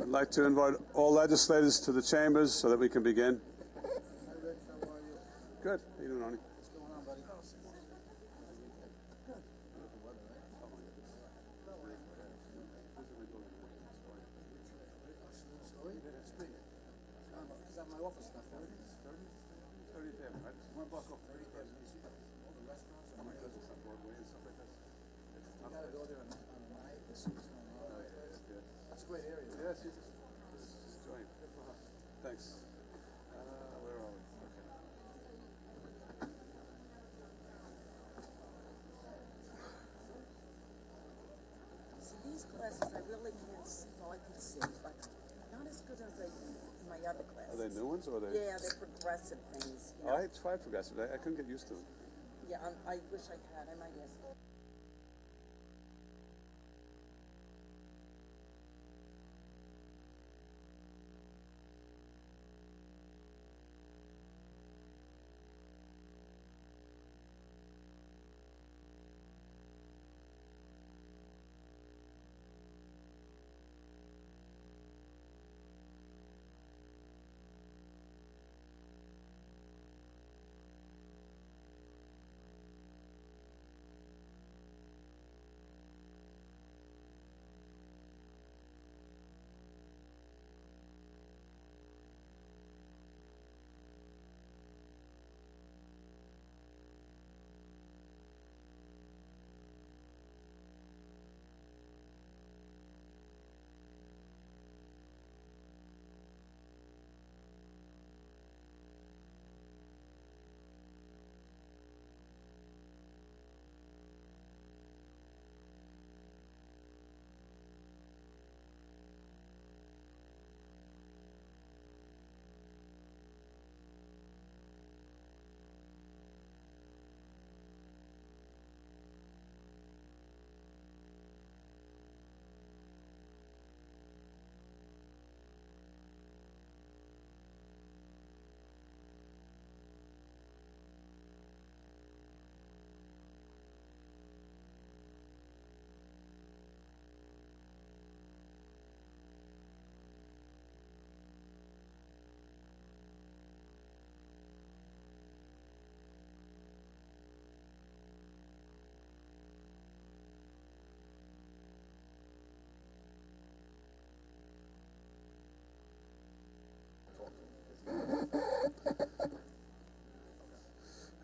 I'd like to invite all legislators to the chambers so that we can begin. Hi, Rich. How are you? Good. How you doing, Arnie? What's going on, buddy? Is that my office stuff? 30th Avenue, right? One block off 30th Avenue. You see all the restaurants? Oh my goodness, on Broadway and stuff like this. You gotta go there on a night and see what's going on. That's a great area. Yes, you just join. Thanks. Where are we? Okay. See, these glasses, I really can't see. Well, I can see, but not as good as my other glasses. Are they new ones or are they? Yeah, they're progressive things. You know? I tried progressive. I couldn't get used to them. Yeah, I wish I had. I might ask.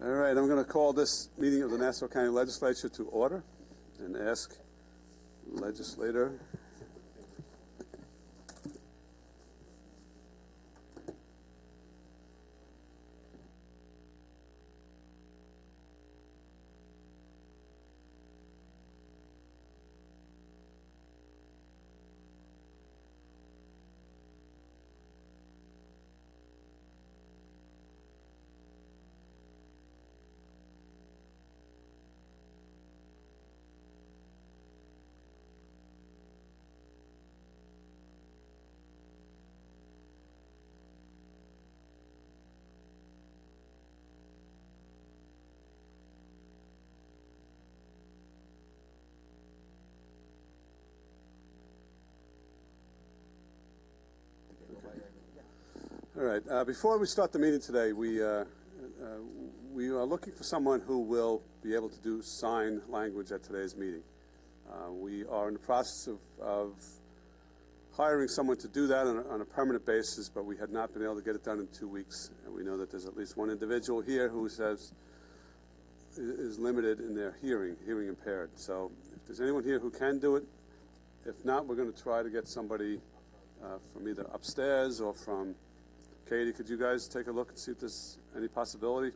All right, I'm going to call this meeting of the Nassau County Legislature to order and ask legislator All right. Before we start the meeting today, we are looking for someone who will be able to do sign language at today's meeting. We are in the process of hiring someone to do that on a permanent basis, but we had not been able to get it done in 2 weeks. And we know that there's at least one individual here who is limited in their hearing impaired. So if there's anyone here who can do it, if not, we're going to try to get somebody from either upstairs or from Katie. Could you guys take a look and see if there's any possibility?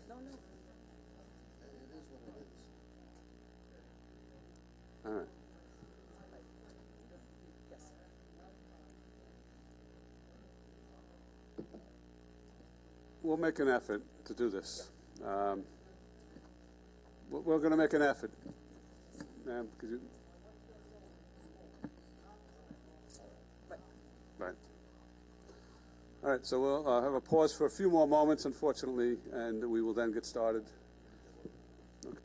No. It is what it is. All right. Yes. We'll make an effort to do this. We're going to make an effort. Ma'am, could you? Right. All right, so we'll have a pause for a few more moments, unfortunately, and we will then get started. Okay.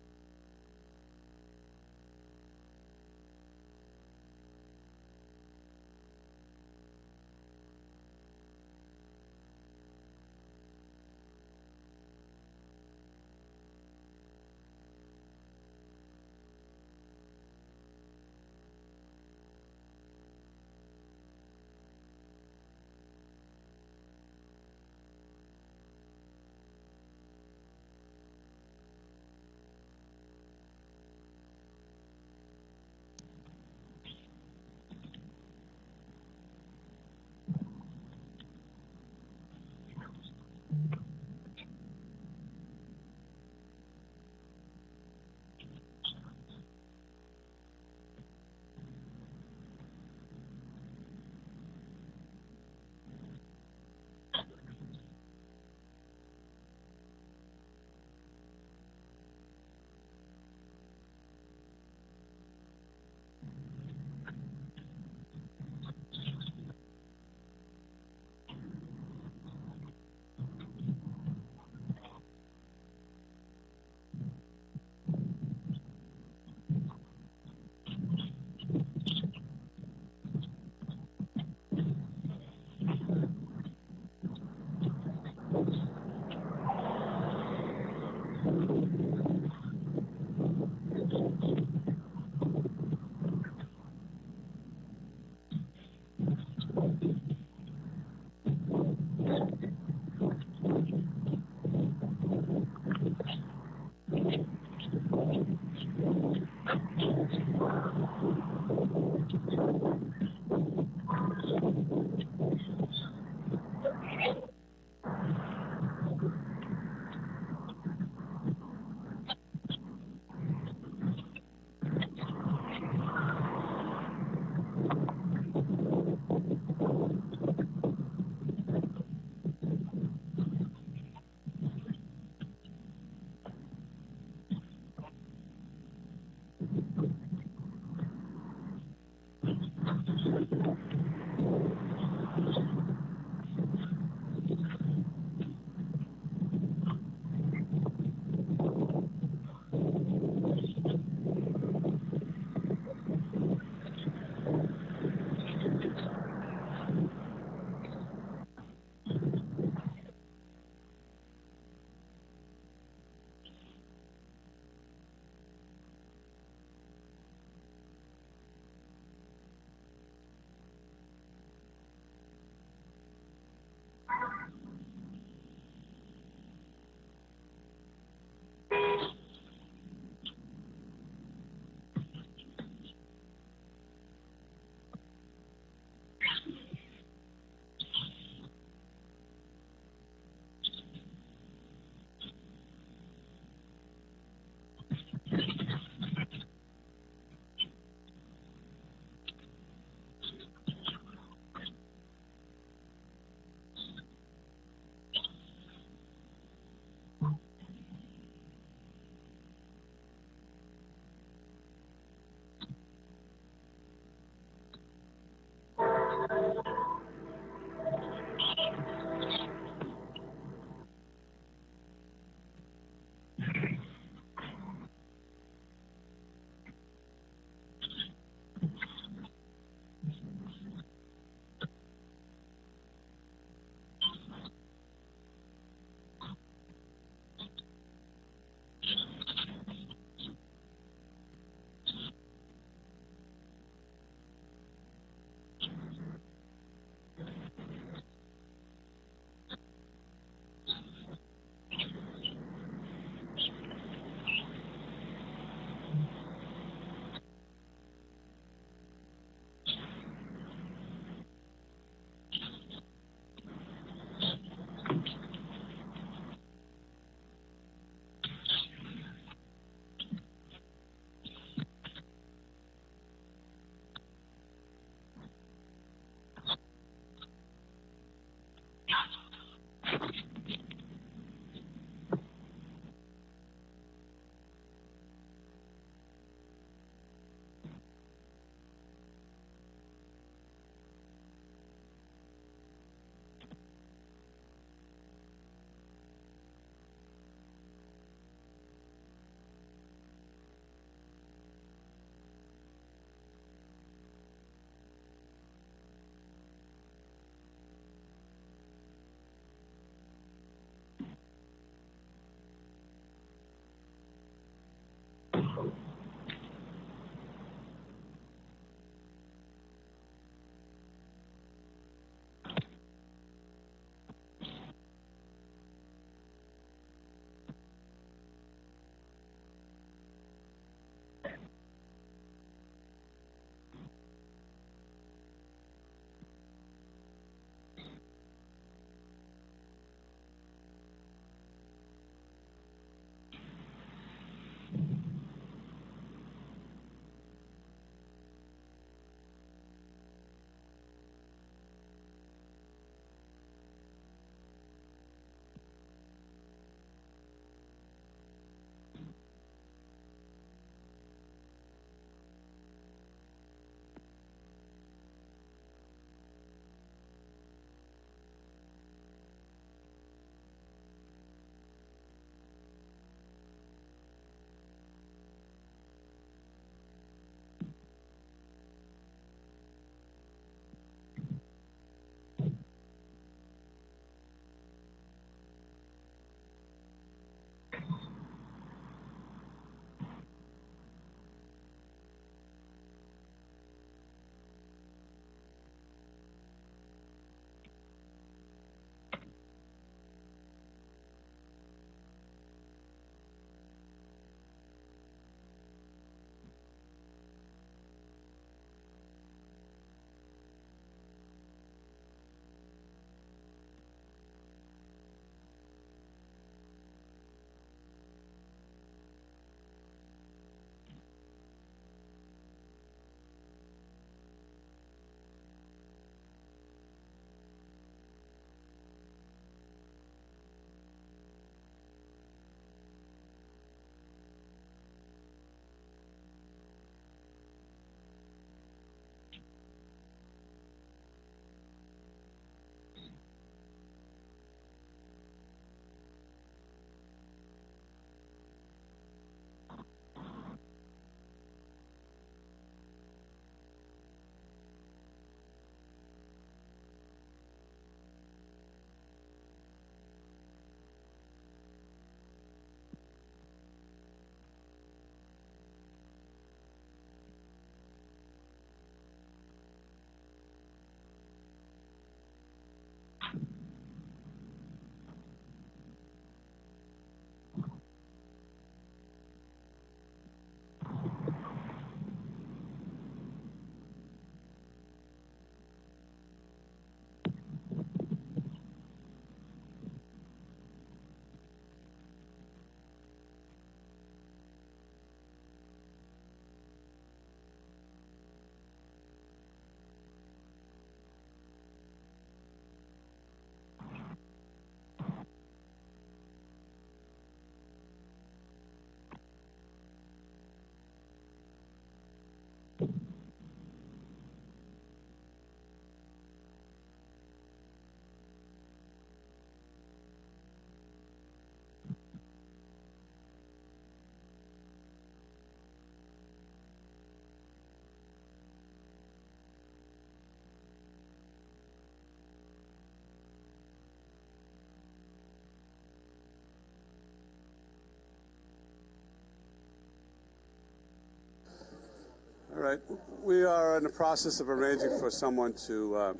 right, we are in the process of arranging for someone to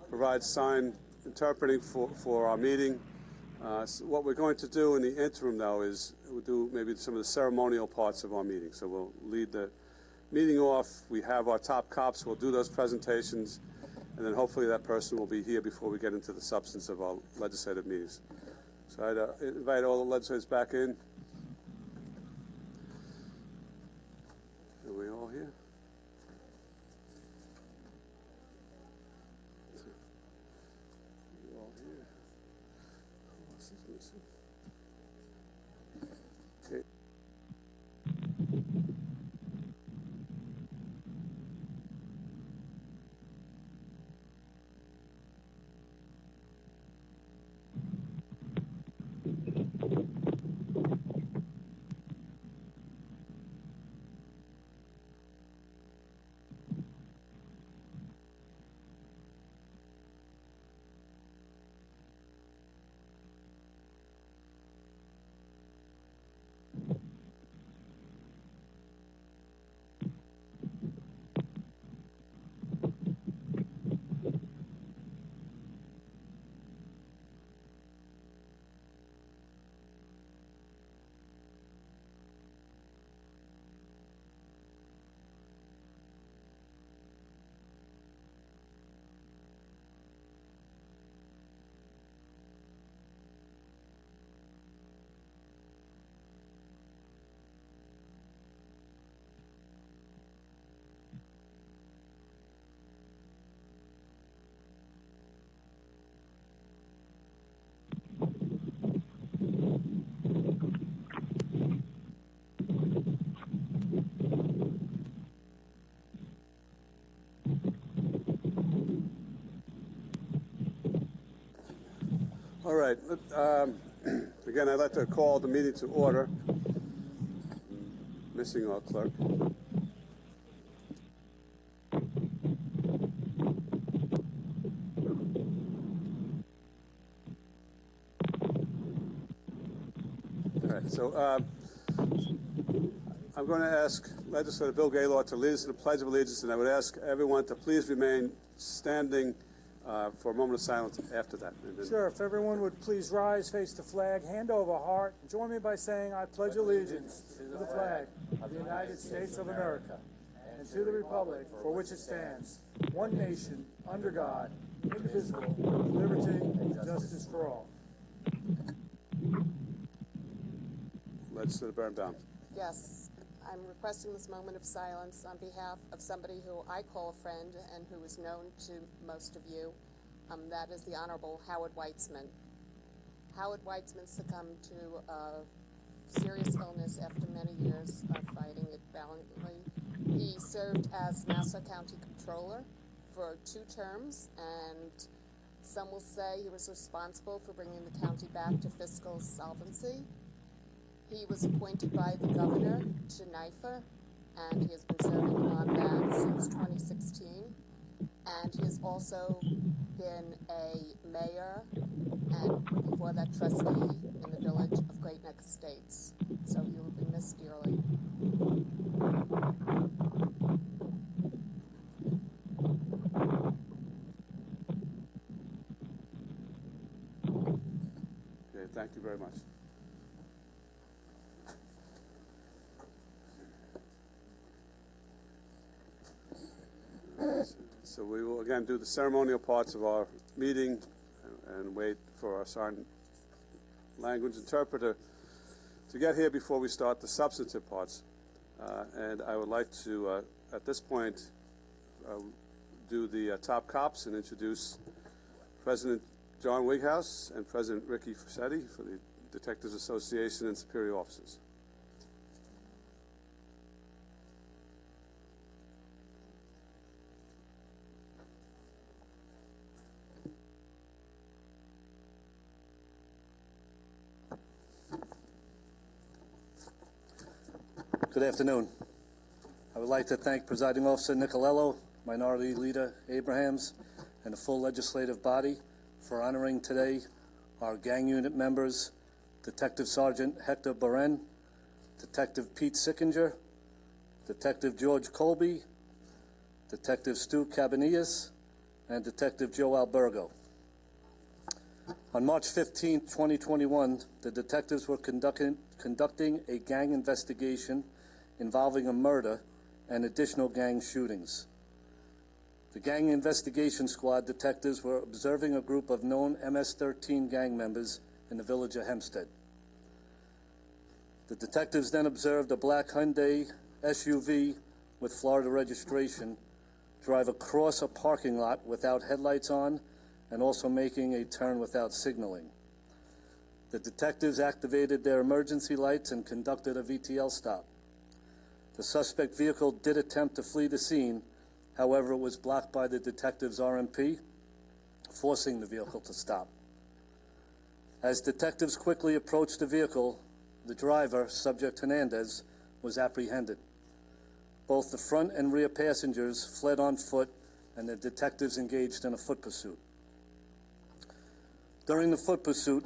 provide sign interpreting for our meeting. So what we're going to do in the interim, though, is we'll do maybe some of the ceremonial parts of our meeting. So we'll lead the meeting off. We have our top cops. We'll do those presentations, and then hopefully that person will be here before we get into the substance of our legislative meetings. So I'd invite all the legislators back in. Are we all here? You all here? Who else is missing? Okay. All right. Again, I'd like to call the meeting to order. Missing our clerk. All right. So I'm going to ask Legislator Bill Gaylord to lead us in the Pledge of Allegiance, and I would ask everyone to please remain standing for a moment of silence after that. Sure, if everyone would please rise, face the flag, hand over heart, and join me by saying, I pledge allegiance to the flag of the United States of America and to the republic for which it stands, one nation, under God, indivisible, with liberty and justice for all. Legislator Birnbaum. Yes, I'm requesting this moment of silence on behalf of somebody who I call a friend and who is known to most of you. That is the Honorable Howard Weitzman. Howard Weitzman succumbed to a serious illness after many years of fighting it valiantly. He served as Nassau County Controller for 2 terms, and some will say he was responsible for bringing the county back to fiscal solvency. He was appointed by the governor to NYFA, and he has been serving on that since 2016. And he has also been a mayor and before that trustee in the village of Great Neck Estates. So he will be missed dearly. Okay, thank you very much. So we will again do the ceremonial parts of our meeting and wait for our sign language interpreter to get here before we start the substantive parts. And I would like to, at this point, do the top cops and introduce President John Wighouse and President Ricky Fussetti for the Detectives Association and Superior Officers. Good afternoon. I would like to thank Presiding Officer Nicolello, Minority Leader Abrahams, and the full legislative body for honoring today our gang unit members, Detective Sergeant Hector Baren, Detective Pete Sickinger, Detective George Colby, Detective Stu Cabanillas, and Detective Joe Albergo. On March 15, 2021, the detectives were conducting a gang investigation involving a murder and additional gang shootings. The gang investigation squad detectives were observing a group of known MS-13 gang members in the village of Hempstead. The detectives then observed a black Hyundai SUV with Florida registration drive across a parking lot without headlights on and also making a turn without signaling. The detectives activated their emergency lights and conducted a VTL stop. The suspect vehicle did attempt to flee the scene. However, it was blocked by the detectives' RMP, forcing the vehicle to stop. As detectives quickly approached the vehicle, the driver, Subject Hernandez, was apprehended. Both the front and rear passengers fled on foot, and the detectives engaged in a foot pursuit. During the foot pursuit,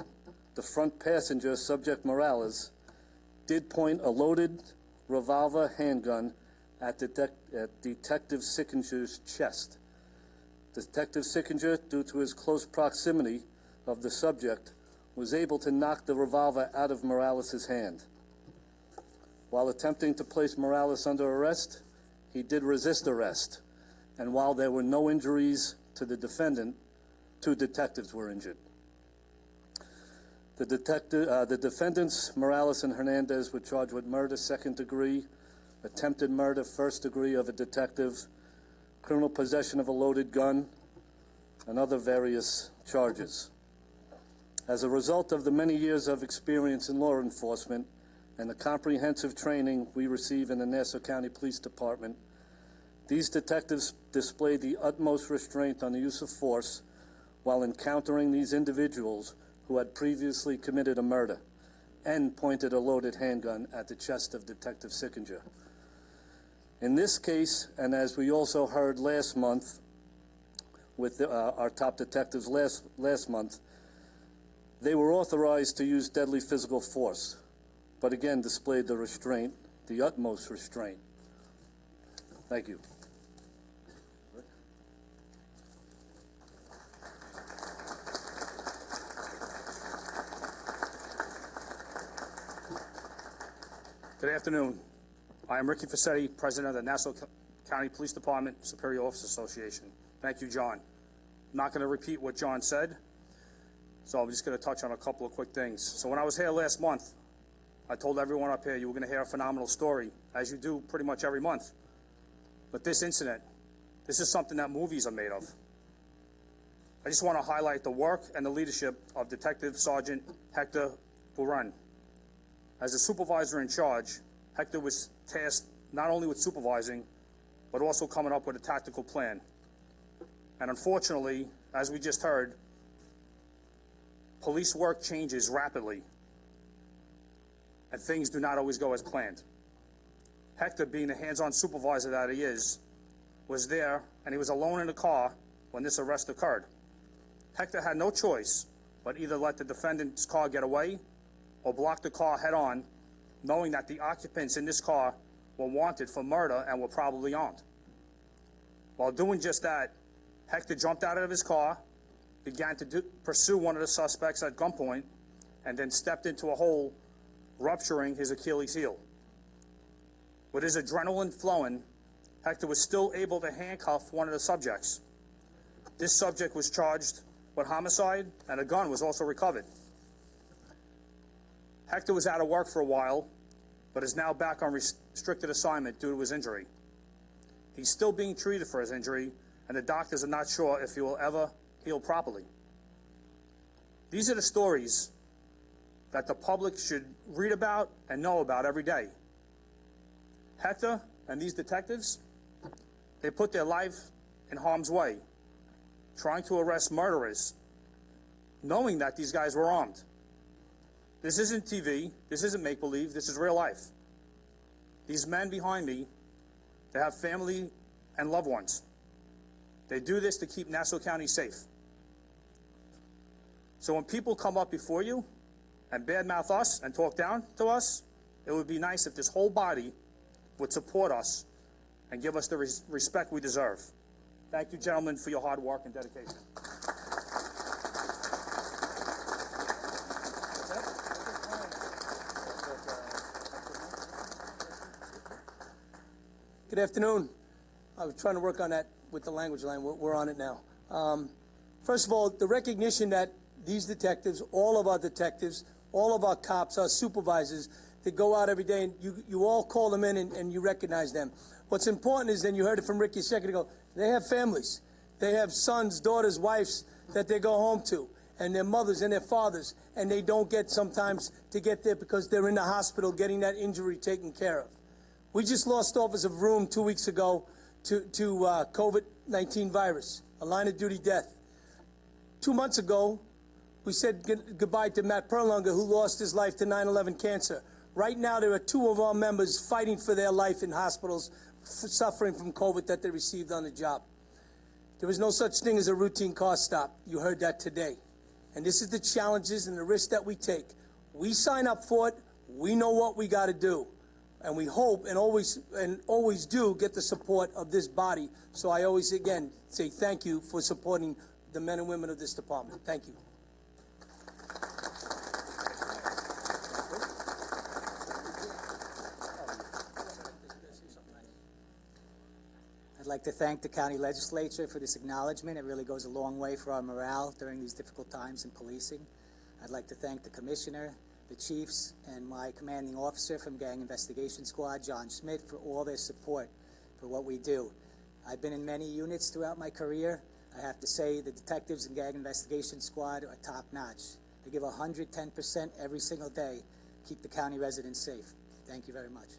the front passenger, Subject Morales, did point a loaded revolver handgun at Detective Sickinger's chest. Detective Sickinger, due to his close proximity of the subject, was able to knock the revolver out of Morales' hand. While attempting to place Morales under arrest, he did resist arrest, and while there were no injuries to the defendant, 2 detectives were injured. The defendants, Morales and Hernandez, were charged with murder, 2nd degree, attempted murder, 1st degree of a detective, criminal possession of a loaded gun, and other various charges. As a result of the many years of experience in law enforcement and the comprehensive training we receive in the Nassau County Police Department, these detectives displayed the utmost restraint on the use of force while encountering these individuals who had previously committed a murder and pointed a loaded handgun at the chest of Detective Sickinger. In this case, and as we also heard last month with our top detectives last month, they were authorized to use deadly physical force, but again displayed the restraint, the utmost restraint. Thank you. Good afternoon. I am Ricky Fassetti, President of the Nassau County Police Department Superior Officers Association. Thank you, John. I'm not going to repeat what John said, so I'm just going to touch on a couple of quick things. So when I was here last month, I told everyone up here you were going to hear a phenomenal story, as you do pretty much every month. But this incident, this is something that movies are made of. I just want to highlight the work and the leadership of Detective Sergeant Hector Buran. As the supervisor in charge, Hector was tasked not only with supervising, but also coming up with a tactical plan. And unfortunately, as we just heard, police work changes rapidly, and things do not always go as planned. Hector, being the hands-on supervisor that he is, was there, and he was alone in the car when this arrest occurred. Hector had no choice but either let the defendant's car get away or block the car head-on, knowing that the occupants in this car were wanted for murder and were probably armed. While doing just that, Hector jumped out of his car, began to pursue one of the suspects at gunpoint, and then stepped into a hole, rupturing his Achilles heel. With his adrenaline flowing, Hector was still able to handcuff one of the subjects. This subject was charged with homicide, and a gun was also recovered. Hector was out of work for a while, but is now back on restricted assignment due to his injury. He's still being treated for his injury, and the doctors are not sure if he will ever heal properly. These are the stories that the public should read about and know about every day. Hector and these detectives, they put their life in harm's way, trying to arrest murderers, knowing that these guys were armed. This isn't TV, this isn't make-believe, this is real life. These men behind me, they have family and loved ones. They do this to keep Nassau County safe. So when people come up before you and badmouth us and talk down to us, it would be nice if this whole body would support us and give us the respect we deserve. Thank you, gentlemen, for your hard work and dedication. Good afternoon. I was trying to work on that with the language line. We're on it now. First of all, the recognition that these detectives, all of our cops, our supervisors, they go out every day, and you all call them in and you recognize them. What's important is, and you heard it from Ricky a second ago, they have families. They have sons, daughters, wives that they go home to, and their mothers and their fathers, and they don't get sometimes to get there because they're in the hospital getting that injury taken care of. We just lost Officer Vroom 2 weeks ago to COVID-19 virus, a line-of-duty death. 2 months ago, we said goodbye to Matt Perlunger, who lost his life to 9/11 cancer. Right now, there are 2 of our members fighting for their life in hospitals, suffering from COVID that they received on the job. There is no such thing as a routine car stop. You heard that today. And this is the challenges and the risks that we take. We sign up for it. We know what we got to do. And we hope and always do get the support of this body. So I always, again, say thank you for supporting the men and women of this department. Thank you. I'd like to thank the county legislature for this acknowledgement. It really goes a long way for our morale during these difficult times in policing. I'd like to thank the commissioner, the chiefs, and my commanding officer from Gang Investigation Squad, John Schmidt, for all their support for what we do. I've been in many units throughout my career. I have to say the detectives in Gang Investigation Squad are top-notch. They give 110% every single day, keep the county residents safe. Thank you very much.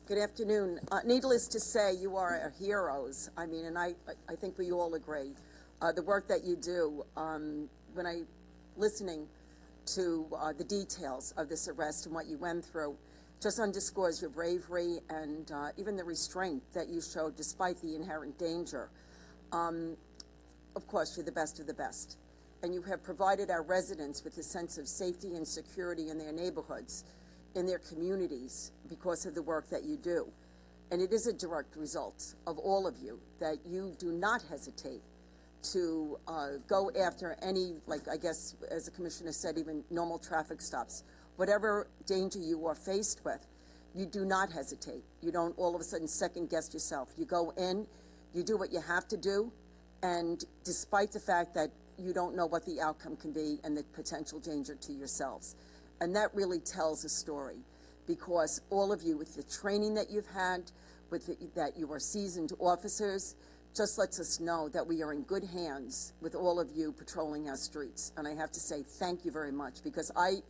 Good afternoon. Needless to say, you are our heroes. I mean, and I think we all agree. The work that you do, when I listening to the details of this arrest and what you went through, just underscores your bravery and even the restraint that you showed despite the inherent danger. Of course, you're the best of the best. And you have provided our residents with a sense of safety and security in their neighborhoods, in their communities, because of the work that you do. And it is a direct result of all of you that you do not hesitate to go after any, like I guess, as the commissioner said, even normal traffic stops. Whatever danger you are faced with, you do not hesitate. You don't all of a sudden second guess yourself. You go in, you do what you have to do, and despite the fact that you don't know what the outcome can be and the potential danger to yourselves. And that really tells a story, because all of you, with the training that you've had, that you are seasoned officers, just lets us know that we are in good hands with all of you patrolling our streets. And I have to say thank you very much, because I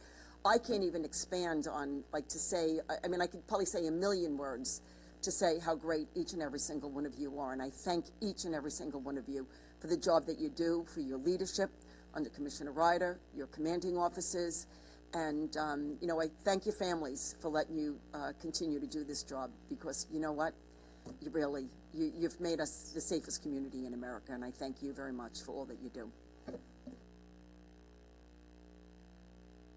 can't even expand on, like, to say, I mean, I could probably say a million words to say how great each and every single one of you are. And I thank each and every single one of you for the job that you do, for your leadership under Commissioner Ryder, your commanding officers, and, you know, I thank your families for letting you continue to do this job, because you know what? You really, you've made us the safest community in America, and I thank you very much for all that you do.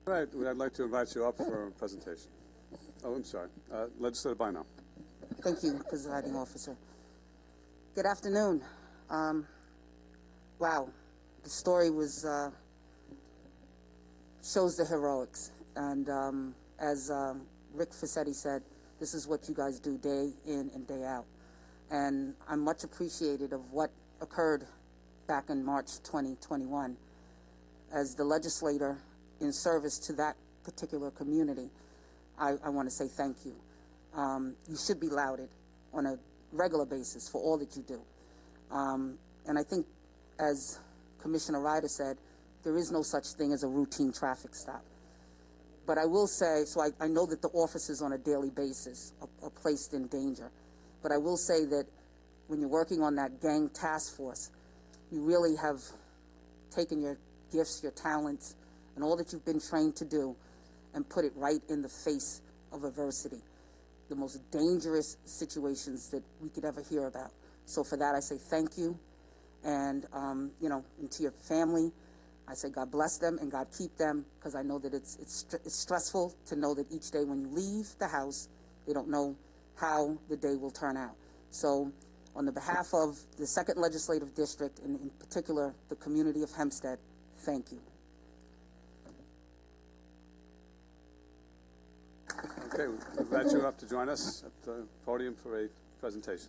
All right, I'd like to invite you up for a presentation. Oh, I'm sorry. Legislator Bynum. Thank you, Presiding Officer. Good afternoon. Wow, the story was shows the heroics, and as Rick Fassetti said, this is what you guys do day in and day out, and I'm much appreciated of what occurred back in March 2021. As the legislator in service to that particular community, I want to say thank you. You should be lauded on a regular basis for all that you do. And I think, as Commissioner Ryder said, there is no such thing as a routine traffic stop. But I will say, so I know that the officers on a daily basis are placed in danger. But I will say that when you're working on that gang task force, you really have taken your gifts, your talents, and all that you've been trained to do and put it right in the face of adversity, the most dangerous situations that we could ever hear about. So for that, I say thank you. And, you know, and to your family, I say God bless them and God keep them, because I know that it's stressful to know that each day when you leave the house, they don't know how the day will turn out. So on the behalf of the 2nd Legislative District, and in particular the community of Hempstead, thank you. Okay, we invite you up to join us at the podium for a presentation.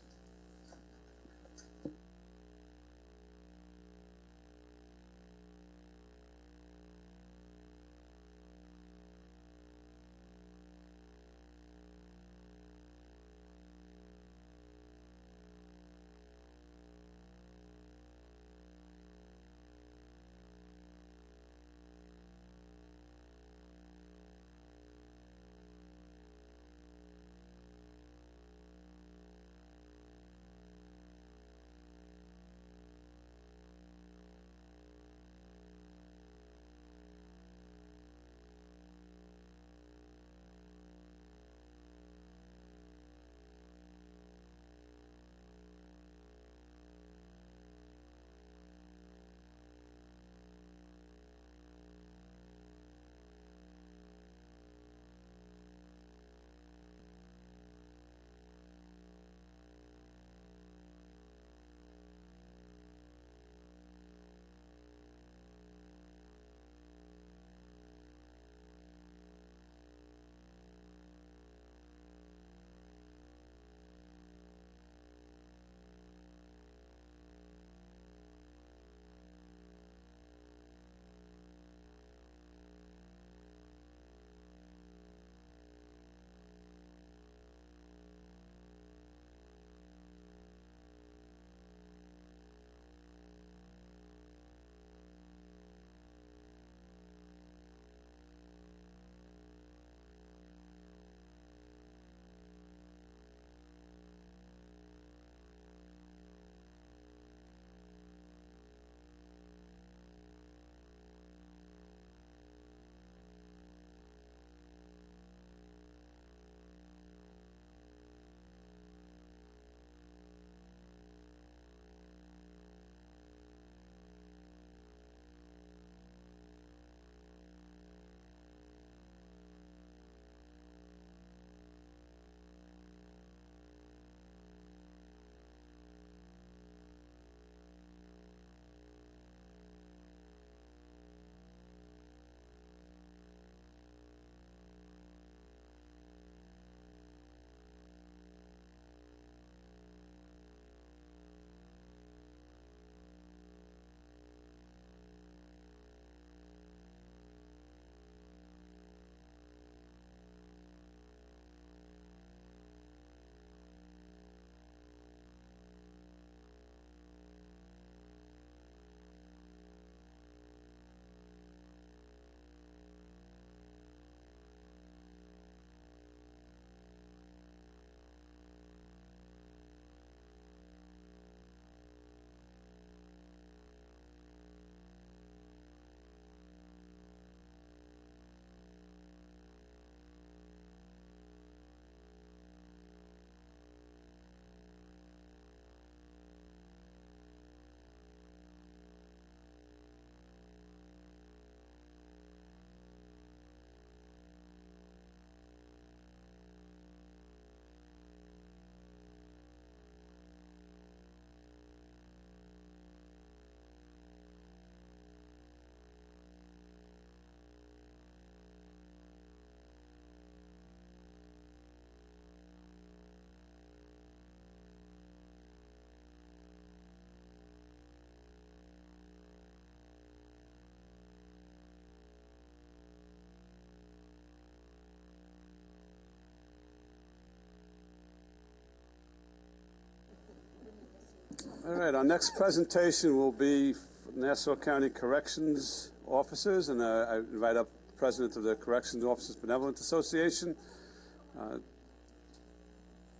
All right, our next presentation will be Nassau County Corrections Officers, and I invite up the President of the Corrections Officers Benevolent Association,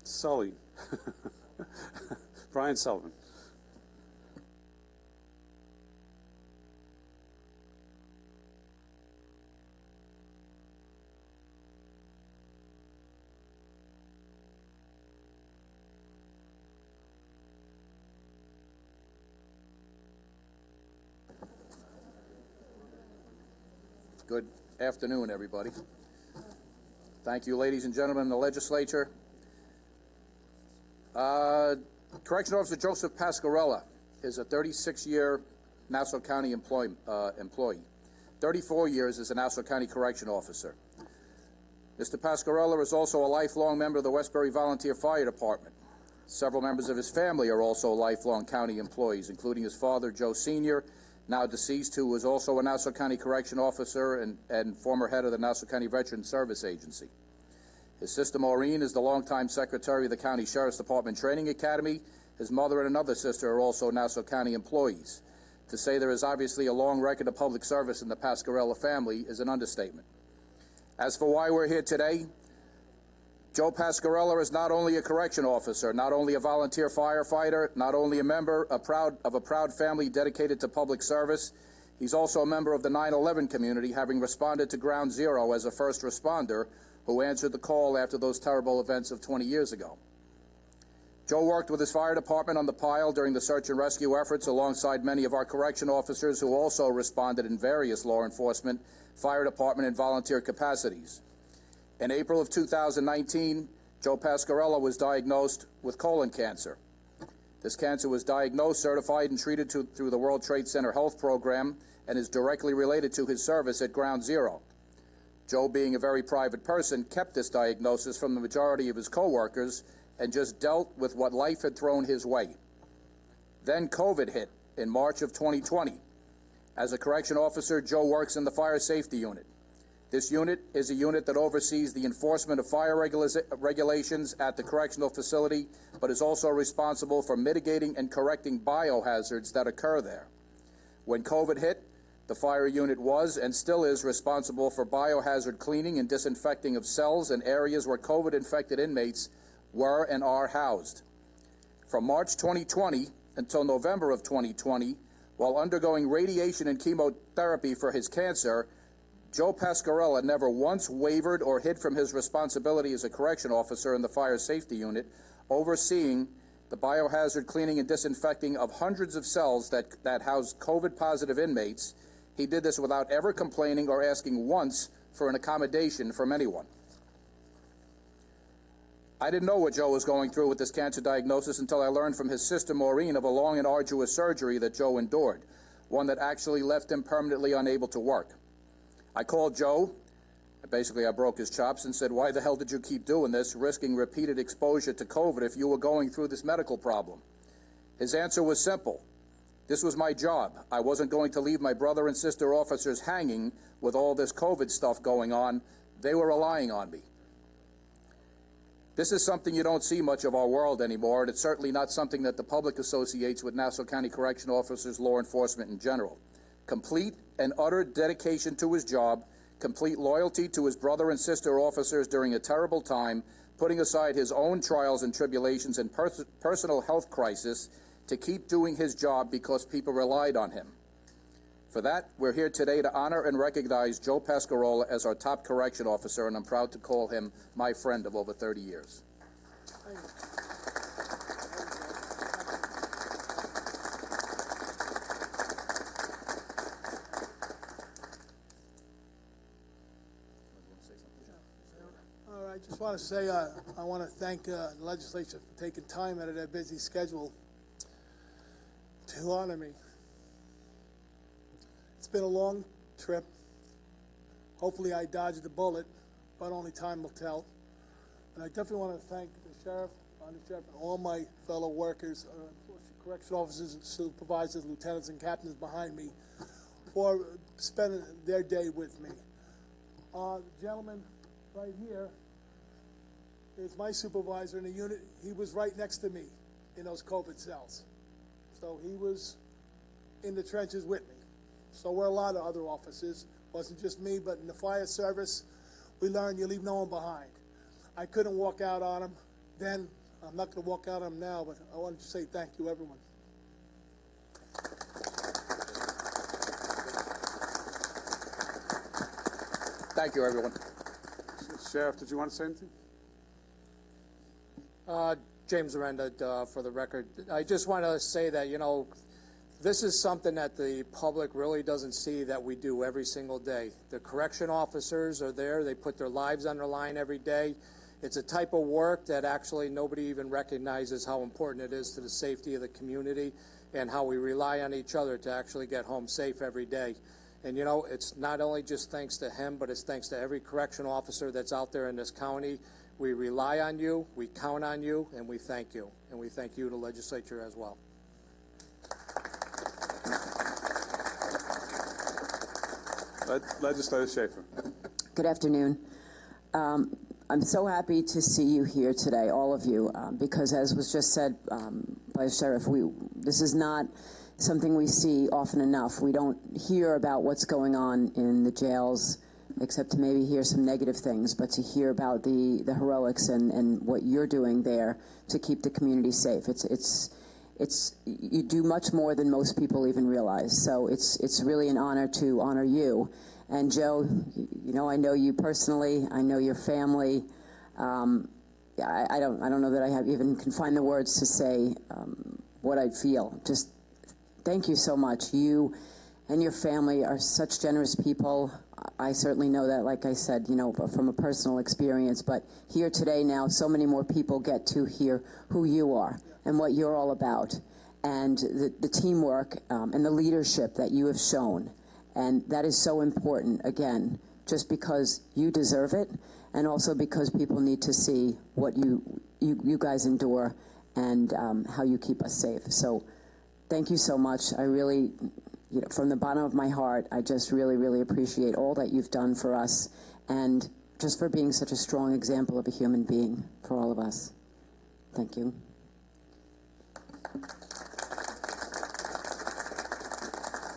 Sully, Brian Sullivan. Good afternoon, everybody. Thank you, ladies and gentlemen in the legislature. Correction Officer Joseph Pasquarella is a 36-year Nassau County employee. 34 years as a Nassau County Correction Officer. Mr. Pasquarella is also a lifelong member of the Westbury Volunteer Fire Department. Several members of his family are also lifelong county employees, including his father, Joe Sr., now deceased, who was also a Nassau County Correction Officer and former head of the Nassau County Veteran Service Agency. His sister, Maureen, is the longtime secretary of the County Sheriff's Department Training Academy. His mother and another sister are also Nassau County employees. To say there is obviously a long record of public service in the Pasquarella family is an understatement. As for why we're here today, Joe Pasquarella is not only a correction officer, not only a volunteer firefighter, not only a member of a proud family dedicated to public service, he's also a member of the 9/11 community, having responded to Ground Zero as a first responder who answered the call after those terrible events of 20 years ago. Joe worked with his fire department on the pile during the search and rescue efforts alongside many of our correction officers who also responded in various law enforcement, fire department, and volunteer capacities. In April of 2019, Joe Pasquarella was diagnosed with colon cancer. This cancer was diagnosed, certified, and treated through the World Trade Center Health Program and is directly related to his service at Ground Zero. Joe, being a very private person, kept this diagnosis from the majority of his co-workers and just dealt with what life had thrown his way. Then COVID hit in March of 2020. As a correction officer, Joe works in the fire safety unit. This unit is a unit that oversees the enforcement of fire regulations at the correctional facility, but is also responsible for mitigating and correcting biohazards that occur there. When COVID hit, the fire unit was and still is responsible for biohazard cleaning and disinfecting of cells and areas where COVID-infected inmates were and are housed. From March 2020 until November of 2020, while undergoing radiation and chemotherapy for his cancer, Joe Pasquarella never once wavered or hid from his responsibility as a correction officer in the fire safety unit, overseeing the biohazard cleaning and disinfecting of hundreds of cells that house COVID-positive inmates. He did this without ever complaining or asking once for an accommodation from anyone. I didn't know what Joe was going through with this cancer diagnosis until I learned from his sister Maureen of a long and arduous surgery that Joe endured, one that actually left him permanently unable to work. I called Joe. Basically, I broke his chops and said, "Why the hell did you keep doing this, risking repeated exposure to COVID if you were going through this medical problem?" His answer was simple. This was my job. I wasn't going to leave my brother and sister officers hanging with all this COVID stuff going on. They were relying on me. This is something you don't see much of our world anymore, and it's certainly not something that the public associates with Nassau County Correction Officers, law enforcement in general. Complete and utter dedication to his job, complete loyalty to his brother and sister officers during a terrible time, putting aside his own trials and tribulations and personal health crisis to keep doing his job because people relied on him. For that, we're here today to honor and recognize Joe Pasquarella as our top correction officer, and I'm proud to call him my friend of over 30 years. All right, just want to say I want to thank the legislature for taking time out of their busy schedule to honor me. It's been a long trip. Hopefully I dodged the bullet, but only time will tell. And I definitely want to thank the sheriff, and all my fellow workers, correction officers, supervisors, lieutenants, and captains behind me for spending their day with me. The gentleman right here is my supervisor in the unit. He was right next to me in those COVID cells. So he was in the trenches with me. So were a lot of other officers. It wasn't just me, but in the fire service, we learned you leave no one behind. I couldn't walk out on him then. I'm not going to walk out on him now, but I wanted to say thank you, everyone. Thank you, everyone. Sheriff, did you want to say anything? James Arenda, for the record. I just want to say that, This is something that the public really doesn't see that we do every single day. The correction officers are there. They put their lives on the line every day. It's a type of work that actually nobody even recognizes how important it is to the safety of the community and how we rely on each other to actually get home safe every day. And, you know, it's not only just thanks to him, but it's thanks to every correction officer that's out there in this county. We rely on you, we count on you, and we thank you. And we thank you, the legislature, as well. Legislator Schaefer. Good afternoon. I'm so happy to see you here today, all of you, because as was just said by the Sheriff, this is not something we see often enough. We don't hear about what's going on in the jails, except to maybe hear some negative things, but to hear about the heroics and what you're doing there to keep the community safe. You do much more than most people even realize. So it's really an honor to honor you. And Joe, you know, I know you personally. I know your family. I don't know that I even can find the words to say what I feel. Just thank you so much. You and your family are such generous people. I certainly know that, like I said, you know, from a personal experience. But here today now, so many more people get to hear who you are and what you're all about, and the teamwork and the leadership that you have shown. And that is so important, again, just because you deserve it, and also because people need to see what you guys endure and how you keep us safe. So thank you so much. I really, you know, from the bottom of my heart, I just really, really appreciate all that you've done for us, and just for being such a strong example of a human being for all of us. Thank you.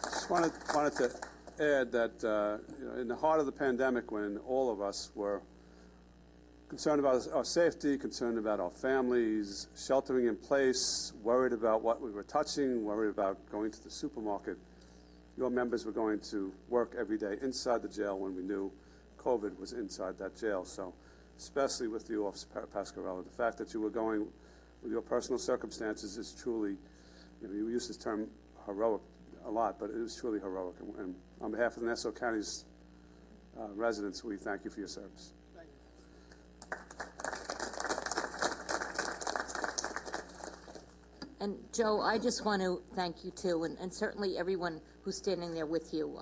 Just wanted to add that you know, in the heart of the pandemic, when all of us were concerned about our safety, concerned about our families, sheltering in place, worried about what we were touching, worried about going to the supermarket, your members were going to work every day inside the jail when we knew COVID was inside that jail. So especially with you, Officer Pasquarella, the fact that you were going with your personal circumstances is truly, you know, you use this term heroic a lot, but it was truly heroic. And on behalf of the Nassau County's residents, we thank you for your service. Thank you. And Joe, I just want to thank you too, and certainly everyone who's standing there with you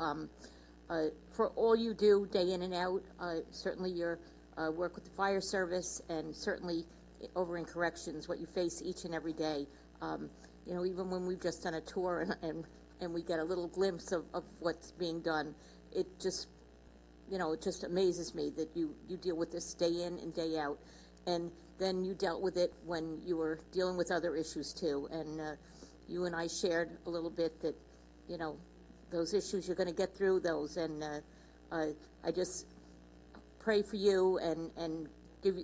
for all you do day in and out. Certainly your work with the fire service, and certainly over in corrections, what you face each and every day. You know, even when we've just done a tour and we get a little glimpse of what's being done, it just, you know, it just amazes me that you deal with this day in and day out. And then you dealt with it when you were dealing with other issues too. And you and I shared a little bit that, you know, those issues, you're going to get through those. And I just pray for you, and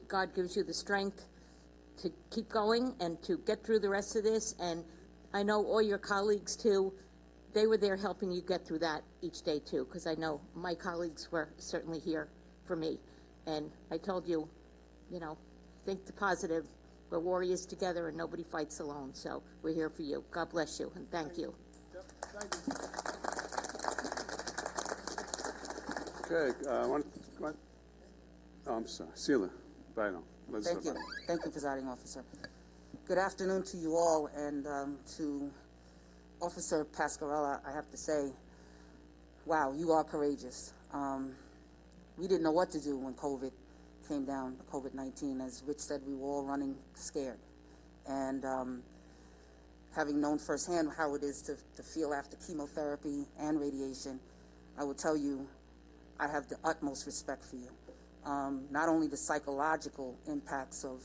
God gives you the strength to keep going and to get through the rest of this. And I know all your colleagues too, they were there helping you get through that each day too, because I know my colleagues were certainly here for me. And I told you, you know, think the positive. We're warriors together and nobody fights alone. So we're here for you. God bless you, and thank you. Yep, thank you. Okay, I'm sorry, Sheila, right now. Thank you. Thank you, Presiding Officer. Good afternoon to you all, and to Officer Pasquarella, I have to say, wow, you are courageous. We didn't know what to do when COVID came down, COVID-19. As Rich said, we were all running scared. And having known firsthand how it is to feel after chemotherapy and radiation, I will tell you, I have the utmost respect for you. Not only the psychological impacts of,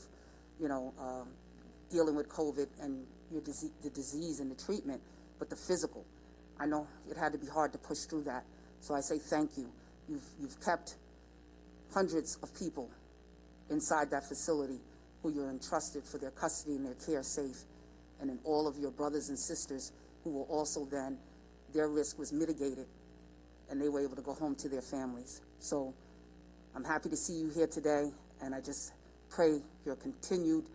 you know, dealing with COVID and the disease and the treatment, but the physical. I know it had to be hard to push through that. So I say thank you. You've kept hundreds of people inside that facility who you're entrusted for their custody and their care safe, and then all of your brothers and sisters who were also then, their risk was mitigated and they were able to go home to their families. So I'm happy to see you here today, and I just pray your continued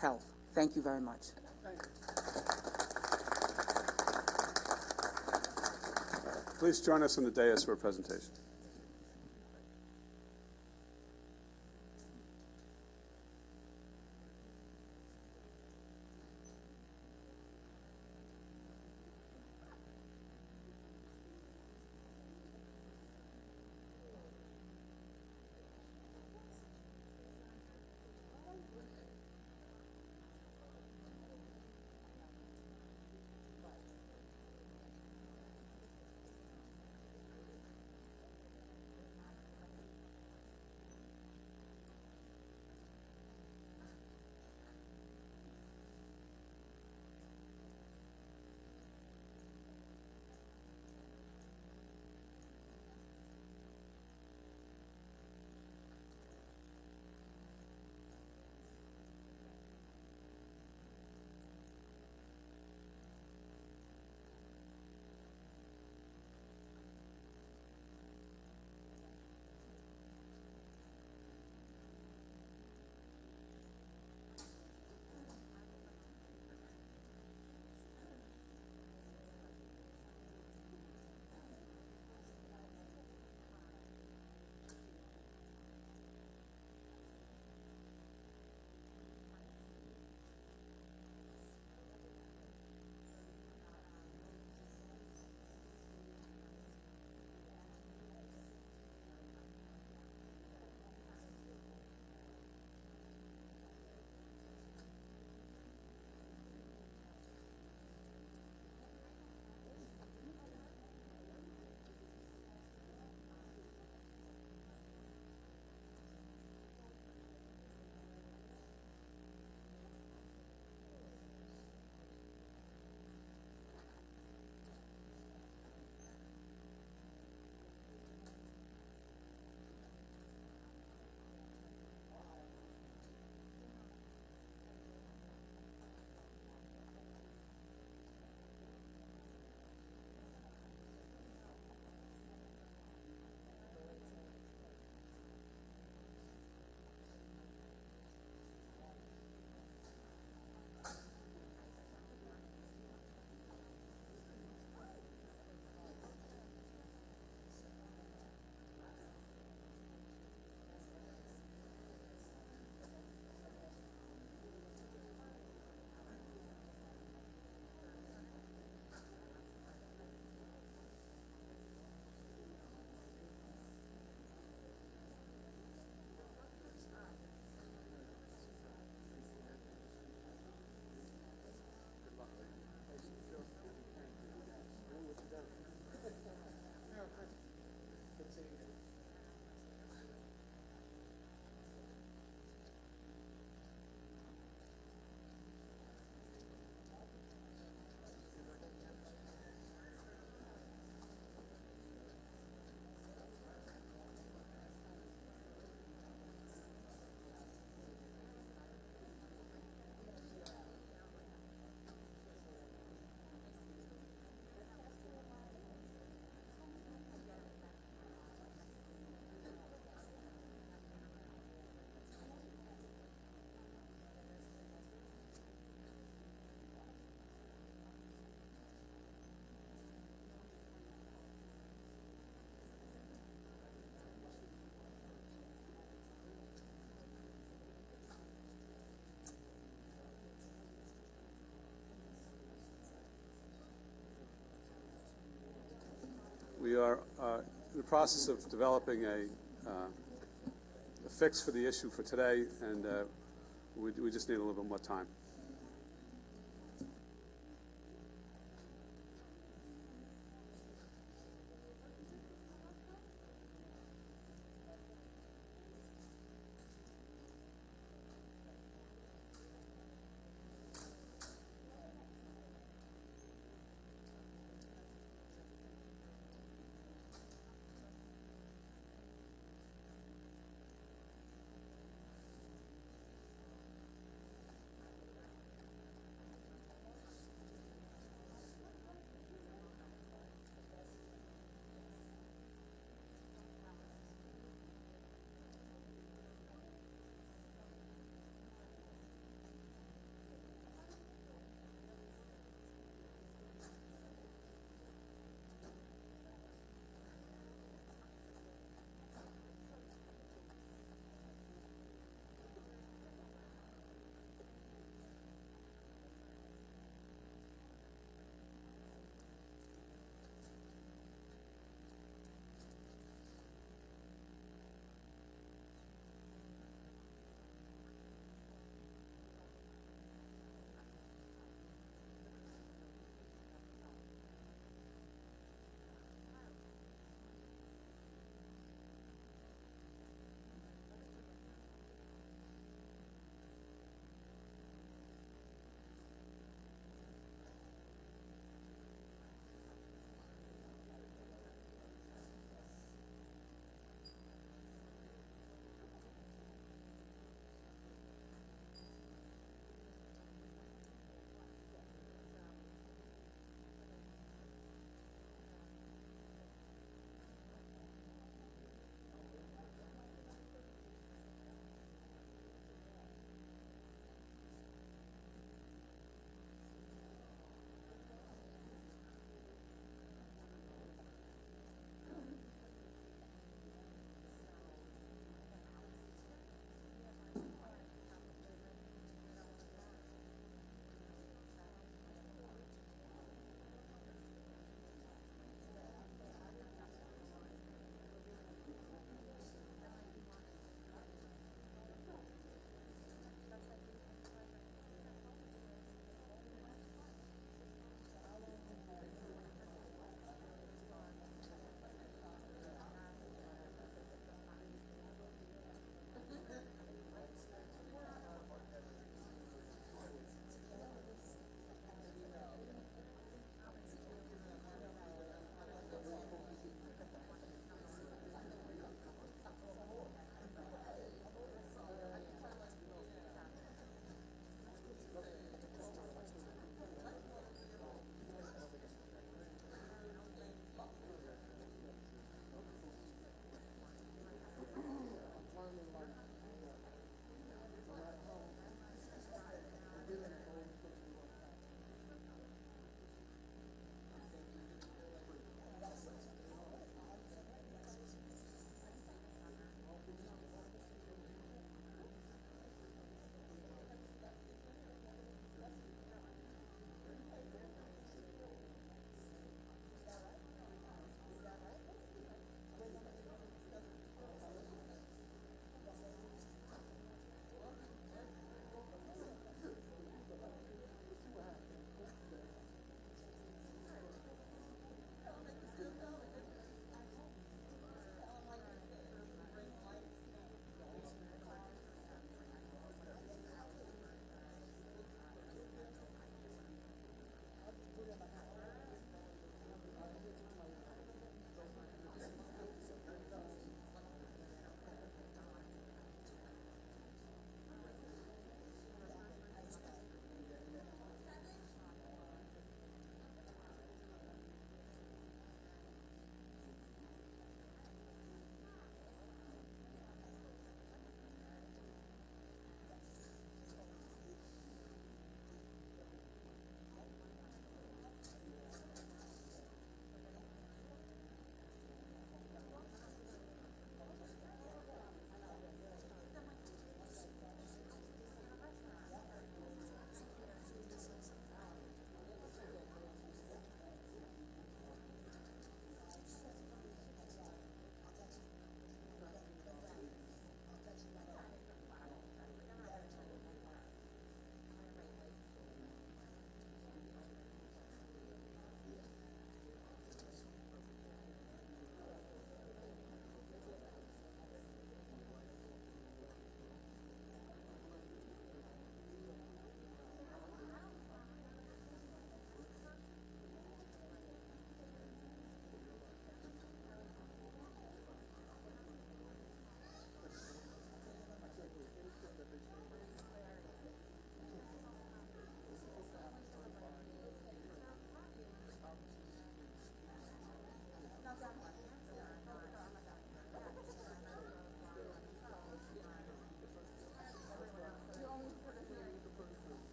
health. Thank you very much. Thank you. Please join us on the dais for a presentation. We are in the process of developing a fix for the issue for today, and we just need a little bit more time.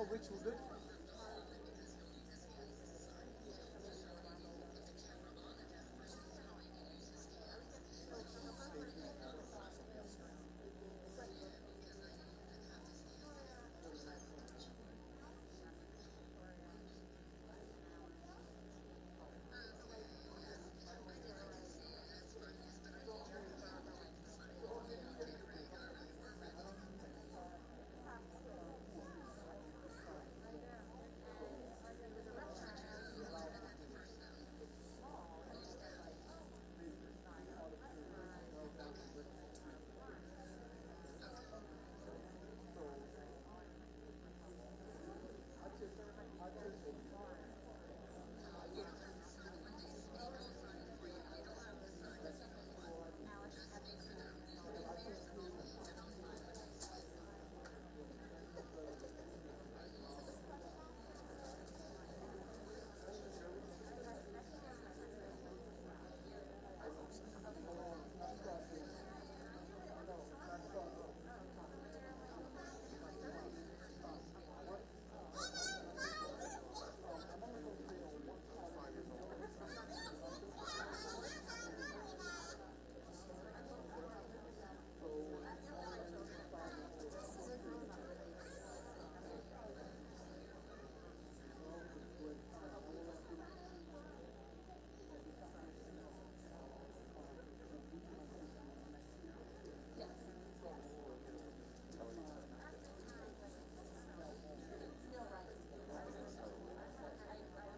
tell Rich we're good?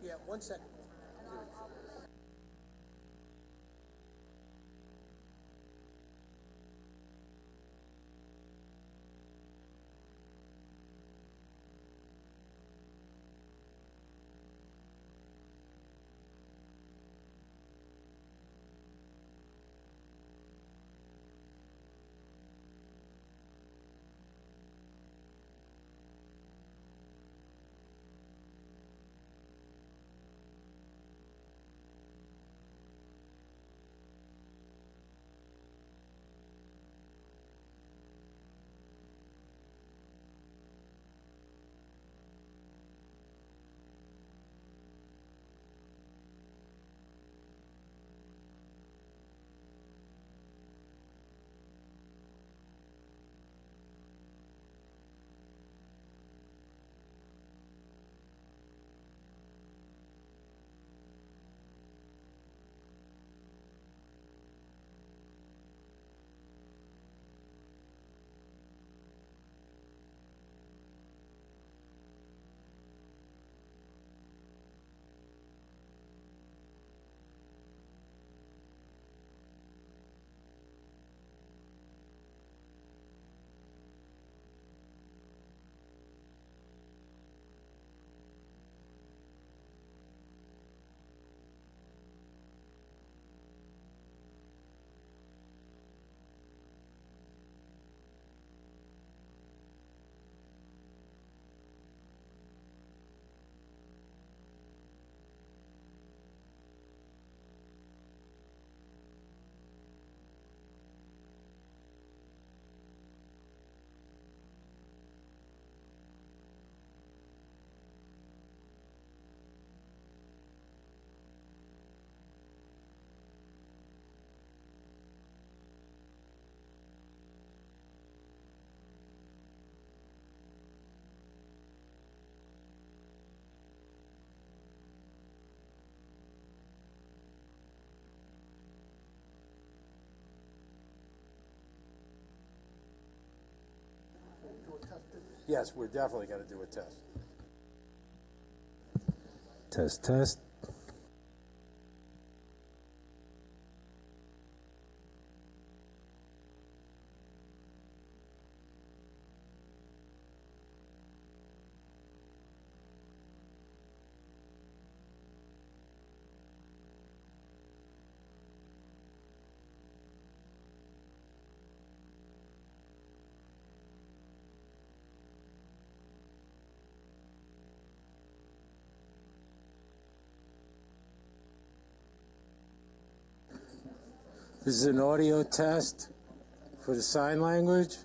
Yeah, 1 second. Yes, we're definitely going to do a test. Test, test. This is an audio test for the sign language.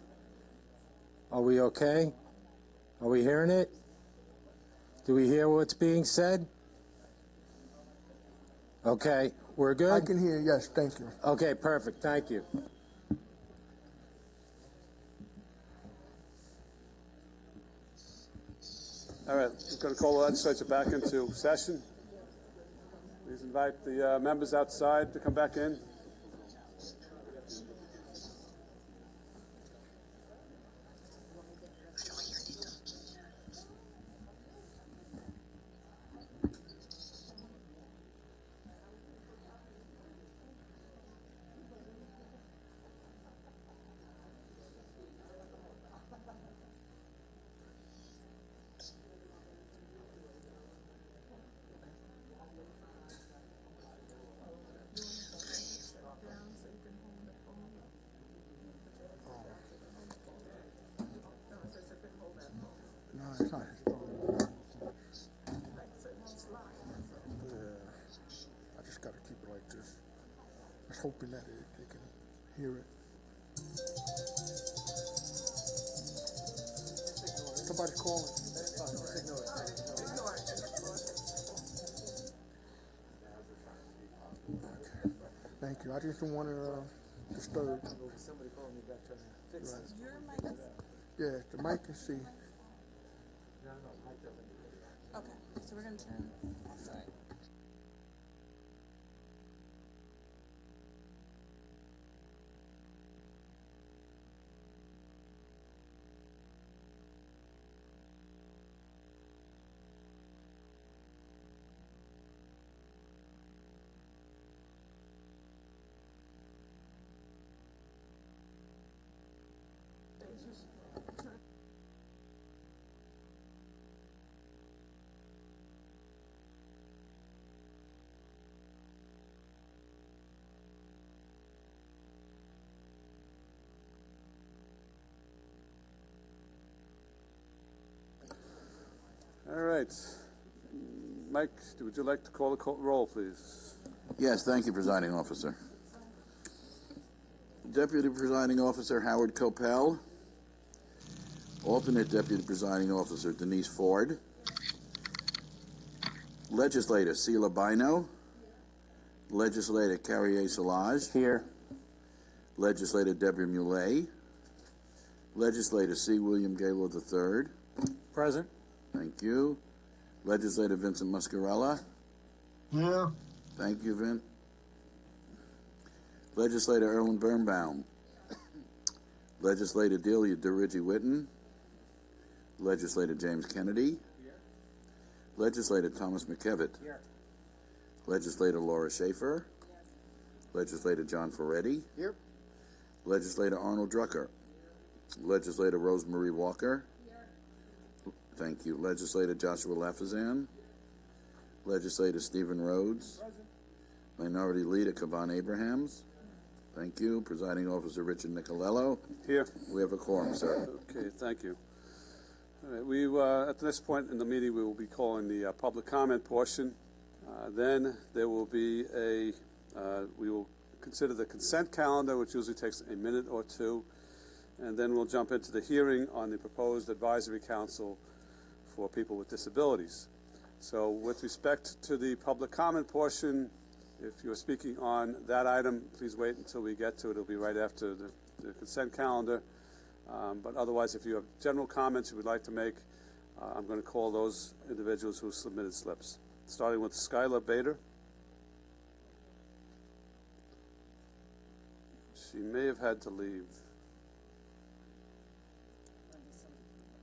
Are we okay? Are we hearing it? Do we hear what's being said? Okay, we're good? I can hear, yes, thank you. Okay, perfect, thank you. All right, we're going to call the legislature back into session. Please invite the members outside to come back in. No, it's not his phone. Yeah, I just gotta keep it like this. Just hoping that they can hear it. Somebody's calling. Okay. Thank you. I just don't want to disturb. Somebody called me back trying to fix this. Yeah, the mic can see. Okay, so we're gonna turn, sorry. All right. Mike, would you like to call the roll, please? Yes, thank you, Presiding Officer. Deputy Presiding Officer Howard Copel. Alternate Deputy Presiding Officer Denise Ford. Legislator Sheila Bino. Legislator Carrier Solage. Here. Legislator Deborah Muley. Legislator C. William Gaylord III. Present. Thank you. Legislator Vincent Muscarella. Yeah. Thank you, Vin. Legislator Erwin Birnbaum. Legislator Delia DeRiggi Witten. Legislator James Kennedy. Here. Legislator Thomas McKevitt. Here. Legislator Laura Schaefer. Yes. Legislator John Ferretti. Here. Legislator Arnold Drucker. Legislator Rosemarie Walker. Here. Thank you. Legislator Joshua Lafazan. Legislator Stephen Rhodes. Present. Minority Leader Kavan Abrahams. Thank you. Presiding Officer Richard Nicolello. Here. We have a quorum, sir. Okay, thank you. All right, at this point in the meeting, we will be calling the public comment portion. Then there will be we will consider the consent calendar, which usually takes a minute or two, and then we'll jump into the hearing on the proposed advisory council for people with disabilities. So with respect to the public comment portion, if you're speaking on that item, please wait until we get to it. It'll be right after the consent calendar. But otherwise, if you have general comments you would like to make, I'm going to call those individuals who submitted slips. Starting with Skylar Bader. She may have had to leave.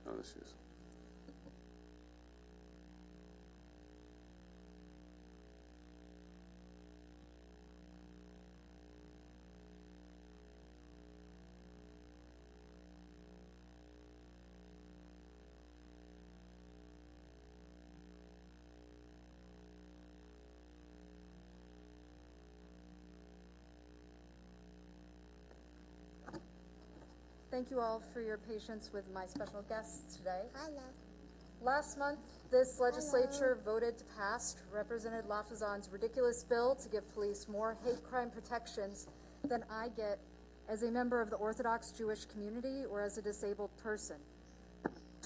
Oh, there she is. Thank you all for your patience with my special guests today. Hi, love. Last month, this legislature voted to pass Representative Lafazan's ridiculous bill to give police more hate crime protections than I get as a member of the Orthodox Jewish community or as a disabled person.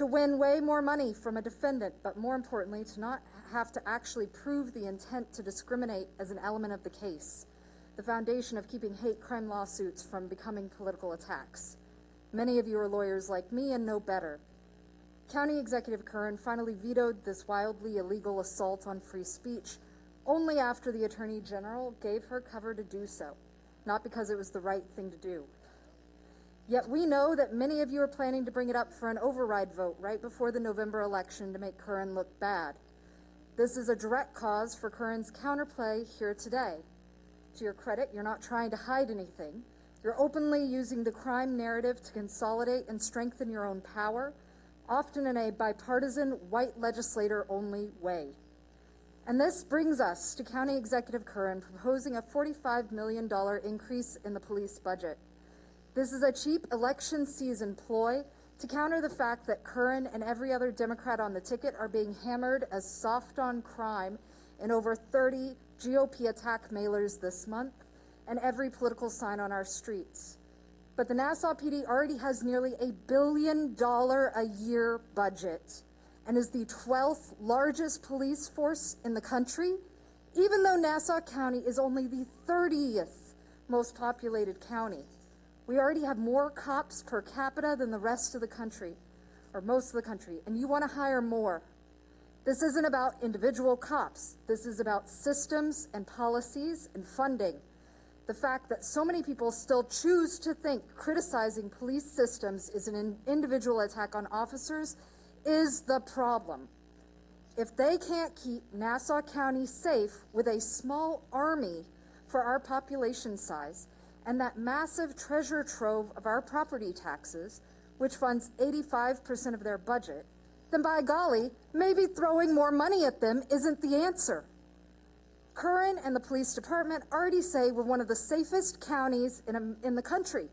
to win way more money from a defendant, but more importantly, to not have to actually prove the intent to discriminate as an element of the case, the foundation of keeping hate crime lawsuits from becoming political attacks. Many of you are lawyers like me and know better. County Executive Curran finally vetoed this wildly illegal assault on free speech only after the Attorney General gave her cover to do so, not because it was the right thing to do. Yet we know that many of you are planning to bring it up for an override vote right before the November election to make Curran look bad. This is a direct cause for Curran's counterplay here today. To your credit, you're not trying to hide anything. You're openly using the crime narrative to consolidate and strengthen your own power, often in a bipartisan, white legislator-only way. And this brings us to County Executive Curran proposing a $45 million increase in the police budget. This is a cheap election season ploy to counter the fact that Curran and every other Democrat on the ticket are being hammered as soft on crime in over 30 GOP attack mailers this month and every political sign on our streets. But the Nassau PD already has nearly $1 billion a year budget and is the 12th largest police force in the country, even though Nassau County is only the 30th most populated county. We already have more cops per capita than the rest of the country, or most of the country, and you want to hire more. This isn't about individual cops. This is about systems and policies and funding. The fact that so many people still choose to think criticizing police systems is an individual attack on officers is the problem. If they can't keep Nassau County safe with a small army for our population size and that massive treasure trove of our property taxes, which funds 85% of their budget, then by golly, maybe throwing more money at them isn't the answer. Curran and the police department already say we're one of the safest counties in the country.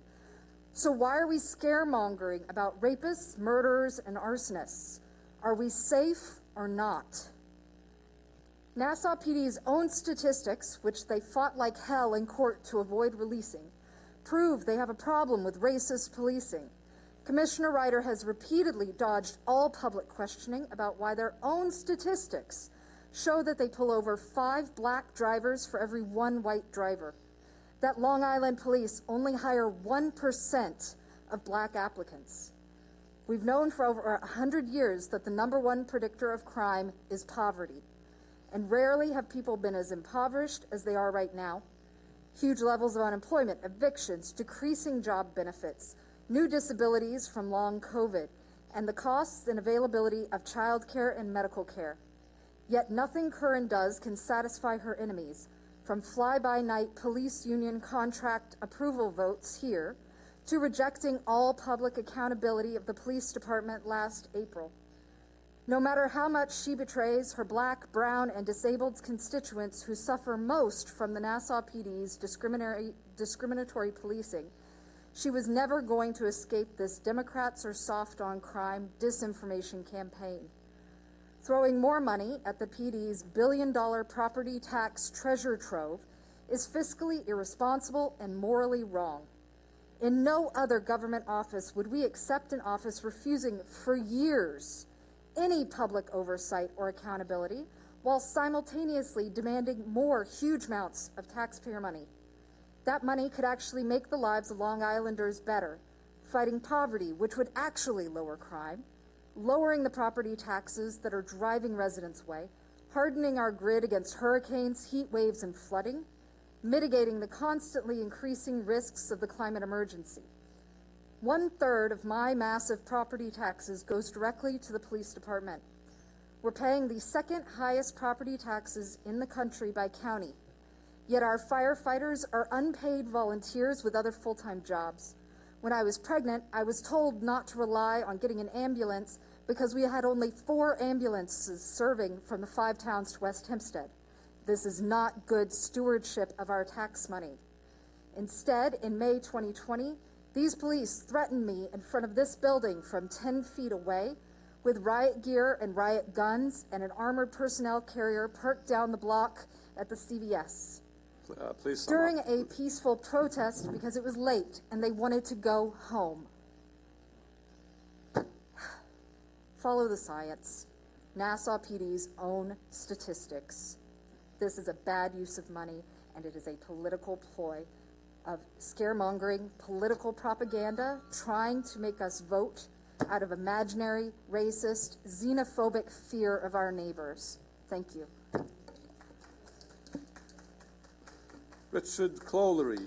So why are we scaremongering about rapists, murderers, and arsonists? Are we safe or not? Nassau PD's own statistics, which they fought like hell in court to avoid releasing, prove they have a problem with racist policing. Commissioner Ryder has repeatedly dodged all public questioning about why their own statistics show that they pull over 5 black drivers for every 1 white driver. That Long Island police only hire 1% of black applicants. We've known for over 100 years that the #1 predictor of crime is poverty. And rarely have people been as impoverished as they are right now. Huge levels of unemployment, evictions, decreasing job benefits, new disabilities from long COVID, and the costs and availability of child care and medical care. Yet nothing Curran does can satisfy her enemies, from fly-by-night police union contract approval votes here to rejecting all public accountability of the police department last April. No matter how much she betrays her black, brown, and disabled constituents who suffer most from the Nassau PD's discriminatory policing, she was never going to escape this Democrats are soft on crime disinformation campaign. Throwing more money at the PD's billion-dollar property tax treasure trove is fiscally irresponsible and morally wrong. In no other government office would we accept an office refusing for years any public oversight or accountability while simultaneously demanding more huge amounts of taxpayer money. That money could actually make the lives of Long Islanders better, fighting poverty, which would actually lower crime, lowering the property taxes that are driving residents away, hardening our grid against hurricanes, heat waves, and flooding, mitigating the constantly increasing risks of the climate emergency. 1/3 of my massive property taxes goes directly to the police department. We're paying the second highest property taxes in the country by county, yet our firefighters are unpaid volunteers with other full-time jobs. When I was pregnant, I was told not to rely on getting an ambulance because we had only 4 ambulances serving from the 5 towns to West Hempstead. This is not good stewardship of our tax money. Instead, in May 2020, these police threatened me in front of this building from 10 feet away with riot gear and riot guns and an armored personnel carrier parked down the block at the CVS. Please sum During up. a peaceful protest because it was late and they wanted to go home. Follow the science. Nassau PD's own statistics. This is a bad use of money, and it is a political ploy of scaremongering, political propaganda, trying to make us vote out of imaginary, racist, xenophobic fear of our neighbors. Thank you. Richard Clolery.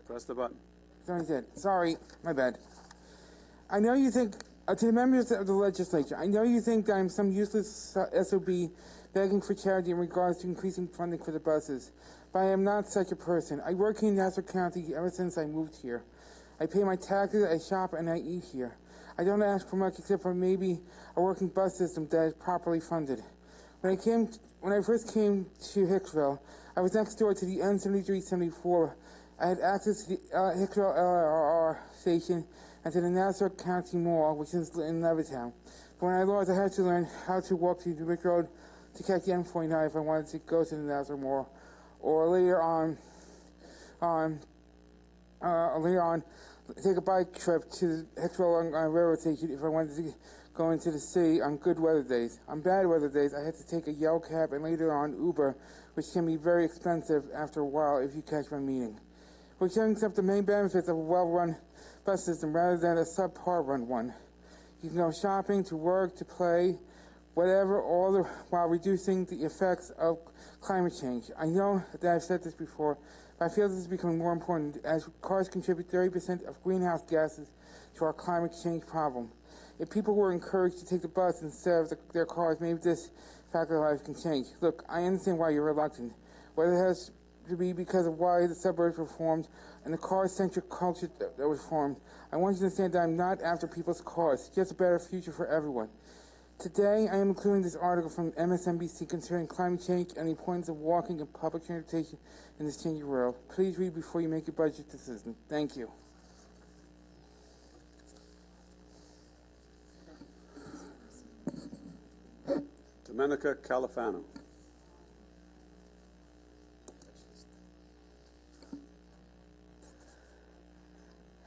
Press the button. Sorry, sorry, my bad. I know you think, to the members of the legislature, I know you think that I'm some useless SOB begging for charity in regards to increasing funding for the buses, but I am not such a person. I work in Nassau County ever since I moved here. I pay my taxes, I shop, and I eat here. I don't ask for much except for maybe a working bus system that is properly funded. When I first came to Hicksville, I was next door to the N73-74. I had access to the Hicksville LRR station and to the Nassau County Mall, which is in Levittown. But when I lost, I had to learn how to walk to the Rick Road to catch the N49 if I wanted to go to the Nassau Mall, or later on, take a bike trip to the Hicksville Railroad Station if I wanted to go into the city on good weather days. On bad weather days, I had to take a Yellow Cab and later on Uber, which can be very expensive after a while if you catch my meaning. Which brings up the main benefits of a well-run bus system rather than a subpar run one. You can go shopping, to work, to play, whatever, while reducing the effects of climate change. I know that I've said this before, but I feel this is becoming more important as cars contribute 30% of greenhouse gases to our climate change problem. If people were encouraged to take the bus instead of their cars, maybe this fact of life can change. Look, I understand why you're reluctant, whether it has to be because of why the suburbs were formed and the car-centric culture that was formed. I want you to understand that I'm not after people's cars, just a better future for everyone. Today, I am including this article from MSNBC concerning climate change and the importance of walking and public transportation in this changing world. Please read before you make your budget decision. Thank you. Domenica Califano.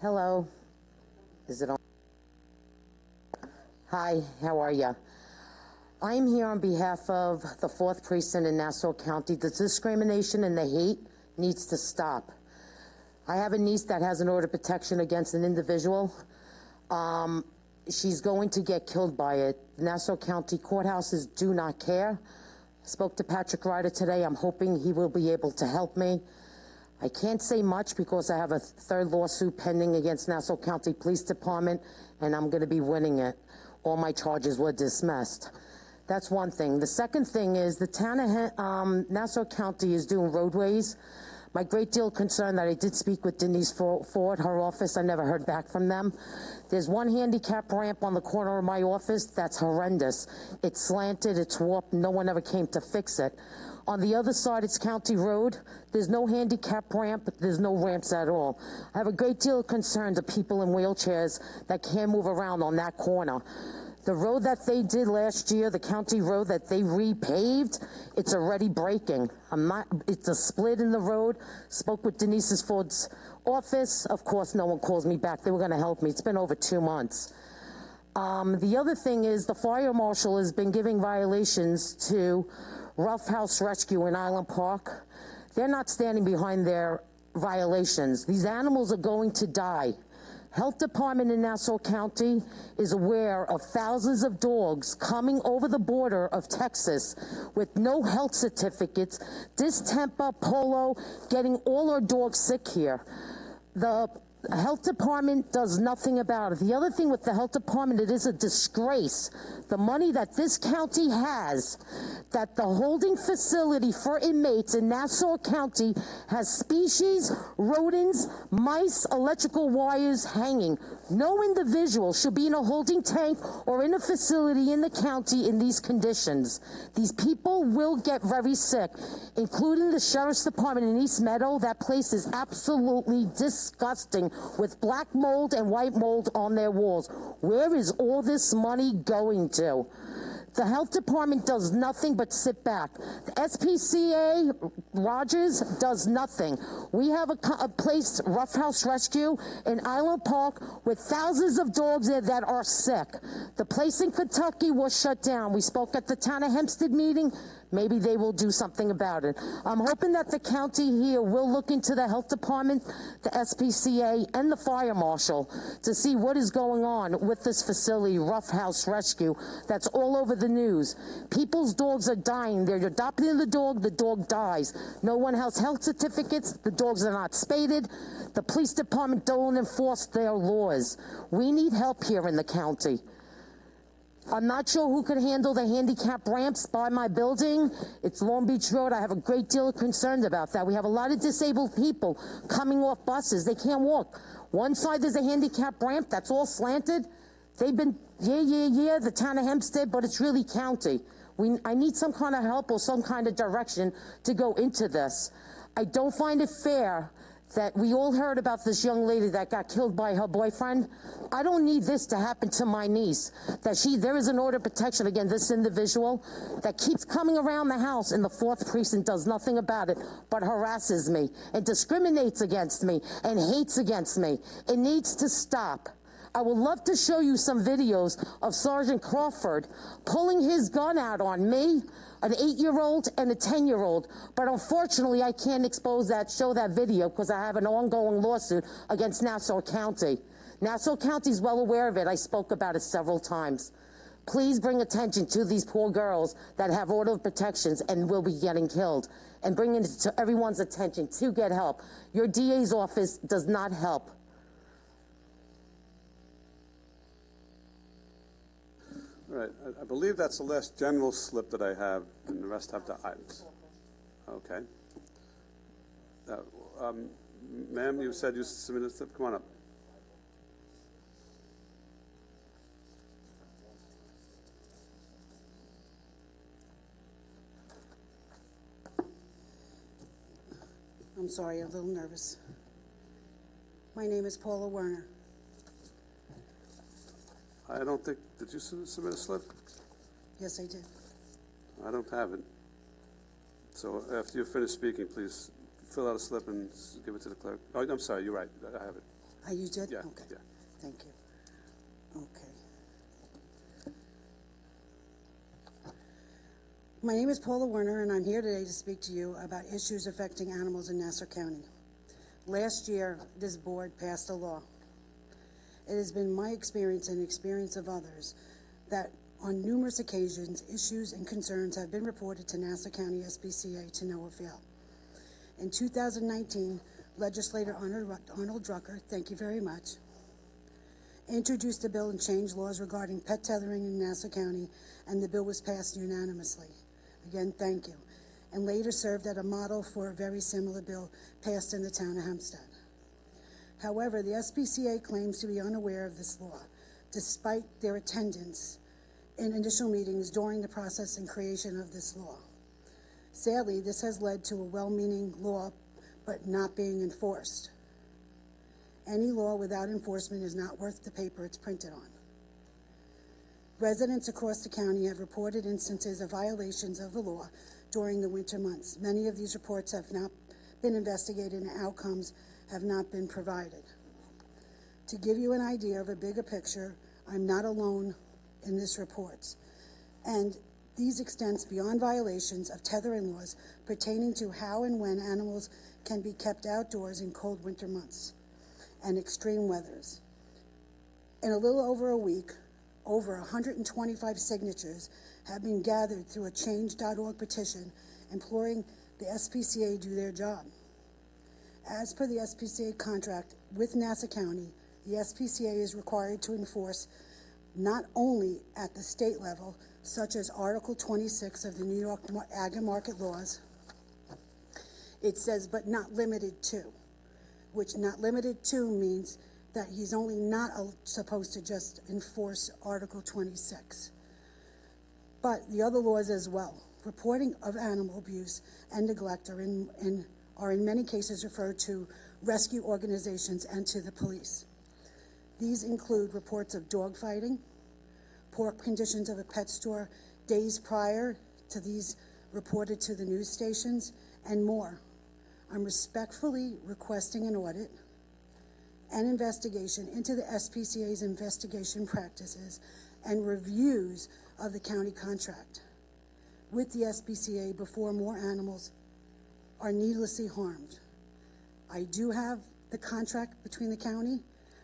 Hello. Is it on? Hi, how are you? I'm here on behalf of the 4th Precinct in Nassau County. The discrimination and the hate needs to stop. I have a niece that has an order of protection against an individual. She's going to get killed by it. Nassau County courthouses do not care. I spoke to Patrick Ryder today. I'm hoping he will be able to help me. I can't say much because I have a 3rd lawsuit pending against Nassau County Police Department, and I'm going to be winning it. All my charges were dismissed. That's one thing. The second thing is the town of Nassau County is doing roadways. My great deal of concern that I did speak with Denise Ford, her office. I never heard back from them. There's one handicap ramp on the corner of my office that's horrendous. It's slanted, it's warped, no one ever came to fix it. On the other side, it's County Road. There's no handicap ramp, but there's no ramps at all. I have a great deal of concern to people in wheelchairs that can't move around on that corner. The road that they did last year, the county road that they repaved, it's already breaking. It's a split in the road. Spoke with Denise Ford's office. Of course, no one calls me back. They were going to help me. It's been over 2 months. The other thing is the fire marshal has been giving violations to Rough House Rescue in Island Park. They're not standing behind their violations. These animals are going to die. Health Department in Nassau County is aware of thousands of dogs coming over the border of Texas with no health certificates, distemper, polo, getting all our dogs sick here. The Health Department does nothing about it. The other thing with the Health Department, it is a disgrace. The money that this county has, that the holding facility for inmates in Nassau County has species, rodents, mice, electrical wires hanging No individual should be in a holding tank or in a facility in the county in these conditions. These people will get very sick, including the Sheriff's Department in East Meadow. That place is absolutely disgusting with black mold and white mold on their walls. Where is all this money going to? The health department does nothing but sit back. The SPCA, Rogers, does nothing. We have a place, Rough House Rescue, in Island Park with thousands of dogs there that are sick. The place in Kentucky was shut down. We spoke at the Town of Hempstead meeting. Maybe they will do something about it. I'm hoping that the county here will look into the health department, the SPCA, and the fire marshal to see what is going on with this facility, Rough House Rescue, that's all over the news. People's dogs are dying. They're adopting the dog dies. No one has health certificates, the dogs are not spaded. The police department don't enforce their laws. We need help here in the county. I'm not sure who could handle the handicap ramps by my building. It's Long Beach Road. I have a great deal of concerns about that. We have a lot of disabled people coming off buses. They can't walk. One side there's a handicap ramp that's all slanted. They've been, the Town of Hempstead, but it's really county. I need some kind of help or some kind of direction to go into this. I don't find it fair that we all heard about this young lady that got killed by her boyfriend. I don't need this to happen to my niece. There is an order of protection against this individual that keeps coming around the house in the 4th precinct, does nothing about it, but harasses me and discriminates against me and hates against me. It needs to stop. I would love to show you some videos of Sergeant Crawford pulling his gun out on me, an 8-year-old and a 10-year-old, but unfortunately I can't show that video because I have an ongoing lawsuit against Nassau County. Nassau County is well aware of it. I spoke about it several times. Please bring attention to these poor girls that have order of protections and will be getting killed, and bring it to everyone's attention to get help. Your DA's office does not help. All right, I believe that's the last general slip that I have, and the rest have the items. Okay. Ma'am, you said you submitted a slip. Come on up. I'm sorry, I'm a little nervous. My name is Paula Werner. I don't think, did you submit a slip? Yes, I did. I don't have it. So after you finish speaking, please fill out a slip and give it to the clerk. Oh, I'm sorry, you're right. I have it. Oh, you did? Yeah. Okay. Yeah. Thank you. Okay. My name is Paula Werner, and I'm here today to speak to you about issues affecting animals in Nassau County. Last year, this board passed a law. It has been my experience and the experience of others that on numerous occasions, issues and concerns have been reported to Nassau County SPCA to no avail. In 2019, legislator Arnold Drucker, thank you very much, introduced a bill and changed laws regarding pet tethering in Nassau County, and the bill was passed unanimously. Again, thank you. And later served as a model for a very similar bill passed in the town of Hempstead. However, the SPCA claims to be unaware of this law, despite their attendance in initial meetings during the process and creation of this law. Sadly, this has led to a well-meaning law, but not being enforced. Any law without enforcement is not worth the paper it's printed on. Residents across the county have reported instances of violations of the law during the winter months. Many of these reports have not been investigated and outcomes have not been provided. To give you an idea of a bigger picture, I'm not alone in this report. And these extends beyond violations of tethering laws pertaining to how and when animals can be kept outdoors in cold winter months and extreme weathers. In a little over a week, over 125 signatures have been gathered through a change.org petition imploring the SPCA do their job. As per the SPCA contract with Nassau County, the SPCA is required to enforce not only at the state level, such as Article 26 of the New York Ag and Market Laws. It says, but not limited to, which not limited to means that he's only not supposed to just enforce Article 26, but the other laws as well. Reporting of animal abuse and neglect are in many cases referred to rescue organizations and to the police. These include reports of dog fighting, poor conditions of a pet store days prior to these reported to the news stations, and more. I'm respectfully requesting an audit and investigation into the SPCA's investigation practices and reviews of the county contract with the SPCA before more animals are needlessly harmed. I do have the contract between the county.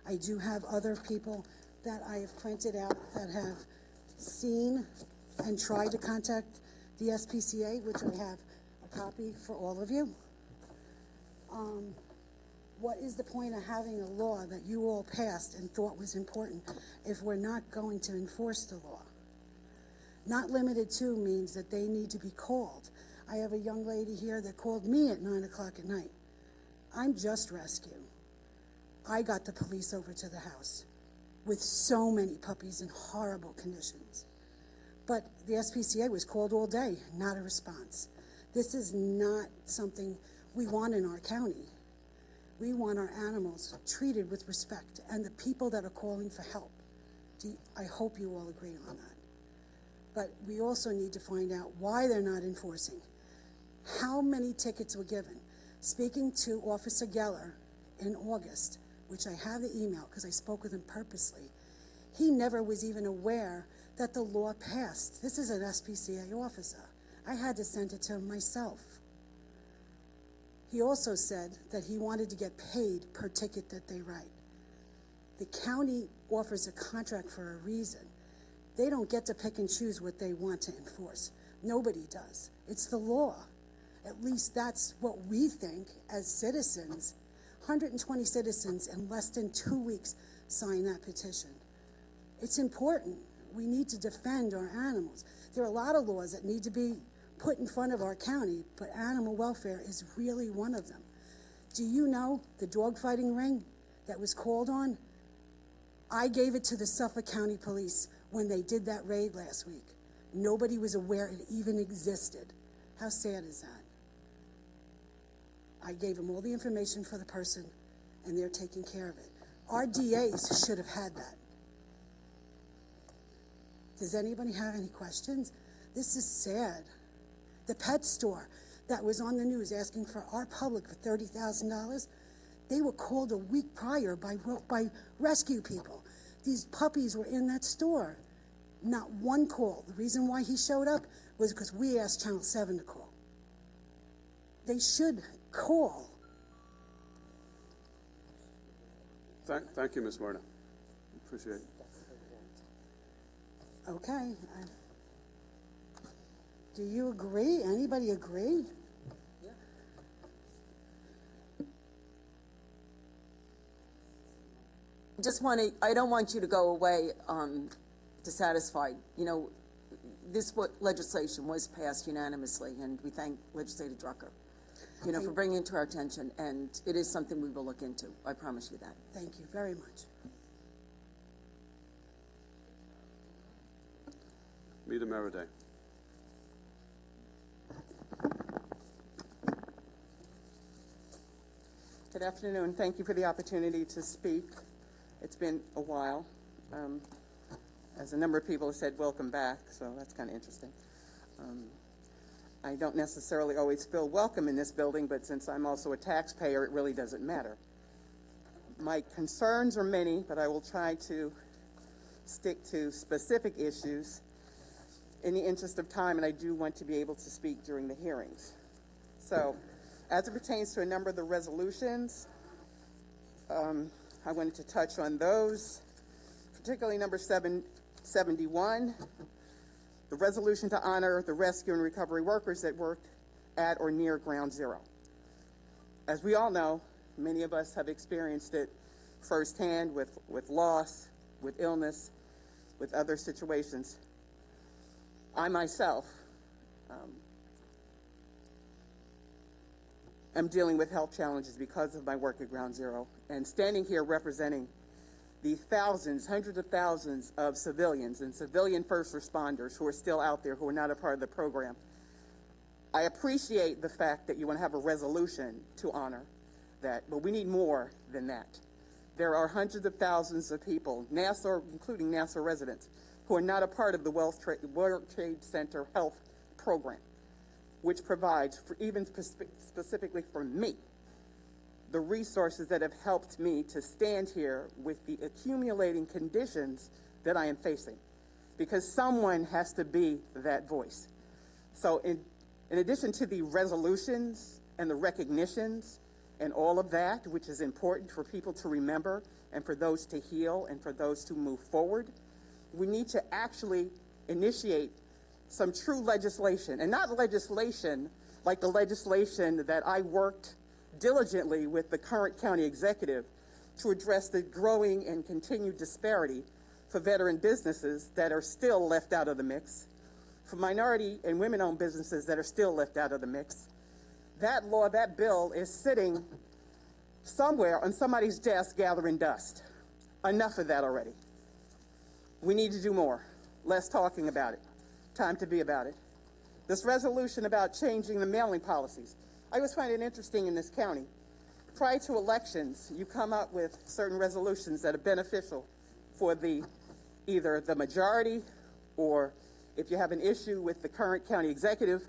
I do have other people that I have printed out that have seen and tried to contact the SPCA, which I have a copy for all of you. What is the point of having a law that you all passed and thought was important if we're not going to enforce the law? Not limited to means that they need to be called. I have a young lady here that called me at 9 o'clock at night. I'm just rescue. I got the police over to the house with so many puppies in horrible conditions. But the SPCA was called all day, not a response. This is not something we want in our county. We want our animals treated with respect, and the people that are calling for help. I hope you all agree on that. But we also need to find out why they're not enforcing. How many tickets were given? Speaking to Officer Geller in August, which I have the email because I spoke with him purposely, he never was even aware that the law passed. This is an SPCA officer. I had to send it to him myself. He also said that he wanted to get paid per ticket that they write. The county offers a contract for a reason. They don't get to pick and choose what they want to enforce. Nobody does. It's the law. At least that's what we think as citizens. 120 citizens in less than 2 weeks signed that petition. It's important. We need to defend our animals. There are a lot of laws that need to be put in front of our county, but animal welfare is really one of them. Do you know the dogfighting ring that was called on? I gave it to the Suffolk County Police when they did that raid last week. Nobody was aware it even existed. How sad is that? I gave them all the information for the person, and they're taking care of it. Our DAs should have had that. Does anybody have any questions? This is sad. The pet store that was on the news asking for our public for $30,000, they were called a week prior by rescue people. These puppies were in that store. Not one call. The reason why he showed up was because we asked Channel 7 to call. They should call. Thank you, Ms. Werner. Appreciate it. Okay. Do you agree? Anybody agree? Yeah. I don't want you to go away dissatisfied. You know, this legislation was passed unanimously, and we thank Legislator Drucker, you know, for bringing it to our attention, and it is something we will look into. I promise you that. Thank you very much. Mita Meriday. Good afternoon. Thank you for the opportunity to speak. It's been a while. As a number of people have said, welcome back, so that's kind of interesting. I don't necessarily always feel welcome in this building, but since I'm also a taxpayer, it really doesn't matter. My concerns are many, but I will try to stick to specific issues in the interest of time, and I do want to be able to speak during the hearings. So, as it pertains to a number of the resolutions, I wanted to touch on those, particularly number 771, the resolution to honor the rescue and recovery workers that worked at or near Ground Zero. As we all know, many of us have experienced it firsthand with loss, with illness, with other situations. I myself am dealing with health challenges because of my work at Ground Zero, and standing here representing the thousands, hundreds of thousands of civilians and civilian first responders who are still out there who are not a part of the program. I appreciate the fact that you want to have a resolution to honor that, but we need more than that. There are hundreds of thousands of people, NASA, including NASA residents, who are not a part of the World Trade Center health program, which provides, for even specifically for me, the resources that have helped me to stand here with the accumulating conditions that I am facing, because someone has to be that voice. So in addition to the resolutions and the recognitions and all of that, which is important for people to remember and for those to heal and for those to move forward, we need to actually initiate some true legislation, and not legislation like the legislation that I worked diligently with the current county executive to address the growing and continued disparity for veteran businesses that are still left out of the mix, for minority and women-owned businesses that are still left out of the mix. That law, that bill is sitting somewhere on somebody's desk gathering dust. Enough of that already. We need to do more. Less talking about it. Time to be about it. This resolution about changing the mailing policies. I always find it interesting in this county. Prior to elections, you come up with certain resolutions that are beneficial for either the majority, or if you have an issue with the current county executive.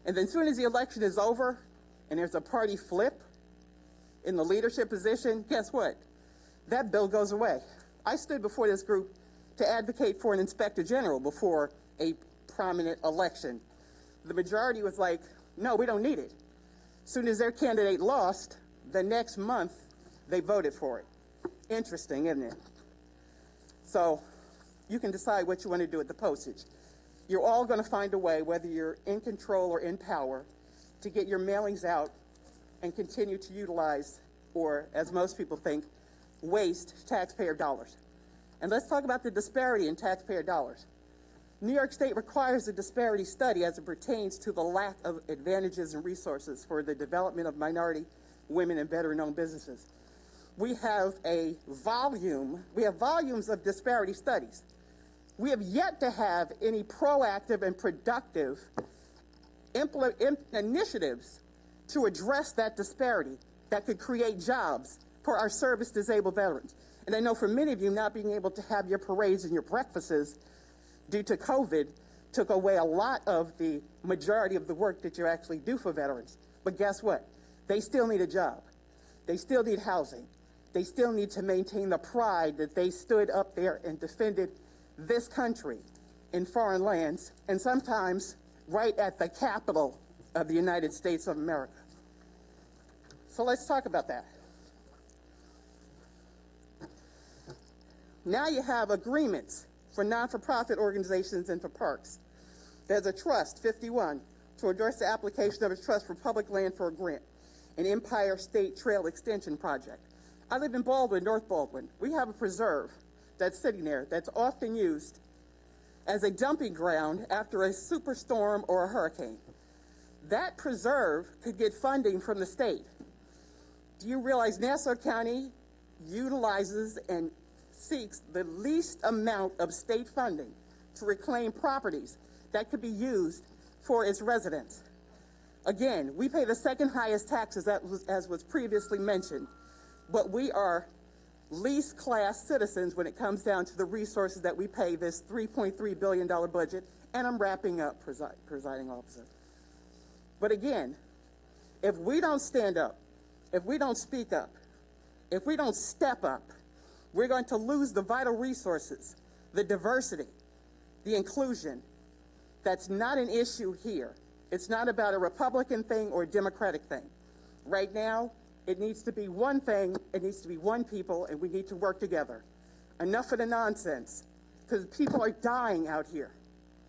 And then as soon as the election is over and there's a party flip in the leadership position, guess what? That bill goes away. I stood before this group to advocate for an inspector general before a prominent election. The majority was like, no, we don't need it. As soon as their candidate lost, the next month they voted for it. Interesting, isn't it? So you can decide what you want to do with the postage. You're all going to find a way, whether you're in control or in power, to get your mailings out and continue to utilize, or as most people think, waste taxpayer dollars. And let's talk about the disparity in taxpayer dollars. New York State requires a disparity study as it pertains to the lack of advantages and resources for the development of minority, women, and veteran-owned businesses. We have volumes of disparity studies. We have yet to have any proactive and productive initiatives to address that disparity that could create jobs for our service-disabled veterans. And I know for many of you, not being able to have your parades and your breakfasts due to COVID took away a lot of the majority of the work that you actually do for veterans. But guess what? They still need a job. They still need housing. They still need to maintain the pride that they stood up there and defended this country in foreign lands, and sometimes right at the capital of the United States of America. So let's talk about that. Now you have agreements for non-for-profit organizations and for parks. There's a trust, 51, to endorse the application of a trust for public land for a grant, an Empire State Trail Extension project. I live in Baldwin, North Baldwin. We have a preserve that's sitting there that's often used as a dumping ground after a superstorm or a hurricane. That preserve could get funding from the state. Do you realize Nassau County utilizes and seeks the least amount of state funding to reclaim properties that could be used for its residents? Again, we pay the second highest taxes, as was previously mentioned, but we are least class citizens when it comes down to the resources that we pay this $3.3 billion budget. And I'm wrapping up, presiding officer. But again, if we don't stand up, if we don't speak up, if we don't step up, we're going to lose the vital resources, the diversity, the inclusion. That's not an issue here. It's not about a Republican thing or a Democratic thing. Right now, it needs to be one thing, it needs to be one people, and we need to work together. Enough of the nonsense, because people are dying out here.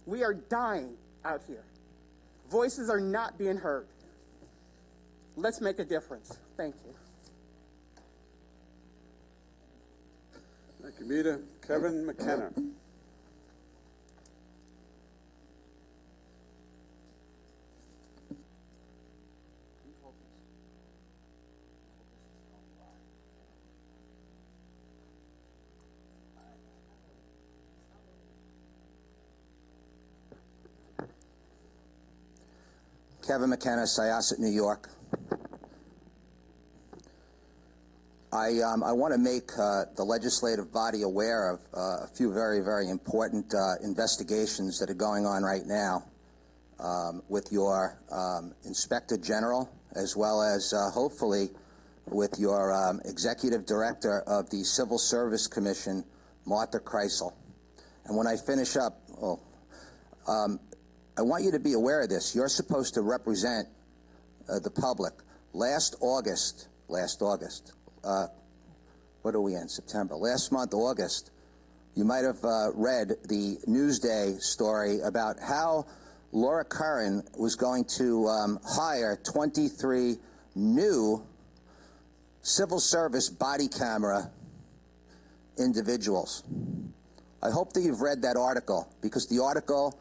We are dying out here. Voices are not being heard. Let's make a difference. Thank you. Thank you, Mita. Kevin McKenna. Kevin McKenna, Syosset, New York. I want to make the legislative body aware of a few very, very important investigations that are going on right now with your Inspector General, as well as hopefully with your Executive Director of the Civil Service Commission, Martha Kreisel. And when I finish up, I want you to be aware of this. You're supposed to represent the public. Last August, what are we in, September? Last month, August, you might have read the Newsday story about how Laura Curran was going to hire 23 new civil service body camera individuals. I hope that you've read that article, because the article,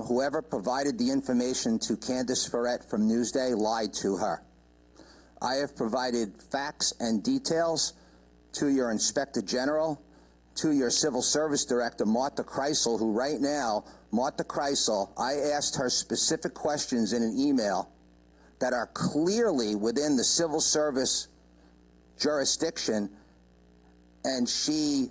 whoever provided the information to Candace Ferret from Newsday lied to her. I have provided facts and details to your Inspector General, to your Civil Service Director, Martha Kreisel, who right now, Martha Kreisel, I asked her specific questions in an email that are clearly within the civil service jurisdiction, and she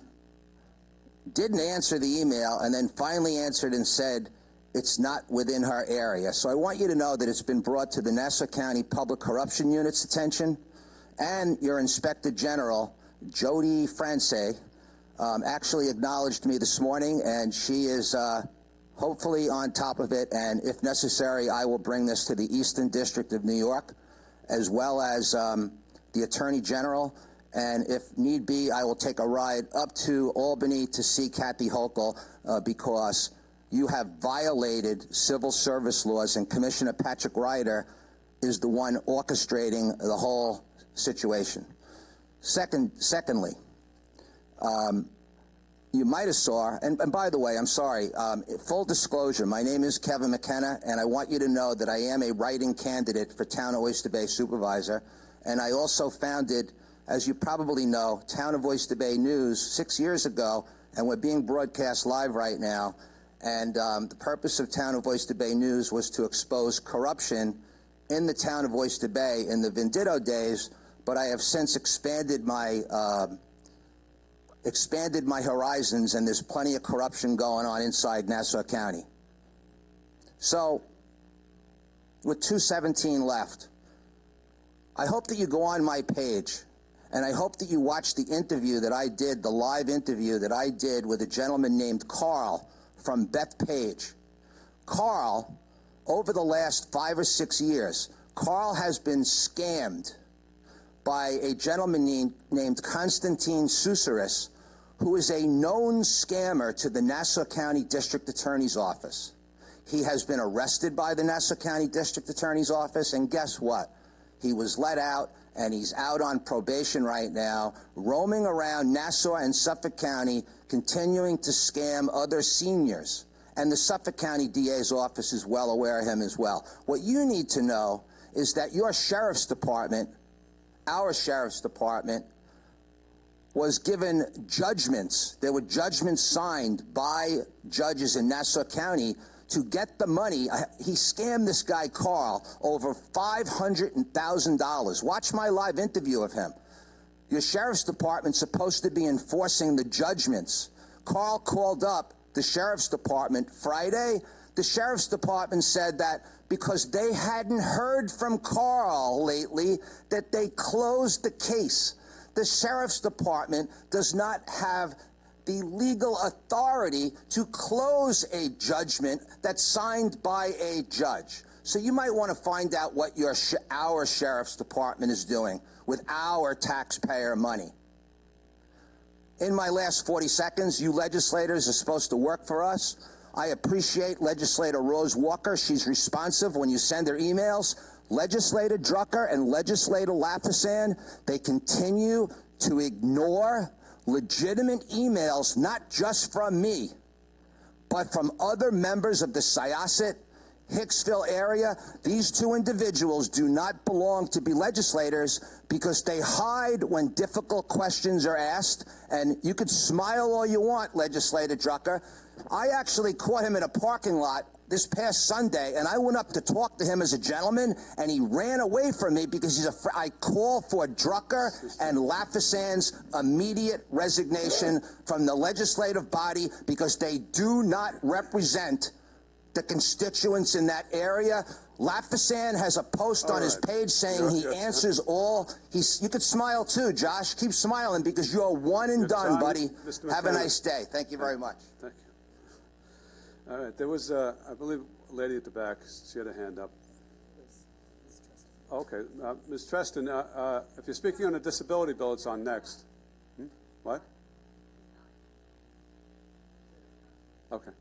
didn't answer the email and then finally answered and said it's not within her area. So I want you to know that it's been brought to the Nassau County Public Corruption Unit's attention, and your Inspector General, Jody France, actually acknowledged me this morning, and she is hopefully on top of it, and if necessary, I will bring this to the Eastern District of New York, as well as the Attorney General, and if need be, I will take a ride up to Albany to see Kathy Hochul, because you have violated civil service laws, and Commissioner Patrick Ryder is the one orchestrating the whole situation. Secondly, you might have saw, and by the way, I'm sorry, full disclosure, my name is Kevin McKenna, and I want you to know that I am a writing candidate for Town of Oyster Bay Supervisor, and I also founded, as you probably know, Town of Oyster Bay News 6 years ago, and we're being broadcast live right now, and the purpose of Town of Oyster Bay News was to expose corruption in the Town of Oyster Bay in the Venditto days, but I have since expanded my horizons, and there's plenty of corruption going on inside Nassau County. So, with 2:17 left, I hope that you go on my page, and I hope that you watch the interview that I did, the live interview that I did with a gentleman named Carl from Bethpage. Carl, over the last 5 or 6 years, Carl has been scammed by a gentleman named Constantine Susaris, who is a known scammer to the Nassau County District Attorney's Office. He has been arrested by the Nassau County District Attorney's Office, and guess what? He was let out, and he's out on probation right now, roaming around Nassau and Suffolk County, continuing to scam other seniors. And the Suffolk County DA's office is well aware of him as well. What you need to know is that your sheriff's department, our sheriff's department, was given judgments. There were judgments signed by judges in Nassau County to get the money. He scammed this guy, Carl, over $500,000. Watch my live interview of him. Your sheriff's department's supposed to be enforcing the judgments. Carl called up the sheriff's department Friday. The sheriff's department said that because they hadn't heard from Carl lately, that they closed the case. The sheriff's department does not have the legal authority to close a judgment that's signed by a judge. So you might want to find out what our sheriff's department is doing with our taxpayer money. In my last 40 seconds, you legislators are supposed to work for us. I appreciate Legislator Rose Walker. She's responsive when you send her emails. Legislator Drucker and Legislator Laffasan, they continue to ignore legitimate emails, not just from me, but from other members of the Syosset, Hicksville area. These two individuals do not belong to be legislators because they hide when difficult questions are asked. And you could smile all you want, Legislator Drucker. I actually caught him in a parking lot this past Sunday, and I went up to talk to him as a gentleman, and he ran away from me because I call for Drucker and Lafayette's immediate resignation from the legislative body because they do not represent the constituents in that area. Lafayette has a post on his page saying he answers all. You could smile too, Josh. Keep smiling because you're one and done, buddy. Have a nice day. Thank you very much. Thank you. All right, there was, I believe, a lady at the back. She had a hand up. Okay, Ms. Treston, if you're speaking on a disability bill, it's on next. What? Okay.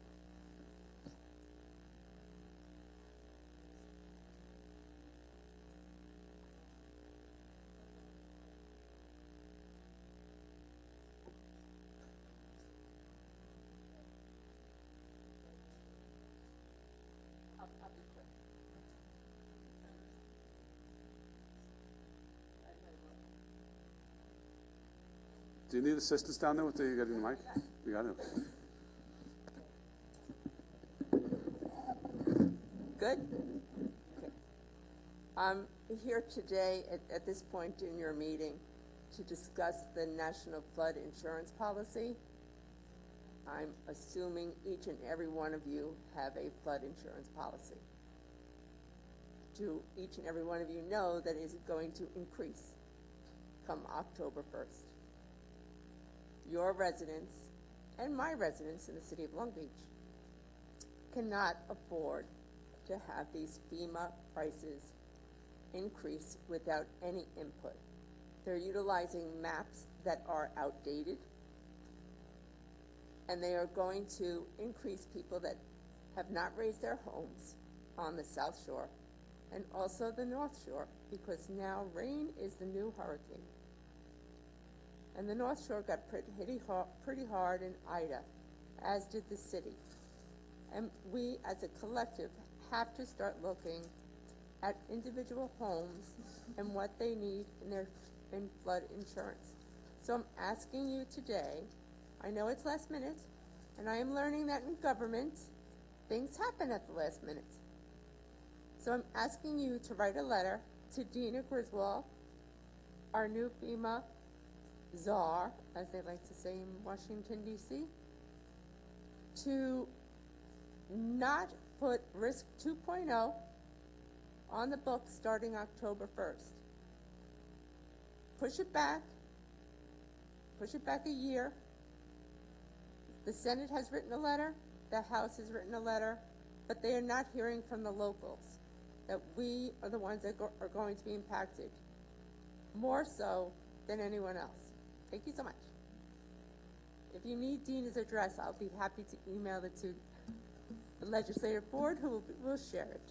Do you need assistance down there with the getting the mic? You got it? Good? Okay. I'm here today at this point in your meeting to discuss the National Flood Insurance Policy. I'm assuming each and every one of you have a flood insurance policy. Do each and every one of you know that it is going to increase come October 1st? Your residents and my residents in the city of Long Beach cannot afford to have these FEMA prices increase without any input. They're utilizing maps that are outdated, and they are going to increase people that have not raised their homes on the South Shore and also the North Shore, because now rain is the new hurricane. And the North Shore got pretty hard in Ida, as did the city. And we, as a collective, have to start looking at individual homes and what they need in flood insurance. So I'm asking you today, I know it's last minute, and I am learning that in government, things happen at the last minute. So I'm asking you to write a letter to Dina Griswold, our new FEMA czar, as they like to say in Washington, D.C., to not put Risk 2.0 on the books starting October 1st. Push it back a year. The Senate has written a letter, the House has written a letter, but they are not hearing from the locals that we are the ones that are going to be impacted, more so than anyone else. Thank you so much. If you need Dina's address, I'll be happy to email it to the legislative board, who will share it.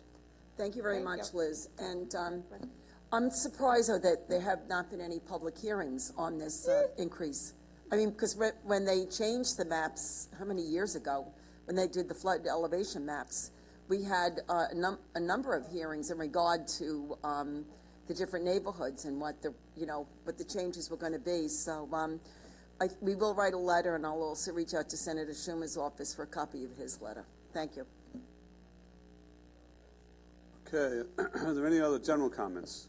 Thank you very much, Liz. And I'm surprised, though, that there have not been any public hearings on this increase. I mean, because when they changed the maps, how many years ago, when they did the flood elevation maps, we had a number of hearings in regard to the different neighborhoods and what the changes were going to be. So we will write a letter, and I'll also reach out to Senator Schumer's office for a copy of his letter. Thank you. Okay, are there any other general comments?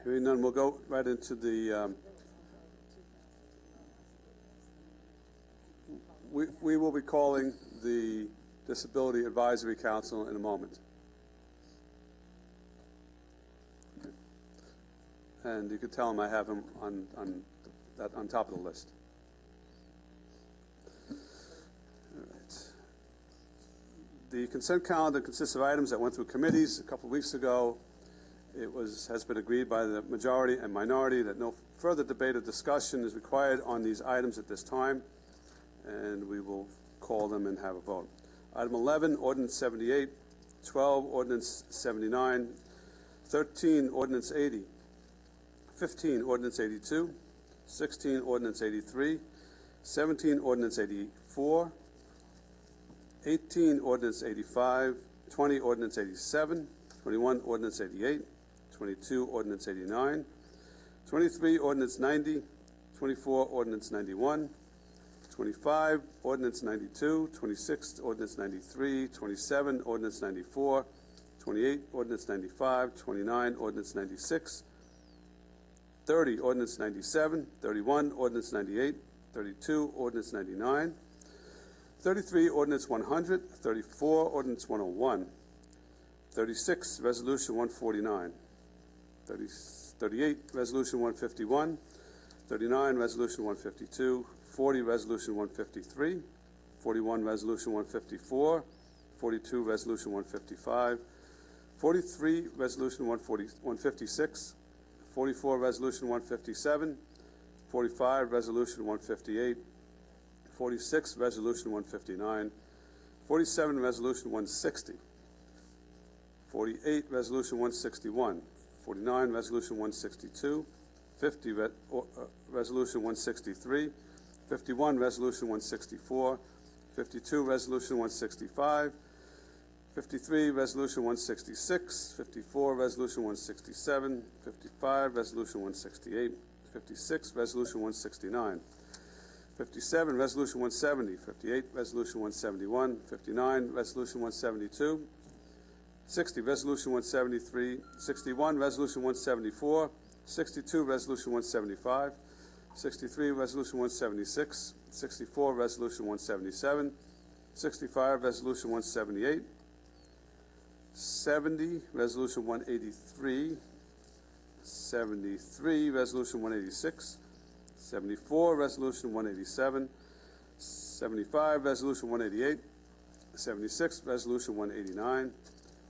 Hearing none, we'll go right into the, we will be calling the Disability Advisory Council in a moment. Okay. And you could tell him I have him on top of the list. The consent calendar consists of items that went through committees a couple of weeks ago. It has been agreed by the majority and minority that no further debate or discussion is required on these items at this time, and we will call them and have a vote. Item 11, Ordinance 78, 12, Ordinance 79, 13, Ordinance 80, 15, Ordinance 82, 16, Ordinance 83, 17, Ordinance 84, 18, Ordinance 85, 20, Ordinance 87, 21, Ordinance 88, 22, Ordinance 89, 23, Ordinance 90, 24, Ordinance 91, 25, Ordinance 92, 26, Ordinance 93, 27, Ordinance 94, 28, Ordinance 95, 29, Ordinance 96, 30, Ordinance 97, 31, Ordinance 98, 32, Ordinance 99, 33, Ordinance 100, 34, Ordinance 101, 36, Resolution 149, 38, Resolution 151, 39, Resolution 152, 40, Resolution 153, 41, Resolution 154, 42, Resolution 155, 43, Resolution 156, 44, Resolution 157, 45, Resolution 158, 46, Resolution 159, 47, Resolution 160, 48, Resolution 161, 49, Resolution 162, 50, Resolution 163, 51, Resolution 164, 52, Resolution 165, 53, Resolution 166, 54, Resolution 167, 55, Resolution 168, 56, Resolution 169, 57, Resolution 170, 58, Resolution 171, 59, Resolution 172, 60, Resolution 173, 61, Resolution 174, 62, Resolution 175, 63, Resolution 176, 64, Resolution 177, 65, Resolution 178, 70, Resolution 183, 73, Resolution 186, 74, Resolution 187, 75, Resolution 188, 76, Resolution 189,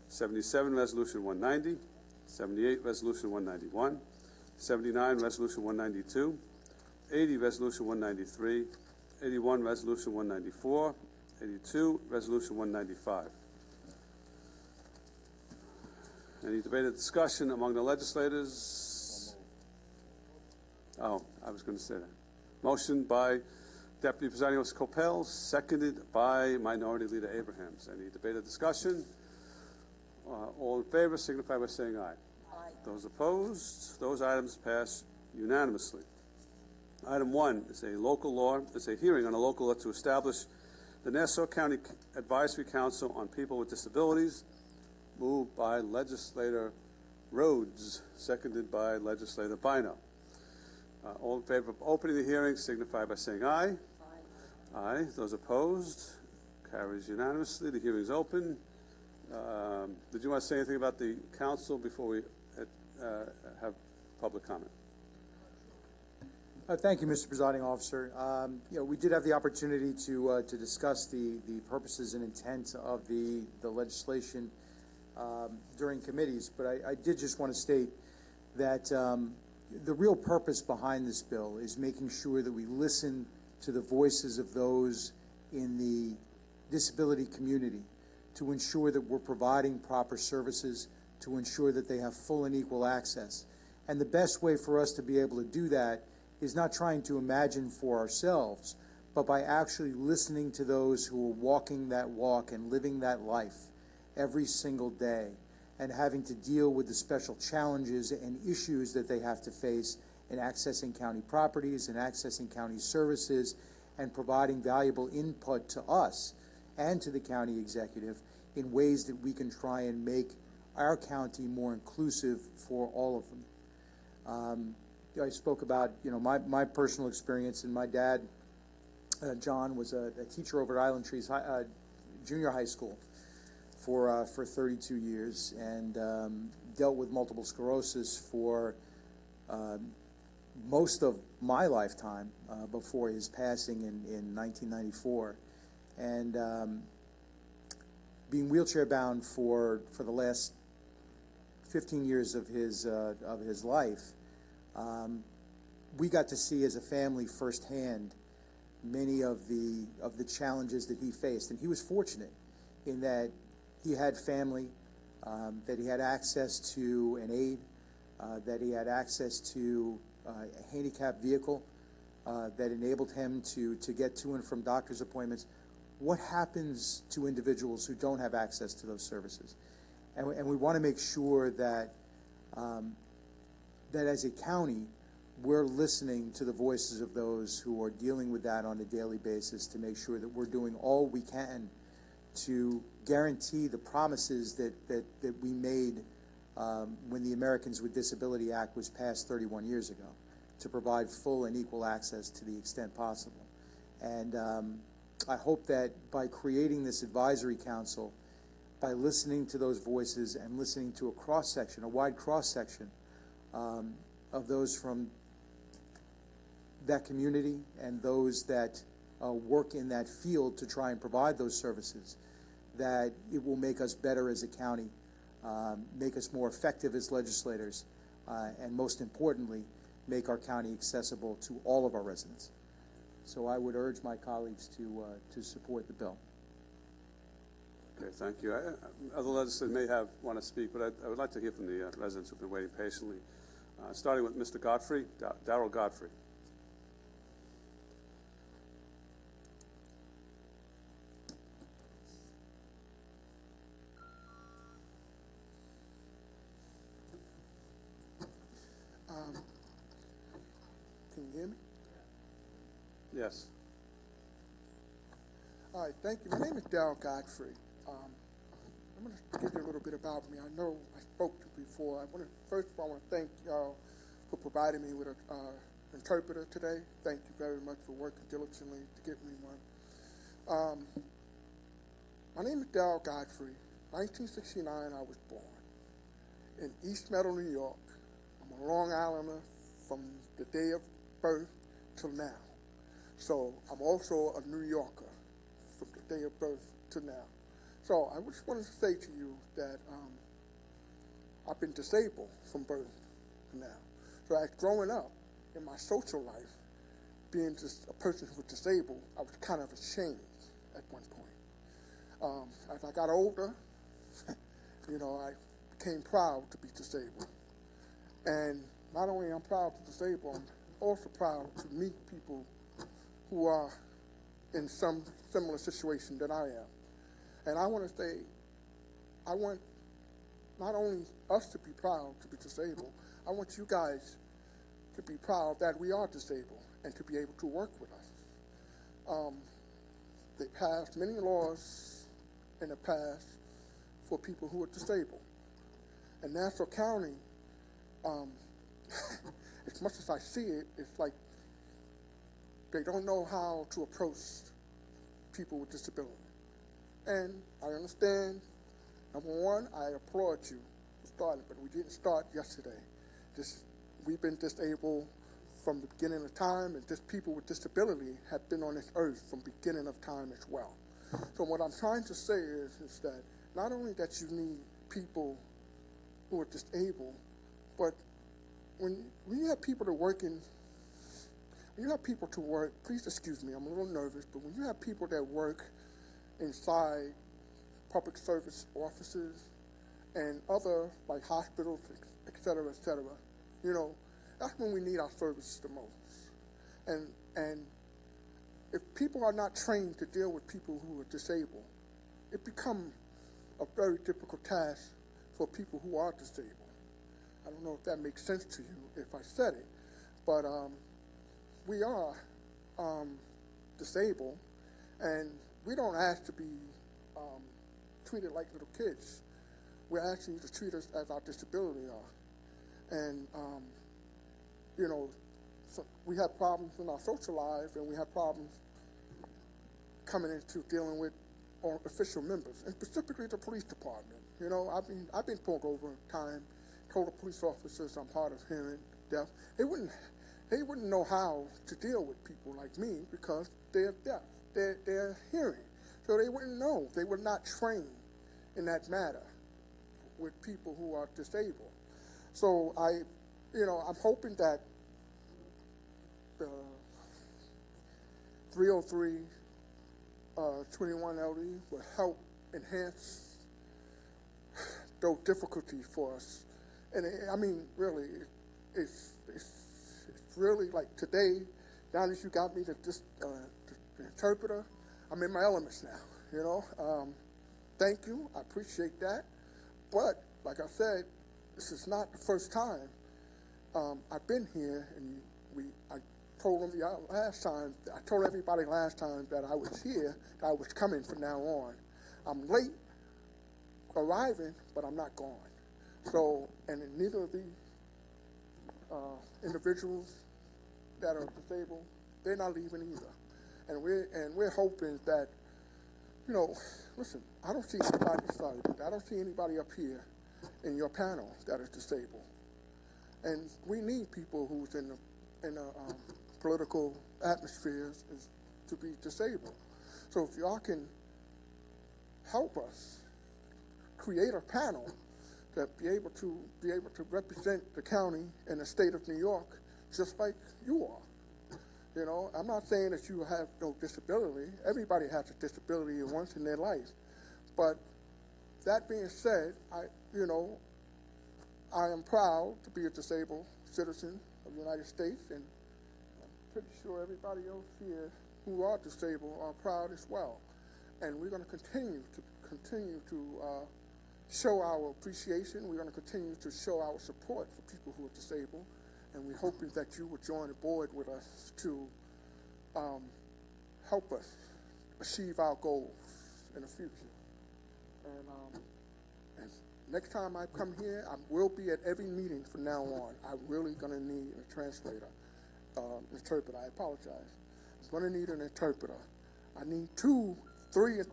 77, Resolution 190, 78, Resolution 191, 79, Resolution 192, 80, Resolution 193, 81, Resolution 194, 82, Resolution 195. Any debate or discussion among the legislators? Oh, I was going to say that. Motion by Deputy Presiding Officer Coppell, seconded by Minority Leader Abrahams. Any debate or discussion? All in favor signify by saying aye. Aye. Those opposed, those items pass unanimously. Item 1 is a local law. It's a hearing on a local law to establish the Nassau County Advisory Council on People with Disabilities, moved by Legislator Rhodes, seconded by Legislator Bino. All in favor of opening the hearing signify by saying aye. Aye. Aye. Those opposed, carries unanimously. The hearing is open. Did you want to say anything about the council before we have public comment? Thank you, Mr. Presiding Officer. We did have the opportunity to discuss the purposes and intent of the legislation during committees, but I did just want to state that the real purpose behind this bill is making sure that we listen to the voices of those in the disability community to ensure that we're providing proper services, to ensure that they have full and equal access. And the best way for us to be able to do that is not trying to imagine for ourselves, but by actually listening to those who are walking that walk and living that life every single day and having to deal with the special challenges and issues that they have to face in accessing county properties and accessing county services and providing valuable input to us and to the county executive in ways that we can try and make our county more inclusive for all of them. I spoke about my personal experience, and my dad, John, was a teacher over at Island Trees Junior High School for 32 years, and dealt with multiple sclerosis for most of my lifetime before his passing in 1994, and being wheelchair bound for the last 15 years of his life. We got to see as a family firsthand many of the challenges that he faced, and he was fortunate in that he had family, that he had access to an aid, that he had access to a handicapped vehicle that enabled him to get to and from doctor's appointments. What happens to individuals who don't have access to those services? And we want to make sure that that as a county, we're listening to the voices of those who are dealing with that on a daily basis to make sure that we're doing all we can to guarantee the promises that we made when the Americans with Disability Act was passed 31 years ago, to provide full and equal access to the extent possible. And I hope that by creating this advisory council, by listening to those voices and listening to a cross-section, a wide cross-section of those from that community and those that work in that field to try and provide those services, that it will make us better as a county, make us more effective as legislators, and most importantly, make our county accessible to all of our residents. So I would urge my colleagues to support the bill. Okay, thank you. Other legislators may want to speak, but I would like to hear from the residents who've been waiting patiently, starting with Mr. Godfrey, Darrell Godfrey. Can you hear me? Yes. All right, thank you. My name is Darrell Godfrey. I'm going to give you a little bit about me. I know I spoke to you before. First of all, I want to thank y'all for providing me with an interpreter today. Thank you very much for working diligently to get me one. My name is Darrell Godfrey. 1969, I was born in East Meadow, New York. I'm a Long Islander from the day of birth till now. So I'm also a New Yorker from the day of birth to now. So I just wanted to say to you that I've been disabled from birth to now. So as growing up in my social life, being just a person who was disabled, I was kind of ashamed at one point. As I got older, I became proud to be disabled. And not only am I proud to be disabled, I'm also proud to meet people who are in some similar situation that I am. And I want to say, I want not only us to be proud to be disabled, I want you guys to be proud that we are disabled and to be able to work with us. They passed many laws in the past for people who are disabled. In Nassau County, as much as I see it, it's like they don't know how to approach people with disability. And I understand, number one, I applaud you for starting, but we didn't start yesterday. We've been disabled from the beginning of time, and just people with disability have been on this earth from the beginning of time as well. So what I'm trying to say is that not only that you need people who are disabled, but when you have people that work in, when you have people to work, please excuse me, I'm a little nervous, but when you have people that work inside public service offices and other, like hospitals, et cetera, that's when we need our services the most. And if people are not trained to deal with people who are disabled, it becomes a very difficult task for people who are disabled. I don't know if that makes sense to you if I said it, but we are disabled, and we don't ask to be treated like little kids. We're asking you to treat us as our disability are. And, so we have problems in our social life, and we have problems coming into dealing with our official members, and specifically the police department. I've been pulled over time, told the police officers I'm hard of hearing, deaf. They wouldn't know how to deal with people like me because they're deaf. They're hearing. So they wouldn't know. They were not trained in that matter with people who are disabled. So I'm hoping that the 303 21LE will help enhance those difficulties for us. And really, it's really like today, now that you got me the interpreter, I'm in my elements now, Thank you, I appreciate that. But, like I said, this is not the first time I've been here, and I told them I told everybody last time that I was here, that I was coming from now on. I'm late arriving, but I'm not gone. So, and neither of the individuals that are disabled, they're not leaving either. And we're hoping that, you know, listen, I don't see anybody, sorry, I don't see anybody up here in your panel that is disabled. And we need people who's in the political atmospheres to be disabled. So if y'all can help us create a panel that be able to represent the county and the state of New York just like you are. You know, I'm not saying that you have no disability. Everybody has a disability once in their life. But that being said, I am proud to be a disabled citizen of the United States, and I'm pretty sure everybody else here who are disabled are proud as well. And we're going to continue to show our appreciation. We're going to continue to show our support for people who are disabled, and we're hoping that you will join the board with us to help us achieve our goals in the future. And next time I come here, I will be at every meeting from now on. I'm really going to need a translator, interpreter. I apologize. I'm going to need an interpreter. I need three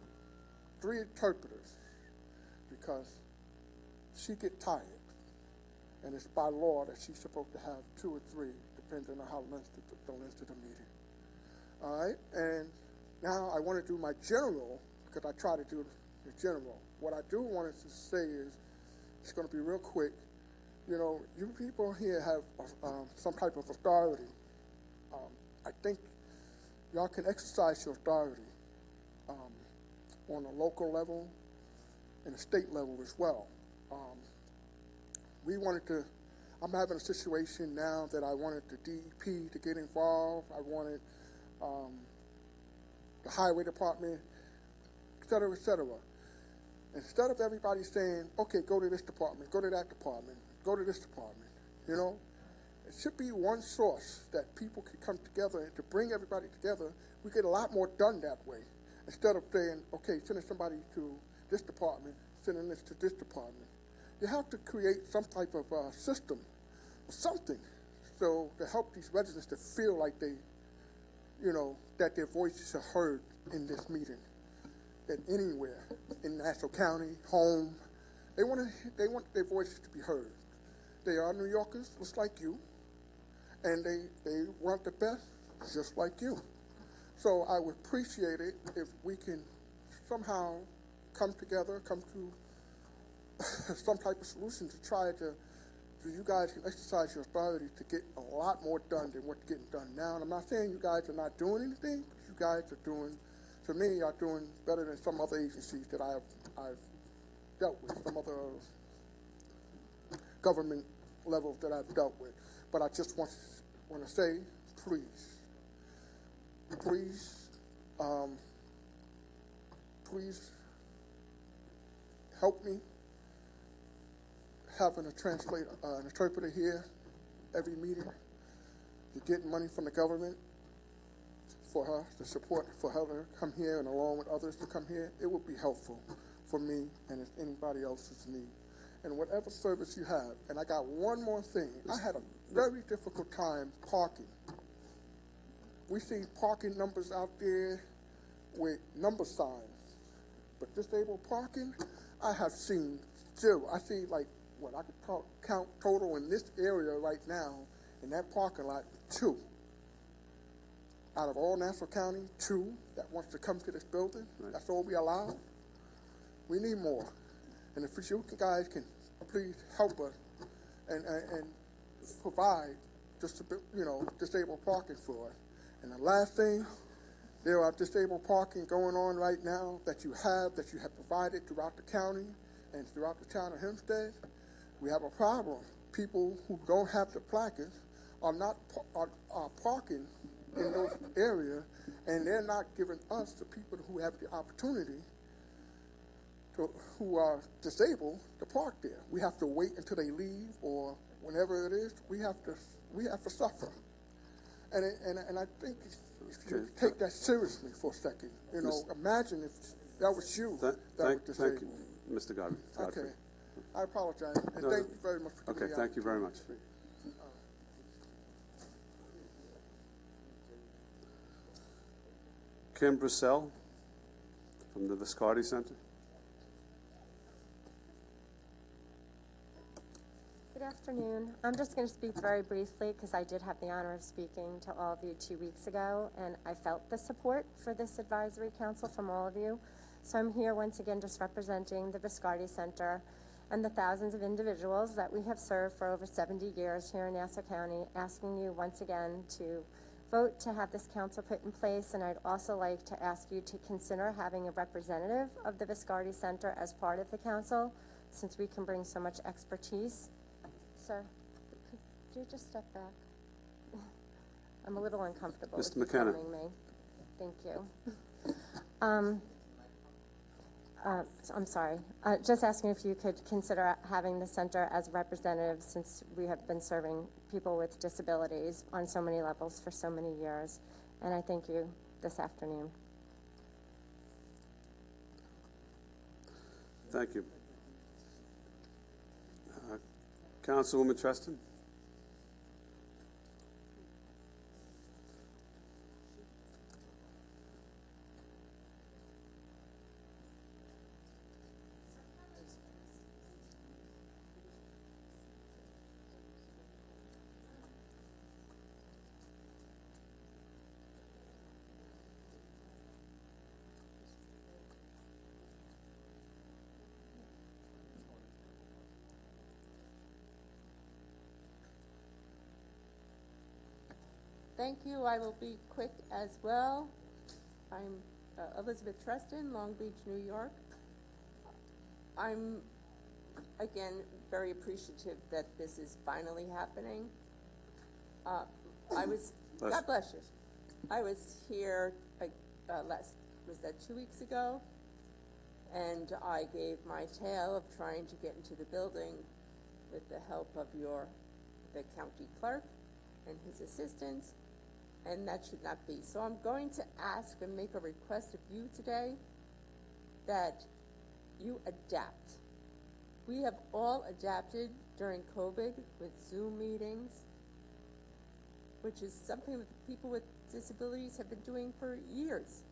interpreters, because she get tired, and it's by law that she's supposed to have 2 or 3, depending on how length the length of the meeting. All right, and now I want to do my general, because I try to do the general. What I do want to say is, it's going to be real quick. You know, you people here have some type of authority. I think y'all can exercise your authority on a local level and a state level as well. I'm having a situation now that I wanted the DEP to get involved. I wanted the highway department, et cetera, et cetera. Instead of everybody saying, okay, go to this department, go to that department, go to this department, you know, it should be one source that people can come together, and to bring everybody together, we get a lot more done that way. Instead of saying, okay, sending somebody to this department, sending this to this department. You have to create some type of system or something so to help these residents to feel like they, you know, that their voices are heard in this meeting. That anywhere in Nassau County, home, they want their voices to be heard. They are New Yorkers just like you, and they want the best just like you. So I would appreciate it if we can somehow come together, come to some type of solution to try to, so you guys can exercise your authority to get a lot more done than what's getting done now. And I'm not saying you guys are not doing anything, but you guys are doing, to me, are doing better than some other agencies that I've dealt with, some other government levels that I've dealt with. But I just want to say, please, help me having a translator, an interpreter here every meeting. You're getting money from the government for her, to support for her to come here, and along with others to come here. It would be helpful for me and if anybody else's need. And whatever service you have. And I got one more thing. I had a very difficult time parking. We see parking numbers out there with number signs, but disabled parking, I have seen 0. I see like, what I could count total in this area right now, in that parking lot, 2. Out of all Nassau County, 2 that wants to come to this building. Right. That's all we allow. We need more. And if you guys can please help us and provide just, you know, disabled parking for us. And the last thing, there are disabled parking going on right now that you have provided throughout the county and throughout the town of Hempstead. We have a problem. People who don't have the placards are parking in those areas, and they're not giving us, the people who have the opportunity who are disabled, to park there. We have to wait until they leave or whenever it is, we have to suffer. And I think if you take that seriously for a second, you know, imagine if that was you Thank you, Mr. Godfrey. Okay. I apologize, and thank you very much for giving me the Thank you very much. Kim Brissell from the Viscardi Center. Good afternoon. I'm just going to speak very briefly because I did have the honor of speaking to all of you 2 weeks ago, and I felt the support for this advisory council from all of you. So I'm here once again just representing the Viscardi Center and the thousands of individuals that we have served for over 70 years here in Nassau County, asking you once again to vote to have this council put in place. And I'd also like to ask you to consider having a representative of the Viscardi Center as part of the council, since we can bring so much expertise. Sir, could you just step back? I'm a little uncomfortable Mr. with you McKenna. filming me. Thank you. I'm sorry. Just asking if you could consider having the center as a representative, since we have been serving people with disabilities on so many levels for so many years. And I thank you this afternoon. Thank you. Councilwoman Treston. Thank you. I will be quick as well. I'm Elizabeth Treston, Long Beach, New York. I'm, again, very appreciative that this is finally happening. God bless you. I was here was that 2 weeks ago? And I gave my tale of trying to get into the building with the help of the county clerk and his assistants. And that should not be. So I'm going to ask and make a request of you today that you adapt. We have all adapted during COVID with Zoom meetings, which is something that people with disabilities have been doing for years.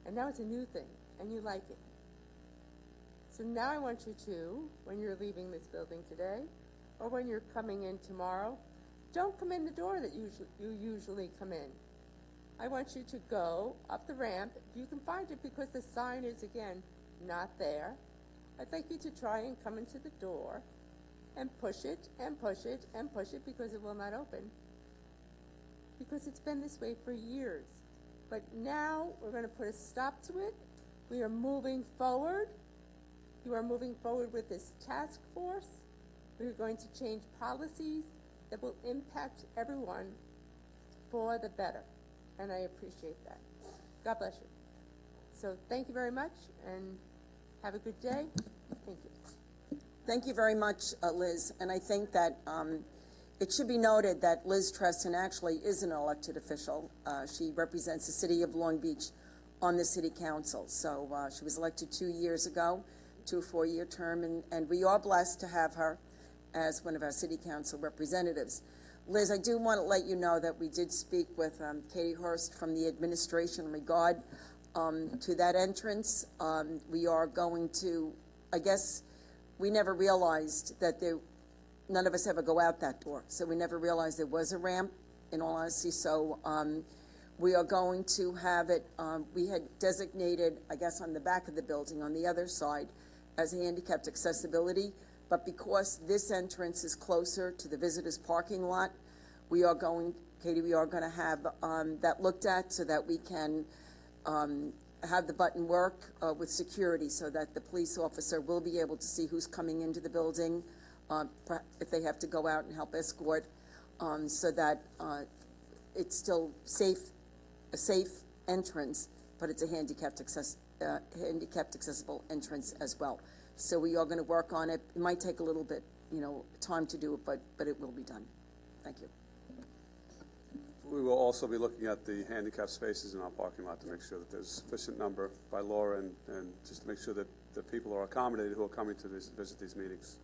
And now it's a new thing, and you like it. So now I want you to, when you're leaving this building today, or when you're coming in tomorrow, don't come in the door that you usually come in. I want you to go up the ramp, if you can find it, because the sign is, again, not there. I'd like you to try and come into the door and push it and push it and push it, because it will not open. Because it's been this way for years. But now we're going to put a stop to it. We are moving forward. You are moving forward with this task force. We're going to change policies that will impact everyone for the better. And I appreciate that. God bless you. So thank you very much, and have a good day. Thank you. Thank you very much, Liz. And I think that it should be noted that Liz Treston actually is an elected official. She represents the city of Long Beach on the city council. So she was elected 2 years ago to a 4-year term, and we are blessed to have her as one of our city council representatives. Liz, I do want to let you know that we did speak with Katie Hurst from the administration in regard to that entrance. We are going to, I guess, we never realized that none of us ever go out that door, so we never realized there was a ramp, in all honesty. So we are going to have it, we had designated, I guess, on the back of the building on the other side as handicapped accessibility. But because this entrance is closer to the visitors' parking lot, we are going, Katie, we are going to have that looked at so that we can have the button work with security, so that the police officer will be able to see who's coming into the building, if they have to go out and help escort, so that it's still a safe entrance, but it's a handicapped accessible entrance as well. So we are going to work on it. It might take a little bit time to do it, but it will be done. Thank you. We will also be looking at the handicap spaces in our parking lot to make sure that there's sufficient number by law and just to make sure that the people are accommodated who are coming to visit these meetings.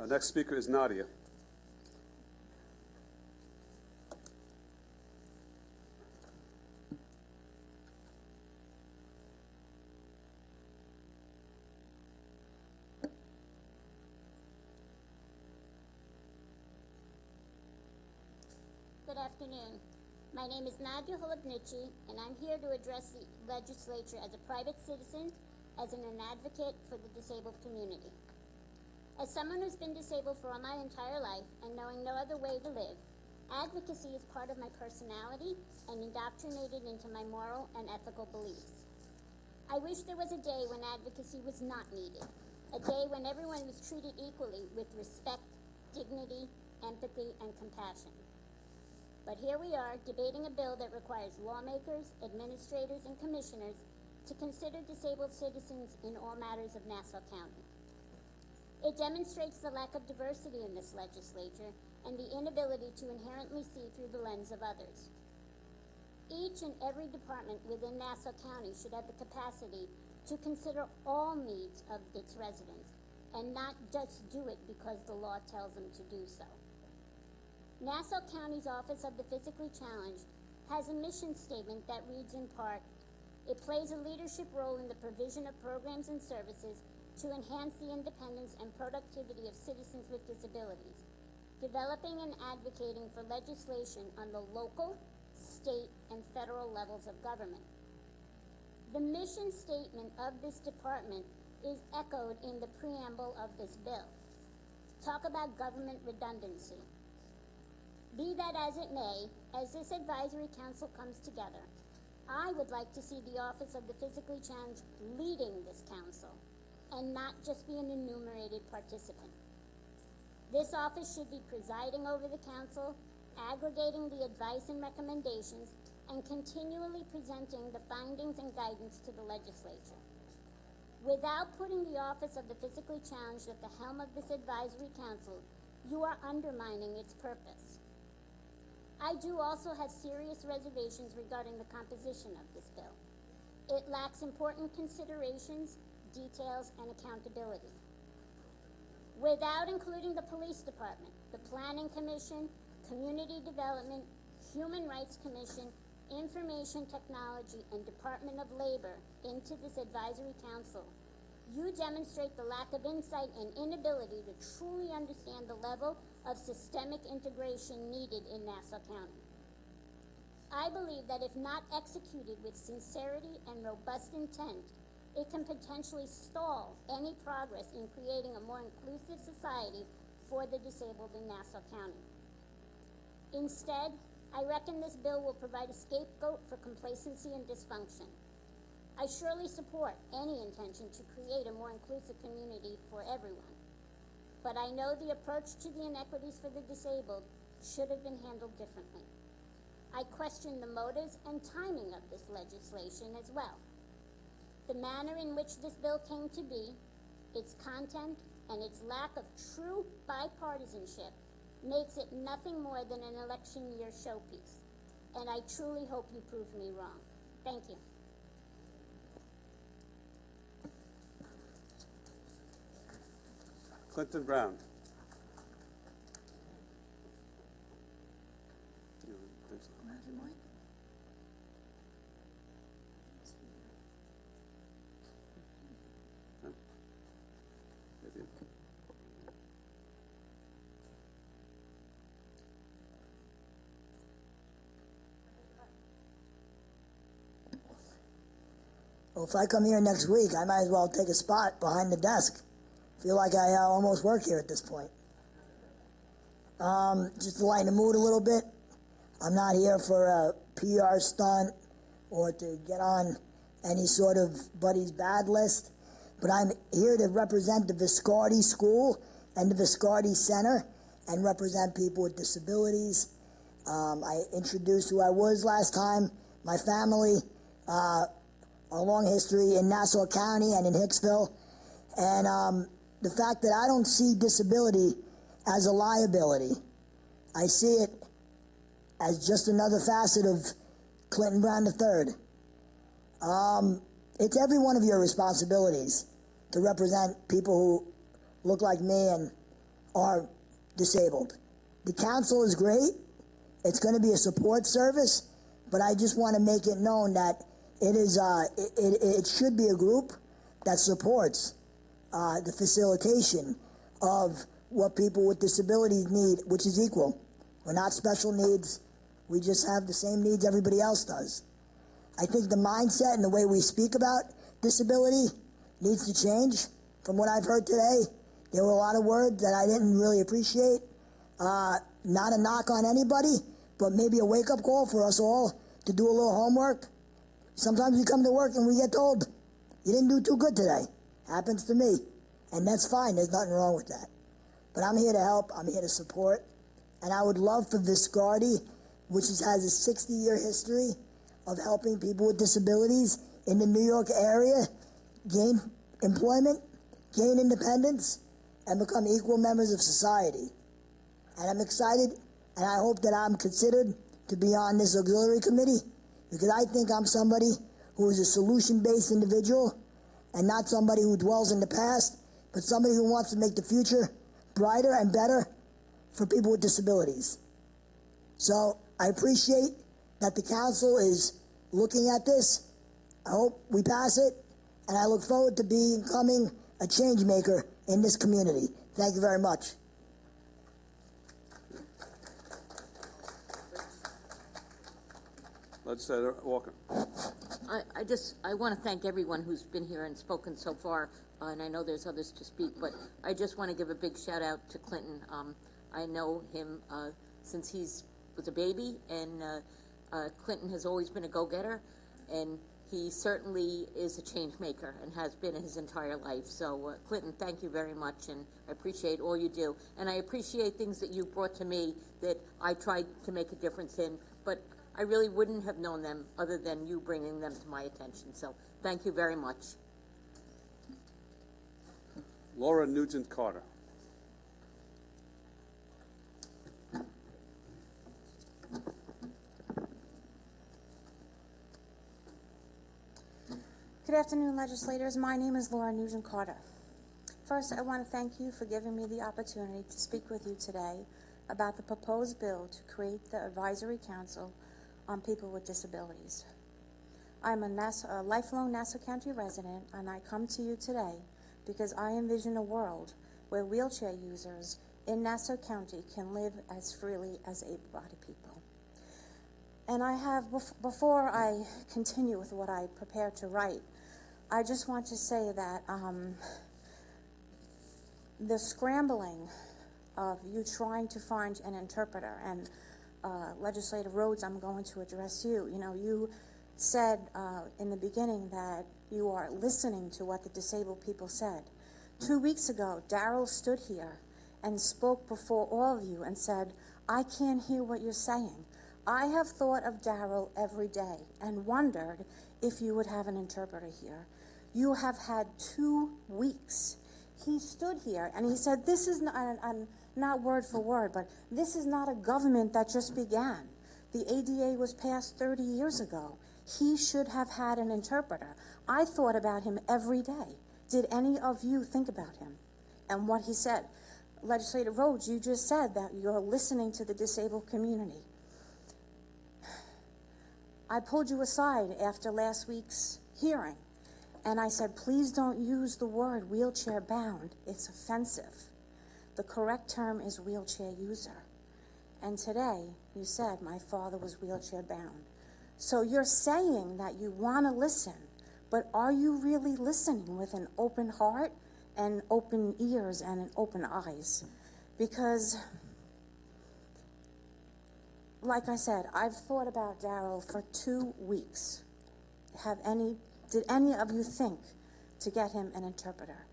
Next speaker is Nadia. Good afternoon. My name is Nadia Holubnici, and I'm here to address the legislature as a private citizen, as an advocate for the disabled community. As someone who's been disabled for all my entire life and knowing no other way to live, advocacy is part of my personality and indoctrinated into my moral and ethical beliefs. I wish there was a day when advocacy was not needed, a day when everyone was treated equally with respect, dignity, empathy, and compassion. But here we are, debating a bill that requires lawmakers, administrators, and commissioners to consider disabled citizens in all matters of Nassau County. It demonstrates the lack of diversity in this legislature and the inability to inherently see through the lens of others. Each and every department within Nassau County should have the capacity to consider all needs of its residents and not just do it because the law tells them to do so. Nassau County's Office of the Physically Challenged has a mission statement that reads in part, "It plays a leadership role in the provision of programs and services to enhance the independence and productivity of citizens with disabilities, developing and advocating for legislation on the local, state, and federal levels of government." The mission statement of this department is echoed in the preamble of this bill. Talk about government redundancy. Be that as it may, as this advisory council comes together, I would like to see the Office of the Physically Challenged leading this council and not just be an enumerated participant. This office should be presiding over the council, aggregating the advice and recommendations, and continually presenting the findings and guidance to the legislature. Without putting the Office of the Physically Challenged at the helm of this advisory council, you are undermining its purpose. I do also have serious reservations regarding the composition of this bill. It lacks important considerations, details, and accountability. Without including the police department, the planning commission, community development, human rights commission, information technology, and Department of Labor into this advisory council, you demonstrate the lack of insight and inability to truly understand the level of systemic integration needed in Nassau County. I believe that if not executed with sincerity and robust intent, it can potentially stall any progress in creating a more inclusive society for the disabled in Nassau County. Instead, I reckon this bill will provide a scapegoat for complacency and dysfunction. I surely support any intention to create a more inclusive community for everyone, but I know the approach to the inequities for the disabled should have been handled differently. I question the motives and timing of this legislation as well. The manner in which this bill came to be, its content, and its lack of true bipartisanship makes it nothing more than an election year showpiece, and I truly hope you prove me wrong. Thank you. Clinton Brown. Well, if I come here next week, I might as well take a spot behind the desk. Feel like I almost work here at this point. Just to lighten the mood a little bit, I'm not here for a PR stunt or to get on any sort of buddy's bad list, but I'm here to represent the Viscardi School and the Viscardi Center and represent people with disabilities. I introduced who I was last time, my family, a long history in Nassau County and in Hicksville, and the fact that I don't see disability as a liability. I see it as just another facet of Clinton Brown III. It's every one of your responsibilities to represent people who look like me and are disabled. The council is great. It's going to be a support service, but I just want to make it known that it is it should be a group that supports the facilitation of what people with disabilities need, which is equal. We're not special needs. We just have the same needs everybody else does. I think the mindset and the way we speak about disability needs to change. From what I've heard today, there were a lot of words that I didn't really appreciate. Not a knock on anybody, but maybe a wake-up call for us all to do a little homework. Sometimes we come to work and we get told, you didn't do too good today. Happens to me. And that's fine. There's nothing wrong with that. But I'm here to help. I'm here to support. And I would love for Viscardi, which has a 60-year history of helping people with disabilities in the New York area gain employment, gain independence, and become equal members of society. And I'm excited, and I hope that I'm considered to be on this auxiliary committee, because I think I'm somebody who is a solution-based individual and not somebody who dwells in the past, but somebody who wants to make the future brighter and better for people with disabilities. So I appreciate that the council is looking at this. I hope we pass it, and I look forward to becoming a change maker in this community. Thank you very much. Legislator Walker. I want to thank everyone who's been here and spoken so far, and I know there's others to speak, but I just want to give a big shout out to Clinton. I know him since he was a baby, and Clinton has always been a go-getter, and he certainly is a change maker and has been his entire life. So, Clinton, thank you very much, and I appreciate all you do. And I appreciate things that you brought to me that I tried to make a difference in, but I really wouldn't have known them other than you bringing them to my attention. So, thank you very much. Laura Nugent-Carter. Good afternoon, legislators. My name is Laura Nugent-Carter. First, I want to thank you for giving me the opportunity to speak with you today about the proposed bill to create the Advisory Council on People with Disabilities. I'm a lifelong Nassau County resident, and I come to you today because I envision a world where wheelchair users in Nassau County can live as freely as able-bodied people. And I have, before I continue with what I prepared to write, I just want to say that the scrambling of you trying to find an interpreter, and Legislator Rhodes, I'm going to address you. You know, you said in the beginning that you are listening to what the disabled people said. 2 weeks ago, Darrell stood here and spoke before all of you and said, I can't hear what you're saying. I have thought of Darrell every day and wondered if you would have an interpreter here. You have had 2 weeks. He stood here and he said, this is not word for word, but this is not a government that just began. The ADA was passed 30 years ago. He should have had an interpreter. I thought about him every day. Did any of you think about him and what he said? Legislator Rhodes, you just said that you're listening to the disabled community. I pulled you aside after last week's hearing, and I said, please don't use the word wheelchair bound. It's offensive. The correct term is wheelchair user. And today, you said my father was wheelchair bound. So you're saying that you want to listen, but are you really listening with an open heart and open ears and open eyes? Because, like I said, I've thought about Darrell for 2 weeks. Did any of you think to get him an interpreter?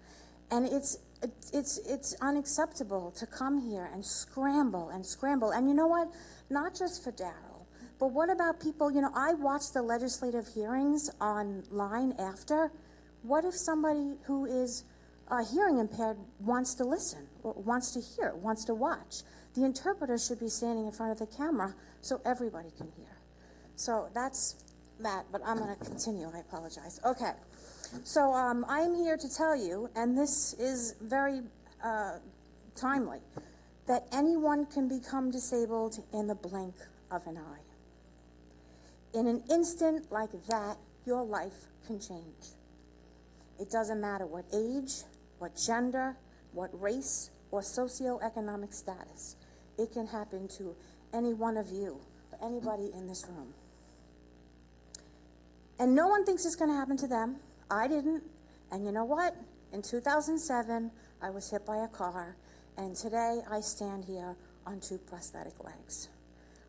And it's unacceptable to come here and scramble. And you know what? Not just for Darrell, but what about people, you know, I watched the legislative hearings online after. What if somebody who is hearing impaired wants to listen, or wants to hear, wants to watch. The interpreter should be standing in front of the camera so everybody can hear. So that's that, but I'm going to continue. I apologize. Okay. So I'm here to tell you, and this is very timely, that anyone can become disabled in the blink of an eye. In an instant like that, your life can change. It doesn't matter what age, what gender, what race, or socioeconomic status. It can happen to any one of you, or anybody in this room. And no one thinks it's going to happen to them. I didn't. And you know what? In 2007, I was hit by a car, and today I stand here on 2 prosthetic legs.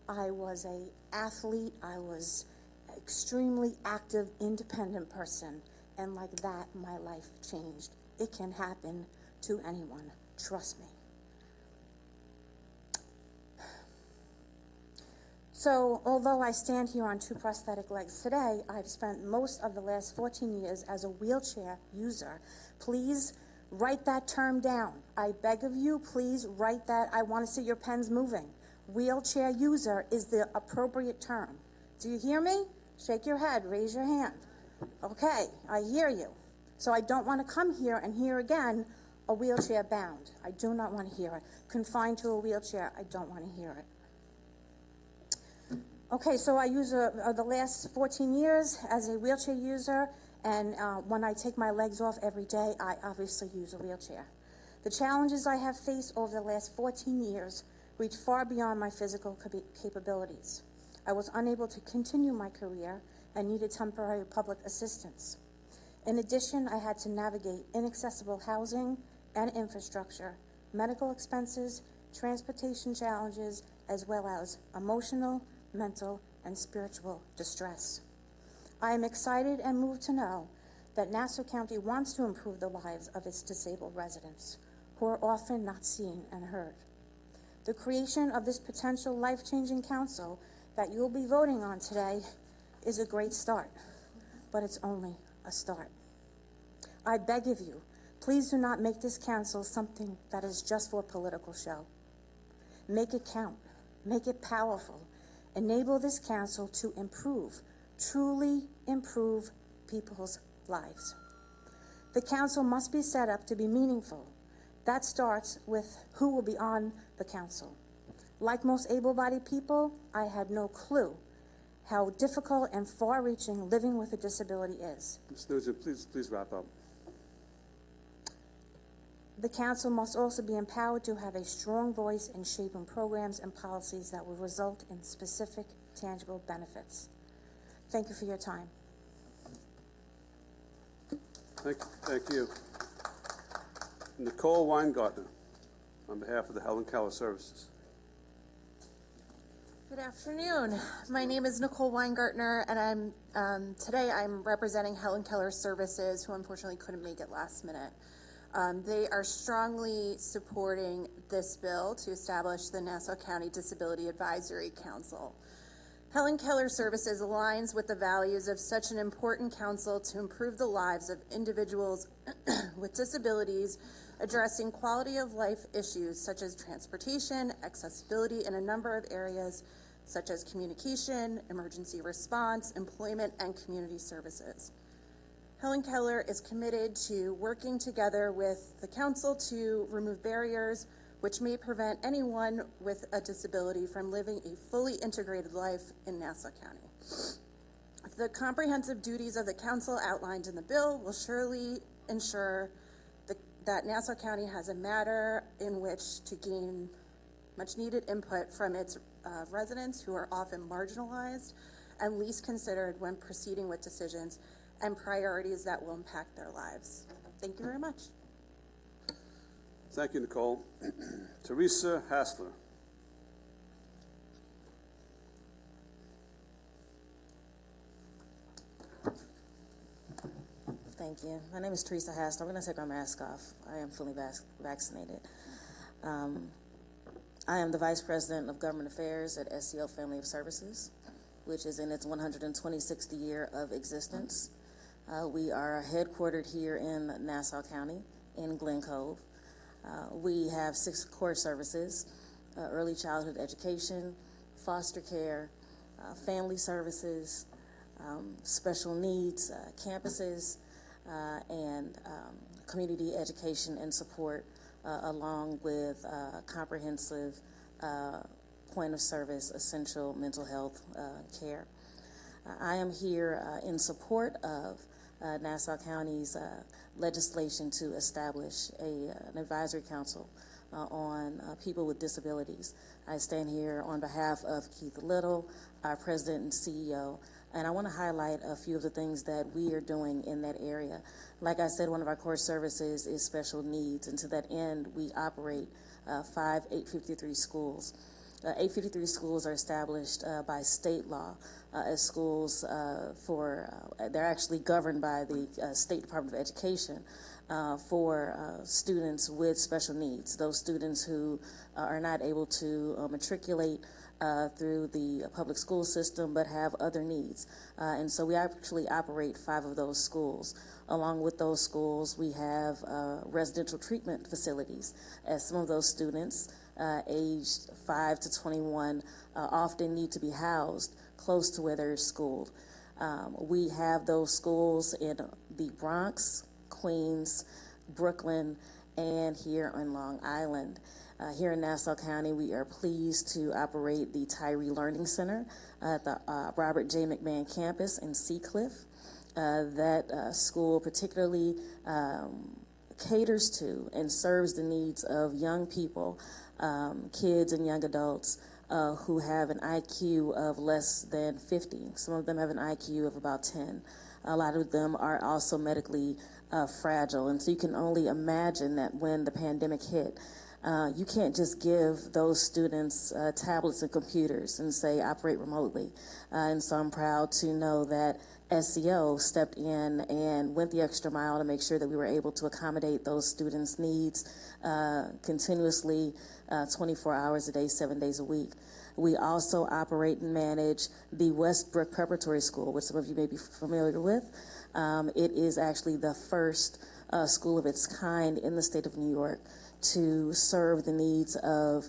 I was an athlete. I was an extremely active, independent person. And like that, my life changed. It can happen to anyone. Trust me. So, although I stand here on 2 prosthetic legs today, I've spent most of the last 14 years as a wheelchair user. Please write that term down. I beg of you, please write that. I want to see your pens moving. Wheelchair user is the appropriate term. Do you hear me? Shake your head, raise your hand. Okay, I hear you. So I don't want to come here and hear again a wheelchair bound. I do not want to hear it. Confined to a wheelchair, I don't want to hear it. Okay, so I use the last 14 years as a wheelchair user, and when I take my legs off every day, I obviously use a wheelchair. The challenges I have faced over the last 14 years reach far beyond my physical capabilities. I was unable to continue my career and needed temporary public assistance. In addition, I had to navigate inaccessible housing and infrastructure, medical expenses, transportation challenges, as well as emotional, mental, and spiritual distress. I am excited and moved to know that Nassau County wants to improve the lives of its disabled residents, who are often not seen and heard. The creation of this potential life-changing council that you will be voting on today is a great start, but it's only a start. I beg of you, please do not make this council something that is just for political show. Make it count, make it powerful. Enable this council to improve, truly improve people's lives. The council must be set up to be meaningful. That starts with who will be on the council. Like most able-bodied people, I had no clue how difficult and far-reaching living with a disability is. Ms. Nugent, please wrap up. The council must also be empowered to have a strong voice in shaping programs and policies that will result in specific, tangible benefits. Thank you for your time. Thank you. Nicole Weingartner, on behalf of the Helen Keller Services. Good afternoon. My name is Nicole Weingartner, and today I'm representing Helen Keller Services, who unfortunately couldn't make it last minute. They are strongly supporting this bill to establish the Nassau County Disability Advisory Council. Helen Keller Services aligns with the values of such an important council to improve the lives of individuals with disabilities, addressing quality of life issues such as transportation, accessibility in a number of areas such as communication, emergency response, employment, and community services. Helen Keller is committed to working together with the council to remove barriers which may prevent anyone with a disability from living a fully integrated life in Nassau County. The comprehensive duties of the council outlined in the bill will surely ensure that Nassau County has a matter in which to gain much needed input from its residents, who are often marginalized and least considered when proceeding with decisions and priorities that will impact their lives. Thank you very much. Thank you, Nicole. Teresa Hassler. Thank you. My name is Teresa Hassler. I'm going to take my mask off. I am fully vaccinated. I am the Vice President of Government Affairs at SCL Family of Services, which is in its 126th year of existence. We are headquartered here in Nassau County in Glen Cove. We have 6 core services: early childhood education, foster care, family services, special needs campuses, and community education and support, along with comprehensive point of service essential mental health care. I am here in support of Nassau County's legislation to establish an advisory council on people with disabilities. I stand here on behalf of Keith Little, our president and CEO, and I want to highlight a few of the things that we are doing in that area. Like I said, one of our core services is special needs, and to that end, we operate 5 853 schools. 853 schools are established by state law as schools they're actually governed by the State Department of Education for students with special needs, those students who are not able to matriculate through the public school system but have other needs. And so we actually operate 5 of those schools. Along with those schools, we have residential treatment facilities, as some of those students aged 5 to 21 often need to be housed close to where they're schooled. We have those schools in the Bronx, Queens, Brooklyn, and here on Long Island. Here in Nassau County, we are pleased to operate the Tyree Learning Center at the Robert J. McMahon campus in Seacliff. That school particularly caters to and serves the needs of young people, kids and young adults who have an IQ of less than 50. Some of them have an IQ of about 10. A lot of them are also medically fragile, and so you can only imagine that when the pandemic hit, you can't just give those students tablets and computers and say operate remotely. And so I'm proud to know that SEO stepped in and went the extra mile to make sure that we were able to accommodate those students' needs continuously 24 hours a day, 7 days a week. We also operate and manage the Westbrook Preparatory School, which some of you may be familiar with. It is actually the first school of its kind in the state of New York to serve the needs of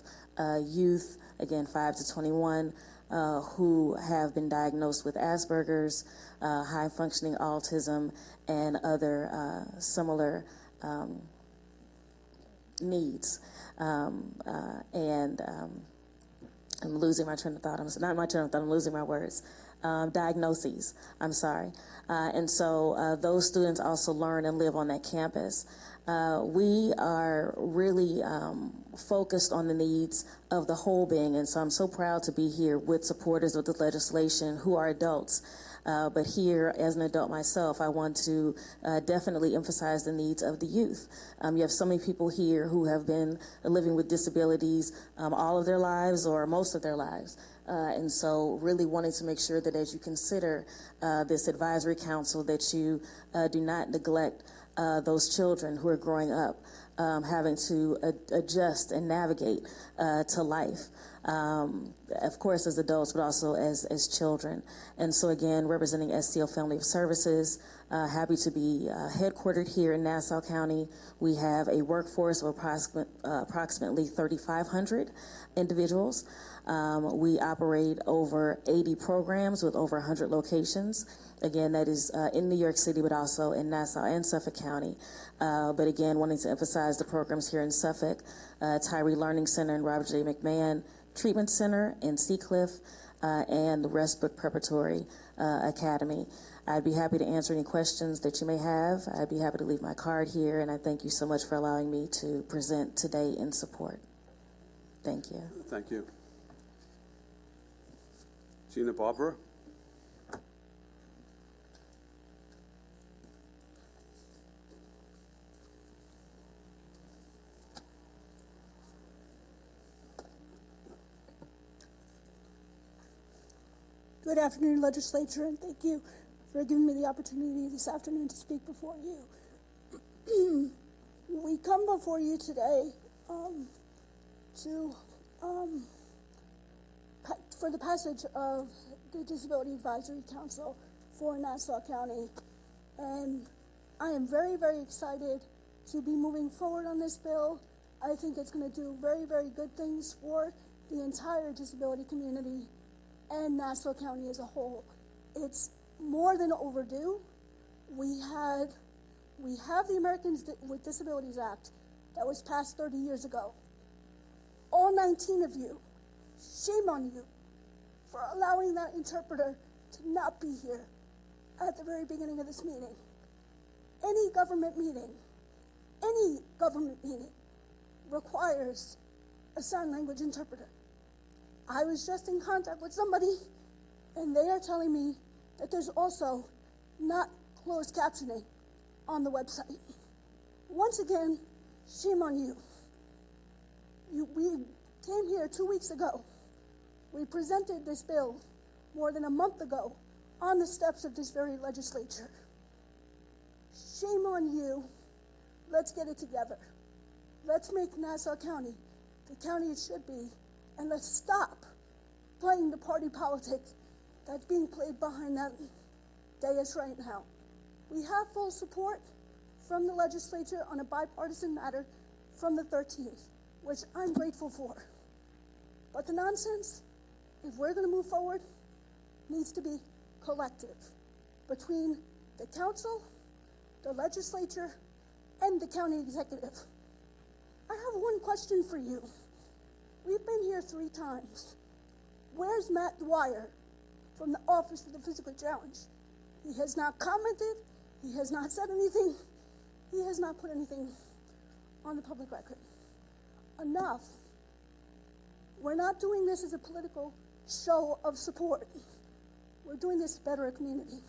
youth, again 5 to 21, who have been diagnosed with Asperger's, high-functioning autism, and other similar needs. I'm losing my train of thought. Not my train of thought, I'm losing my words. Diagnoses, I'm sorry. And so those students also learn and live on that campus. We are really focused on the needs of the whole being, and so I'm so proud to be here with supporters of the legislation who are adults. But here, as an adult myself, I want to definitely emphasize the needs of the youth. You have so many people here who have been living with disabilities all of their lives or most of their lives. And so really wanting to make sure that as you consider this advisory council that you do not neglect those children who are growing up, having to adjust and navigate to life. Of course as adults, but also as children. And so again, representing SCL Family of Services, happy to be headquartered here in Nassau County. We have a workforce of approximately 3,500 individuals. We operate over 80 programs with over 100 locations. Again, that is in New York City, but also in Nassau and Suffolk County. But again, wanting to emphasize the programs here in Suffolk, Tyree Learning Center and Robert J. McMahon Treatment Center in Seacliff, and the Westbrook Preparatory Academy. I'd be happy to answer any questions that you may have. I'd be happy to leave my card here, and I thank you so much for allowing me to present today in support. Thank you. Thank you. Gina Barbara. Good afternoon, Legislature, and thank you for giving me the opportunity this afternoon to speak before you. We come before you today for the passage of the Disability Advisory Council for Nassau County, and I am very, very excited to be moving forward on this bill. I think it's going to do very, very good things for the entire disability community and Nassau County as a whole. It's more than overdue. We have the Americans with Disabilities Act that was passed 30 years ago. All 19 of you, shame on you for allowing that interpreter to not be here at the very beginning of this meeting. Any government meeting requires a sign language interpreter. I was just in contact with somebody, and they are telling me that there's also not closed captioning on the website. Once again, shame on you. We came here 2 weeks ago. We presented this bill more than a month ago on the steps of this very legislature. Shame on you. Let's get it together. Let's make Nassau County the county it should be, and let's stop playing the party politics that's being played behind that dais right now. We have full support from the legislature on a bipartisan matter from the 13th, which I'm grateful for. But the nonsense, if we're going to move forward, needs to be collective between the council, the legislature, and the county executive. I have one question for you. We've been here 3 times. Where's Matt Dwyer from the Office for the Physically Challenged? He has not commented. He has not said anything. He has not put anything on the public record. Enough. We're not doing this as a political show of support. We're doing this to better a community.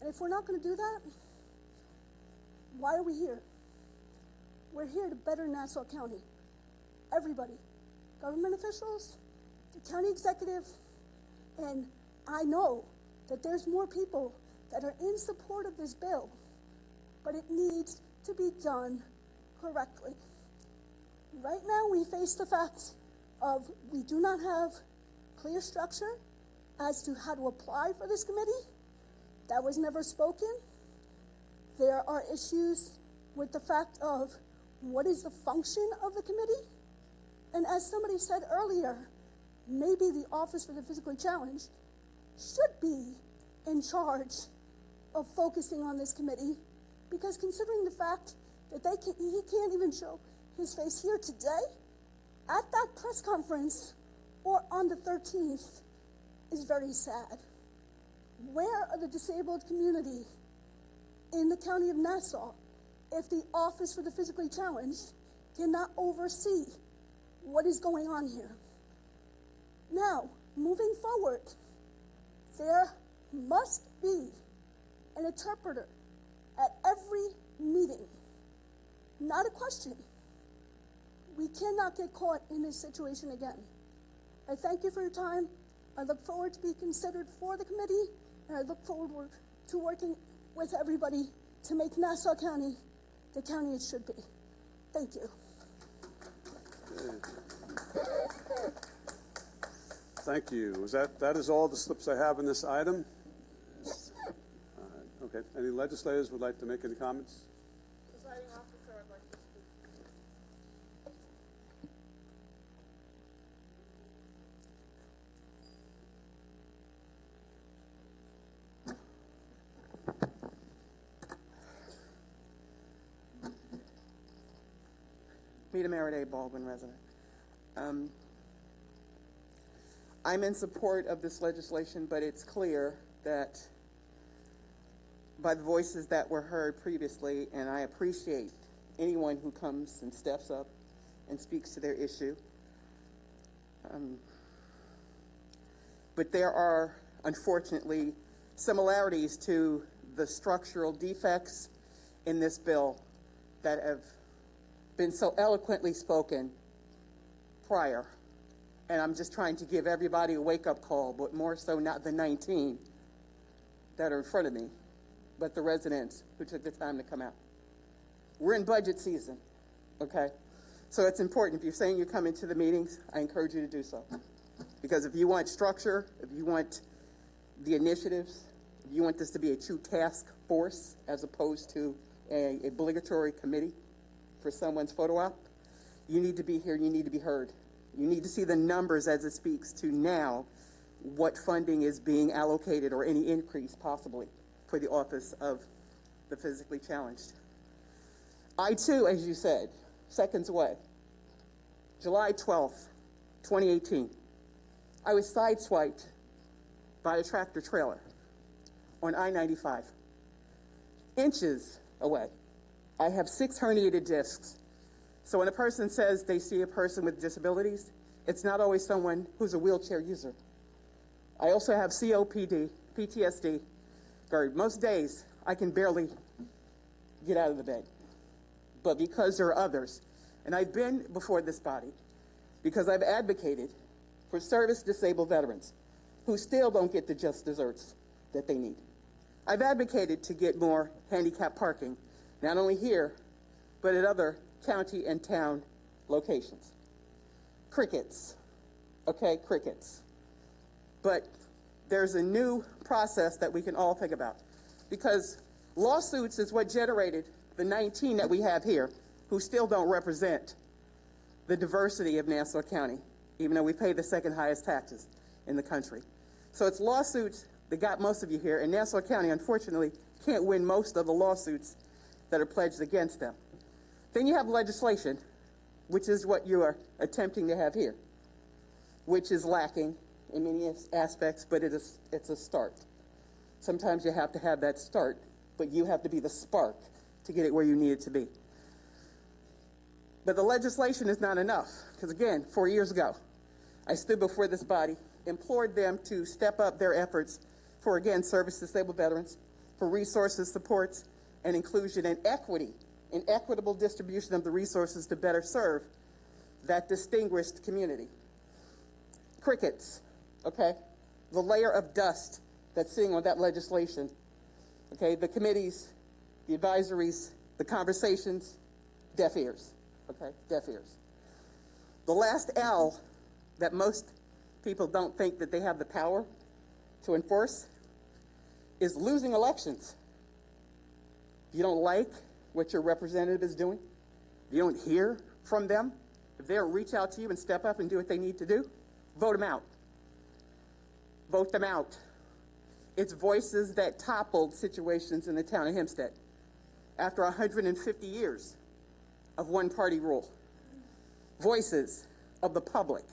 And if we're not going to do that, why are we here? We're here to better Nassau County. Everybody, government officials, the county executive, and I know that there's more people that are in support of this bill, but it needs to be done correctly. Right now, we face the fact of we do not have clear structure as to how to apply for this committee. That was never spoken. There are issues with the fact of what is the function of the committee? And as somebody said earlier, maybe the Office for the Physically Challenged should be in charge of focusing on this committee, because considering the fact that he can't even show his face here today, at that press conference, or on the 13th, is very sad. Where are the disabled community in the county of Nassau if the Office for the Physically Challenged cannot oversee what is going on here? Now, moving forward, there must be an interpreter at every meeting. Not a question. We cannot get caught in this situation again. I thank you for your time. I look forward to be considered for the committee, and I look forward to working with everybody to make Nassau County the county it should be. Thank you. Thank you. That is all the slips I have in this item. Okay. Any legislators would like to make any comments? Presiding officer, I'd like to speak. Rita Meriday, Baldwin resident. I'm in support of this legislation, but it's clear that by the voices that were heard previously, and I appreciate anyone who comes and steps up and speaks to their issue. But there are, unfortunately, similarities to the structural defects in this bill that have been so eloquently spoken prior. And I'm just trying to give everybody a wake-up call, but more so not the 19 that are in front of me, but the residents who took the time to come out. We're in budget season, okay? So it's important. If you're saying you're coming to the meetings, I encourage you to do so. Because if you want structure, if you want the initiatives, if you want this to be a true task force as opposed to a obligatory committee for someone's photo op, you need to be here, you need to be heard. You need to see the numbers as it speaks to now what funding is being allocated or any increase possibly for the Office of the Physically Challenged. I too, as you said, seconds away, July 12th, 2018, I was sideswiped by a tractor trailer on I-95, inches away. I have 6 herniated discs. So when a person says they see a person with disabilities, it's not always someone who's a wheelchair user. I also have COPD, PTSD, GERD. Most days, I can barely get out of the bed. But because there are others, and I've been before this body, because I've advocated for service-disabled veterans who still don't get the just desserts that they need. I've advocated to get more handicap parking, not only here, but at other county and town locations. Crickets, okay, crickets. But there's a new process that we can all think about, because lawsuits is what generated the 19 that we have here who still don't represent the diversity of Nassau County, even though we pay the second highest taxes in the country. So it's lawsuits that got most of you here, and Nassau County, unfortunately, can't win most of the lawsuits that are pledged against them. Then you have legislation, which is what you are attempting to have here, which is lacking in many aspects, but it's a start. Sometimes you have to have that start, but you have to be the spark to get it where you need it to be. But the legislation is not enough, because again, 4 years ago, I stood before this body, implored them to step up their efforts for, again, service-disabled veterans, for resources, supports, and inclusion and equity, and equitable distribution of the resources to better serve that distinguished community. Crickets, okay? The layer of dust that's sitting on that legislation, okay? The committees, the advisories, the conversations, deaf ears, okay? Deaf ears. The last L that most people don't think that they have the power to enforce is losing elections. If you don't like what your representative is doing, if you don't hear from them, if they don't reach out to you and step up and do what they need to do, vote them out. Vote them out. It's voices that toppled situations in the town of Hempstead after 150 years of one-party rule. Voices of the public.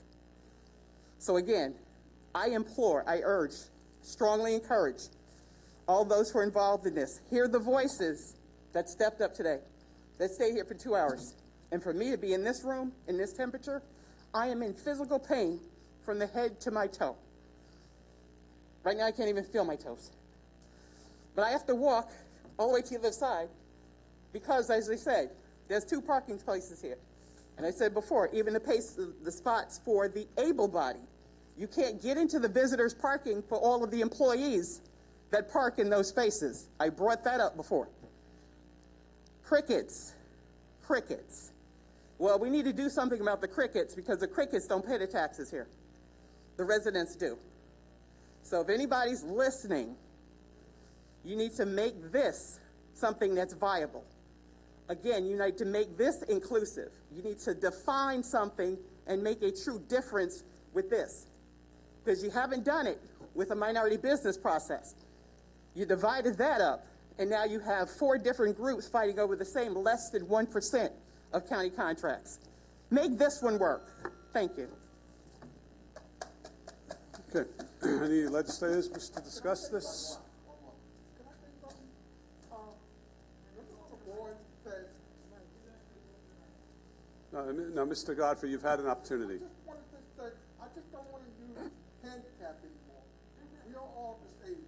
So again, I implore, I urge, strongly encourage all those who are involved in this, hear the voices that stepped up today, that stayed here for 2 hours. And for me to be in this room, in this temperature, I am in physical pain from the head to my toe. Right now, I can't even feel my toes. But I have to walk all the way to the other side because, as I said, there's 2 parking places here. And I said before, even the spots for the able-bodied. You can't get into the visitors' parking for all of the employees that park in those spaces. I brought that up before. Crickets. Crickets. Well, we need to do something about the crickets because the crickets don't pay the taxes here. The residents do. So if anybody's listening, you need to make this something that's viable. Again, you need to make this inclusive. You need to define something and make a true difference with this. Because you haven't done it with a minority business process. You divided that up, and now you have 4 different groups fighting over the same less than 1% of county contracts. Make this one work. Thank you. Okay. Any legislators wish to discuss this? No, Mr. Godfrey, you've had an opportunity. I just don't want to use handicap anymore. We are all disabled.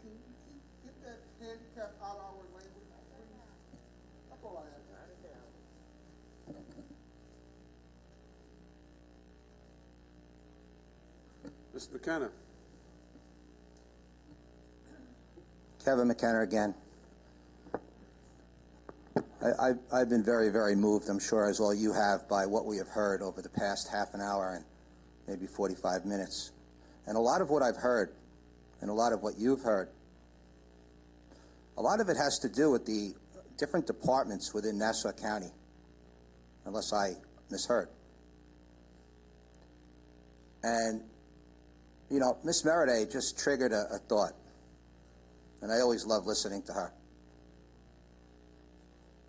Can you get that handicap out of our language, please? That's all I have. Mr. McKenna. Kevin McKenna again. I've been very, very moved, I'm sure, as all you have, by what we have heard over the past half an hour and maybe 45 minutes. And a lot of what I've heard, and a lot of what you've heard, a lot of it has to do with the different departments within Nassau County, unless I misheard. And, you know, Miss Meriday just triggered a thought, and I always love listening to her.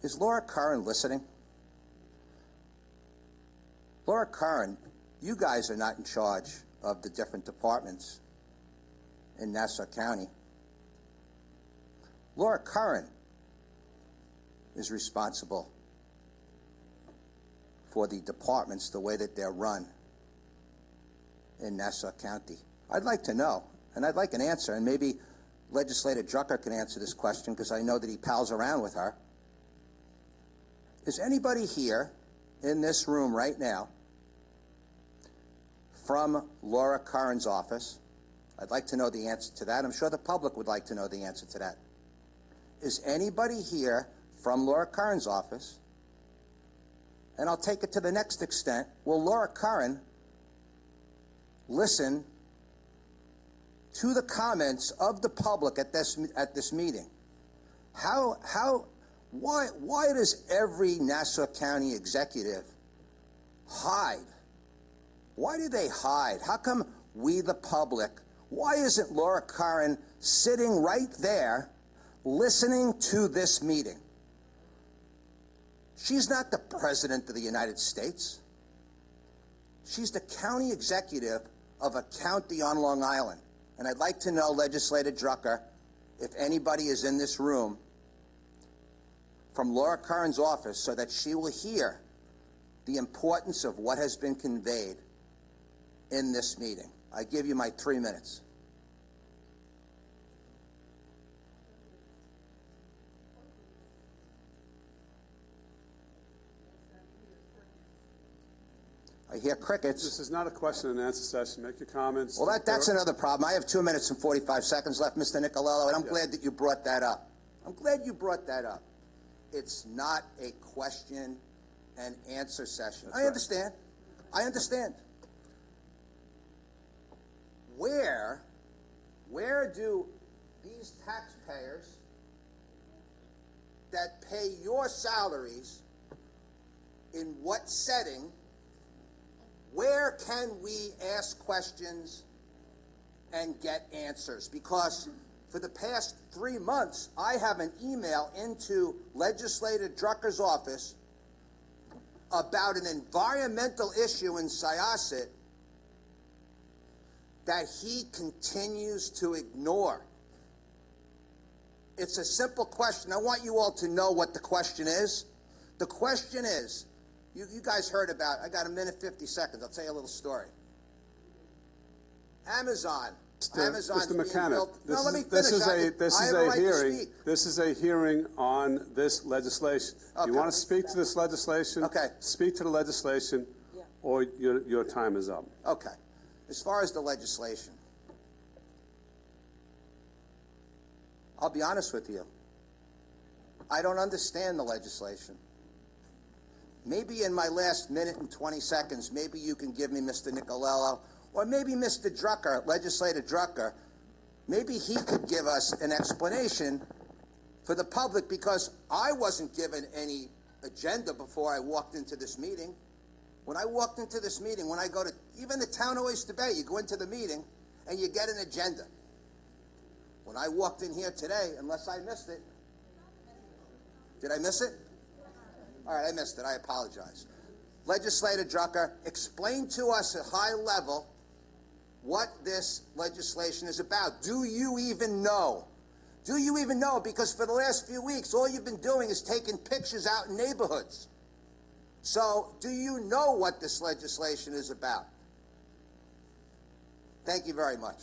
Is Laura Curran listening? Laura Curran, you guys are not in charge of the different departments in Nassau County. Laura Curran is responsible for the departments the way that they're run in Nassau County. I'd like to know, and I'd like an answer, and maybe Legislator Drucker can answer this question because I know that he pals around with her. Is anybody here in this room right now from Laura Curran's office? I'd like to know the answer to that. I'm sure the public would like to know the answer to that. Is anybody here from Laura Curran's office? And I'll take it to the next extent. Will Laura Curran listen to the comments of the public at this meeting? Why does every Nassau County executive hide? Why do they hide? How come we, the public, why isn't Laura Curran sitting right there listening to this meeting? She's not the President of the United States. She's the county executive of a county on Long Island. And I'd like to know, Legislator Drucker, if anybody is in this room from Laura Curran's office so that she will hear the importance of what has been conveyed in this meeting. I give you my 3 minutes. I hear crickets. This is not a question and answer session. Make your comments. Well, that's another problem. I have 2 minutes and 45 seconds left, Mr. Nicolello, and I'm glad that you brought that up. I'm glad you brought that up. It's not a question and answer session. I understand. I understand. Where do these taxpayers that pay your salaries, in what setting, where can we ask questions and get answers? Because for the past 3 months, I have an email into Legislator Drucker's office about an environmental issue in Syosset that he continues to ignore. It's a simple question. I want you all to know what the question is. The question is, you guys heard about, I got 1 minute 50 seconds. I'll tell you a little story. Amazon. Mr. Mechanic, This is a hearing on this legislation. Okay. You want to speak to this legislation? Okay. Speak to the legislation, or your time is up. Okay. As far as the legislation, I'll be honest with you. I don't understand the legislation. Maybe in my last minute and 20 seconds, maybe you can give me Mr. Nicolello, or maybe Mr. Drucker, Legislator Drucker, maybe he could give us an explanation for the public, because I wasn't given any agenda before I walked into this meeting. When I walked into this meeting, when I go to even the town of Oyster Bay, you go into the meeting and you get an agenda. When I walked in here today, unless I missed it, did I miss it? All right, I missed it. I apologize. Legislator Drucker, explain to us at high level what this legislation is about. Do you even know? Do you even know? Because for the last few weeks, all you've been doing is taking pictures out in neighborhoods. So, do you know what this legislation is about? Thank you very much.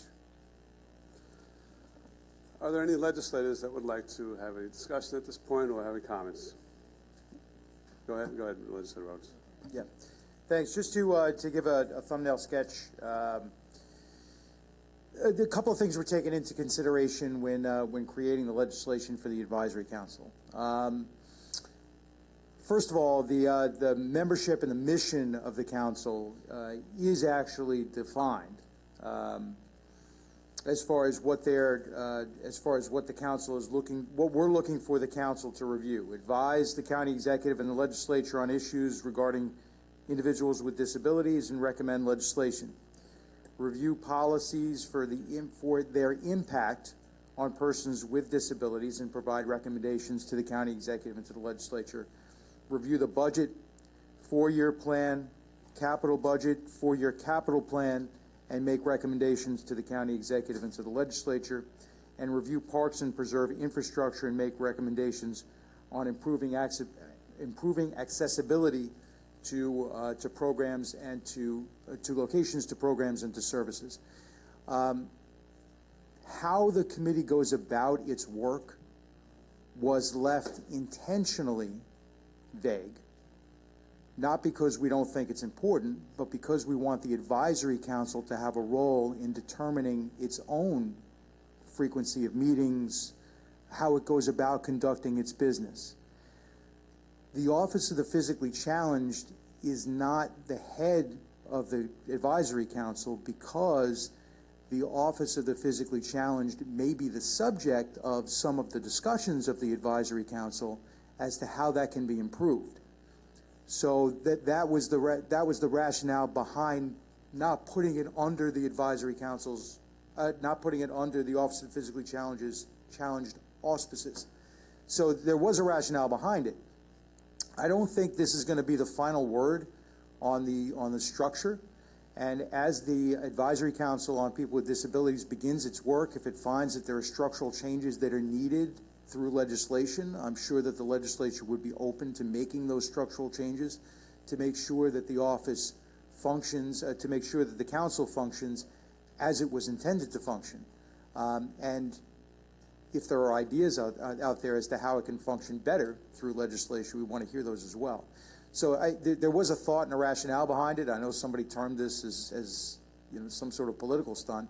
Are there any legislators that would like to have a discussion at this point or have any comments? Go ahead, Legislator Rhodes. Yeah, thanks. Just to give a thumbnail sketch, a couple of things were taken into consideration when creating the legislation for the Advisory Council. First of all, the membership and the mission of the council is actually defined. as far as what the council is what we're looking for the council to review. Advise the county executive and the legislature on issues regarding individuals with disabilities and recommend legislation. Review policies for their impact on persons with disabilities and provide recommendations to the county executive and to the legislature. Review the budget, 4-year plan, capital budget, 4-year capital plan, and make recommendations to the county executive and to the legislature. And review parks and preserve infrastructure and make recommendations on improving accessibility to programs and to locations, to programs, and to services. How the committee goes about its work was left intentionally vague, not because we don't think it's important, but because we want the advisory council to have a role in determining its own frequency of meetings, how it goes about conducting its business. The Office of the Physically Challenged is not the head of the advisory council because the Office of the Physically Challenged may be the subject of some of the discussions of the advisory council as to how that can be improved. So that was the rationale behind not putting it under the advisory council's, not putting it under the Office of the Physically Challenged auspices. So there was a rationale behind it. I don't think this is going to be the final word on the structure. And as the Advisory Council on People with Disabilities begins its work, if it finds that there are structural changes that are needed through legislation, I'm sure that the legislature would be open to making those structural changes to make sure that the office functions, to make sure that the council functions as it was intended to function. And if there are ideas out there as to how it can function better through legislation, we want to hear those as well. So there was a thought and a rationale behind it. I know somebody termed this as some sort of political stunt.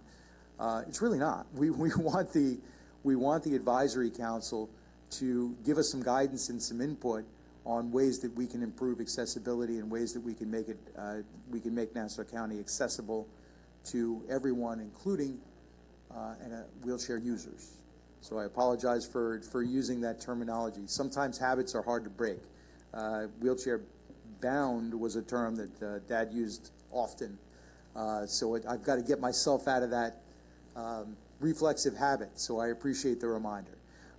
It's really not. We want the advisory council to give us some guidance and some input on ways that we can improve accessibility and ways that we can make Nassau County accessible to everyone, including wheelchair users. So I apologize for using that terminology. Sometimes habits are hard to break. Wheelchair bound was a term that Dad used often. So I've got to get myself out of that reflexive habit. So I appreciate the reminder.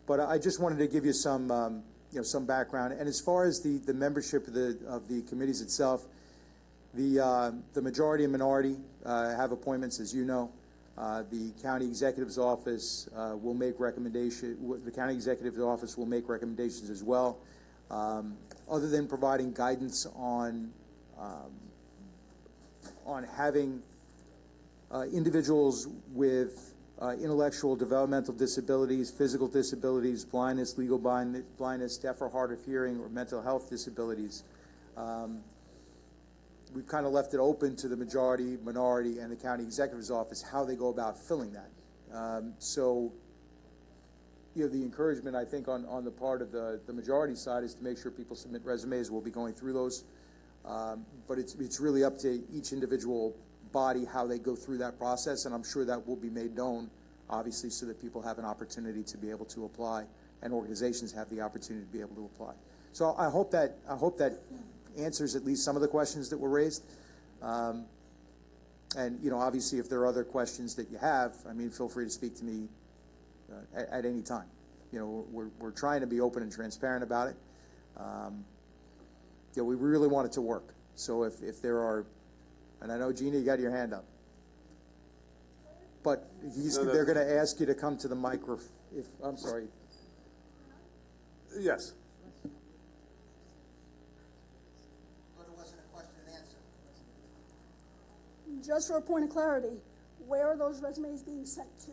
But I just wanted to give you some background. And as far as the membership of the committees itself, the majority and minority have appointments, as you know. The county executive's office will make recommendations. The county executive's office will make recommendations as well. Other than providing guidance on having individuals with intellectual developmental disabilities, physical disabilities, blindness, legal blindness, deaf or hard of hearing, or mental health disabilities, we've kind of left it open to the majority, minority, and the county executive's office how they go about filling that. So, the encouragement, I think, on the part of the majority side is to make sure people submit resumes. We'll be going through those. But it's really up to each individual body how they go through that process, and I'm sure that will be made known, obviously, so that people have an opportunity to be able to apply, and organizations have the opportunity to be able to apply. So I hope that answers at least some of the questions that were raised. And, obviously, if there are other questions that you have, feel free to speak to me at any time. We're trying to be open and transparent about it. We really want it to work. So if there are, and I know, Gina, you got your hand up. But they're going to ask you to come to the microphone. I'm sorry. Yes. Just for a point of clarity, where are those resumes being sent to?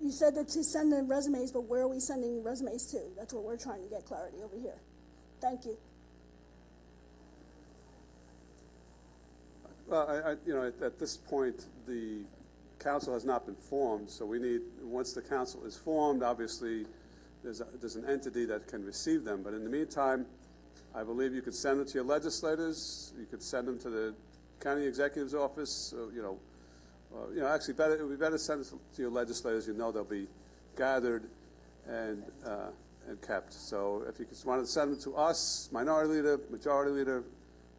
You said that to send the resumes, but where are we sending resumes to? That's what we're trying to get clarity over here. Thank you. Well, at this point, the council has not been formed, so we need, once the council is formed, obviously, there's an entity that can receive them. But in the meantime, I believe you could send them to your legislators. You could send them to the county executive's office, actually, it would be better to send it to your legislators. You know they'll be gathered and kept. So if you just wanted to send them to us, minority leader, majority leader,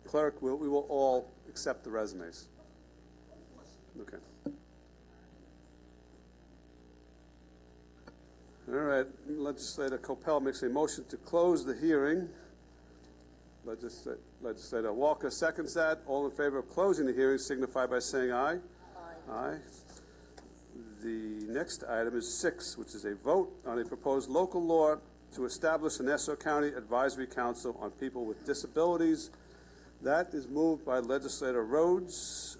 clerk, we will all accept the resumes. Okay. All right. Legislator Coppell makes a motion to close the hearing. Legislator Walker seconds that. All in favor of closing the hearing signify by saying aye. Aye. Aye. The next item is 6, which is a vote on a proposed local law to establish an Nassau County Advisory Council on People with Disabilities. That is moved by Legislator Rhodes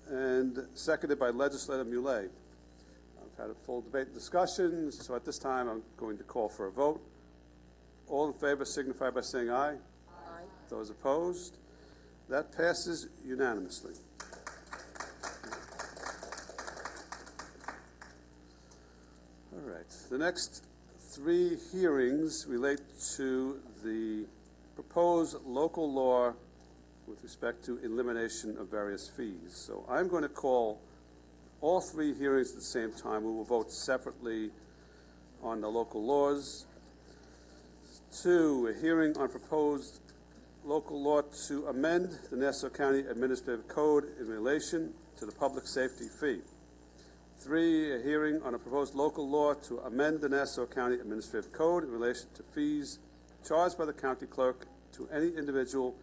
and seconded by Legislator Muley. I've had a full debate and discussion, so at this time I'm going to call for a vote. All in favor signify by saying aye. Aye. Those opposed? That passes unanimously. All right. The next 3 hearings relate to the proposed local law with respect to elimination of various fees. So I'm going to call all 3 hearings at the same time. We will vote separately on the local laws. 2, a hearing on proposed local law to amend the Nassau County Administrative Code in relation to the public safety fee. 3, a hearing on a proposed local law to amend the Nassau County Administrative Code in relation to fees charged by the county clerk to any individual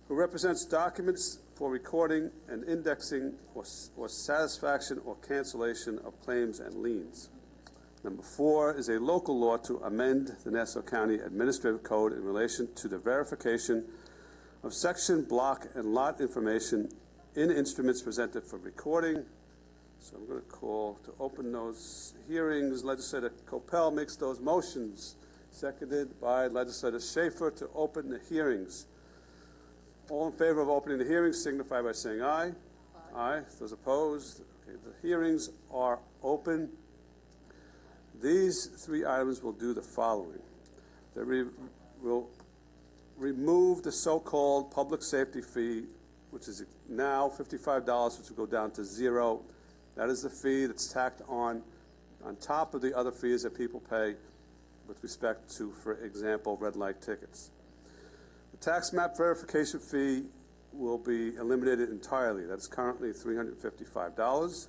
who represents documents for recording and indexing or satisfaction or cancellation of claims and liens. Number 4 is a local law to amend the Nassau County Administrative Code in relation to the verification of section, block, and lot information in instruments presented for recording. So I'm going to call to open those hearings. Legislator Coppell makes those motions, seconded by Legislator Schaefer to open the hearings. All in favor of opening the hearings signify by saying aye. Aye. Aye. Those opposed? Okay, the hearings are open. These 3 items will do the following. They will remove the so-called public safety fee, which is now $55, which will go down to 0. That is the fee that's tacked on top of the other fees that people pay with respect to, for example, red light tickets. The tax map verification fee will be eliminated entirely. That is currently $355.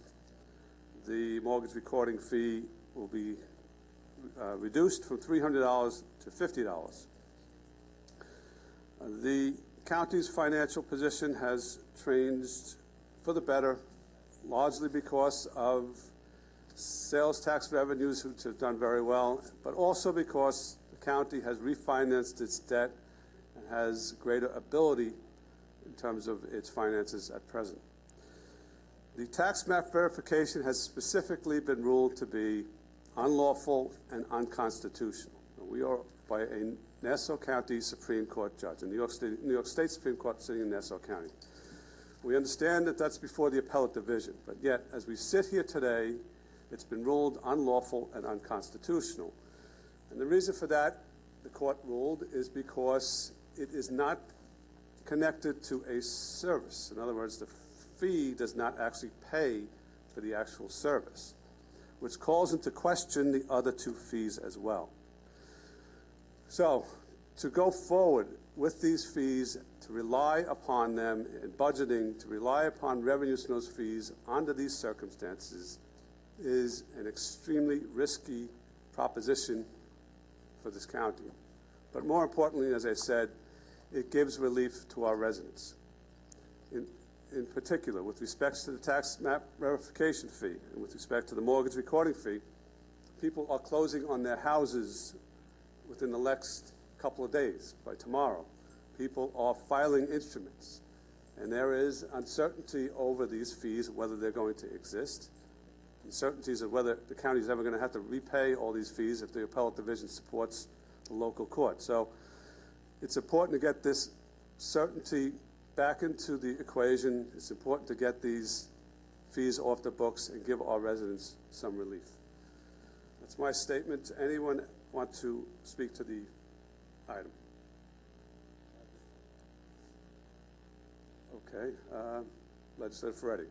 The mortgage recording fee will be reduced from $300 to $50. The county's financial position has changed for the better, largely because of sales tax revenues, which have done very well, but also because the county has refinanced its debt and has greater ability in terms of its finances at present. The tax map verification has specifically been ruled to be unlawful and unconstitutional. We are by a Nassau County Supreme Court judge, a New York State Supreme Court sitting in Nassau County. We understand that that's before the appellate division, but yet, as we sit here today, it's been ruled unlawful and unconstitutional. And the reason for that, the court ruled, is because it is not connected to a service. In other words, the fee does not actually pay for the actual service, which calls into question the other 2 fees as well. So, to go forward with these fees, to rely upon them in budgeting, to rely upon revenues from those fees under these circumstances is an extremely risky proposition for this county. But more importantly, as I said, it gives relief to our residents. In particular, with respect to the tax map verification fee and with respect to the mortgage recording fee, people are closing on their houses within the next couple of days, by tomorrow. People are filing instruments, and there is uncertainty over these fees, whether they're going to exist, uncertainties of whether the county is ever going to have to repay all these fees if the appellate division supports the local court. So it's important to get this certainty back into the equation. It's important to get these fees off the books and give our residents some relief. That's my statement. Anyone want to speak to the item? Okay. Legislator Ferretti.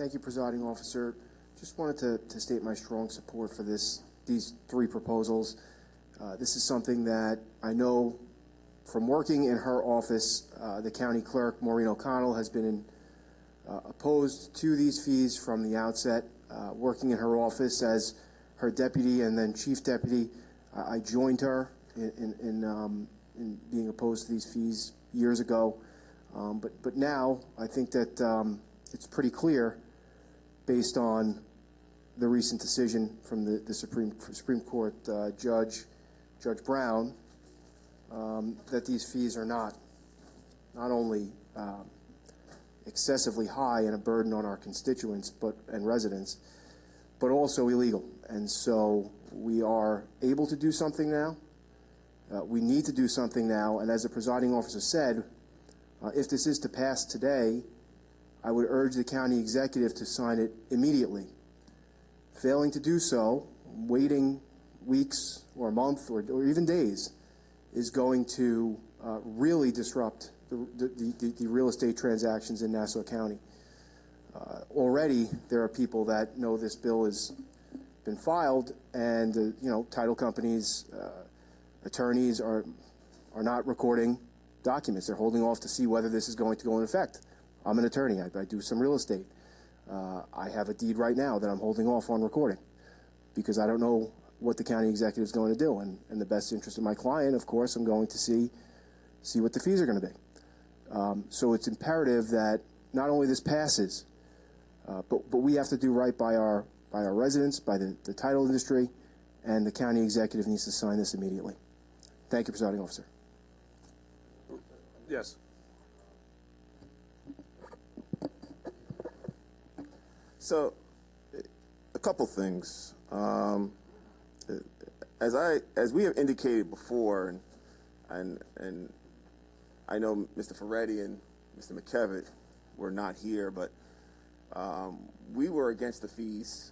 Thank you, Presiding Officer. Just wanted to state my strong support for these three proposals. This is something that I know from working in her office. The county clerk, Maureen O'Connell, has been opposed to these fees from the outset. Working in her office as her deputy and then chief deputy, I joined her in being opposed to these fees years ago. But now I think that it's pretty clear, based on the recent decision from the Supreme Court Judge Brown, that these fees are not only excessively high and a burden on our constituents and residents, but also illegal. And so we are able to do something now. We need to do something now. And as the presiding officer said, if this is to pass today, I would urge the county executive to sign it immediately. Failing to do so, waiting weeks or a month or even days is going to really disrupt the real estate transactions in Nassau County. Already, there are people that know this bill has been filed, and title companies, attorneys are not recording documents. They're holding off to see whether this is going to go in effect. I'm an attorney. I do some real estate. I have a deed right now that I'm holding off on recording because I don't know what the county executive is going to do. And in the best interest of my client, of course, I'm going to see what the fees are going to be. So it's imperative that not only this passes, but we have to do right by our residents, by the title industry, and the county executive needs to sign this immediately. Thank you, Presiding Officer. Yes. So, a couple things. As we have indicated before, and I know Mr. Ferretti and Mr. McKevitt were not here, but we were against the fees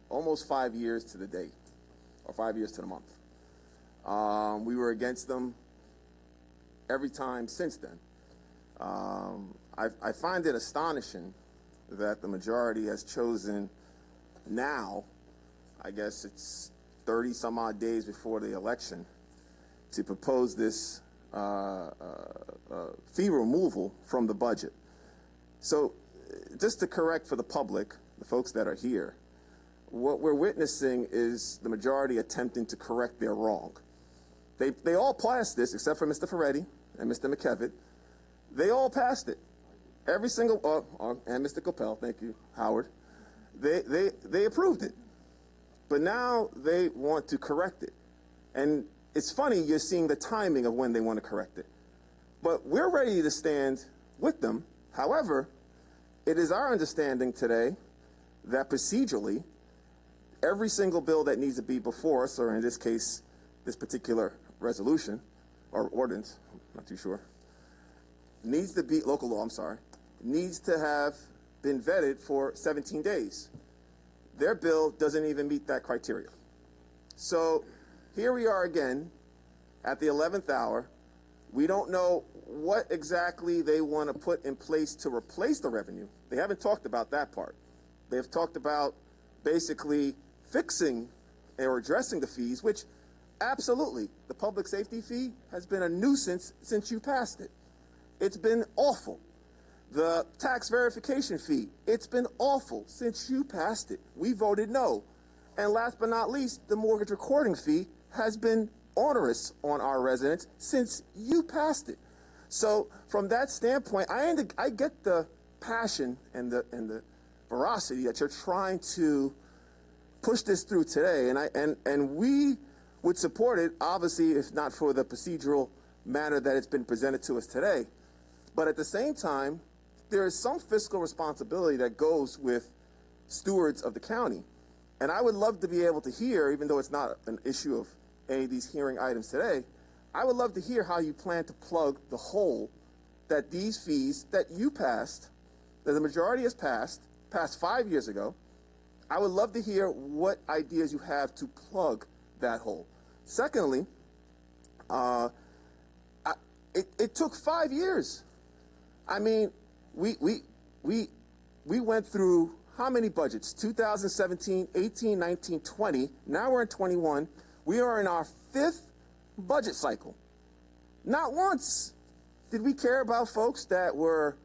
almost 5 years to the date, or 5 years to the month. We were against them every time since then. I find it astonishing that the majority has chosen now, I guess it's 30 some odd days before the election, to propose this fee removal from the budget. So just to correct for the public, the folks that are here, what we're witnessing is the majority attempting to correct their wrong. They all passed this, except for Mr. Ferretti and Mr. McKevitt. They all passed it. Every single, and Mr. Coppell, thank you, Howard. They approved it. But now they want to correct it. And it's funny, you're seeing the timing of when they want to correct it. But we're ready to stand with them. However, it is our understanding today that procedurally, every single bill that needs to be before us, or in this case, this particular resolution, or ordinance, I'm not too sure, needs to be, local law, I'm sorry, needs to have been vetted for 17 days. Their bill doesn't even meet that criteria. So here we are again at the 11th hour. We don't know what exactly they want to put in place to replace the revenue. They haven't talked about that part. They've talked about basically fixing or addressing the fees, which absolutely, the public safety fee has been a nuisance since you passed it. It's been awful. The tax verification fee, it's been awful since you passed it. We voted no. And last but not least, the mortgage recording fee has been onerous on our residents since you passed it. So from that standpoint, I get the passion and the veracity that you're trying to push this through today, and we would support it, obviously, if not for the procedural manner that it's been presented to us today. But at the same time, there is some fiscal responsibility that goes with stewards of the county. And I would love to be able to hear, even though it's not an issue of any of these hearing items today, I would love to hear how you plan to plug the hole that these fees that you passed, that the majority has passed 5 years ago. I would love to hear what ideas you have to plug that hole. Secondly, it took 5 years. I mean, we went through how many budgets? 2017, 18, 19, 20. Now we're in 21. We are in our 5th budget cycle. Not once did we care about folks that were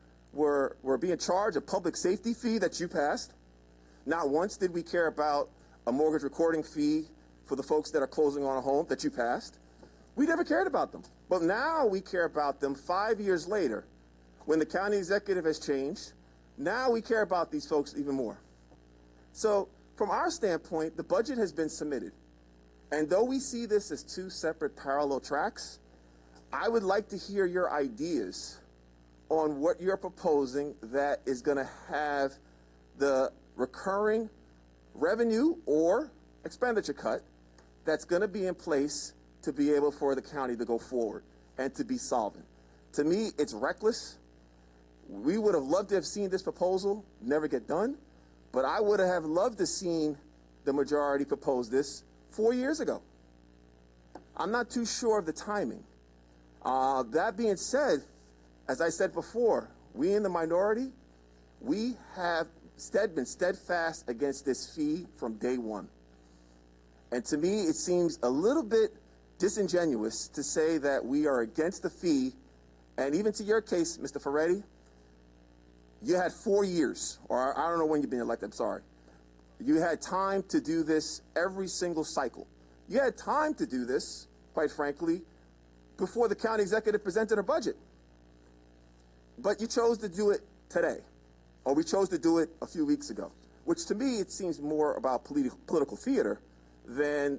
being charged a public safety fee that you passed. Not once did we care about a mortgage recording fee for the folks that are closing on a home that you passed. We never cared about them. But now we care about them 5 years later when the county executive has changed. Now we care about these folks even more. So from our standpoint, the budget has been submitted. And though we see this as 2 separate parallel tracks, I would like to hear your ideas on what you're proposing that is going to have the recurring revenue or expenditure cut that's going to be in place to be able for the county to go forward and to be solvent. To me, it's reckless. We would have loved to have seen this proposal never get done, but I would have loved to seen the majority propose this 4 years ago. I'm not too sure of the timing. That being said, as I said before, we in the minority, we have been steadfast against this fee from day one. And to me, it seems a little bit disingenuous to say that we are against the fee. And even to your case, Mr. Ferretti, you had 4 years, or I don't know when you've been elected, I'm sorry. You had time to do this every single cycle. You had time to do this, quite frankly, before the county executive presented her budget. But you chose to do it today, or we chose to do it a few weeks ago, which to me, it seems more about political theater than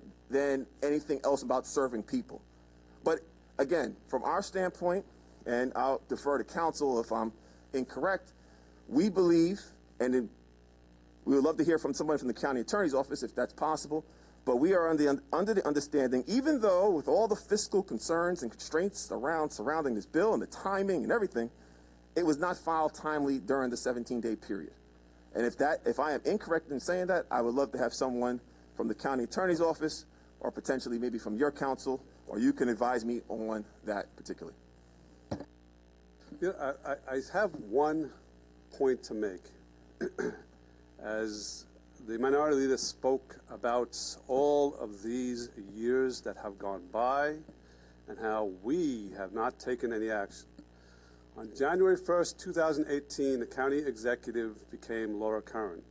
anything else about serving people. But again, from our standpoint, and I'll defer to counsel if I'm incorrect, we believe, and we would love to hear from someone from the county attorney's office if that's possible, but we are under the understanding, even though with all the fiscal concerns and constraints surrounding this bill and the timing and everything, it was not filed timely during the 17-day period. And if I am incorrect in saying that, I would love to have someone from the county attorney's office or potentially maybe from your council, or you can advise me on that particularly. Yeah, I have one point to make. As the minority leader spoke about all of these years that have gone by and how we have not taken any action. On January 1st, 2018, the county executive became Laura Curran.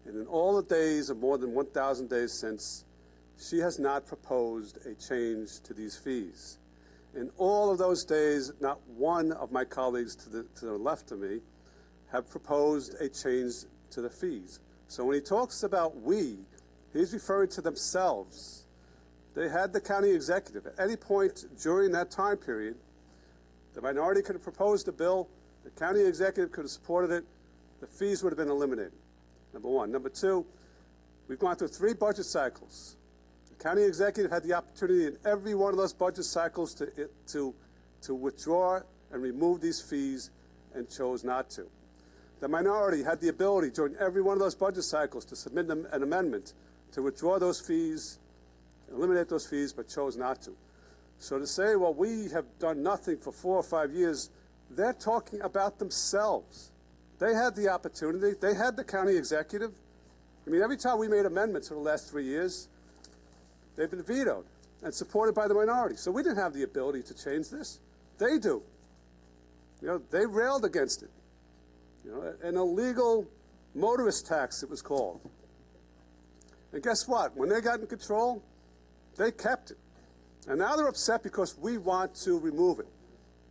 And in all the days of more than 1,000 days since, she has not proposed a change to these fees. In all of those days, not one of my colleagues to the left of me have proposed a change to the fees. So when he talks about we, he's referring to themselves. They had the county executive. At any point during that time period, the minority could have proposed a bill, the county executive could have supported it, the fees would have been eliminated, number one. Number two, we've gone through 3 budget cycles. The county executive had the opportunity in every one of those budget cycles to withdraw and remove these fees and chose not to. The minority had the ability during every one of those budget cycles to submit an amendment to withdraw those fees, eliminate those fees, but chose not to. So to say, well, we have done nothing for 4 or 5 years, they're talking about themselves. They had the opportunity. They had the county executive. I mean, every time we made amendments for the last 3 years, they've been vetoed and supported by the minority. So we didn't have the ability to change this. They do. You know, they railed against it. You know, an illegal motorist tax, it was called. And guess what? When they got in control, they kept it. And now they're upset because we want to remove it.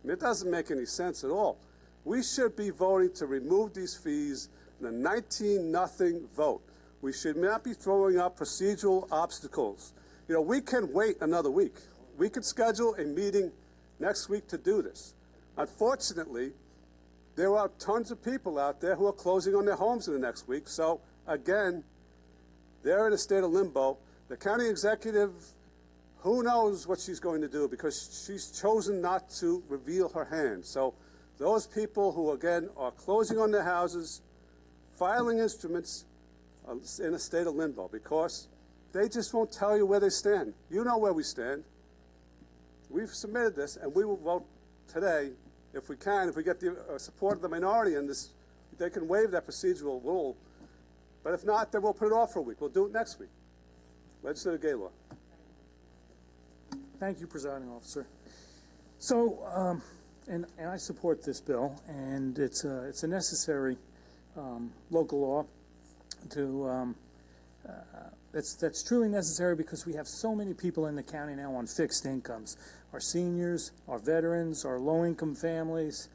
I mean, it doesn't make any sense at all. We should be voting to remove these fees in a 19-0 vote. We should not be throwing up procedural obstacles. You know, we can wait another week. We could schedule a meeting next week to do this. Unfortunately, there are tons of people out there who are closing on their homes in the next week. So, again, they're in a state of limbo. The county executive, who knows what she's going to do because she's chosen not to reveal her hand. So those people who, again, are closing on their houses, filing instruments, are in a state of limbo because they just won't tell you where they stand. You know where we stand. We've submitted this, and we will vote today if we can. If we get the support of the minority in this, they can waive that procedural rule But if not, then we'll put it off for a week. We'll do it next week. Legislator Gaylor. Thank you, Presiding Officer. So, and I support this bill, and it's a necessary local law to that's truly necessary because we have so many people in the county now on fixed incomes. Our seniors, our veterans, our low-income families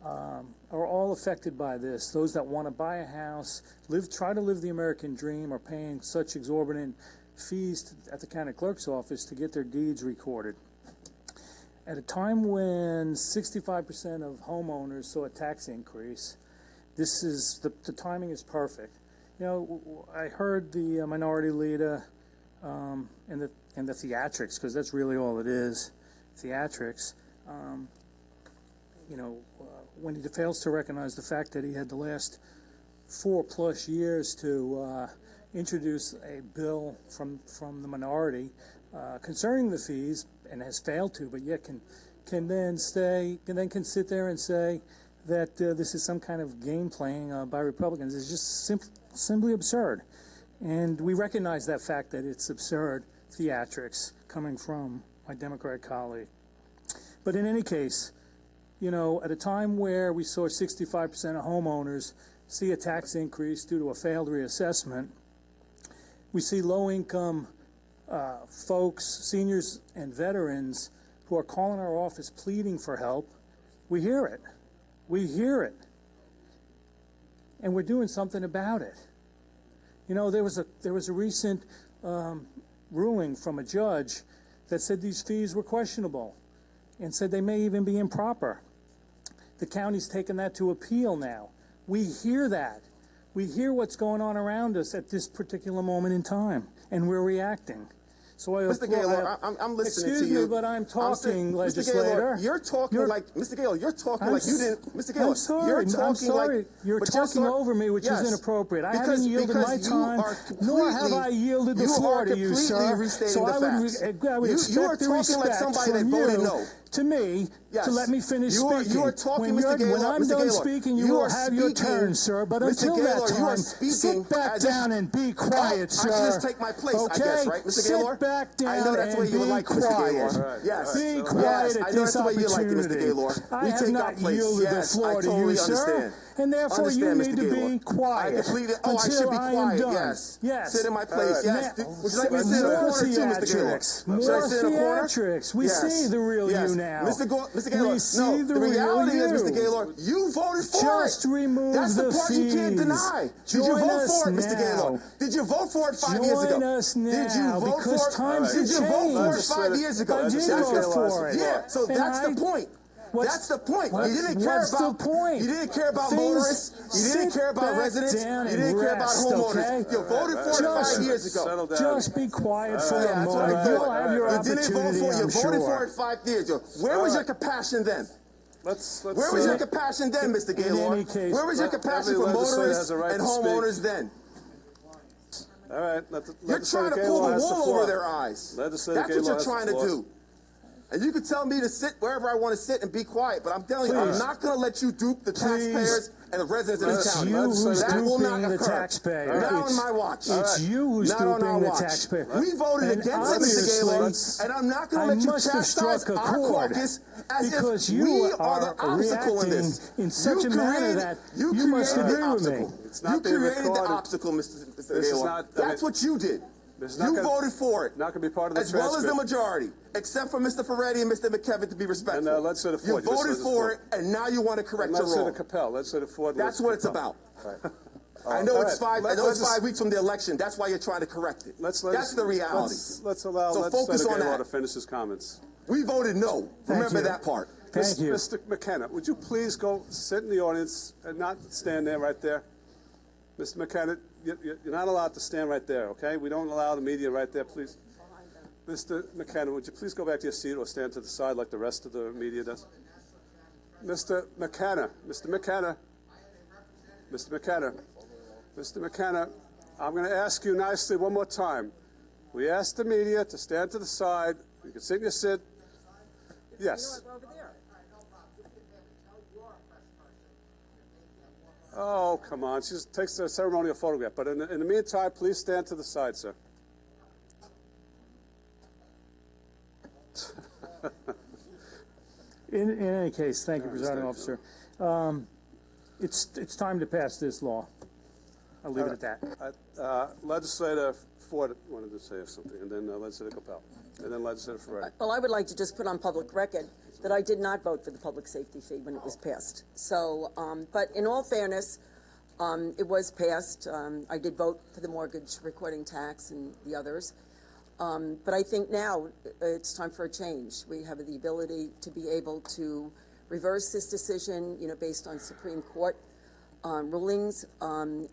are all affected by this. Those that want to buy a house, try to live the American dream, are paying such exorbitant fees at the county clerk's office to get their deeds recorded. At a time when 65% of homeowners saw a tax increase, this is the timing is perfect. You know, I heard the minority leader and the theatrics, because that's really all it is, theatrics. You know, when he fails to recognize the fact that he had the last 4+ years to introduce a bill from the minority concerning the fees, and has failed to, but yet can sit there and say that this is some kind of game playing by Republicans is just simply absurd. And we recognize that fact, that it's absurd theatrics coming from my Democratic colleague. But in any case, you know, at a time where we saw 65% of homeowners see a tax increase due to a failed reassessment, we see low-income folks, seniors and veterans who are calling our office pleading for help. We hear it. We hear it. And we're doing something about it. You know, there was a recent ruling from a judge that said these fees were questionable and said they may even be improper. The county's taken that to appeal now. We hear that. We hear what's going on around us at this particular moment in time, and we're reacting. So Mr. Gaylor, I'm listening to you. Excuse me, but I'm talking, legislator. Mr. Gaylor, you're talking like Mr. Gaylor. You're talking like you didn't. Mr. Gaylor, I'm sorry. you're talking I'm sorry. like you're talking over me, which is inappropriate. I haven't yielded my time, nor have I yielded the floor to you, sir. So I would expect the respect from you to me to let me finish speaking. You are talking, Mr. Gaylor. When I'm done speaking, you will have your turn, sir. But until that time, sit back down and be quiet, sir. I should just take my place, I guess, right, Mr. Gaylor? Sit back down I know that's the way you would like, Mr. Gaylor. Yes. Be quiet at this opportunity. I have not yielded the floor to you, sir. And therefore, you need to be quiet. I should be quiet, yes. Yes. Sit in my place, yes. Would you like me to sit in a corner too, Mr. Gaylor? Should I sit in a corner? Theatrics. We see the real you now. Mr. Gaylor, no, the reality is, Mr. Gaylor, you voted for it. Just remove That's the part you can't deny. Did you vote for it, Mr. Gaylor? Did you vote for it 5 years ago? Join us now, Did you vote for it? Did you vote for it 5 years ago? I did vote for it. Yeah, so that's the point. That's the point. You didn't care about. You didn't care about motorists. You didn't care about residents. You didn't care about homeowners. You voted for it 5 years ago. Just be quiet for a moment. You'll have your opportunity. You didn't vote for it. You voted for it 5 years ago. Where was your compassion then? Where was your compassion then, Mr. Gaylor? Where was your compassion for motorists and homeowners then? All right. You're trying to pull the wool over their eyes. That's what you're trying to do. And you can tell me to sit wherever I want to sit and be quiet, but I'm telling you, I'm not going to let you dupe the taxpayers and the residents of this county. That will not occur. Not on my watch. It's you who's duping the taxpayer. We voted against it, Mr. Gaylor, and I'm not going to let you chastise our caucus as if we are the obstacle in this. In such a manner that you must agree with me. You created the obstacle, Mr. Gaylor. That's what you did. You voted for it. Not going to be part of the as well as the majority, except for Mr. Ferretti and Mr. McKevitt, to be respectful. And legislator Ford, you voted for it, and now you want to correct your wrong. Legislator Capel, legislator Ford. That's what it's about. Right. I know it's 5 weeks from the election. That's why you're trying to correct it. That's the reality. Let's allow Legislator Gaylor to finish his comments. We voted no. Remember that part. Thank you. Mr. McKenna, would you please go sit in the audience and not stand there right there? Mr. McKenna, you're not allowed to stand right there, okay? We don't allow the media right there, please. Mr. McKenna, would you please go back to your seat or stand to the side like the rest of the media does? Mr. McKenna, Mr. McKenna, Mr. McKenna, Mr. McKenna, I'm going to ask you nicely one more time. We asked the media to stand to the side. You can sit in your seat. Yes. Oh, come on. She just takes a ceremonial photograph. But in the meantime, please stand to the side, sir. In any case, thank you, Presiding Officer. It's time to pass this law. I'll leave it at that. Legislator Ford wanted to say something, and then Legislator Capel, and then Legislator Ferretti. Well, I would like to just put on public record that I did not vote for the public safety fee when it was passed. So, but in all fairness, it was passed. I did vote for the mortgage recording tax and the others. But I think now it's time for a change. We have the ability to be able to reverse this decision, based on Supreme Court rulings. For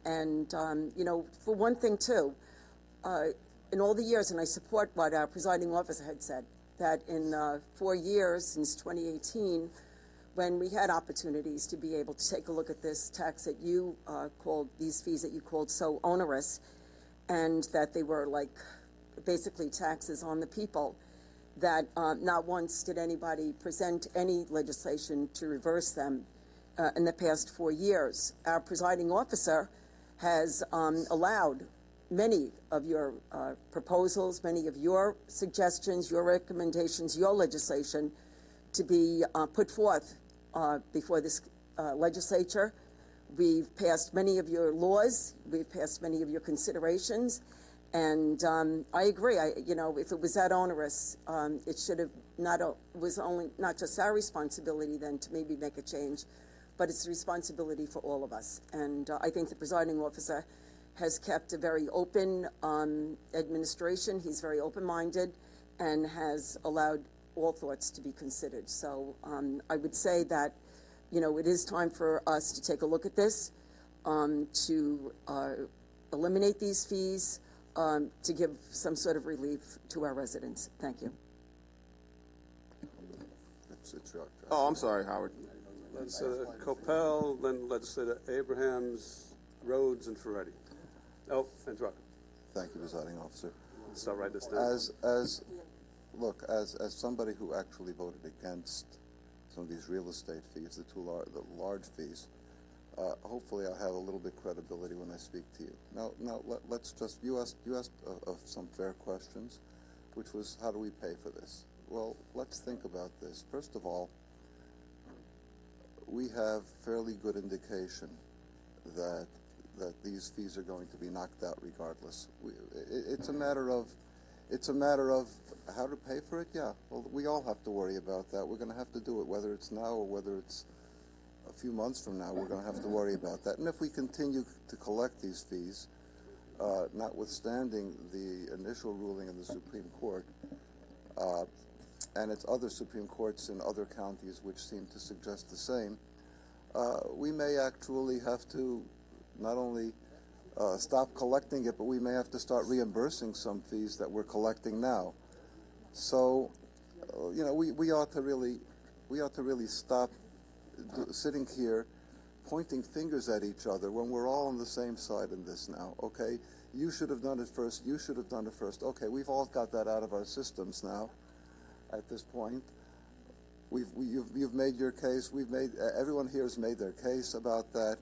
one thing, too, in all the years, and I support what our presiding officer had said, that in 4 years since 2018, when we had opportunities to be able to take a look at this tax that you called, these fees that you called so onerous, and that they were like basically taxes on the people, that not once did anybody present any legislation to reverse them in the past 4 years. Our presiding officer has allowed many of your proposals, many of your suggestions, your recommendations, your legislation to be put forth before this legislature. We've passed many of your laws. We've passed many of your considerations. And I agree. If it was that onerous, it should have was not just our responsibility then to maybe make a change, but it's a responsibility for all of us. And I think the presiding officer has kept a very open administration. He's very open-minded and has allowed all thoughts to be considered. So I would say that, it is time for us to take a look at this, to eliminate these fees, to give some sort of relief to our residents. Thank you. Oh, I'm sorry, Howard. Legislator Copel, then Legislator Abrahams, Rhodes, and Ferretti. Oh, and Drucker. Thank you, Presiding Officer. Let's start writing this down. As somebody who actually voted against some of these real estate fees, the large fees, hopefully I'll have a little bit credibility when I speak to you. Now, let's just, you asked some fair questions, which was, how do we pay for this? Well, let's think about this. First of all, we have fairly good indication that these fees are going to be knocked out regardless. It's a matter of how to pay for it. Yeah, well, we all have to worry about that. We're going to have to do it, whether it's now or whether it's a few months from now. We're going to have to worry about that. And if we continue to collect these fees, notwithstanding the initial ruling in the Supreme Court, and its other Supreme Courts in other counties which seem to suggest the same, we may actually have to not only stop collecting it, but we may have to start reimbursing some fees that we're collecting now. So, we ought to really stop sitting here pointing fingers at each other when we're all on the same side in this now. Okay, you should have done it first. You should have done it first. Okay, we've all got that out of our systems now. At this point, you've made your case. Everyone here has made their case about that.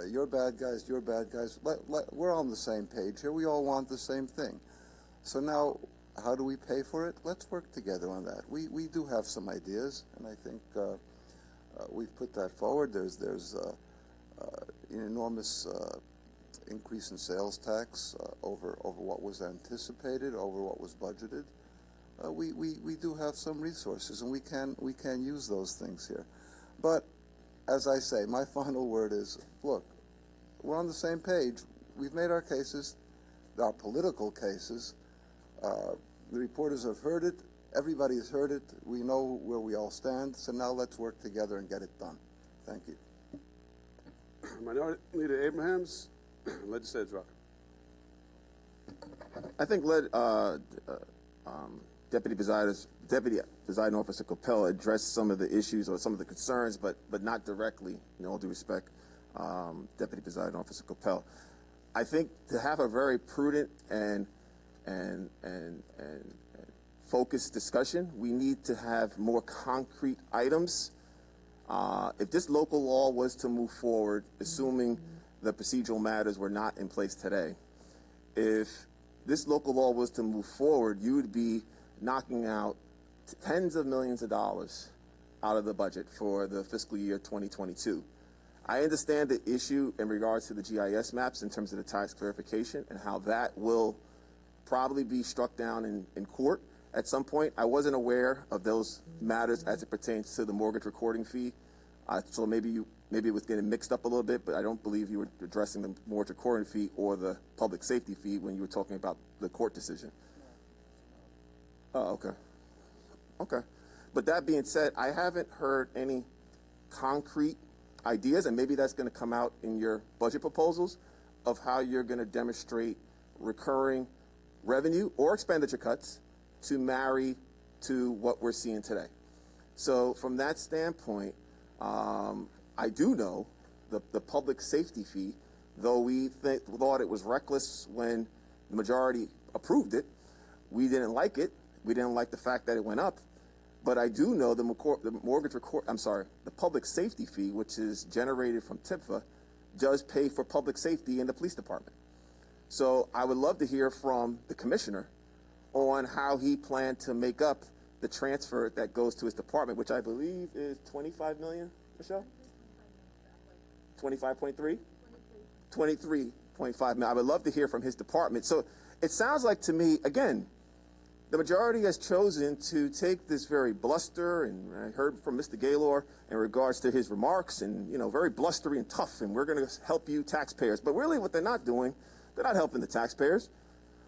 You're bad guys. You're bad guys. We're on the same page here. We all want the same thing. So now, how do we pay for it? Let's work together on that. We do have some ideas, and I think we've put that forward. There's an enormous increase in sales tax over what was anticipated, over what was budgeted. We do have some resources, and we can use those things here. But as I say, my final word is, look, we're on the same page. We've made our cases, our political cases. The reporters have heard it. Everybody's heard it. We know where we all stand. So now let's work together and get it done. Thank you. Minority Leader Abrahams, Legislator Drucker. I think Deputy Presiding Officer Copel addressed some of the issues or some of the concerns, but not directly. In all due respect, Deputy Presiding Officer Copel. I think to have a very prudent and focused discussion, we need to have more concrete items If this local law was to move forward, assuming the procedural matters were not in place today, if this local law was to move forward, you would be knocking out tens of millions of dollars out of the budget for the fiscal year 2022. I understand the issue in regards to the GIS maps in terms of the tax clarification and how that will probably be struck down in court at some point. I wasn't aware of those matters as it pertains to the mortgage recording fee. So maybe it was getting mixed up a little bit, but I don't believe you were addressing the mortgage recording fee or the public safety fee when you were talking about the court decision. Oh, okay. Okay. But that being said, I haven't heard any concrete ideas, and maybe that's going to come out in your budget proposals, of how you're going to demonstrate recurring revenue or expenditure cuts to marry to what we're seeing today. So from that standpoint, I do know the public safety fee, though we thought it was reckless when the majority approved it, we didn't like it. We didn't like the fact that it went up. But I do know the public safety fee, which is generated from TIPFA, does pay for public safety in the police department. So I would love to hear from the commissioner on how he planned to make up the transfer that goes to his department, which I believe is $25 million, Michelle? 25.3? 23.5 million. I would love to hear from his department. So it sounds like to me, again, the majority has chosen to take this very bluster, and I heard from Mr. Gaylor in regards to his remarks, and, very blustery and tough, and we're going to help you taxpayers. But really what they're not doing, they're not helping the taxpayers,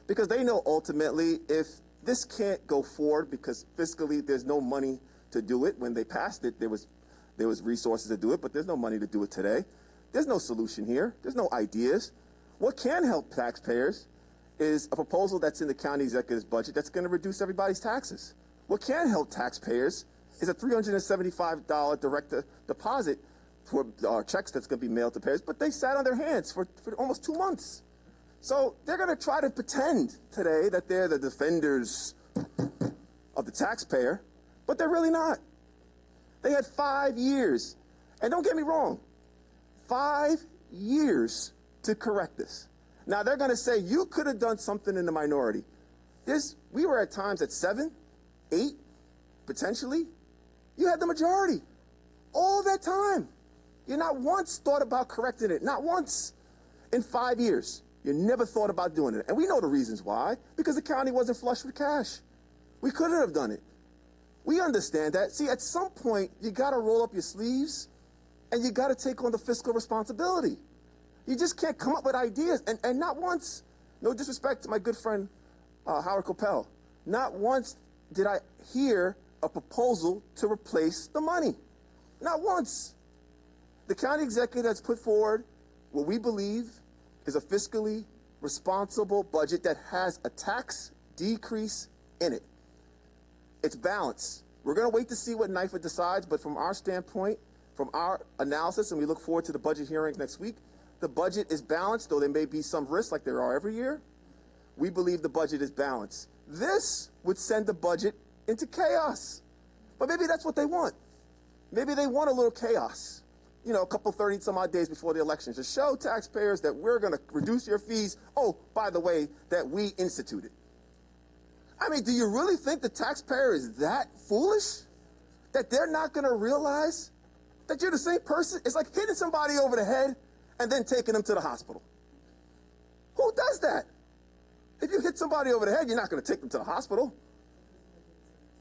because they know ultimately if this can't go forward because fiscally there's no money to do it. When they passed it, there was resources to do it, but there's no money to do it today. There's no solution here. There's no ideas. What can help taxpayers is a proposal that's in the county executive's budget that's going to reduce everybody's taxes. What can help taxpayers is a $375 direct deposit for checks that's going to be mailed to payers, but they sat on their hands for almost 2 months. So they're going to try to pretend today that they're the defenders of the taxpayer, but they're really not. They had 5 years, and don't get me wrong, 5 years to correct this. Now, they're going to say, you could have done something in the minority. We were at times at 7, 8, potentially. You had the majority all that time. You not once thought about correcting it, not once. In 5 years, you never thought about doing it. And we know the reasons why, because the county wasn't flush with cash. We couldn't have done it. We understand that. See, at some point, you got to roll up your sleeves, and you got to take on the fiscal responsibility. You just can't come up with ideas. And not once, no disrespect to my good friend Howard Coppell, not once did I hear a proposal to replace the money. Not once. The county executive has put forward what we believe is a fiscally responsible budget that has a tax decrease in it. It's balanced. We're going to wait to see what NYFA decides, but from our standpoint, from our analysis, and we look forward to the budget hearings next week, the budget is balanced, though there may be some risks like there are every year. We believe the budget is balanced. This would send the budget into chaos. But maybe that's what they want. Maybe they want a little chaos. A couple 30-some-odd days before the election, to show taxpayers that we're going to reduce your fees. Oh, by the way, that we instituted. I mean, do you really think the taxpayer is that foolish? That they're not going to realize that you're the same person? It's like hitting somebody over the head and then taking them to the hospital. Who does that? If you hit somebody over the head, you're not going to take them to the hospital.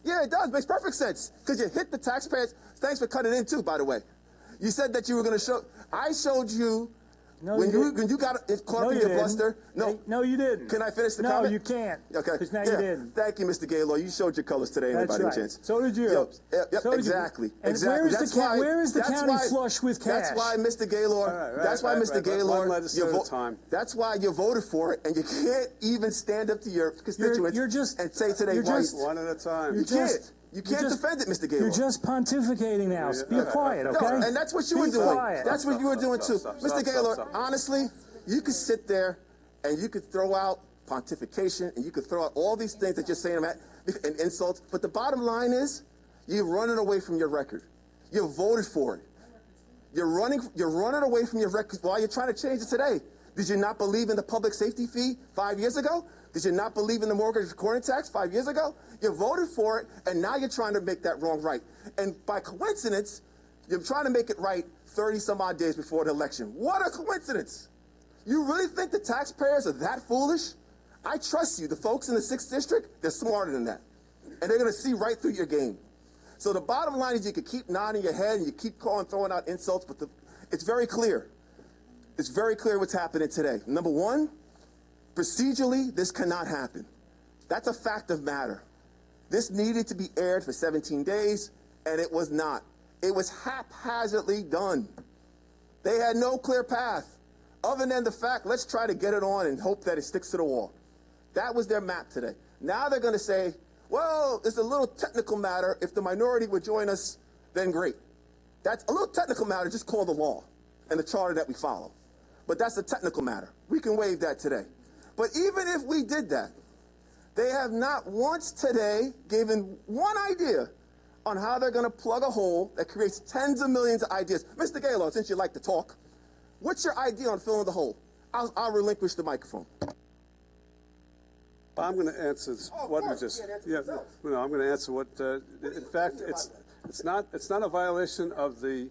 Yeah, it does. Makes perfect sense. Because you hit the taxpayers. Thanks for cutting in, too, by the way. You said that you were going to show. I showed you when you got it caught up in your bluster. No, you didn't. Can I finish the comment? No, you can't. Okay. Because now you didn't. Thank you, Mr. Gaylor. You showed your colors today. That's right. Chance. So did you. Yep, So did exactly. You. And exactly. Where is the county flush with cash? That's why, Mr. Gaylor. That's why, Mr. Gaylor. That's why you voted for it, and you can't even stand up to your constituents and say today why. One at a time. You can't. You can't defend it, Mr. Gaylor. You're just pontificating now. Be quiet, okay? No, and that's what you were doing. Quiet. That's what you were doing, too. Mr. Gaylor, honestly, you could sit there and you could throw out pontification and you could throw out all these things that you're saying and insults, but the bottom line is you're running away from your record. You voted for it. You're running away from your record while you're trying to change it today. Did you not believe in the public safety fee 5 years ago? Did you not believe in the mortgage recording tax 5 years ago? You voted for it, and now you're trying to make that wrong right. And by coincidence, you're trying to make it right 30-some-odd days before the election. What a coincidence. You really think the taxpayers are that foolish? I trust you. The folks in the 6th District, they're smarter than that. And they're going to see right through your game. So the bottom line is you can keep nodding your head and you keep throwing out insults, but it's very clear. It's very clear what's happening today. Number one, procedurally, this cannot happen. That's a fact of matter. This needed to be aired for 17 days, and it was not. It was haphazardly done. They had no clear path, other than the fact, let's try to get it on and hope that it sticks to the wall. That was their map today. Now they're going to say, well, it's a little technical matter. If the minority would join us, then great. That's a little technical matter, just call the law and the charter that we follow. But that's a technical matter. We can waive that today. But even if we did that, they have not once today given one idea on how they're going to plug a hole that creates tens of millions of ideas. Mr. Gaylord, since you like to talk, what's your idea on filling the hole? I'll relinquish the microphone. I'm going to answer what we just. I'm going to answer what. In fact, it's not a violation of the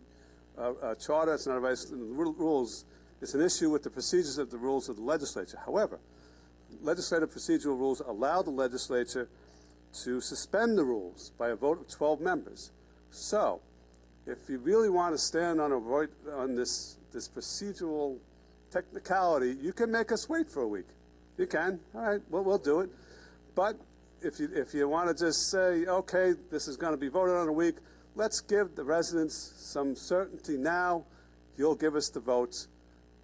charter. It's not a violation of the rules. It's an issue with the procedures of the rules of the legislature. However, legislative procedural rules allow the legislature to suspend the rules by a vote of 12 members. So, if you really want to stand on this procedural technicality, you can make us wait for a week. You can. All right, well, we'll do it. But if you want to just say, okay, this is going to be voted on in a week, let's give the residents some certainty now. You'll give us the votes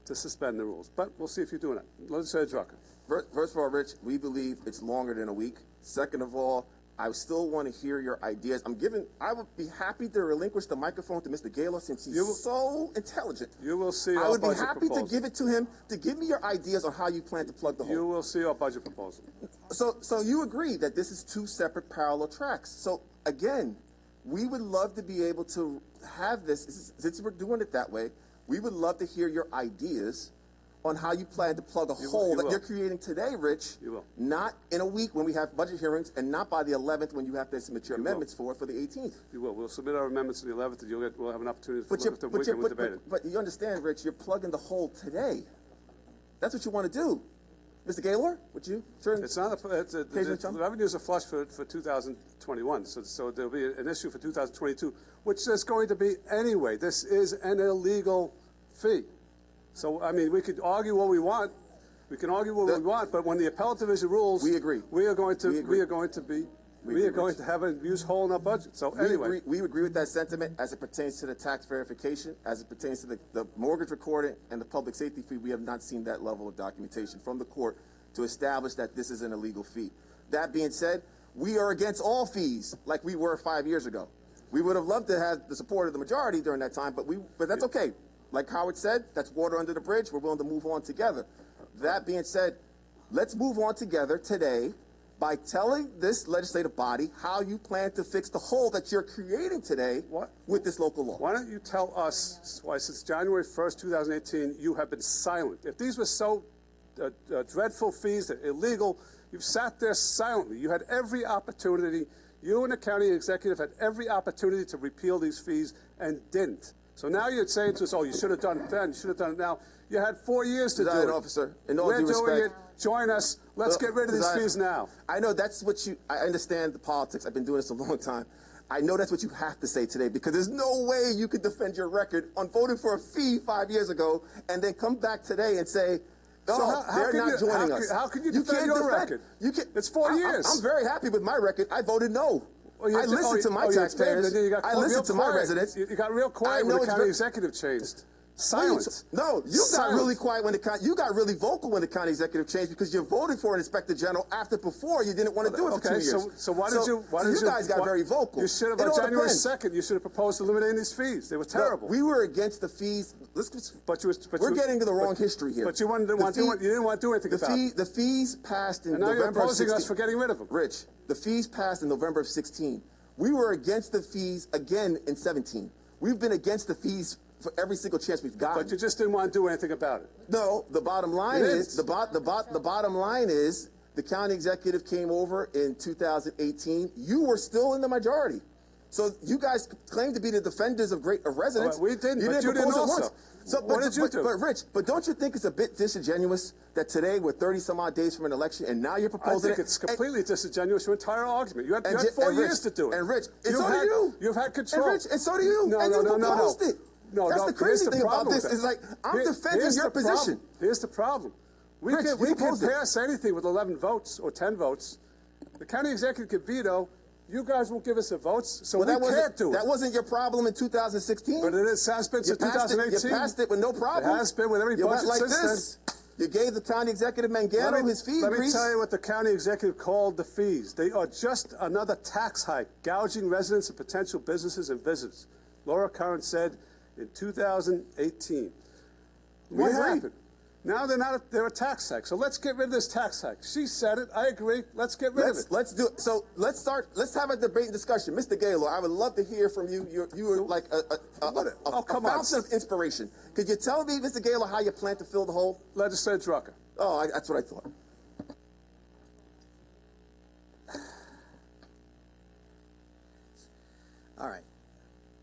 to suspend the rules. But we'll see if you're doing it. Legislator Drucker. First of all, Rich, we believe it's longer than a week. Second of all, I still want to hear your ideas. I would be happy to relinquish the microphone to Mr. Gaylord since he's so intelligent. You will see I our would be budget happy proposal. to give it to him to give me your ideas on how you plan to plug the hole. You will see our budget proposal. So you agree that this is two separate parallel tracks. So again, we would love to be able to have this, since we're doing it that way, we would love to hear your ideas on how you plan to plug a hole that you're creating today, Rich. You will. Not in a week when we have budget hearings, and not by the 11th when you have to submit your amendments for the 18th. You will. We'll submit our amendments on the 11th, and we'll have an opportunity to debate it. But you understand, Rich, you're plugging the hole today. That's what you want to do. Mr. Gaylord, would you? Sure. It's not the revenues are flush for 2021, so there'll be an issue for 2022, which there's going to be anyway. This is an illegal fee. So, I mean, we could argue what we want. We can argue what we want, but when the appellate division rules, we agree. We are going to have a huge hole in our budget. So anyway, we agree with that sentiment as it pertains to the tax verification, as it pertains to the mortgage recording and the public safety fee. We have not seen that level of documentation from the court to establish that this is an illegal fee. That being said, we are against all fees like we were 5 years ago. We would have loved to have the support of the majority during that time, but that's okay. Like Howard said, that's water under the bridge. We're willing to move on together. That being said, let's move on together today by telling this legislative body how you plan to fix the hole that you're creating today with this local law. Why don't you tell us why since January 1st, 2018, you have been silent? If these were so dreadful fees, that illegal, you've sat there silently. You had every opportunity. You and the county executive had every opportunity to repeal these fees and didn't. So now you're saying to us, oh, you should have done it then, you should have done it now. You had 4 years to do it. Officer, in all We're due doing respect, it. Join us. Let's get rid of these fees now. I know that's what I understand the politics. I've been doing this a long time. I know that's what you have to say today because there's no way you could defend your record on voting for a fee 5 years ago and then come back today and say, oh, they're not joining us. How can you defend your record? It's 4 years. I'm very happy with my record. I voted no. I listened to my taxpayers. I listened to my residents. You got real quiet when the county executive changed. Silence. No, you got really quiet when you got really vocal when the county executive changed because you voted for an inspector general before you didn't want to do it for 2 years. So why did you guys got very vocal. You should have on January 2nd. You should have proposed eliminating these fees. They were terrible. No, we were against the fees. We're getting to the wrong history here. But you didn't want to do anything about it. The fees passed in and now November you're opposing of 16. us for getting rid of them. Rich, the fees passed in November of 16. We were against the fees again in 17. We've been against the fees for every single chance we've gotten. But you just didn't want to do anything about it. No, the bottom line It is is. the bottom line is the county executive came over in 2018. You were still in the majority. So you guys claim to be the defenders of residents. We didn't, you but didn't you didn't propose it also. once. So, What did you do? But Rich, but don't you think it's a bit disingenuous that today we're 30 some odd days from an election and now you're proposing I think it's completely disingenuous, your entire argument. You had 4 Rich, years to do it. And Rich, and so do you. You've had control. And Rich, and so do you. No, and no, you no, no, proposed no. it. No, That's no, the crazy here's the thing about problem this with is that. like, I'm defending Here's your the position. problem. Here's the problem. We Rich, can you proposed it. pass anything with 11 votes or 10 votes. The county executive can veto. You guys won't give us the votes, so Well, we can't do it. That wasn't your problem in 2016. But it has been since 2018. You passed it with no problem. It has been with every You went budget like since this. then. You gave the county executive Mangano his fee Let me increase. tell you what the county executive called the fees. They are just another tax hike, gouging residents and potential businesses and visitors. Laura Curran said in 2018. What happened? Now they're a tax hike. So let's get rid of this tax hike. She said it. I agree. Let's get rid of it. Let's do it. So let's have a debate and discussion. Mr. Gaylor, I would love to hear from you. You are like a fountain of inspiration. Could you tell me, Mr. Gaylor, how you plan to fill the hole? Legislator Drucker. Oh, that's what I thought. All right.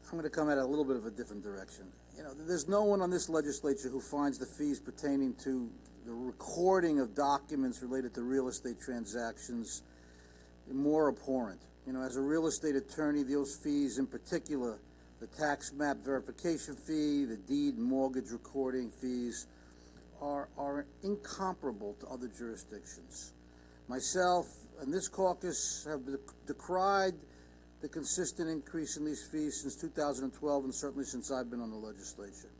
I'm going to come at it a little bit of a different direction. You know, there's no one on this legislature who finds the fees pertaining to the recording of documents related to real estate transactions more abhorrent. You know, as a real estate attorney, those fees in particular, the tax map verification fee, the deed and mortgage recording fees, are incomparable to other jurisdictions. Myself and this caucus have decried the consistent increase in these fees since 2012 and certainly since I've been on the legislature.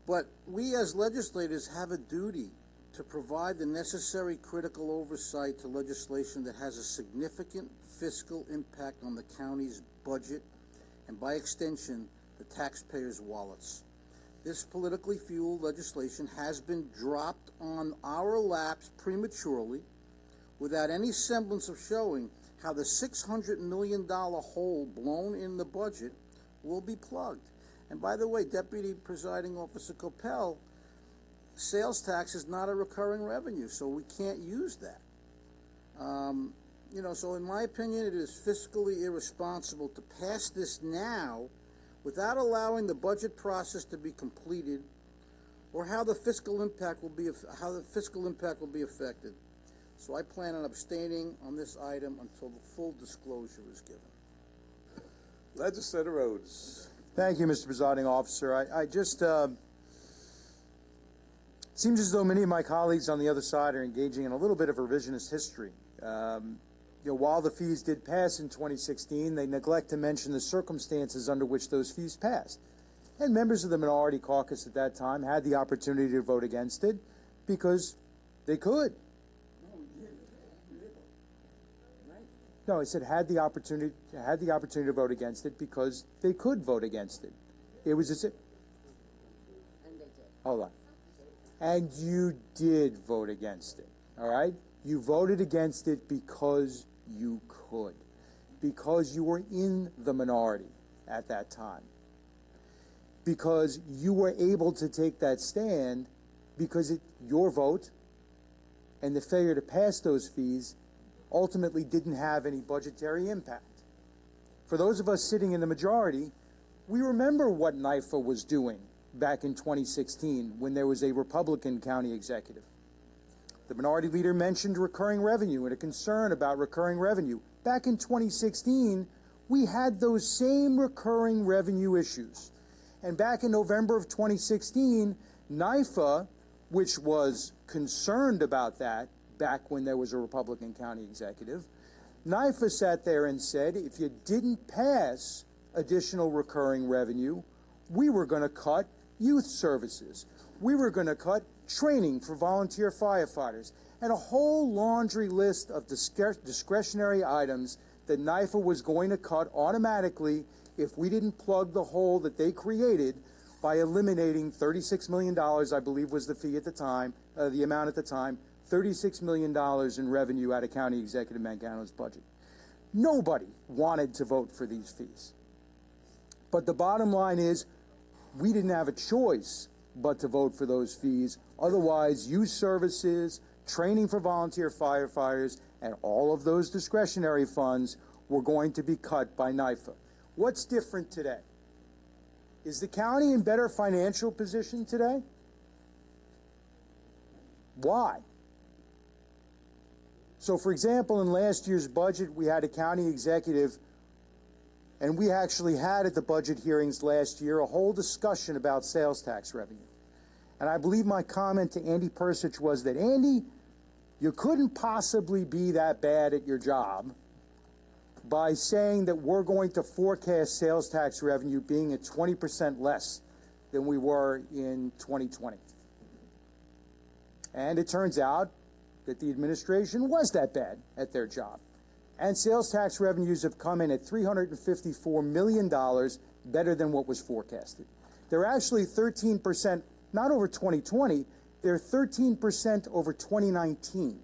But we as legislators have a duty to provide the necessary critical oversight to legislation that has a significant fiscal impact on the county's budget and by extension the taxpayers' wallets. This politically fueled legislation has been dropped on our laps prematurely without any semblance of showing how the $600 million hole blown in the budget will be plugged. And by the way, Deputy Presiding Officer Coppell, sales tax is not a recurring revenue, so we can't use that. You know, so in my opinion, it is fiscally irresponsible to pass this now without allowing the budget process to be completed or how the fiscal impact will be affected. So I plan on abstaining on this item until the full disclosure is given. Legislator Rhodes. Thank you, Mr. Presiding Officer. I just, seems as though many of my colleagues on the other side are engaging in a little bit of revisionist history. You know, while the fees did pass in 2016, they neglect to mention the circumstances under which those fees passed. And members of the minority caucus at that time had the opportunity to vote against it because they could. No, I said had the opportunity to vote against it because they could vote against it. It was just hold on. And you did vote against it. All right? You voted against it because you could. Because you were in the minority at that time. Because you were able to take that stand because your vote and the failure to pass those fees ultimately didn't have any budgetary impact. For those of us sitting in the majority, we remember what NIFA was doing back in 2016 when there was a Republican county executive. The minority leader mentioned recurring revenue and a concern about recurring revenue. Back in 2016, we had those same recurring revenue issues. And back in November of 2016, NIFA, which was concerned about that, back when there was a Republican county executive, NIFA sat there and said, if you didn't pass additional recurring revenue, we were going to cut youth services. We were going to cut training for volunteer firefighters, and a whole laundry list of discretionary items that NIFA was going to cut automatically if we didn't plug the hole that they created by eliminating $36 million, I believe was the fee at the time, the amount at the time, $36 million in revenue out of County Executive Mangano's budget. Nobody wanted to vote for these fees. But the bottom line is, we didn't have a choice but to vote for those fees. Otherwise, youth services, training for volunteer firefighters, and all of those discretionary funds were going to be cut by NYFA. What's different today? Is the county in better financial position today? Why? So, for example, in last year's budget, we had a county executive, and we actually had at the budget hearings last year a whole discussion about sales tax revenue. And I believe my comment to Andy Persich was that, Andy, you couldn't possibly be that bad at your job by saying that we're going to forecast sales tax revenue being at 20% less than we were in 2020. And it turns out that the administration was that bad at their job. And sales tax revenues have come in at $354 million better than what was forecasted. They're actually 13%, not over 2020, they're 13% over 2019,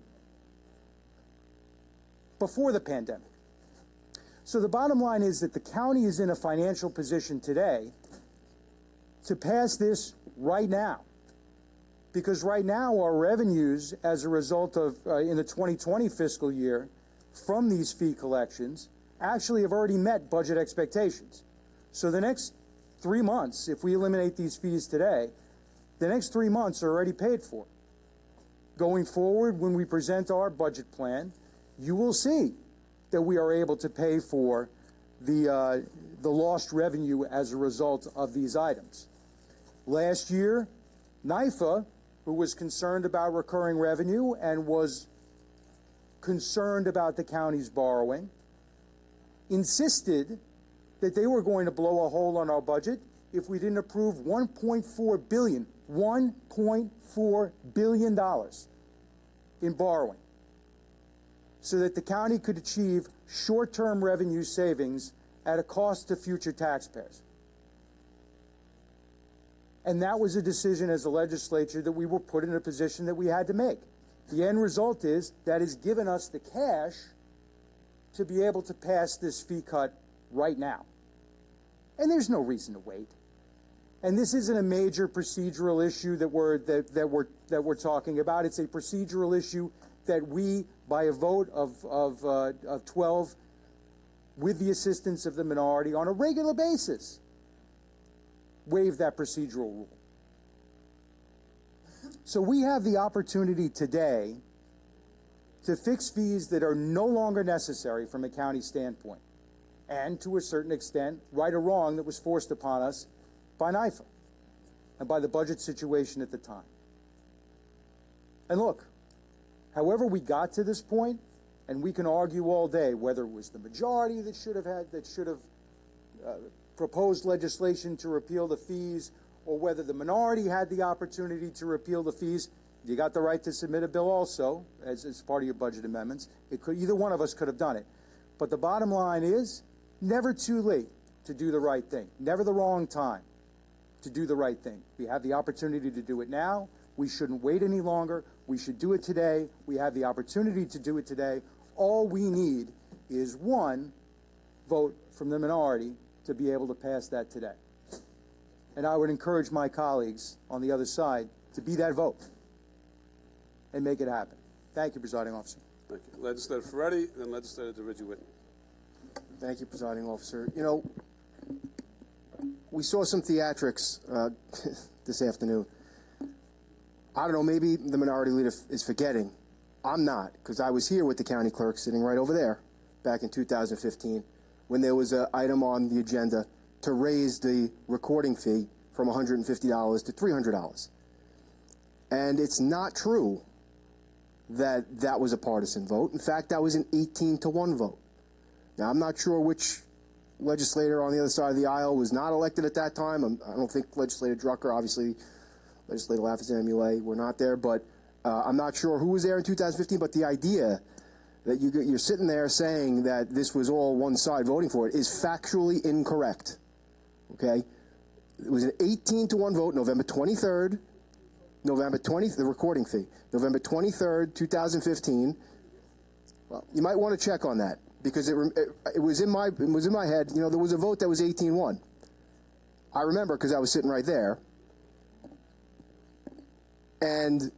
before the pandemic. So the bottom line is that the county is in a financial position today to pass this right now. Because right now our revenues as a result of, in the 2020 fiscal year, from these fee collections actually have already met budget expectations. So the next 3 months, if we eliminate these fees today, the next 3 months are already paid for. Going forward, when we present our budget plan, you will see that we are able to pay for the lost revenue as a result of these items. Last year, NYFA, who was concerned about recurring revenue and was concerned about the county's borrowing, insisted that they were going to blow a hole on our budget if we didn't approve $1.4 billion in borrowing, so that the county could achieve short-term revenue savings at a cost to future taxpayers. And that was a decision as a legislature that we were put in a position that we had to make. The end result is that has given us the cash to be able to pass this fee cut right now. And there's no reason to wait. And this isn't a major procedural issue that we're talking about. It's a procedural issue that we, by a vote of 12, with the assistance of the minority on a regular basis, waive that procedural rule. So we have the opportunity today to fix fees that are no longer necessary from a county standpoint, and to a certain extent, right or wrong, that was forced upon us by NYFA and by the budget situation at the time. And look, however we got to this point, and we can argue all day whether it was the majority that should have proposed legislation to repeal the fees, or whether the minority had the opportunity to repeal the fees. You got the right to submit a bill also as part of your budget amendments. Either one of us could have done it. But the bottom line is, never too late to do the right thing. Never the wrong time to do the right thing. We have the opportunity to do it now. We shouldn't wait any longer. We should do it today. We have the opportunity to do it today. All we need is one vote from the minority to be able to pass that today. And I would encourage my colleagues on the other side to be that vote and make it happen. Thank you, Presiding Officer. Thank you. Legislator Ferretti, then Legislator DeRidge Whitney. Thank you, Presiding Officer. You know, we saw some theatrics this afternoon. I don't know, maybe the minority leader is forgetting. I'm not, because I was here with the county clerk sitting right over there back in 2015 when there was an item on the agenda to raise the recording fee from $150 to $300. And it's not true that that was a partisan vote. In fact, that was an 18-1 vote. Now, I'm not sure which legislator on the other side of the aisle was not elected at that time. I don't think Legislator Drucker, obviously, Legislator Lafayette Muley were not there, but I'm not sure who was there in 2015, but the idea that you're sitting there saying that this was all one side voting for it is factually incorrect, okay? It was an 18-1 vote, November 23rd, the recording fee, November 23rd, 2015. Well, you might want to check on that, because it was in my head, you know, there was a vote that was 18-1. I remember because I was sitting right there. And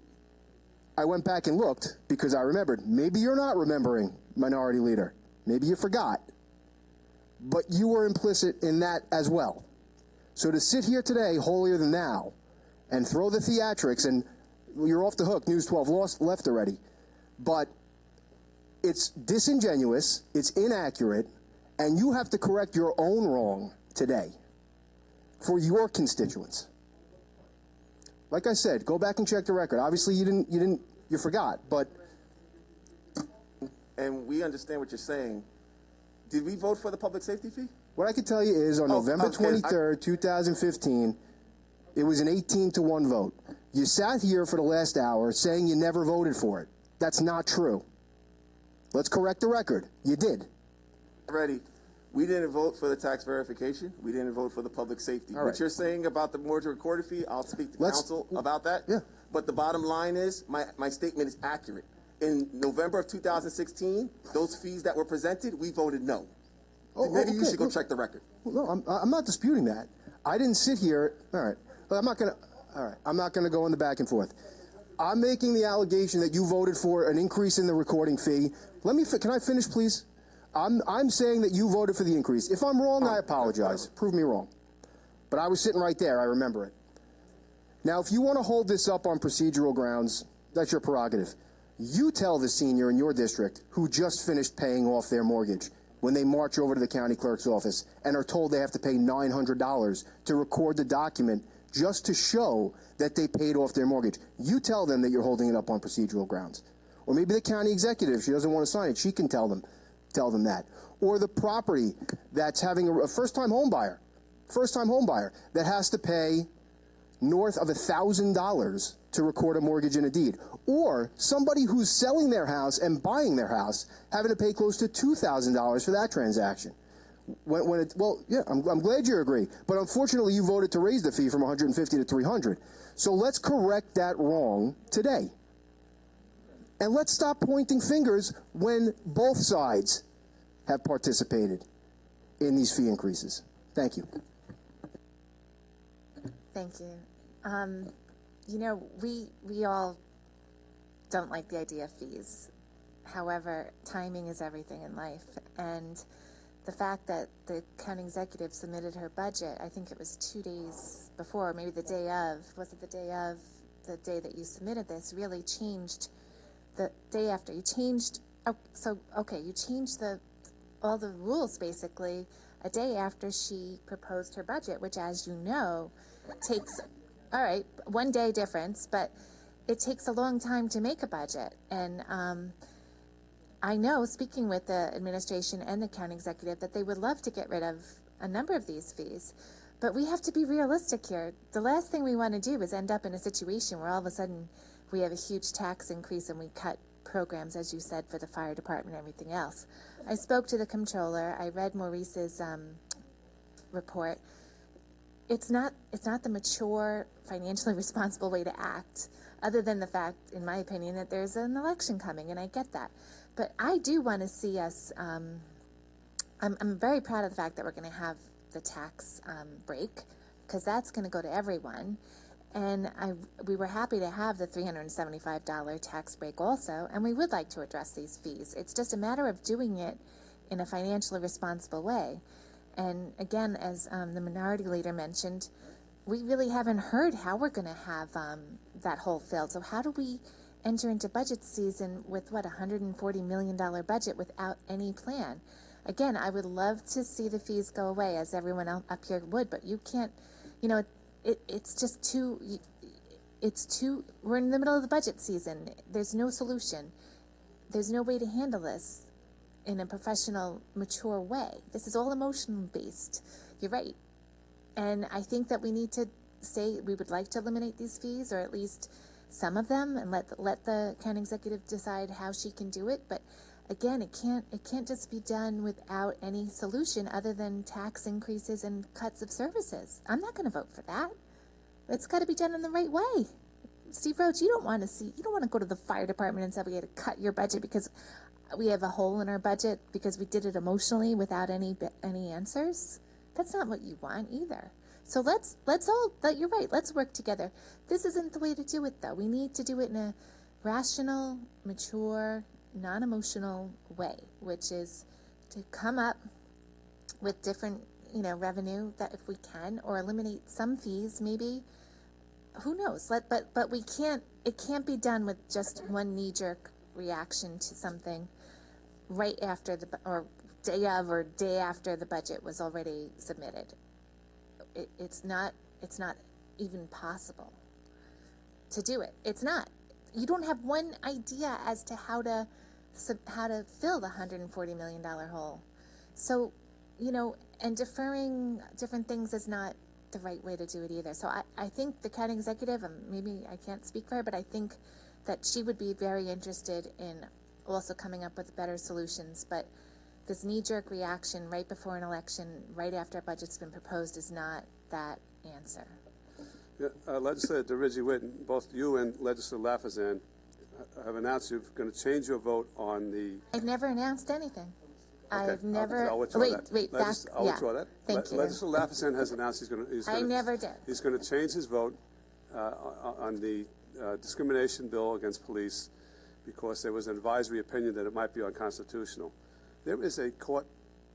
I went back and looked because I remembered. Maybe you're not remembering, Minority Leader. Maybe you forgot. But you were implicit in that as well. So to sit here today, holier than thou, and throw the theatrics, and you're off the hook, News 12 left already. But it's disingenuous, it's inaccurate, and you have to correct your own wrong today for your constituents. Like I said, go back and check the record. Obviously, you forgot, but. And we understand what you're saying. Did we vote for the public safety fee? What I can tell you is on November 23rd, 2015, it was an 18-1 vote. You sat here for the last hour saying you never voted for it. That's not true. Let's correct the record. You did. Ready. We didn't vote for the tax verification. We didn't vote for the public safety. What you're saying about the mortgage recorded fee, I'll speak to council about that. Yeah. But the bottom line is, my statement is accurate. In November of 2016, those fees that were presented, we voted no. Maybe you should go check the record. Well, no, I'm not disputing that. I didn't sit here. All right. But I'm not going to go in the back and forth. I'm making the allegation that you voted for an increase in the recording fee. Can I finish, please? I'm saying that you voted for the increase. If I'm wrong, I apologize. Prove me wrong. But I was sitting right there. I remember it. Now, if you want to hold this up on procedural grounds, that's your prerogative. You tell the senior in your district who just finished paying off their mortgage when they march over to the county clerk's office and are told they have to pay $900 to record the document just to show that they paid off their mortgage. You tell them that you're holding it up on procedural grounds. Or maybe the county executive, if she doesn't want to sign it, she can tell them that. Or the property that's having a first-time home buyer that has to pay north of $1,000 to record a mortgage in a deed. Or somebody who's selling their house and buying their house having to pay close to $2,000 for that transaction. I'm glad you agree. But unfortunately, you voted to raise the fee from $150 to $300. So let's correct that wrong today. And let's stop pointing fingers when both sides have participated in these fee increases. Thank you. Thank you. You know, we all don't like the idea of fees. However, timing is everything in life. And the fact that the county executive submitted her budget, I think it was 2 days before, maybe the day of, was it the day of the day that you submitted this, really changed the day after. You changed, you changed all the rules basically a day after she proposed her budget, which, as you know, takes, 1 day difference, but it takes a long time to make a budget. And I know, speaking with the administration and the county executive, that they would love to get rid of a number of these fees. But we have to be realistic here. The last thing we want to do is end up in a situation where all of a sudden we have a huge tax increase and we cut programs, as you said, for the fire department and everything else. I spoke to the comptroller. I read Maurice's report. It's not the mature, financially responsible way to act, other than the fact, in my opinion, that there's an election coming, and I get that. But I do want to see us, I'm very proud of the fact that we're going to have the tax break, because that's going to go to everyone. And we were happy to have the $375 tax break also, and we would like to address these fees. It's just a matter of doing it in a financially responsible way. And again, as the minority leader mentioned, we really haven't heard how we're going to have that hole filled. So how do we enter into budget season with, $140 million budget without any plan? Again, I would love to see the fees go away, as everyone else up here would, but you can't, it's just too, we're in the middle of the budget season. There's no solution. There's no way to handle this in a professional, mature way. This is all emotion based. You're right. And I think that we need to say we would like to eliminate these fees, or at least some of them, and let the county executive decide how she can do it. But again, it can't just be done without any solution other than tax increases and cuts of services. I'm not going to vote for that. It's got to be done in the right way. Steve Roach, you don't want to go to the fire department and say we got to cut your budget because we have a hole in our budget because we did it emotionally without any answers. That's not what you want either. So let's all, you're right, let's work together. This isn't the way to do it, though. We need to do it in a rational, mature, non-emotional way, which is to come up with different, revenue that if we can, or eliminate some fees, maybe. Who knows? But we can't. It can't be done with just one knee-jerk reaction to something right after or day of or day after the budget was already submitted. It's not even possible to do it. It's not. You don't have one idea as to how to fill the $140 million hole. So, and deferring different things is not the right way to do it either. So I think the county executive, maybe I can't speak for her, but I think that she would be very interested in also coming up with better solutions. But this knee-jerk reaction right before an election, right after a budget's been proposed, is not that answer. Yeah, Legislator DeRiggi Whitten, both you and Legislator Lafazan have announced you're going to change your vote on the... I've never announced anything. Okay. I've never... I'll withdraw that. I'll withdraw that. Thank you. Legislator Lafazan has announced he's going to... I never did. He's going to change his vote on the discrimination bill against police because there was an advisory opinion that it might be unconstitutional. There is a court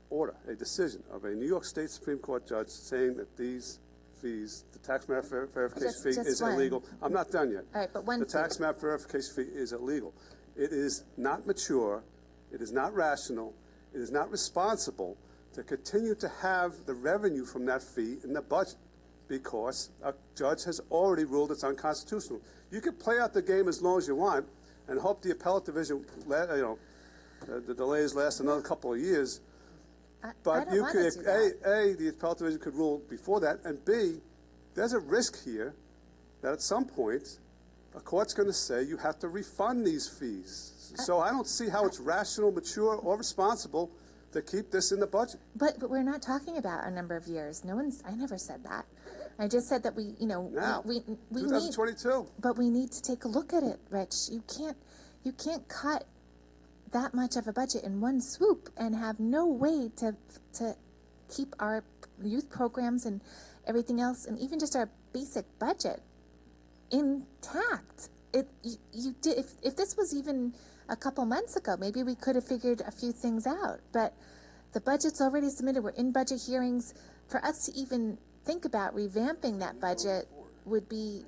order, a decision of a New York State Supreme Court judge saying that these fees, the tax map verification fee is illegal. I'm not done yet. All right, but when the tax map verification fee is illegal. It is not mature. It is not rational. It is not responsible to continue to have the revenue from that fee in the budget because a judge has already ruled it's unconstitutional. You can play out the game as long as you want and hope the appellate division, the delays last another couple of years. But you could, A, the appellate division could rule before that, and B, there's a risk here that at some point a court's going to say you have to refund these fees. So I don't see how it's rational, mature, or responsible to keep this in the budget. But we're not talking about a number of years. I never said that. I just said that we now, we 2022. need, but we need to take a look at it, Rich. You can't cut that much of a budget in one swoop and have no way to keep our youth programs and everything else, and even just our basic budget intact. If this was even a couple months ago, maybe we could have figured a few things out. But the budget's already submitted. We're in budget hearings. For us to even think about revamping that budget would be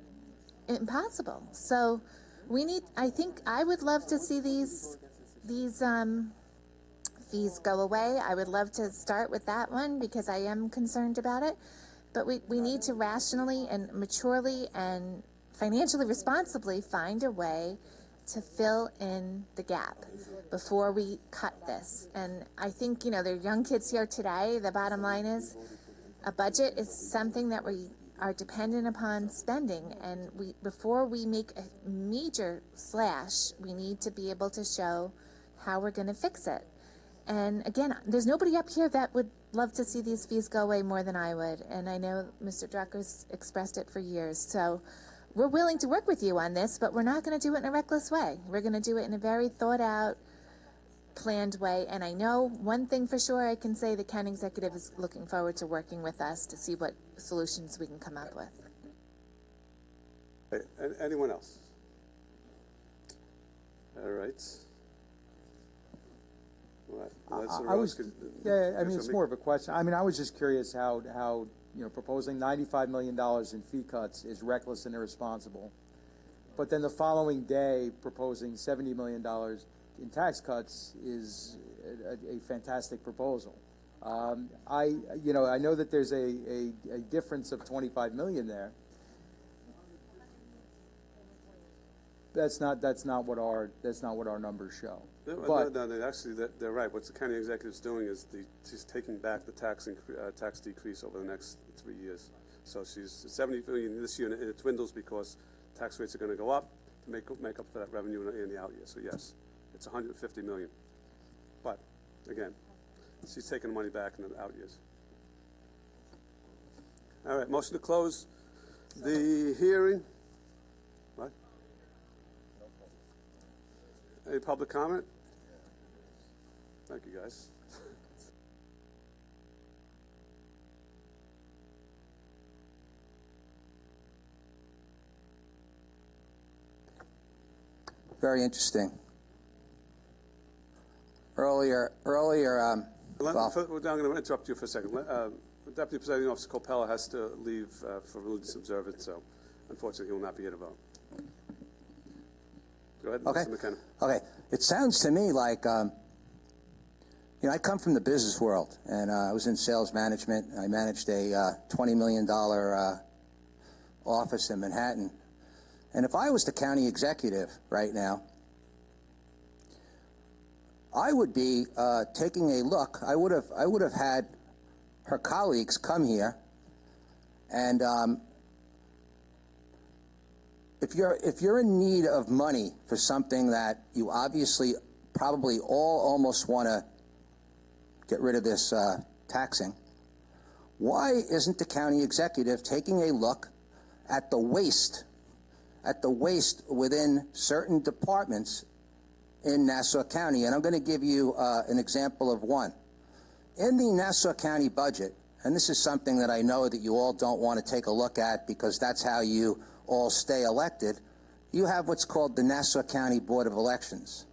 impossible. So I would love to see these fees go away. I would love to start with that one because I am concerned about it. But we need to rationally and maturely and financially responsibly find a way to fill in the gap before we cut this. And I think, there are young kids here today. The bottom line is a budget is something that we are dependent upon spending. And before we make a major slash, we need to be able to show how we're going to fix it. And again, there's nobody up here that would love to see these fees go away more than I would. And I know Mr. Drucker's expressed it for years. So we're willing to work with you on this, but we're not going to do it in a reckless way. We're going to do it in a very thought out, planned way. And I know one thing for sure I can say, the county executive is looking forward to working with us to see what solutions we can come up with. Anyone else? All right. It's more of a question. I was just curious how proposing $95 million in fee cuts is reckless and irresponsible, but then the following day proposing $70 million in tax cuts is a fantastic proposal. I know that there's a difference of $25 million there. That's not what our numbers show. No, actually, they're right. What the county executive is doing is she's taking back the tax decrease over the next 3 years. So she's $70 million this year, and it dwindles because tax rates are going to go up to make up for that revenue in the out year. So yes, it's $150 million. But again, she's taking the money back in the out years. All right, motion to close the hearing. What? Any public comment? Thank you, guys. Very interesting. Earlier, well, I'm going to interrupt you for a second. Deputy Presiding Officer Copella has to leave for religious observance, so unfortunately he will not be here to vote. Go ahead, okay. Mr. McKenna. Okay. It sounds to me like, I come from the business world, and I was in sales management. I managed a $20 million office in Manhattan. And if I was the county executive right now, I would be taking a look. I would have had her colleagues come here, and if you're in need of money for something that you obviously probably all almost want to get rid of this taxing, why isn't the county executive taking a look at the waste within certain departments in Nassau County? And I'm going to give you an example of one. In the Nassau County budget, and this is something that I know that you all don't want to take a look at because that's how you all stay elected, you have what's called the Nassau County Board of Elections.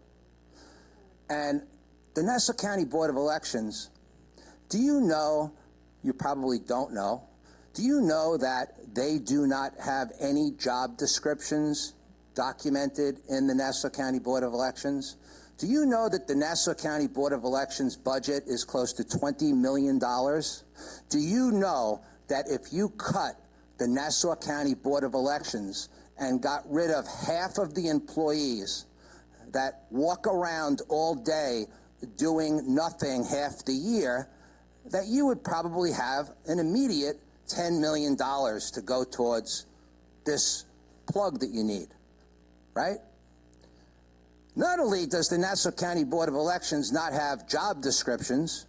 And the Nassau County Board of Elections, do you know, you probably don't know, do you know that they do not have any job descriptions documented in the Nassau County Board of Elections? Do you know that the Nassau County Board of Elections budget is close to $20 million? Do you know that if you cut the Nassau County Board of Elections and got rid of half of the employees that walk around all day doing nothing half the year, that you would probably have an immediate $10 million to go towards this plug that you need, right? Not only does the Nassau County Board of Elections not have job descriptions,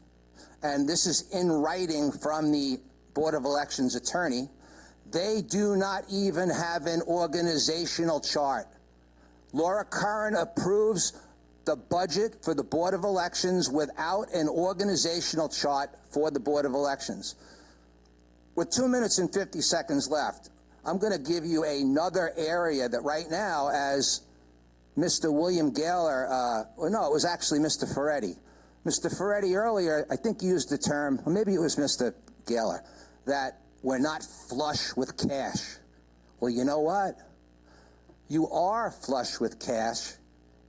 and this is in writing from the Board of Elections attorney, they do not even have an organizational chart. Laura Curran approves the budget for the Board of Elections without an organizational chart for the Board of Elections. With 2 minutes and 50 seconds left, I'm going to give you another area that right now, as Mr. William Gaylor, no, it was actually Mr. Ferretti. Mr. Ferretti earlier, I think, used the term, or maybe it was Mr. Gaylor, that we're not flush with cash. Well, you know what? You are flush with cash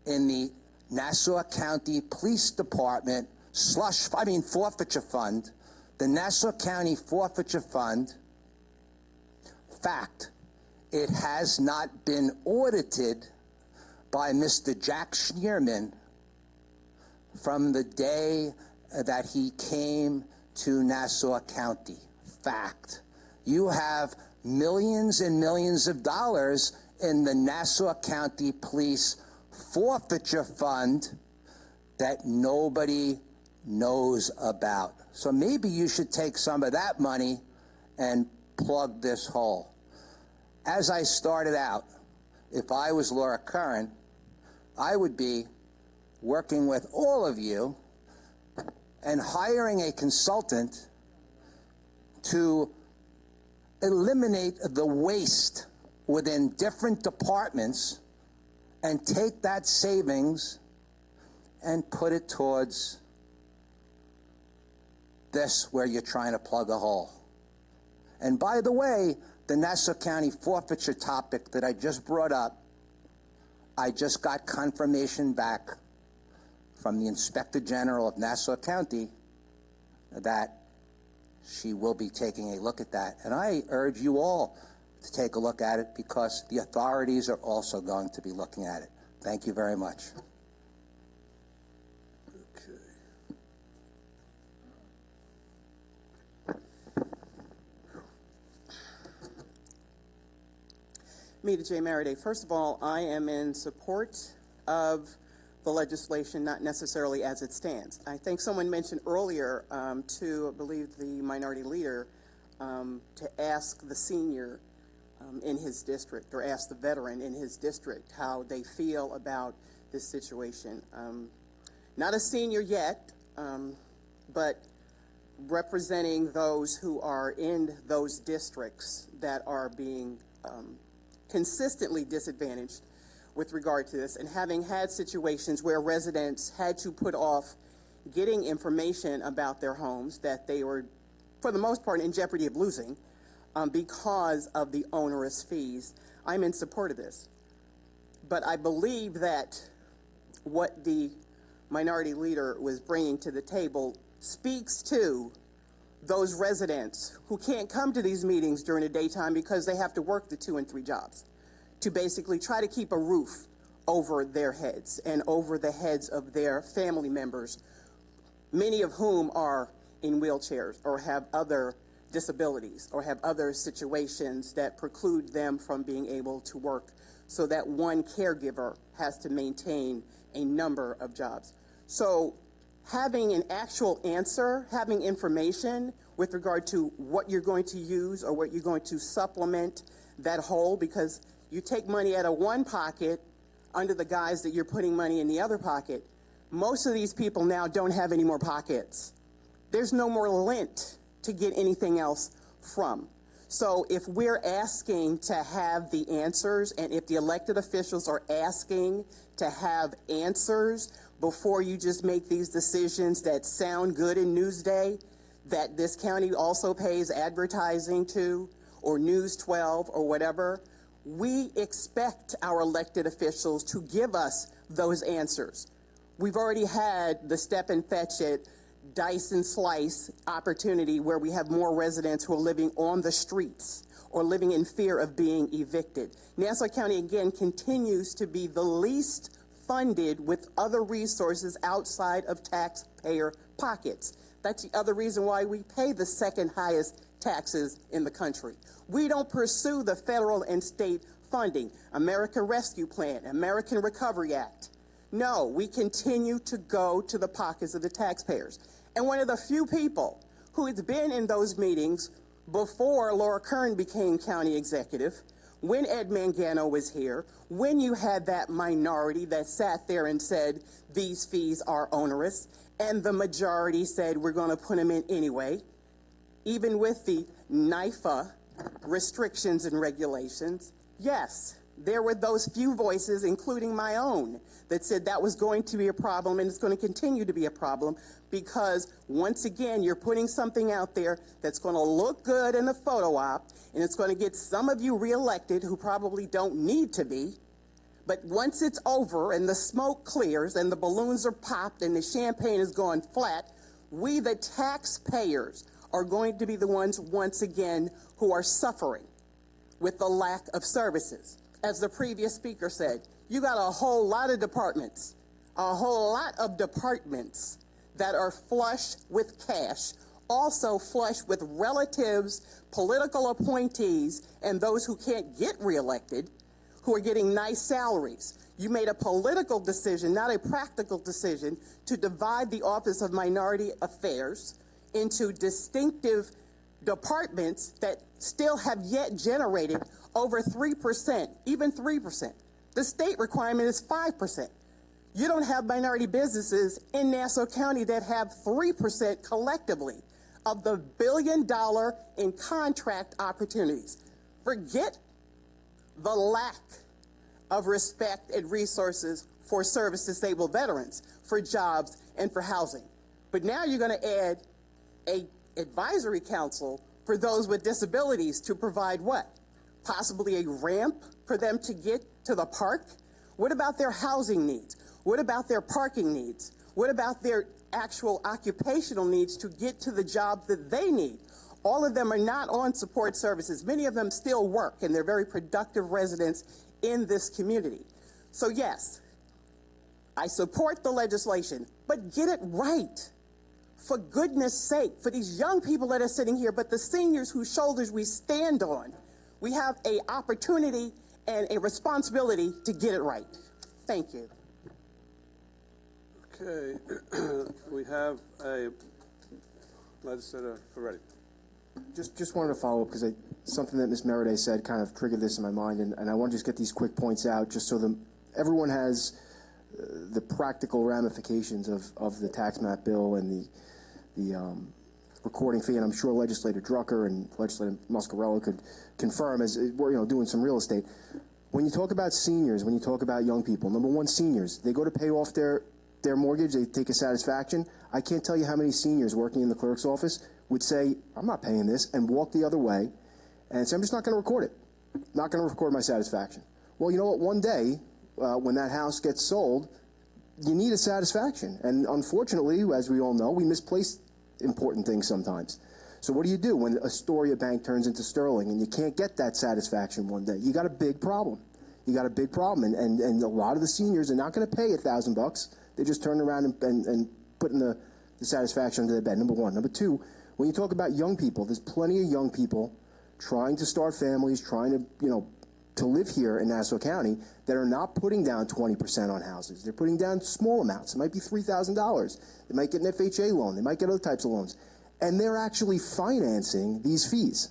in the Nassau County Police Department forfeiture fund, the Nassau County Forfeiture Fund. Fact, it has not been audited by Mr. Jack Schneerman from the day that he came to Nassau County. Fact. You have millions and millions of dollars in the Nassau County Police Forfeiture Fund that nobody knows about. So maybe you should take some of that money and plug this hole. As I started out, if I was Laura Curran, I would be working with all of you and hiring a consultant to eliminate the waste within different departments and take that savings and put it towards this where you're trying to plug a hole. And by the way, the Nassau County forfeiture topic that I just brought up, I just got confirmation back from the Inspector General of Nassau County that she will be taking a look at that. And I urge you all to take a look at it because the authorities are also going to be looking at it. Thank you very much. Meta J. Mariday. First of all, I am in support of the legislation, not necessarily as it stands. I think someone mentioned earlier to, I believe, the minority leader to ask the senior in his district or ask the veteran in his district how they feel about this situation. Not a senior yet, but representing those who are in those districts that are being consistently disadvantaged with regard to this, and having had situations where residents had to put off getting information about their homes that they were, for the most part, in jeopardy of losing because of the onerous fees, I'm in support of this. But I believe that what the minority leader was bringing to the table speaks to those residents who can't come to these meetings during the daytime because they have to work the 2 and 3 jobs to basically try to keep a roof over their heads and over the heads of their family members, many of whom are in wheelchairs or have other disabilities or have other situations that preclude them from being able to work, so that one caregiver has to maintain a number of jobs. So having an actual answer, having information with regard to what you're going to use or what you're going to supplement that hole, because you take money out of one pocket under the guise that you're putting money in the other pocket. Most of these people now don't have any more pockets. There's no more lint to get anything else from. So if we're asking to have the answers, and if the elected officials are asking to have answers before you just make these decisions that sound good in Newsday, that this county also pays advertising to, or News 12 or whatever, we expect our elected officials to give us those answers. We've already had the step and fetch it, dice and slice opportunity where we have more residents who are living on the streets or living in fear of being evicted. Nassau County, again, continues to be the least funded with other resources outside of taxpayer pockets. That's the other reason why we pay the second highest taxes in the country. We don't pursue the federal and state funding, American Rescue Plan, American Recovery Act. No, we continue to go to the pockets of the taxpayers. And one of the few people who has been in those meetings before Laura Kern became county executive, when Ed Mangano was here, when you had that minority that sat there and said these fees are onerous, and the majority said we're going to put them in anyway, even with the NIFA restrictions and regulations, yes, there were those few voices, including my own, that said that was going to be a problem, and it's going to continue to be a problem because, once again, you're putting something out there that's going to look good in a photo op, and it's going to get some of you reelected who probably don't need to be. But once it's over and the smoke clears and the balloons are popped and the champagne is going flat, we, the taxpayers, are going to be the ones, once again, who are suffering with the lack of services. As the previous speaker said, you got a whole lot of departments that are flush with cash, also flush with relatives, political appointees, and those who can't get reelected, who are getting nice salaries. You made a political decision, not a practical decision, to divide the Office of Minority Affairs into distinctive departments that still have yet generated over 3%, even 3%. The state requirement is 5%. You don't have minority businesses in Nassau County that have 3% collectively of the $1 billion in contract opportunities. Forget the lack of respect and resources for service-disabled veterans, for jobs, and for housing. But now you're going to add an advisory council for those with disabilities to provide what? Possibly a ramp for them to get to the park? What about their housing needs? What about their parking needs? What about their actual occupational needs to get to the jobs that they need? All of them are not on support services. Many of them still work, and they're very productive residents in this community. So yes, I support the legislation, but get it right. For goodness sake, for these young people that are sitting here, but the seniors whose shoulders we stand on, we have an opportunity and a responsibility to get it right. Thank you. Okay, we have a legislator Ferretti. Just wanted to follow up because something that Ms. Meriday said kind of triggered this in my mind, and I want to just get these quick points out just so everyone has the practical ramifications of the tax map bill and the recording fee, and I'm sure Legislator Drucker and Legislator Muscarello could confirm, as we're doing some real estate. When you talk about seniors, when you talk about young people, number one, seniors, they go to pay off their mortgage, they take a satisfaction. I can't tell you how many seniors working in the clerk's office would say, I'm not paying this, and walk the other way and say, I'm just not going to record it. Not going to record my satisfaction. Well, you know what? One day, when that house gets sold, you need a satisfaction. And unfortunately, as we all know, we misplace important things sometimes. So what do you do when Astoria Bank turns into Sterling and you can't get that satisfaction one day? You got a big problem. You got a big problem. And a lot of the seniors are not going to pay $1,000. They just turn around and putting the satisfaction under their bed, number one. Number two, when you talk about young people, there's plenty of young people trying to start families, trying to, to live here in Nassau County that are not putting down 20% on houses. They're putting down small amounts. It might be $3,000. They might get an FHA loan. They might get other types of loans. And they're actually financing these fees.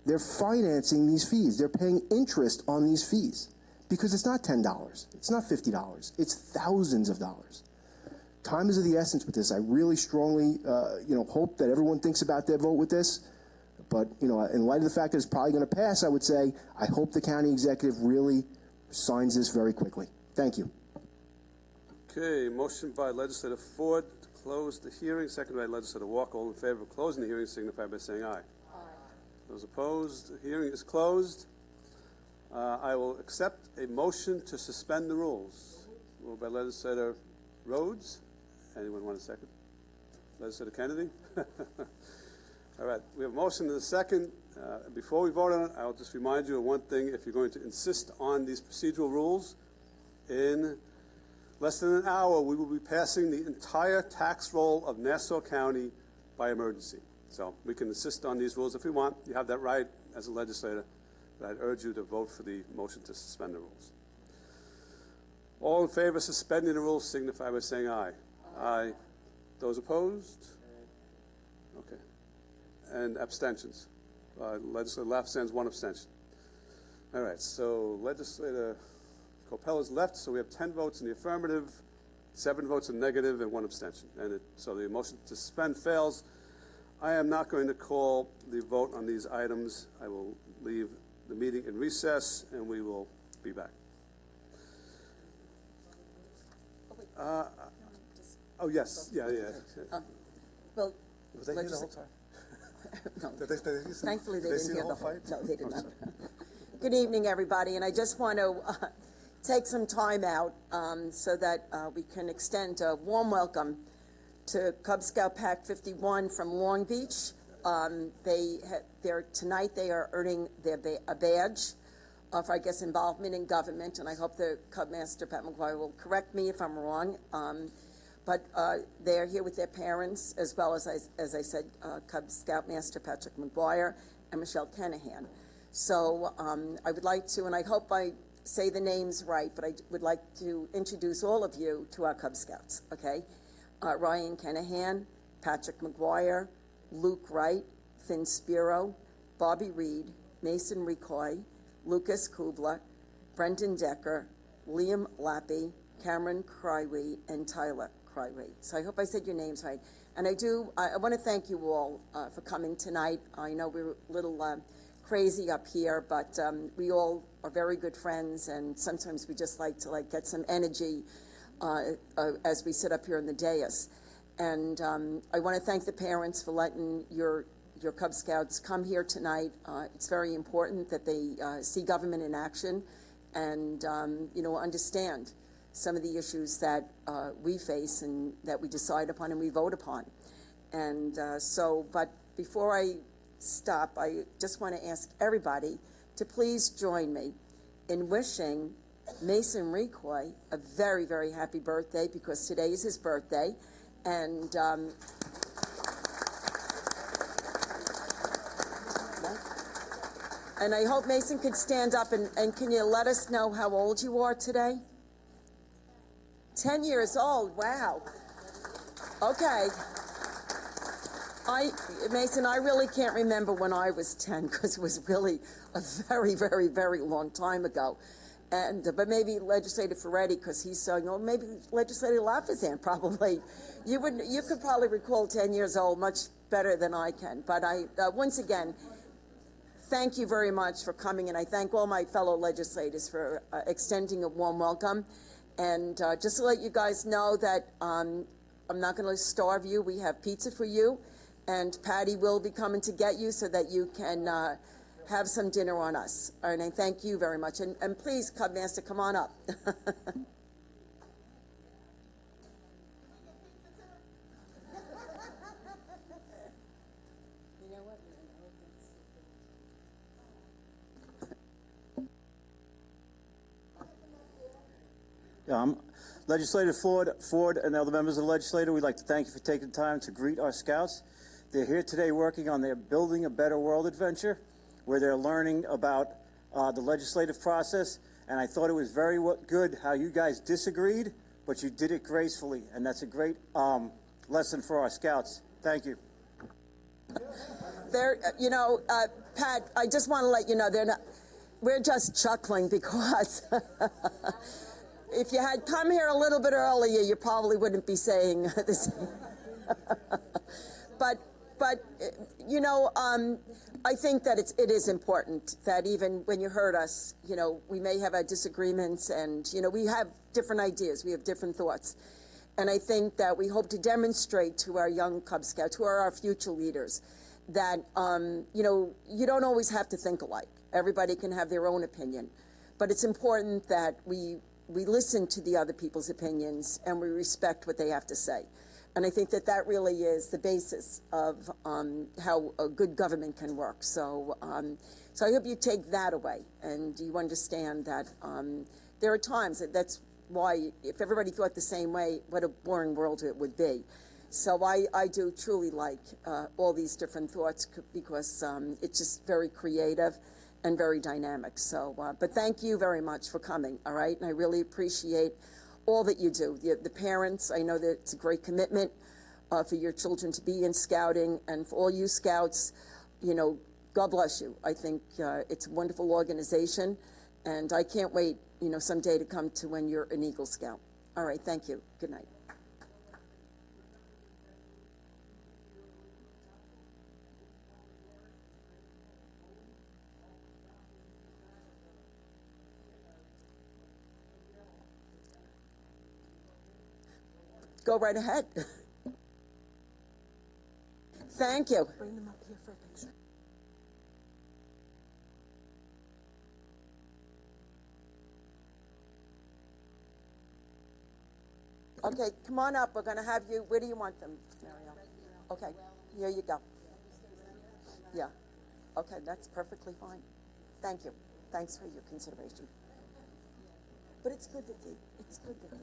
They're financing these fees. They're paying interest on these fees because it's not $10. It's not $50. It's thousands of dollars. Time is of the essence with this. I really strongly, hope that everyone thinks about their vote with this. But, in light of the fact that it's probably going to pass, I would say I hope the county executive really signs this very quickly. Thank you. Okay, motion by Legislator Ford to close the hearing, second by Legislator Walker. All in favor of closing the hearing signify by saying aye. Aye. Those opposed, the hearing is closed. I will accept a motion to suspend the rules. Moved by Legislator Rhodes. Anyone want a second? Legislator Kennedy? All right, we have a motion and a second. Before we vote on it, I'll just remind you of one thing. If you're going to insist on these procedural rules, in less than an hour, we will be passing the entire tax roll of Nassau County by emergency. So we can insist on these rules if we want. You have that right as a legislator, but I'd urge you to vote for the motion to suspend the rules. All in favor of suspending the rules signify by saying aye. Aye. Those opposed? Okay. And abstentions. Legislator Laff stands one abstention. All right, so Legislator Copella's left, so we have 10 votes in the affirmative, 7 votes in negative, and 1 abstention. So the motion to suspend fails. I am not going to call the vote on these items. I will leave the meeting in recess, and we will be back. Oh, yes. Yeah. Well, was they here the whole time? No. Thankfully, they didn't hear the whole fight. No, they did not. Good evening, everybody, and I just want to take some time out so that we can extend a warm welcome to Cub Scout Pack 51 from Long Beach. Tonight they are earning a badge for, I guess, involvement in government, and I hope the Cub Master, Pat McGuire, will correct me if I'm wrong. But they are here with their parents, as well as I said, Cub Scout Master Patrick McGuire and Michelle Kenahan. So I would like to, and I hope I say the names right, but I would like to introduce all of you to our Cub Scouts, okay? Ryan Kenahan, Patrick McGuire, Luke Wright, Finn Spiro, Bobby Reed, Mason Recoy, Lucas Kubla, Brendan Decker, Liam Lappy, Cameron Crywee, and Tyler Crywee. So I hope I said your names right. And I want to thank you all for coming tonight. I know we're a little crazy up here, but we all are very good friends, and sometimes we just like to get some energy as we sit up here in the dais. And I want to thank the parents for letting your Cub Scouts come here tonight. It's very important that they see government in action and understand some of the issues that we face and that we decide upon and we vote upon. And but before I stop, I just want to ask everybody to please join me in wishing Mason Recoy a very, very happy birthday, because today is his birthday. And and I hope Mason could stand up and can you let us know how old you are today? 10 years old, wow. Okay. Mason, I really can't remember when I was 10, because it was really a very, very, very long time ago. And but maybe Legislator Ferretti, because he's so young, maybe Legislator Lafazan probably. You could probably recall 10 years old much better than I can. But once again, thank you very much for coming, and I thank all my fellow legislators for extending a warm welcome. And just to let you guys know that I'm not going to starve you. We have pizza for you, and Patty will be coming to get you so that you can have some dinner on us. All right, and thank you very much. And please, Cub Master, come on up. Yeah, Legislator Ford and other members of the legislature, we'd like to thank you for taking time to greet our scouts. They're here today working on their Building a Better World adventure, where they're learning about the legislative process. And I thought it was very good how you guys disagreed, but you did it gracefully. And that's a great lesson for our scouts. Thank you. Pat, I just want to let you know, we're just chuckling because if you had come here a little bit earlier, you probably wouldn't be saying this. But I think that it is important that even when you heard us, we may have our disagreements, and we have different ideas, we have different thoughts, and I think that we hope to demonstrate to our young Cub Scouts, who are our future leaders, that you don't always have to think alike. Everybody can have their own opinion, but it's important that we listen to the other people's opinions and we respect what they have to say. And I think that really is the basis of how a good government can work. So I hope you take that away and you understand that there are times that's why, if everybody thought the same way, what a boring world it would be. So I do truly like all these different thoughts because it's just very creative and very dynamic. So, but thank you very much for coming, all right? And I really appreciate all that you do. The parents, I know that it's a great commitment for your children to be in scouting, and for all you scouts, God bless you. I think it's a wonderful organization, and I can't wait, someday to come to when you're an Eagle Scout. All right, thank you. Good night. Go right ahead. Thank you. Bring them up here for a picture. Okay, come on up. We're going to have you. Where do you want them, Mariel? Okay, here you go. Yeah. Okay, that's perfectly fine. Thank you. Thanks for your consideration. But it's good that it's good that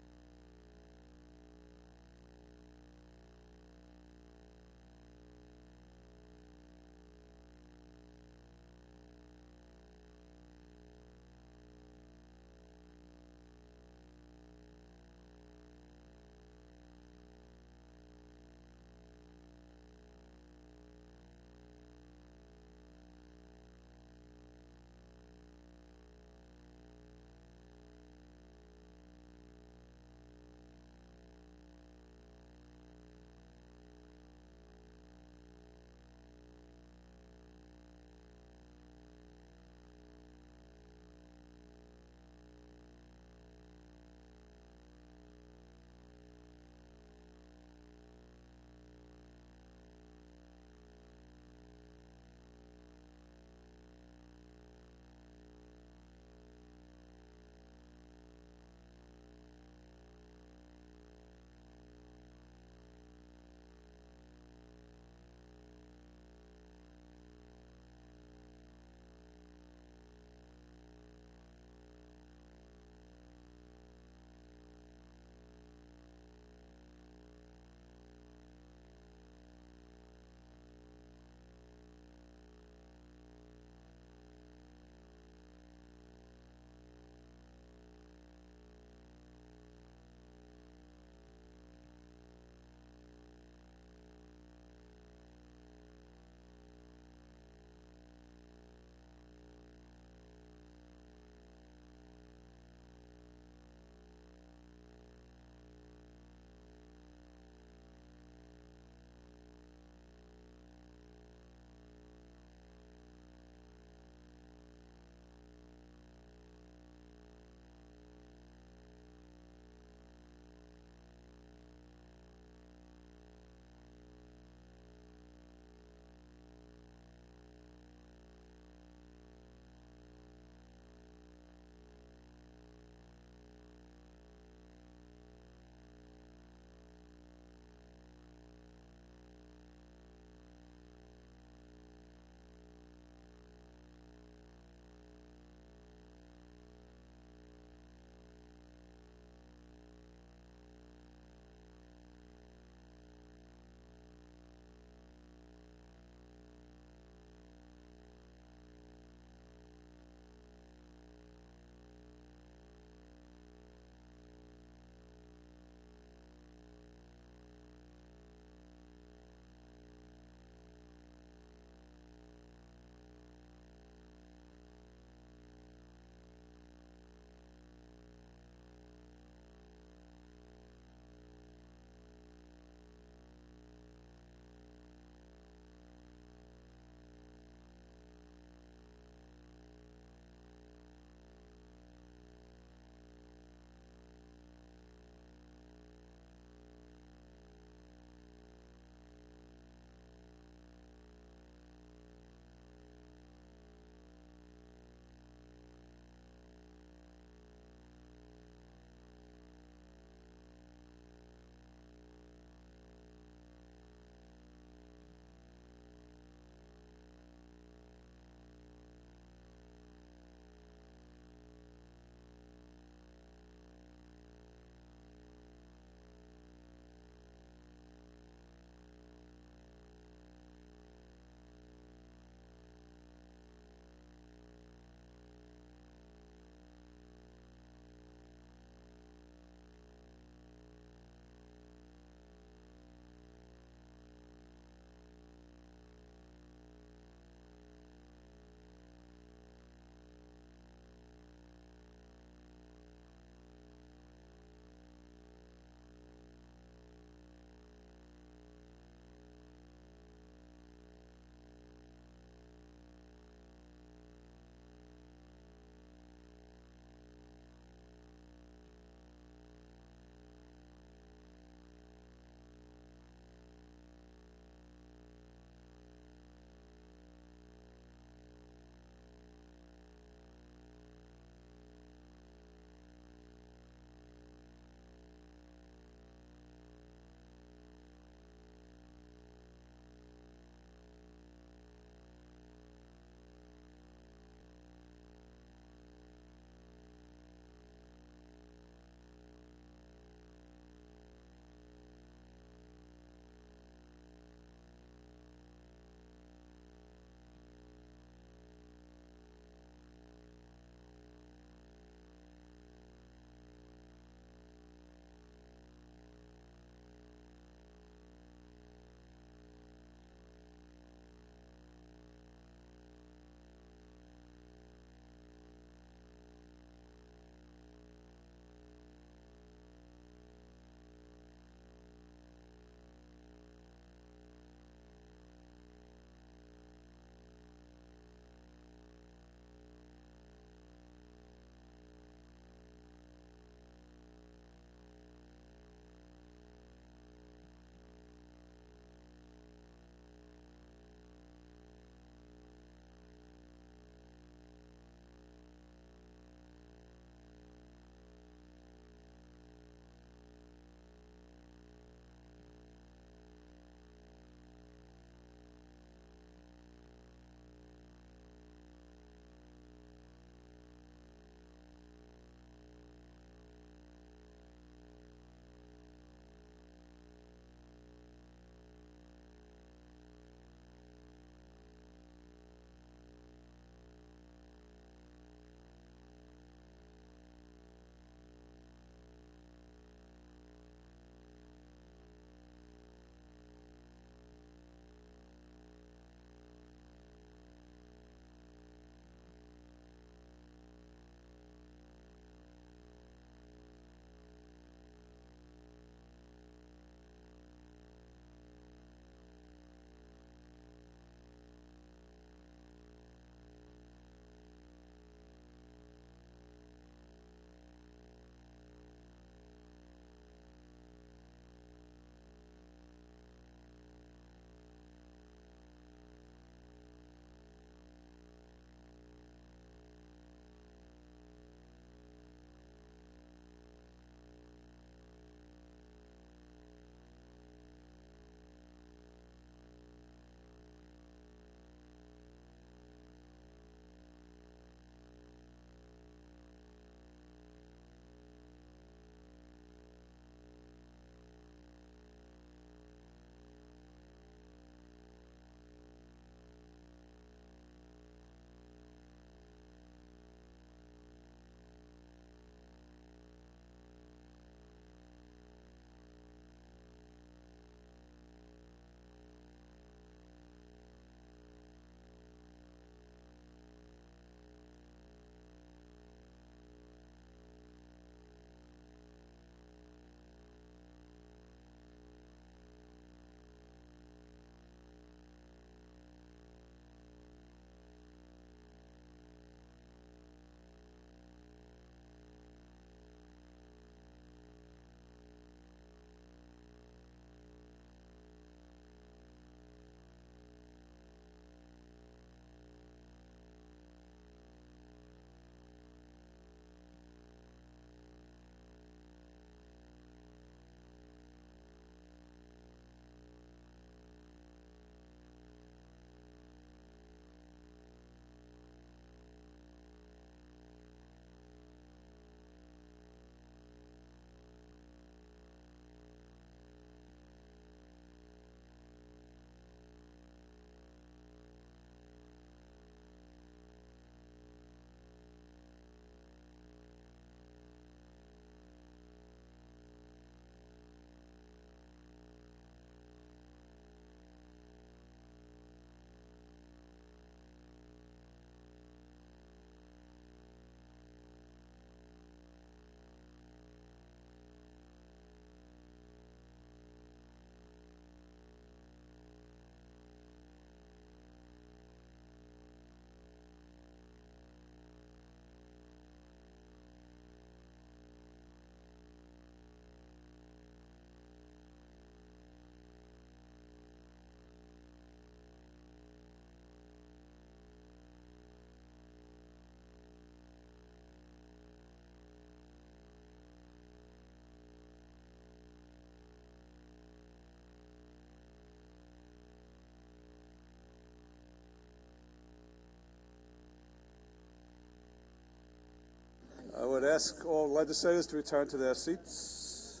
I'd ask all legislators to return to their seats.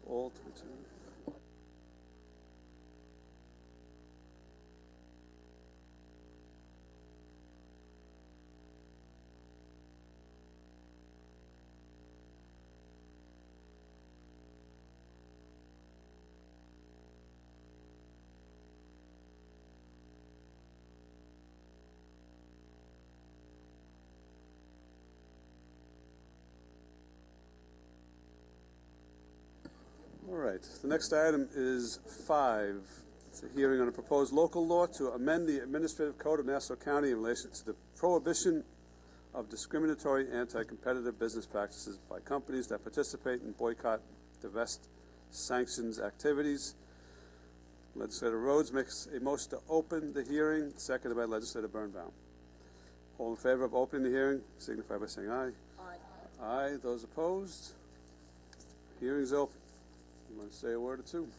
All to return. All right, the next item is 5. It's a hearing on a proposed local law to amend the Administrative Code of Nassau County in relation to the prohibition of discriminatory anti-competitive business practices by companies that participate in boycott, divest, sanctions activities. Legislator Rhodes makes a motion to open the hearing, seconded by Legislator Birnbaum. All in favor of opening the hearing, signify by saying aye. Aye. Aye. Those opposed? Hearing's open. You want to say a word or two?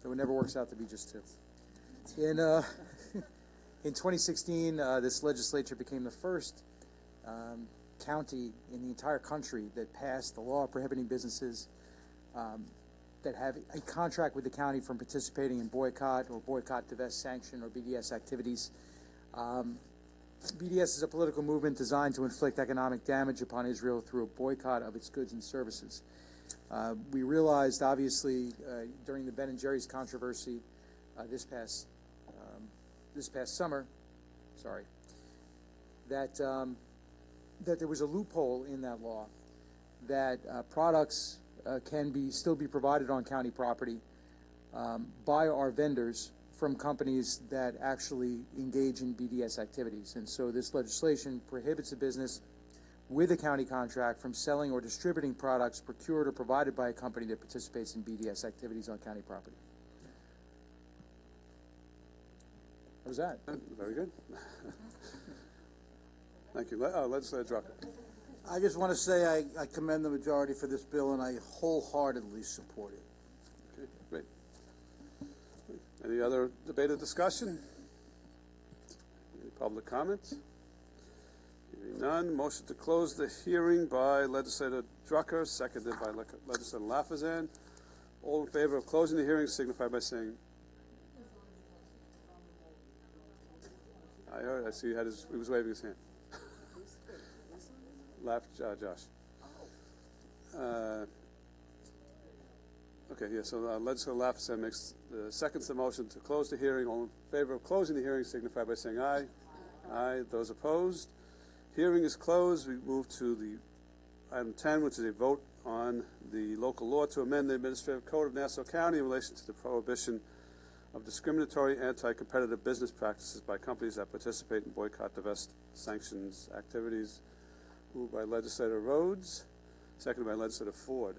So it never works out to be just two. In 2016, this legislature became the first county in the entire country that passed the law prohibiting businesses that have a contract with the county from participating in boycott, divest, sanction, or BDS activities. BDS is a political movement designed to inflict economic damage upon Israel through a boycott of its goods and services. We realized, obviously, during the Ben and Jerry's controversy this past summer, that there was a loophole in that law that products can still be provided on county property by our vendors from companies that actually engage in BDS activities. And so this legislation prohibits a business with a county contract from selling or distributing products procured or provided by a company that participates in BDS activities on county property. How was that? Very good. Thank you. Legislator Drucker. I just want to say I commend the majority for this bill, and I wholeheartedly support it. Okay, great. Any other debate or discussion? Any public comments? Hearing none. Motion to close the hearing by Legislator Drucker, seconded by Legislator Lafazan. All in favor of closing the hearing signify by saying. I heard. I see. He was waving his hand. Josh. Okay, yeah, so Legislator Lafayette seconds the motion to close the hearing. All in favor of closing the hearing signify by saying aye. Aye. Those opposed? Hearing is closed. We move to the item 10, which is a vote on the local law to amend the Administrative Code of Nassau County in relation to the prohibition of discriminatory anti-competitive business practices by companies that participate in boycott, divest, sanctions activities. Moved by Legislator Rhodes, seconded by Legislator Ford.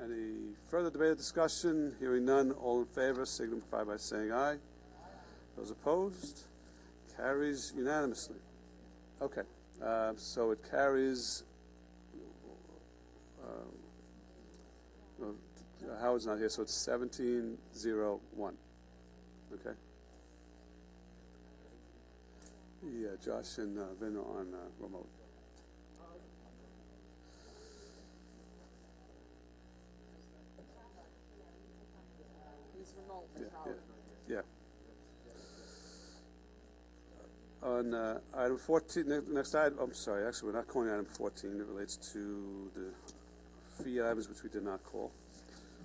Any further debate or discussion? Hearing none, all in favor signify by saying aye. Those opposed? Carries unanimously. Okay, so it carries. Howard's not here, so it's 17-0-1. Okay. Yeah, Josh and Vin are on remote. Yeah. On item 14, next item, I'm sorry, actually, we're not calling item 14. It relates to the fee items, which we did not call.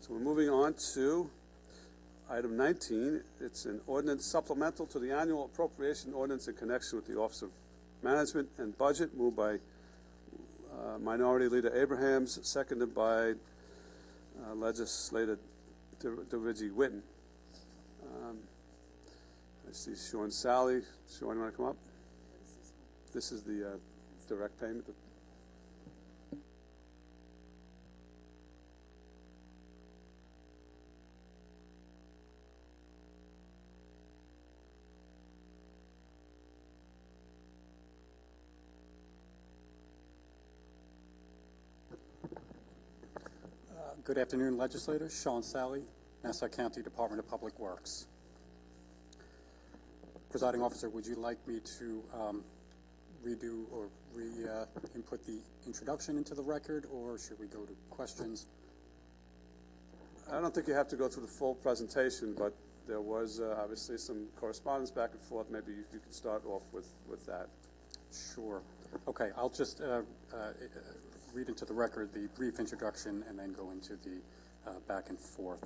So we're moving on to item 19. It's an ordinance supplemental to the annual appropriation ordinance in connection with the Office of Management and Budget, moved by Minority Leader Abrahams, seconded by Legislator DeRiggi Witten. I see Sean Sally. Sean, you want to come up? This is the direct payment. Good afternoon, legislators. Sean Sally, Nassau County Department of Public Works. Presiding officer, would you like me to redo or input the introduction into the record, or should we go to questions? I don't think you have to go through the full presentation, but there was obviously some correspondence back and forth. Maybe you could start off with that. Sure. Okay, I'll just read into the record the brief introduction and then go into the back and forth.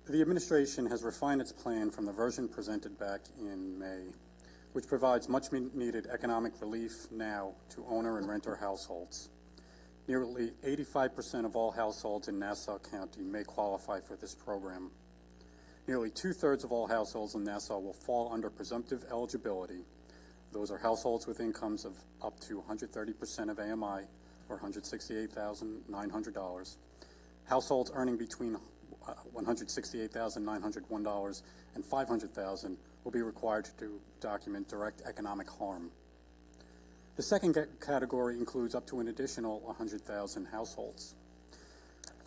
The administration has refined its plan from the version presented back in May, which provides much-needed economic relief now to owner and renter households. Nearly 85% of all households in Nassau County may qualify for this program. Nearly 2/3 of all households in Nassau will fall under presumptive eligibility. Those are households with incomes of up to 130% of AMI, or $168,900. Households earning between $168,901 and $500,000 will be required to document direct economic harm. The second category includes up to an additional 100,000 households.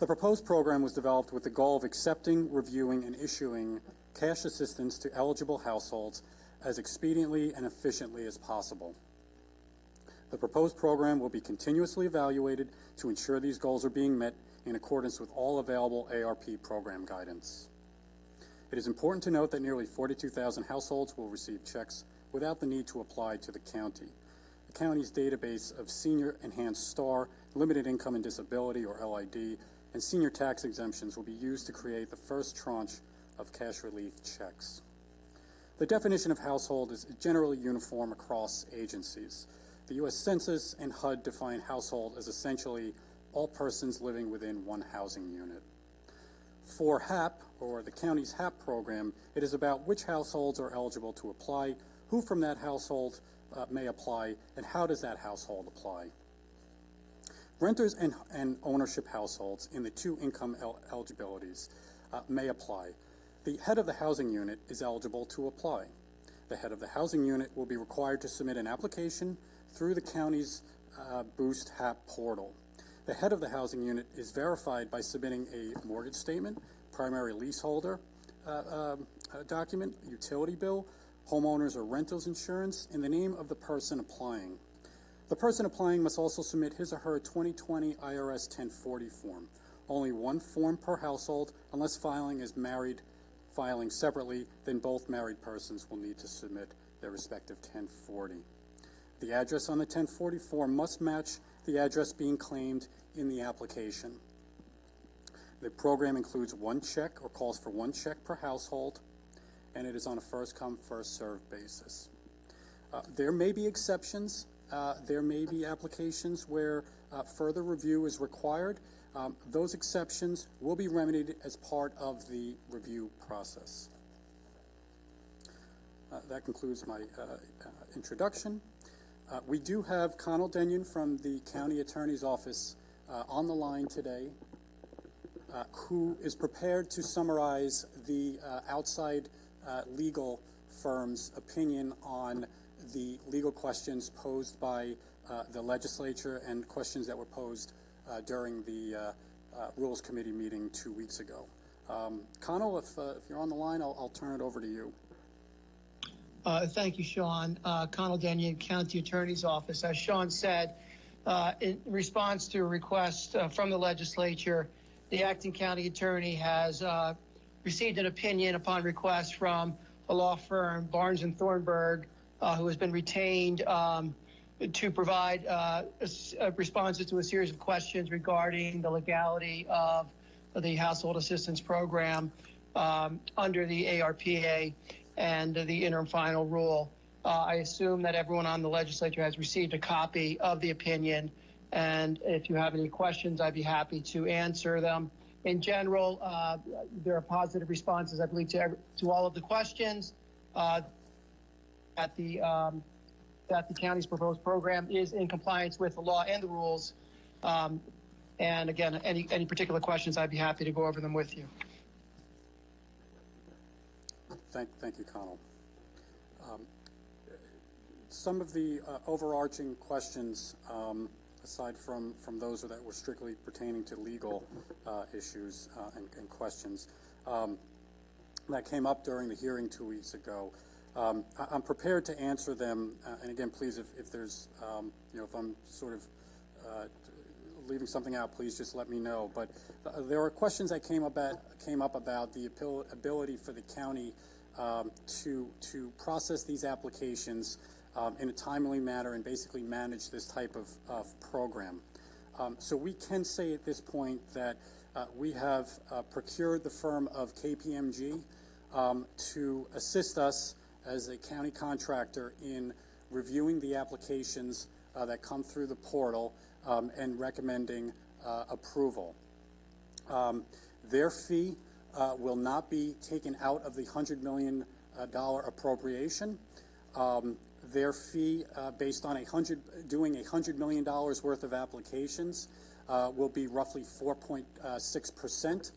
The proposed program was developed with the goal of accepting, reviewing, and issuing cash assistance to eligible households as expediently and efficiently as possible. The proposed program will be continuously evaluated to ensure these goals are being met in accordance with all available ARP program guidance. It is important to note that nearly 42,000 households will receive checks without the need to apply to the county. The county's database of Senior Enhanced Star, Limited Income and Disability, or LID, and senior tax exemptions will be used to create the first tranche of cash relief checks. The definition of household is generally uniform across agencies. The U.S. Census and HUD define household as essentially all persons living within one housing unit. For HAP, or the county's HAP program, it is about which households are eligible to apply, who from that household may apply, and how does that household apply. Renters and ownership households in the two income eligibilities may apply. The head of the housing unit is eligible to apply. The head of the housing unit will be required to submit an application through the county's Boost HAP portal. The head of the housing unit is verified by submitting a mortgage statement, primary leaseholder document, utility bill, homeowners or rentals insurance, in the name of the person applying. The person applying must also submit his or her 2020 IRS 1040 form. Only one form per household, unless filing is married. Filing separately, then both married persons will need to submit their respective 1040. The address on the 1040 form must match the address being claimed in the application. The program includes one check, or calls for one check per household, and it is on a first-come, first-served basis. There may be exceptions. There may be applications where further review is required. Those exceptions will be remedied as part of the review process. That concludes my introduction. We do have Connell Denyon from the County Attorney's Office on the line today, who is prepared to summarize the outside legal firm's opinion on the legal questions posed by the legislature and questions that were posed during the Rules Committee meeting 2 weeks ago. Connell, if you're on the line, I'll turn it over to you. Thank you, Sean. Connell Denyon, County Attorney's Office. As Sean said, in response to a request from the legislature, the acting county attorney has received an opinion upon request from a law firm, Barnes & Thornburg, who has been retained to provide responses to a series of questions regarding the legality of the Household Assistance Program under the ARPA and the interim final rule. I assume that everyone on the legislature has received a copy of the opinion, and if you have any questions, I'd be happy to answer them. In general, there are positive responses, I believe, to all of the questions. That the county's proposed program is in compliance with the law and the rules. And again, any particular questions, I'd be happy to go over them with you. Thank you, Connell. Some of the overarching questions, aside from those that were strictly pertaining to legal issues and questions, that came up during the hearing 2 weeks ago, I'm prepared to answer them, and again, please, if there's, if I'm sort of leaving something out, please just let me know. But there are questions that came up about the ability for the county to process these applications in a timely manner and basically manage this type of program. So we can say at this point that we have procured the firm of KPMG to assist us as a county contractor in reviewing the applications that come through the portal and recommending approval. Their fee will not be taken out of the $100 million appropriation. Their fee, based on doing $100 million worth of applications, will be roughly 4.6%.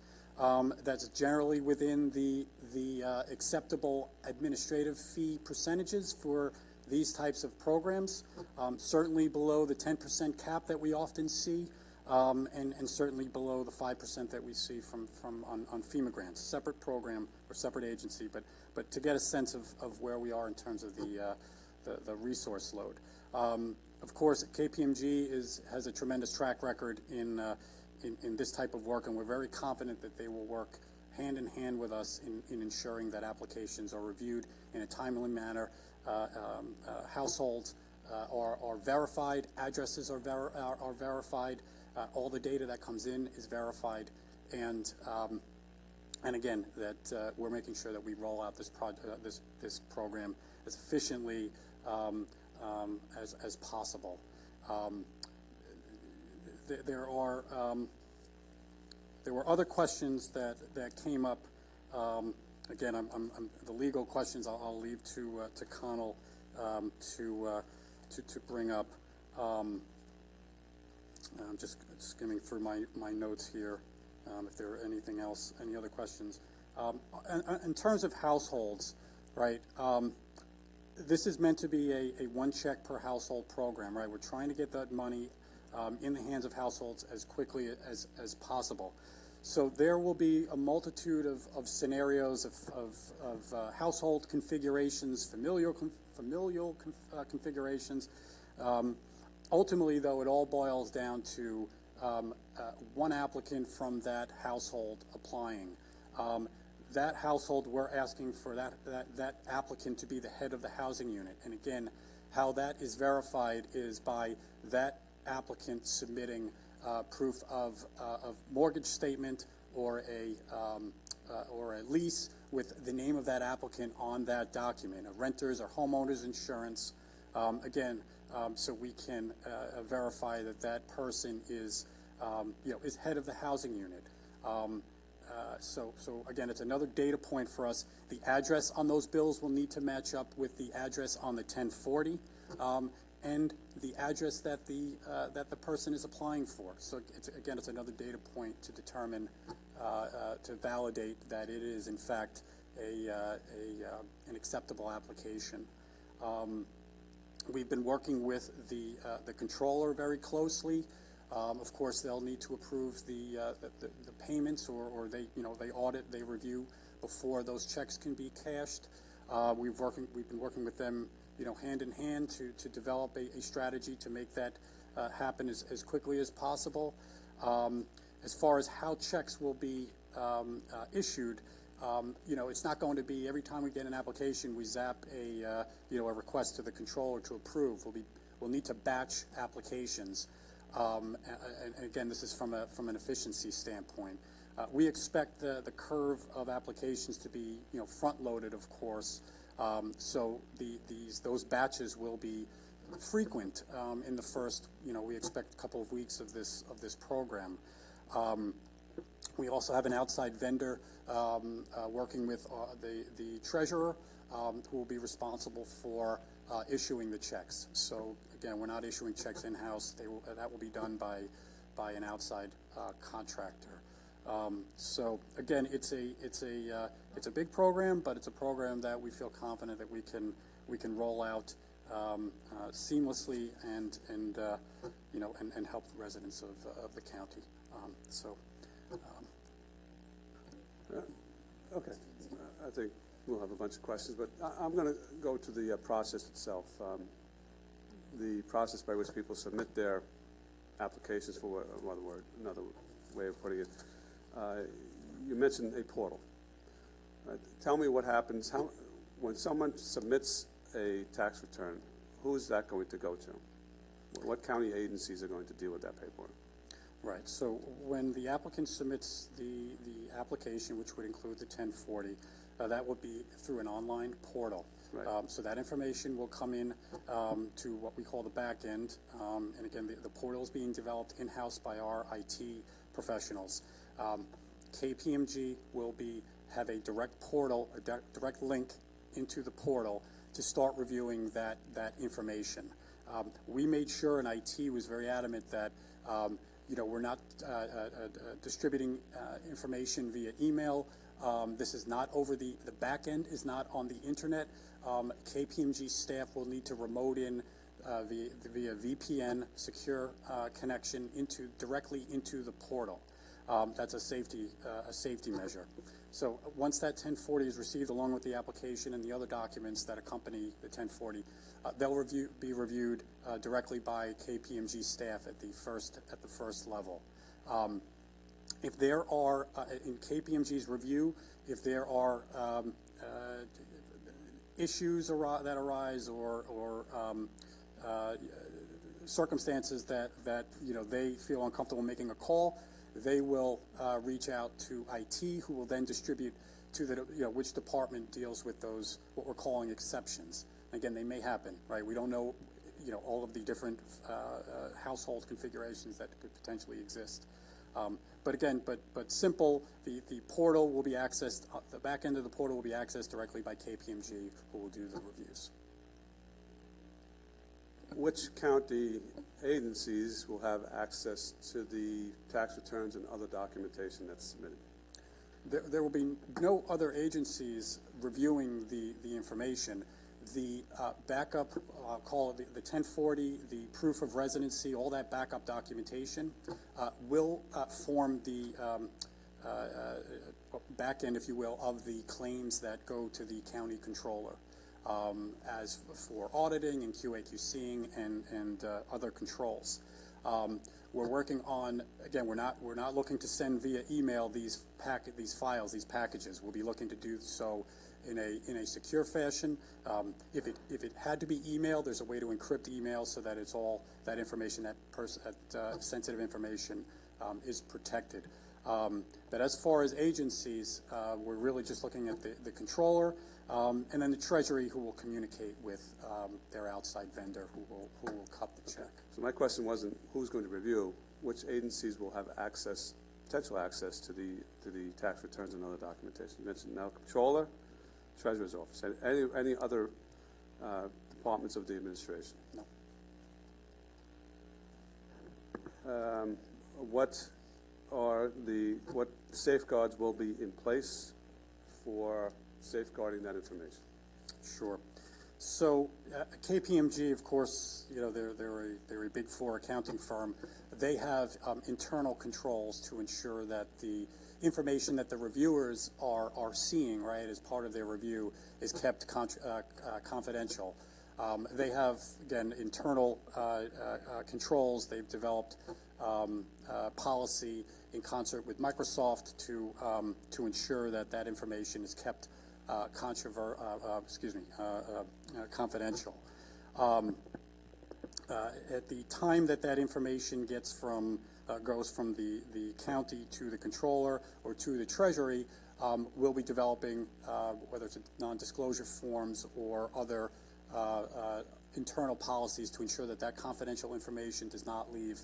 That's generally within the acceptable administrative fee percentages for these types of programs, certainly below the 10% cap that we often see, and certainly below the 5% that we see on FEMA grants, separate program or separate agency, but to get a sense of where we are in terms of the resource load. Of course, KPMG has a tremendous track record in this type of work, and we're very confident that they will work hand in hand with us in ensuring that applications are reviewed in a timely manner. Households are verified, addresses are verified, all the data that comes in is verified, and again, that we're making sure that we roll out this program as efficiently as possible. There were other questions that came up. Again, the legal questions I'll leave to Connell to bring up. I'm just skimming through my notes here. If there are any other questions. In terms of households, right? This is meant to be a one check per household program, right? We're trying to get that money in the hands of households as quickly as possible. So there will be a multitude of scenarios of household configurations, familial configurations. Ultimately, though, it all boils down to one applicant from that household applying. That household, we're asking for that applicant to be the head of the housing unit. And again, how that is verified is by that applicant submitting proof of mortgage statement or a lease with the name of that applicant on that document, a renter's or homeowner's insurance. Again, so we can verify that person is head of the housing unit. So again, it's another data point for us. The address on those bills will need to match up with the address on the 1040, and the address that the person is applying for. So it's another data point to determine, to validate that it is in fact an acceptable application. We've been working with the controller very closely. Of course, they'll need to approve the payments, or they audit, they review before those checks can be cashed. We've been working with them, hand in hand to develop a strategy to make that happen as quickly as possible. As far as how checks will be issued, it's not going to be every time we get an application we zap a request to the controller to approve. We'll need to batch applications. And again, this is from an efficiency standpoint. We expect the curve of applications to be front-loaded, of course. So those batches will be frequent in the first. We expect a couple of weeks of this program. We also have an outside vendor working with the treasurer, who will be responsible for issuing the checks. So again, we're not issuing checks in-house. That will be done by an outside contractor. So again, it's a big program, but it's a program that we feel confident that we can roll out seamlessly and help the residents of the county. Okay, I think we'll have a bunch of questions, but I'm going to go to the process itself. The process by which people submit their applications, for another way of putting it. You mentioned a portal. Tell me what happens when someone submits a tax return. Who is that going to go to? What county agencies are going to deal with that paperwork? Right. So when the applicant submits the application, which would include the 1040, that would be through an online portal. Right. So that information will come in to what we call the back end. And again, the portal is being developed in-house by our IT professionals. KPMG will have a direct portal, direct link into the portal to start reviewing that information. We made sure, and IT was very adamant that we're not distributing information via email. This is not over the back end is not on the internet. KPMG staff will need to remote in via VPN secure connection directly into the portal. That's a safety measure. So once that 1040 is received, along with the application and the other documents that accompany the 1040, they'll be reviewed directly by KPMG staff at the first level. If there are in KPMG's review, if there are issues that arise or circumstances that they feel uncomfortable making a call, they will reach out to IT, who will then distribute to which department deals with those what we're calling exceptions. Again, they may happen, right? We don't know, all of the different household configurations that could potentially exist. But again, but simple. The portal will be accessed. The back end of the portal will be accessed directly by KPMG, who will do the reviews. Which county agencies will have access to the tax returns and other documentation that's submitted? There will be no other agencies reviewing the information. The backup, call it the 1040, the proof of residency, all that backup documentation will form the back end, if you will, of the claims that go to the county controller. As for auditing and QA/QCing and other controls. We're working on, again, we're not looking to send via email these files, these packages. We'll be looking to do so in a secure fashion. If it had to be emailed, there's a way to encrypt email so that it's all that information, that sensitive information is protected. But as far as agencies, we're really just looking at the controller, and then the Treasury, who will communicate with their outside vendor, who will cut the check. So my question wasn't who's going to review, which agencies will have potential access to the tax returns and other documentation. You mentioned now controller, Treasurer's office, any other departments of the administration? No. What safeguards will be in place for safeguarding that information? Sure. So KPMG, of course, they're a Big Four accounting firm. They have internal controls to ensure that the information that the reviewers are seeing, right, as part of their review is kept confidential. They have, again, internal controls. They've developed policy in concert with Microsoft to ensure that information is kept confidential. At the time that information goes from the county to the controller or to the Treasury, we'll be developing, whether it's non-disclosure forms or other internal policies to ensure that confidential information does not leave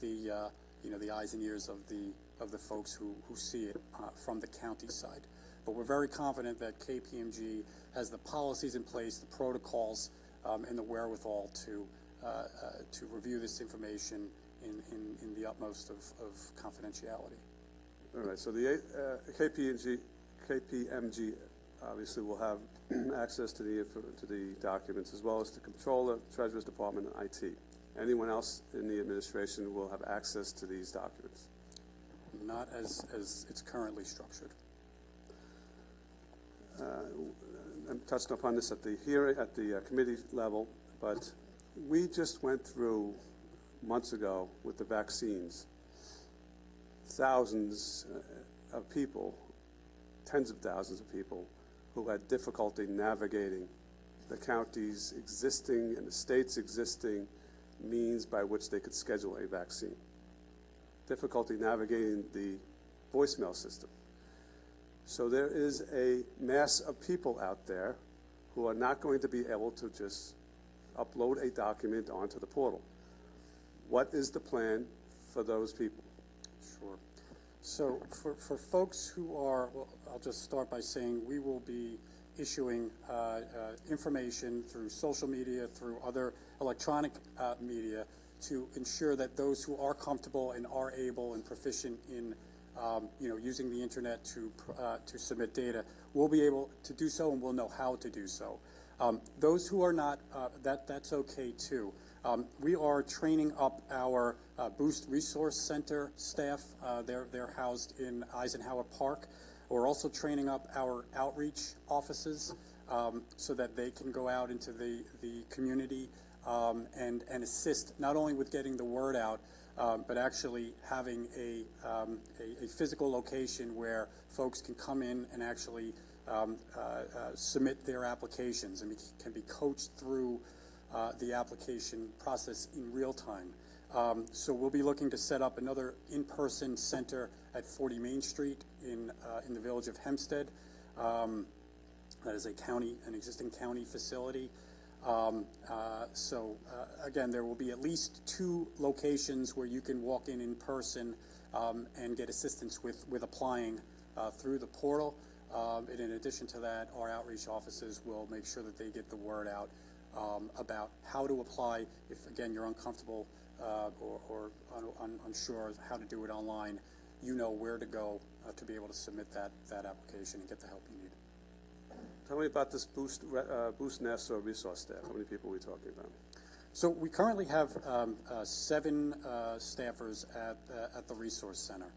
the eyes and ears of the folks who see it from the county side. But we're very confident that KPMG has the policies in place, the protocols, and the wherewithal to review this information in the utmost of confidentiality. All right. So the KPMG obviously will have access to the documents, as well as the controller, Treasurer's Department, and IT. Anyone else in the administration will have access to these documents? Not as it's currently structured. I'm touching upon this at the hearing, at the committee level, but we just went through months ago with the vaccines, thousands of people, tens of thousands of people who had difficulty navigating the county's existing and the state's existing means by which they could schedule a vaccine. Difficulty navigating the voicemail system. So there is a mass of people out there who are not going to be able to just upload a document onto the portal. What is the plan for those people? Sure. So for folks who are, well, I'll just start by saying we will be issuing information through social media, through other electronic media to ensure that those who are comfortable and are able and proficient in using the internet to submit data will be able to do so, and will know how to do so. Those who are not, that's okay too. We are training up our Boost Resource Center staff. They're housed in Eisenhower Park. We're also training up our outreach offices so that they can go out into the community and assist not only with getting the word out, but actually having a physical location where folks can come in and actually submit their applications and can be coached through the application process in real time. So we'll be looking to set up another in-person center at 40 Main Street in the village of Hempstead. That is an existing county facility. Again, there will be at least 2 locations where you can walk in person and get assistance with applying through the portal. And in addition to that, our outreach offices will make sure that they get the word out about how to apply if, again, you're uncomfortable or unsure how to do it online. You know where to go to be able to submit that application and get the help you need. Tell me about this Boost Nest or resource staff. How many people are we talking about? So we currently have 7 staffers at the resource center.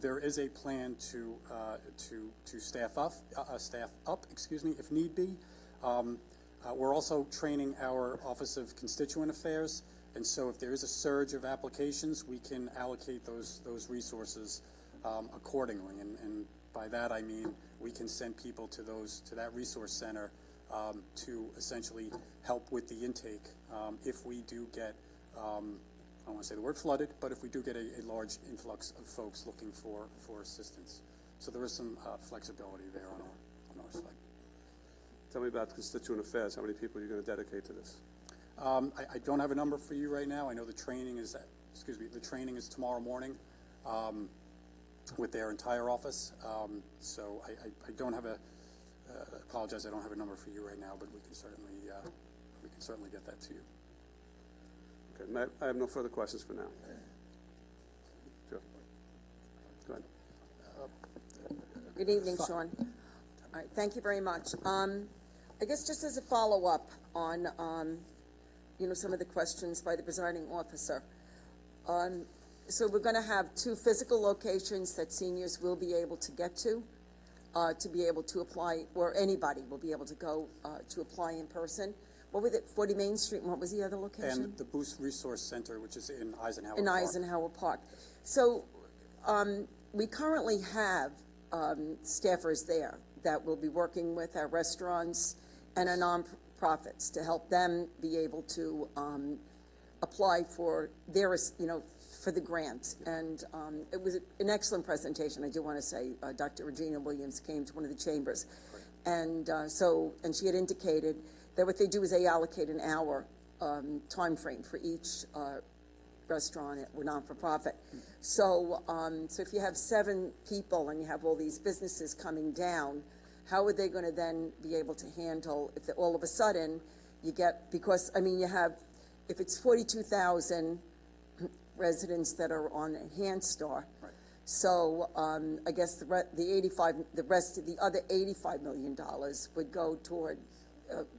There is a plan to staff up, if need be. We're also training our Office of Constituent Affairs, and so if there is a surge of applications, we can allocate those resources accordingly. And by that I mean we can send people to that resource center to essentially help with the intake if we do get, I don't want to say the word flooded, but if we do get a large influx of folks looking for assistance. So there is some flexibility there on our side. Tell me about constituent affairs. How many people are you going to dedicate to this? I don't have a number for you right now. I know the training is tomorrow morning with their entire office. So I don't have apologize, I don't have a number for you right now, but we can certainly get that to you. Okay, I have no further questions for now. Sure. Go ahead. Good evening, Sean. All right, thank you very much. I guess just as a follow-up on, some of the questions by the presiding officer. So we're going to have 2 physical locations that seniors will be able to get to be able to apply, or anybody will be able to go to apply in person. What was it, 40 Main Street, and what was the other location? And the Boost Resource Center, which is in Eisenhower Park. In Eisenhower Park. So we currently have staffers there that will be working with our restaurants and our nonprofits to help them be able to apply for their, for the grant. And it was an excellent presentation. I do want to say Dr. Regina Williams came to one of the chambers. And and she had indicated that what they do is they allocate an hour time frame for each restaurant or non-for-profit. So if you have 7 people and you have all these businesses coming down, how are they going to then be able to handle if all of a sudden you get, because, you have, if it's 42,000 residents that are on Enhanced Star, right. So I guess the rest of the other $85 million would go toward,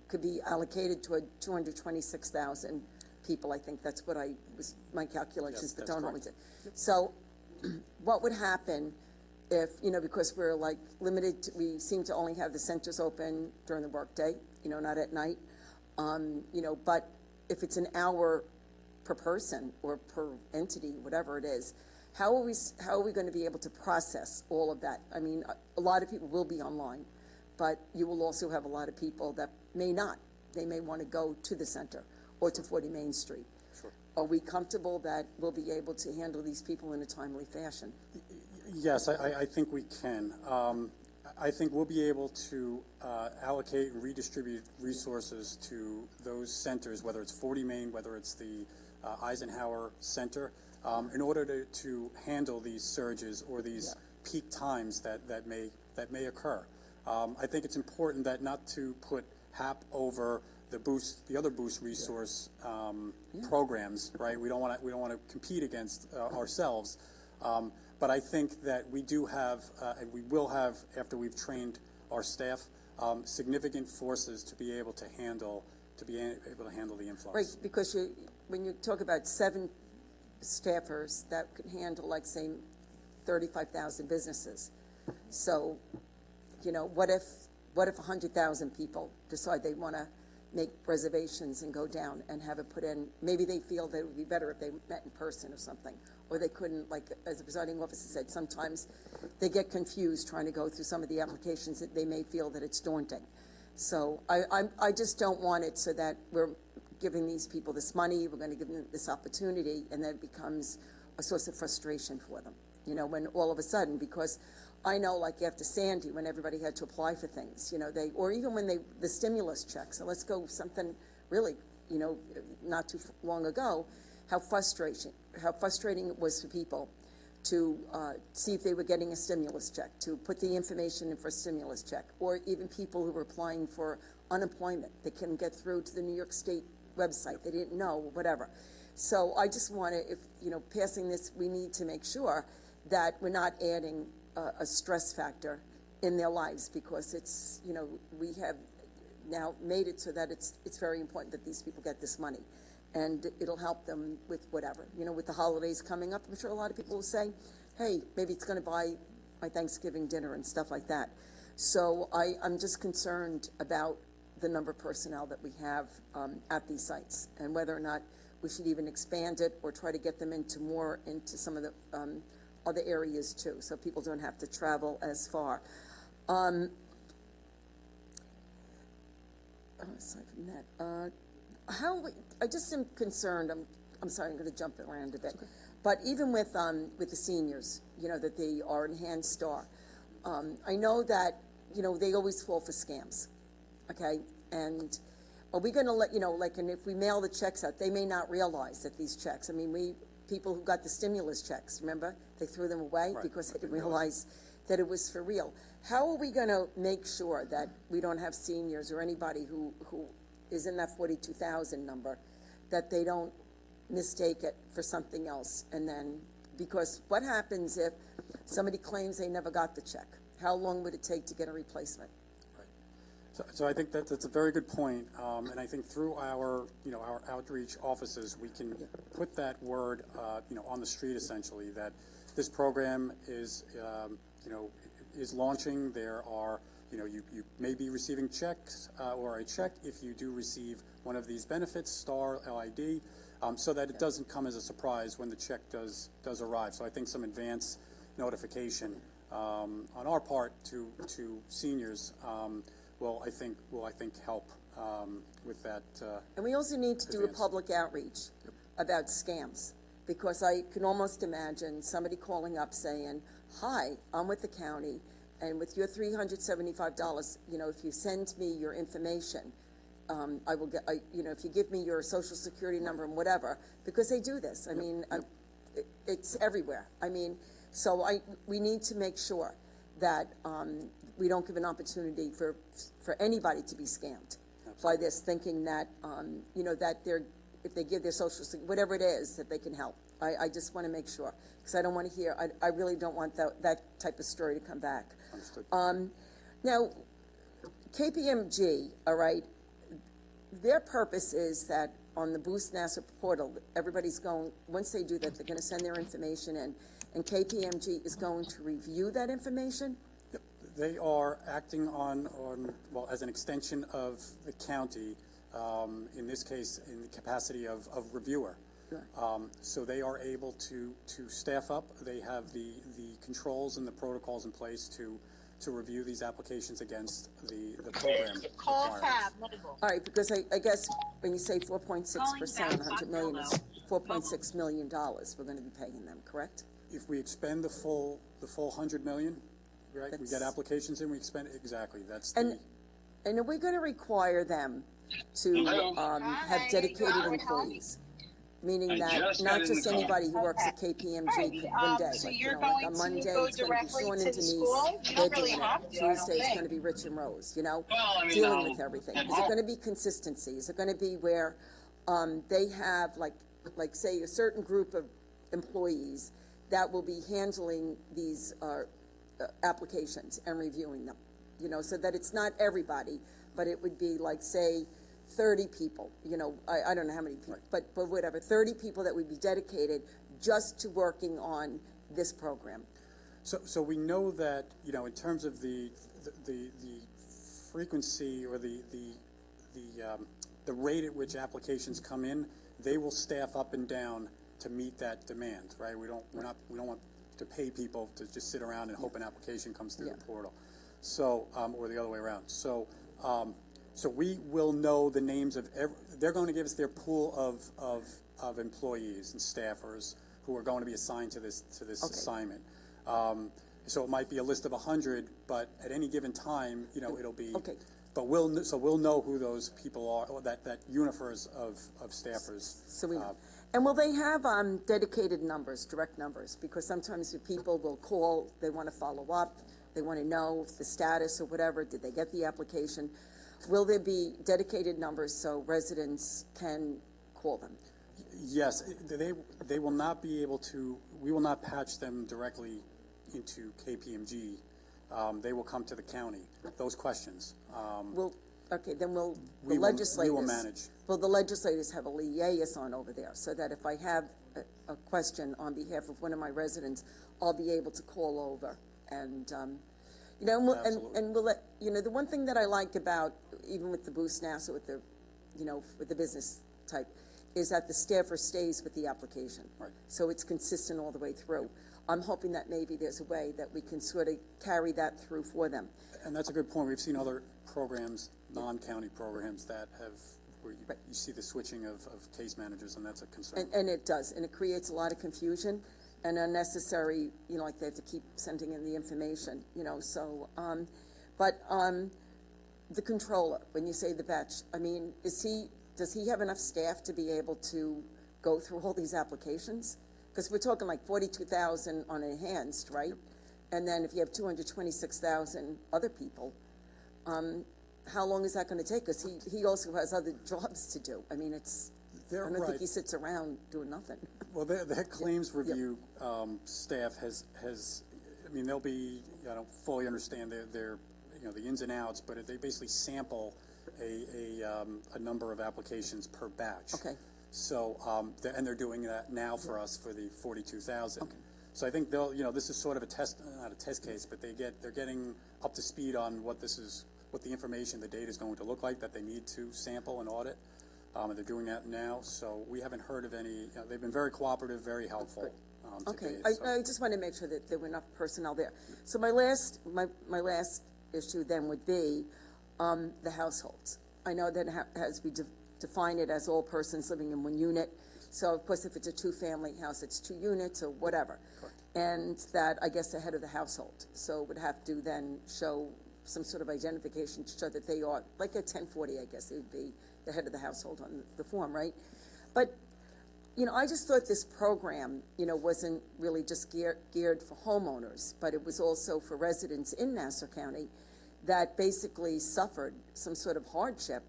could be allocated to 226,000 people. I think that's what my calculations, yes, but don't hold me to. Yep. So what would happen if, because we're like limited, we seem to only have the centers open during the workday, not at night. But if it's an hour per person or per entity, whatever it is, how are we going to be able to process all of that? I mean, a lot of people will be online, but you will also have a lot of people that may not. They may want to go to the center or to 40 Main Street. Sure. Are we comfortable that we'll be able to handle these people in a timely fashion? Yes, I think we can. I think we'll be able to allocate and redistribute resources to those centers, whether it's 40 Main, whether it's the Eisenhower Center, in order to handle these surges or these peak times that may occur. I think it's important that not to put HAP over the other boost resource programs, right? We don't want to compete against ourselves. But I think that we do have, and we will have, after we've trained our staff, significant forces to be able to handle the influx. Right, because when you talk about 7 staffers that could handle, like, say, 35,000 businesses. So, what if 100,000 people decide they want to make reservations and go down and have it put in? Maybe they feel that it would be better if they met in person or something. Or they couldn't, like, as the presiding officer said, sometimes they get confused trying to go through some of the applications that they may feel that it's daunting. So I just don't want it so that we're giving these people this money, we're going to give them this opportunity, and then it becomes a source of frustration for them. When all of a sudden, because I know, like after Sandy, when everybody had to apply for things, or even when the stimulus checks, so let's go something really, not too long ago, how frustrating it was for people to see if they were getting a stimulus check, to put the information in for a stimulus check, or even people who were applying for unemployment. They couldn't get through to the New York State website. They didn't know, whatever. So I just want to, if, passing this, we need to make sure that we're not adding a stress factor in their lives, because it's, we have now made it so that it's very important that these people get this money. And it'll help them with whatever. With the holidays coming up, I'm sure a lot of people will say, hey, maybe it's going to buy my Thanksgiving dinner and stuff like that. So I'm just concerned about the number of personnel that we have at these sites, and whether or not we should even expand it or try to get them into some of the other areas too, so people don't have to travel as far. Aside from that, I just am concerned. I'm sorry, I'm going to jump around a bit, but even with the seniors, that they are enhanced star. I know that they always fall for scams. Okay, and are we going to let and if we mail the checks out, they may not realize that these checks. I mean, people who got the stimulus checks, remember, they threw them away because they didn't realize that it was for real. How are we going to make sure that we don't have seniors or anybody who is in that 42,000 number, that they don't mistake it for something else? And then, because what happens if somebody claims they never got the check? How long would it take to get a replacement? So I think that's a very good point, and I think through our outreach offices, we can put that word on the street, essentially, that this program is launching. There are you may be receiving checks or a check if you do receive one of these benefits, STAR, LID, so that it doesn't come as a surprise when the check does arrive. So I think some advance notification on our part to seniors will I think help with that. And we also need to do a public outreach about scams, because I can almost imagine somebody calling up saying, "Hi, I'm with the county, and with your $375, if you send me your information, I will get, if you give me your social security number and whatever," because they do this. I mean, it's everywhere. I mean, so we need to make sure that we don't give an opportunity for anybody to be scammed by this, thinking that that if they give their social security, whatever it is, that they can help. I just want to make sure, because I don't want to hear. I really don't want that type of story to come back. Understood. Now, KPMG, all right, their purpose is that on the Boost NASA portal, everybody's going, once they do that, they're going to send their information in, and KPMG is going to review that information? They are acting on well, as an extension of the county, in this case, in the capacity of reviewer. So they are able to staff up. They have the controls and the protocols in place to review these applications against the program requirements. All right, because I guess when you say 4.6%, 100 million is $4.6 million we're going to be paying them, correct? If we expend the full 100 million, right? We get applications in, we expend exactly. That's and are we going to require them to have dedicated employees? Meaning that not just anybody who works at KPMG could one day, like, you know, like on Monday it's going to be Sean and Denise, they're doing it. Tuesday it's going to be Rich and Rose, you know, dealing with everything. Is it going to be consistency? Is it going to be where they have, like say, a certain group of employees that will be handling these applications and reviewing them, you know, so that it's not everybody, but it would be like, say, 30 people, you know, I don't know how many people, but whatever, 30 people that would be dedicated just to working on this program. So we know that, you know, in terms of the frequency or the rate at which applications come in, they will staff up and down to meet that demand, right? We don't want to pay people to just sit around and hope an application comes through the portal. So or the other way around. So we will know the names of they're going to give us their pool of employees and staffers who are going to be assigned to this assignment. So it might be a list of 100, but at any given time, you know, it'll be. Okay. But we'll know who those people are, or that universe of staffers. So we know. And will they have dedicated numbers, direct numbers? Because sometimes the people will call, they want to follow up, they want to know the status or whatever. Did they get the application? Will there be dedicated numbers so residents can call them? Yes, they will not be able to. We will not patch them directly into KPMG. They will come to the county. Those questions. Then the legislators. We will manage. Will the legislators have a liaison over there so that if I have a question on behalf of one of my residents, I'll be able to call over and. You know, and we'll let, you know, the one thing that I like about, even with the Boost NASA, with the, you know, with the business type, is that the staffer stays with the application. Right. So it's consistent all the way through. I'm hoping that maybe there's a way that we can sort of carry that through for them. And that's a good point. We've seen other programs, non-county programs, that have, where you see the switching of case managers, and that's a concern. And it does, and it creates a lot of confusion and unnecessary, you know, like they have to keep sending in the information, you know, so, the controller, when you say the batch, I mean, does he have enough staff to be able to go through all these applications? Because we're talking like 42,000 on enhanced, right? And then if you have 226,000 other people, how long is that going to take? Because he also has other jobs to do. I mean, I don't think he sits around doing nothing. Well, their claims review staff has, I mean, they'll be, I don't fully understand their you know, the ins and outs, but they basically sample a number of applications per batch. Okay. So, and they're doing that now for us for the 42,000. Okay. So I think they'll, you know, this is sort of a test, not a test case, but they're getting up to speed on what the information, the data is going to look like that they need to sample and audit. And they're doing that now, so we haven't heard of any. You know, they've been very cooperative, very helpful. Okay, I just want to make sure that there were enough personnel there. So my last issue then would be the households. I know that as we define it as all persons living in one unit. So of course, if it's a two-family house, it's 2 units or whatever. Correct. And that, I guess, the head of the household. So would have to then show some sort of identification to show that they are, like a 1040, I guess, it would be the head of the household on the form, right? But, you know, I just thought this program, you know, wasn't really just geared for homeowners, but it was also for residents in Nassau County that basically suffered some sort of hardship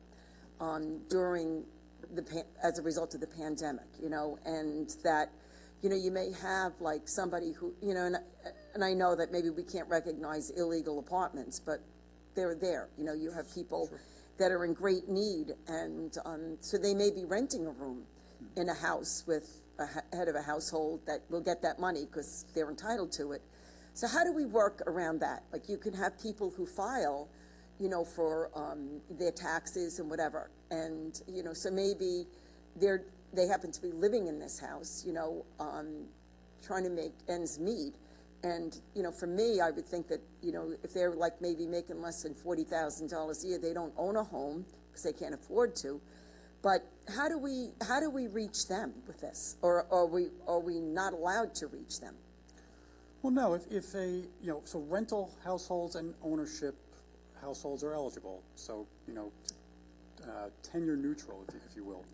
during as a result of the pandemic, you know, and that, you know, you may have like somebody who, you know, and I know that maybe we can't recognize illegal apartments, but they're there. You know, you have people that are in great need, and so they may be renting a room in a house with head of a household that will get that money because they're entitled to it. So how do we work around that? Like, you can have people who file, you know, for their taxes and whatever, and, you know, so maybe they happen to be living in this house, you know, trying to make ends meet. And, you know, for me, I would think that, you know, if they're like maybe making less than $40,000 a year, they don't own a home because they can't afford to. But how do we reach them with this? Or are we not allowed to reach them? Well, no, if so rental households and ownership households are eligible. So, you know, tenure neutral, if you will.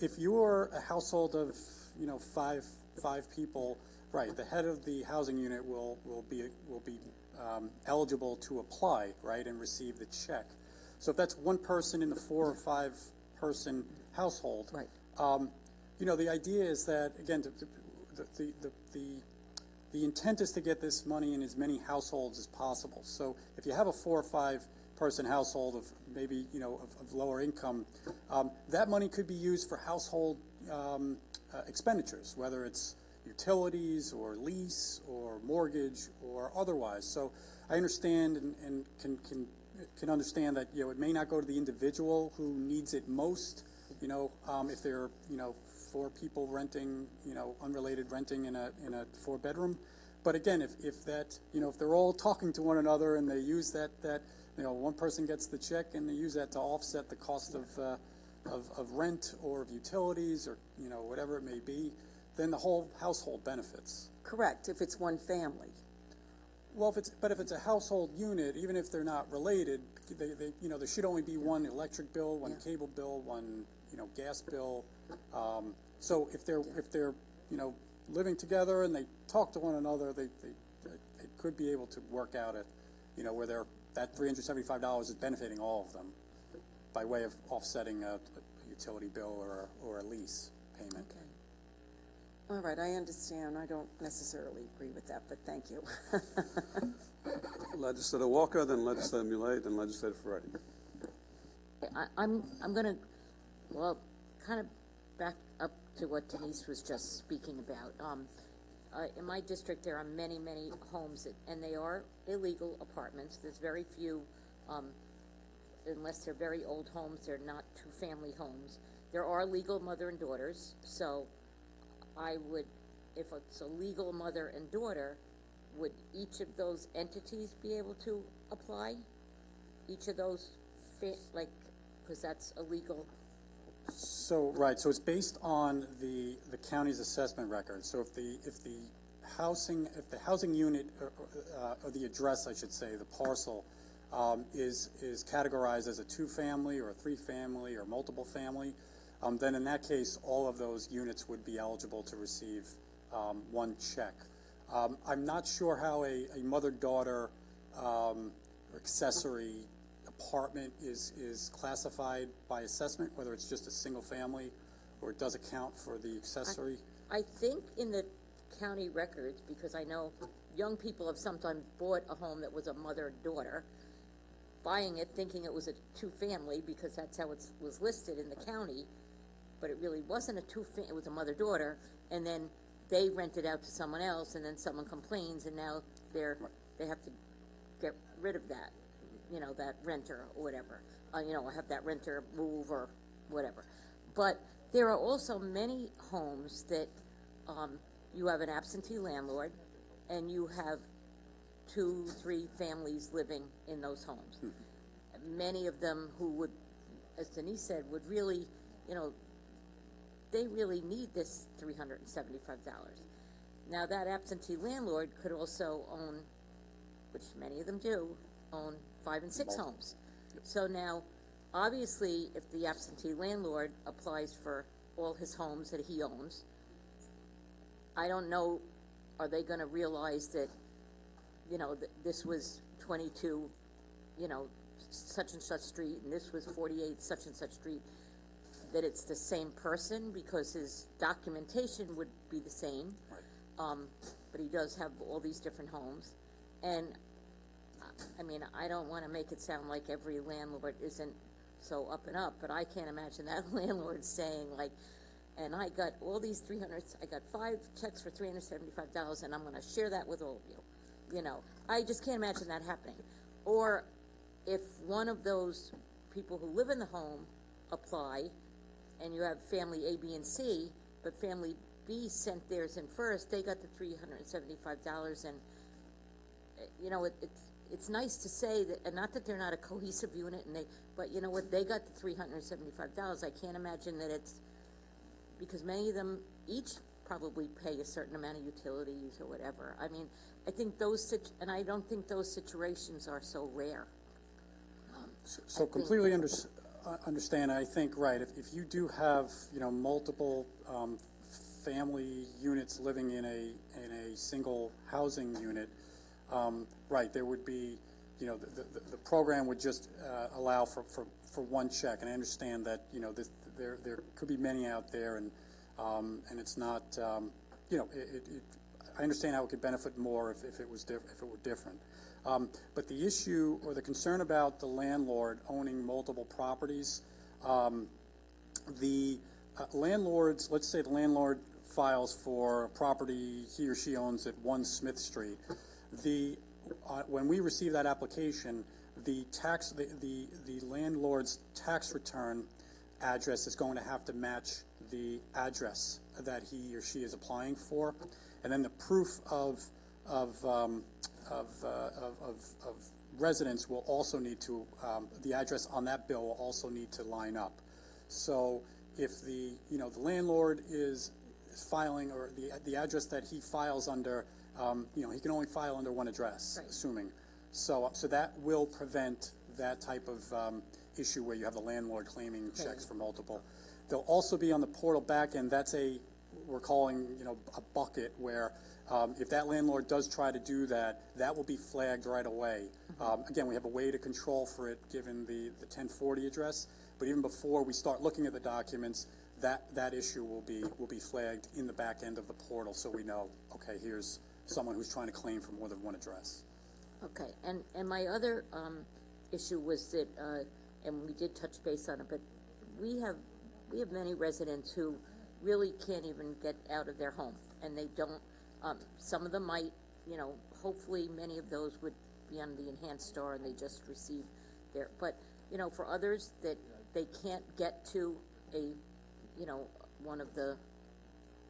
If you're a household of, you know, five people, right, the head of the housing unit will be eligible to apply, right, and receive the check. So if that's one person in the 4 or 5 person household, right, you know, the idea is that, again, the intent is to get this money in as many households as possible. So if you have a 4 or 5 person household of maybe, you know, of lower income, that money could be used for household expenditures, whether it's utilities or lease or mortgage or otherwise. So I understand and can understand that, you know, it may not go to the individual who needs it most, you know, if they're, you know, 4 people renting, you know, unrelated renting in a 4-bedroom. But again, if that, you know, if they're all talking to one another and they use that, you know, one person gets the check and they use that to offset the cost of rent or of utilities or, you know, whatever it may be, then the whole household benefits. Correct, if it's one family. Well, if it's a household unit, even if they're not related, they you know, there should only be one electric bill, one cable bill, one, you know, gas bill. So if they're you know, living together and they talk to one another, they could be able to work out it, you know, where that $375 is benefiting all of them by way of offsetting a utility bill or a lease payment. Okay. All right, I understand. I don't necessarily agree with that, but thank you. Legislator Walker, then Legislator Millet, then Legislator Ferretti. I'm going to, well, kind of back up to what Denise was just speaking about. In my district, there are many, many homes, and they are illegal apartments. There's very few, unless they're very old homes, they're not 2-family homes. There are legal mother and daughters, so I would, if it's a legal mother and daughter, would each of those entities be able to apply? Each of those, because that's illegal. So right, so it's based on the county's assessment record. So if the housing unit or the address, I should say, the parcel is categorized as a 2-family or a 3-family or multiple family, then in that case, all of those units would be eligible to receive one check. I'm not sure how a mother-daughter accessory apartment is classified by assessment, whether it's just a single family or it does account for the accessory. I think in the county records, because I know young people have sometimes bought a home that was a mother-daughter, buying it thinking it was a 2-family because that's how it was listed in the county, but it really wasn't a 2-family, it was a mother-daughter, and then they rent it out to someone else, and then someone complains, and now they have to get rid of that, you know, that renter or whatever, you know, have that renter move or whatever. But there are also many homes that you have an absentee landlord, and you have 2, 3 families living in those homes. Many of them who would, as Denise said, would really, you know, they really need this $375. Now, that absentee landlord could also own, which many of them do, own 5 and 6 homes. So now, obviously, if the absentee landlord applies for all his homes that he owns, I don't know, are they going to realize that, you know, this was 22, you know, such and such street, and this was 48 such and such street, that it's the same person because his documentation would be the same, but he does have all these different homes. And I mean, I don't want to make it sound like every landlord isn't so up and up, but I can't imagine that landlord saying, like, and I got all these I got 5 checks for $375, and I'm gonna share that with all of you. You know, I just can't imagine that happening. Or if one of those people who live in the home apply, and you have family A, B, and C, but family B sent theirs in first, they got the $375, and, you know, it's nice to say that, and not that they're not a cohesive unit, but you know what, they got the $375. I can't imagine that it's, because many of them each probably pay a certain amount of utilities or whatever. I mean, I think and I don't think those situations are so rare. So completely understand. I think, right, if you do have, you know, multiple family units living in a single housing unit, right, there would be, you know, the program would just allow for one check. And I understand that, you know, there could be many out there, and it's not, you know, I understand how it could benefit more if it were different. But the issue or the concern about the landlord owning multiple properties, the landlords, let's say the landlord files for a property he or she owns at 1 Smith Street. When we receive that application, the landlord's tax return address is going to have to match the address that he or she is applying for, and then the proof of residence will also need to, the address on that bill will also need to line up. So if the landlord is filing, or the address that he files under, you know, he can only file under one address, right, assuming. So that will prevent that type of issue where you have the landlord claiming checks for multiple. They'll also be on the portal back end. That's we're calling, you know, a bucket where if that landlord does try to do that, that will be flagged right away. Again, we have a way to control for it given the 1040 address, but even before we start looking at the documents, that issue will be flagged in the back end of the portal, so we know, okay, here's someone who's trying to claim for more than one address. Okay, and my other issue was that, and we did touch base on it, but we have many residents who really can't even get out of their home, and they don't. Some of them might, you know, hopefully many of those would be on the enhanced star and they just receive their, but, you know, for others that they can't get to a, you know, one of the,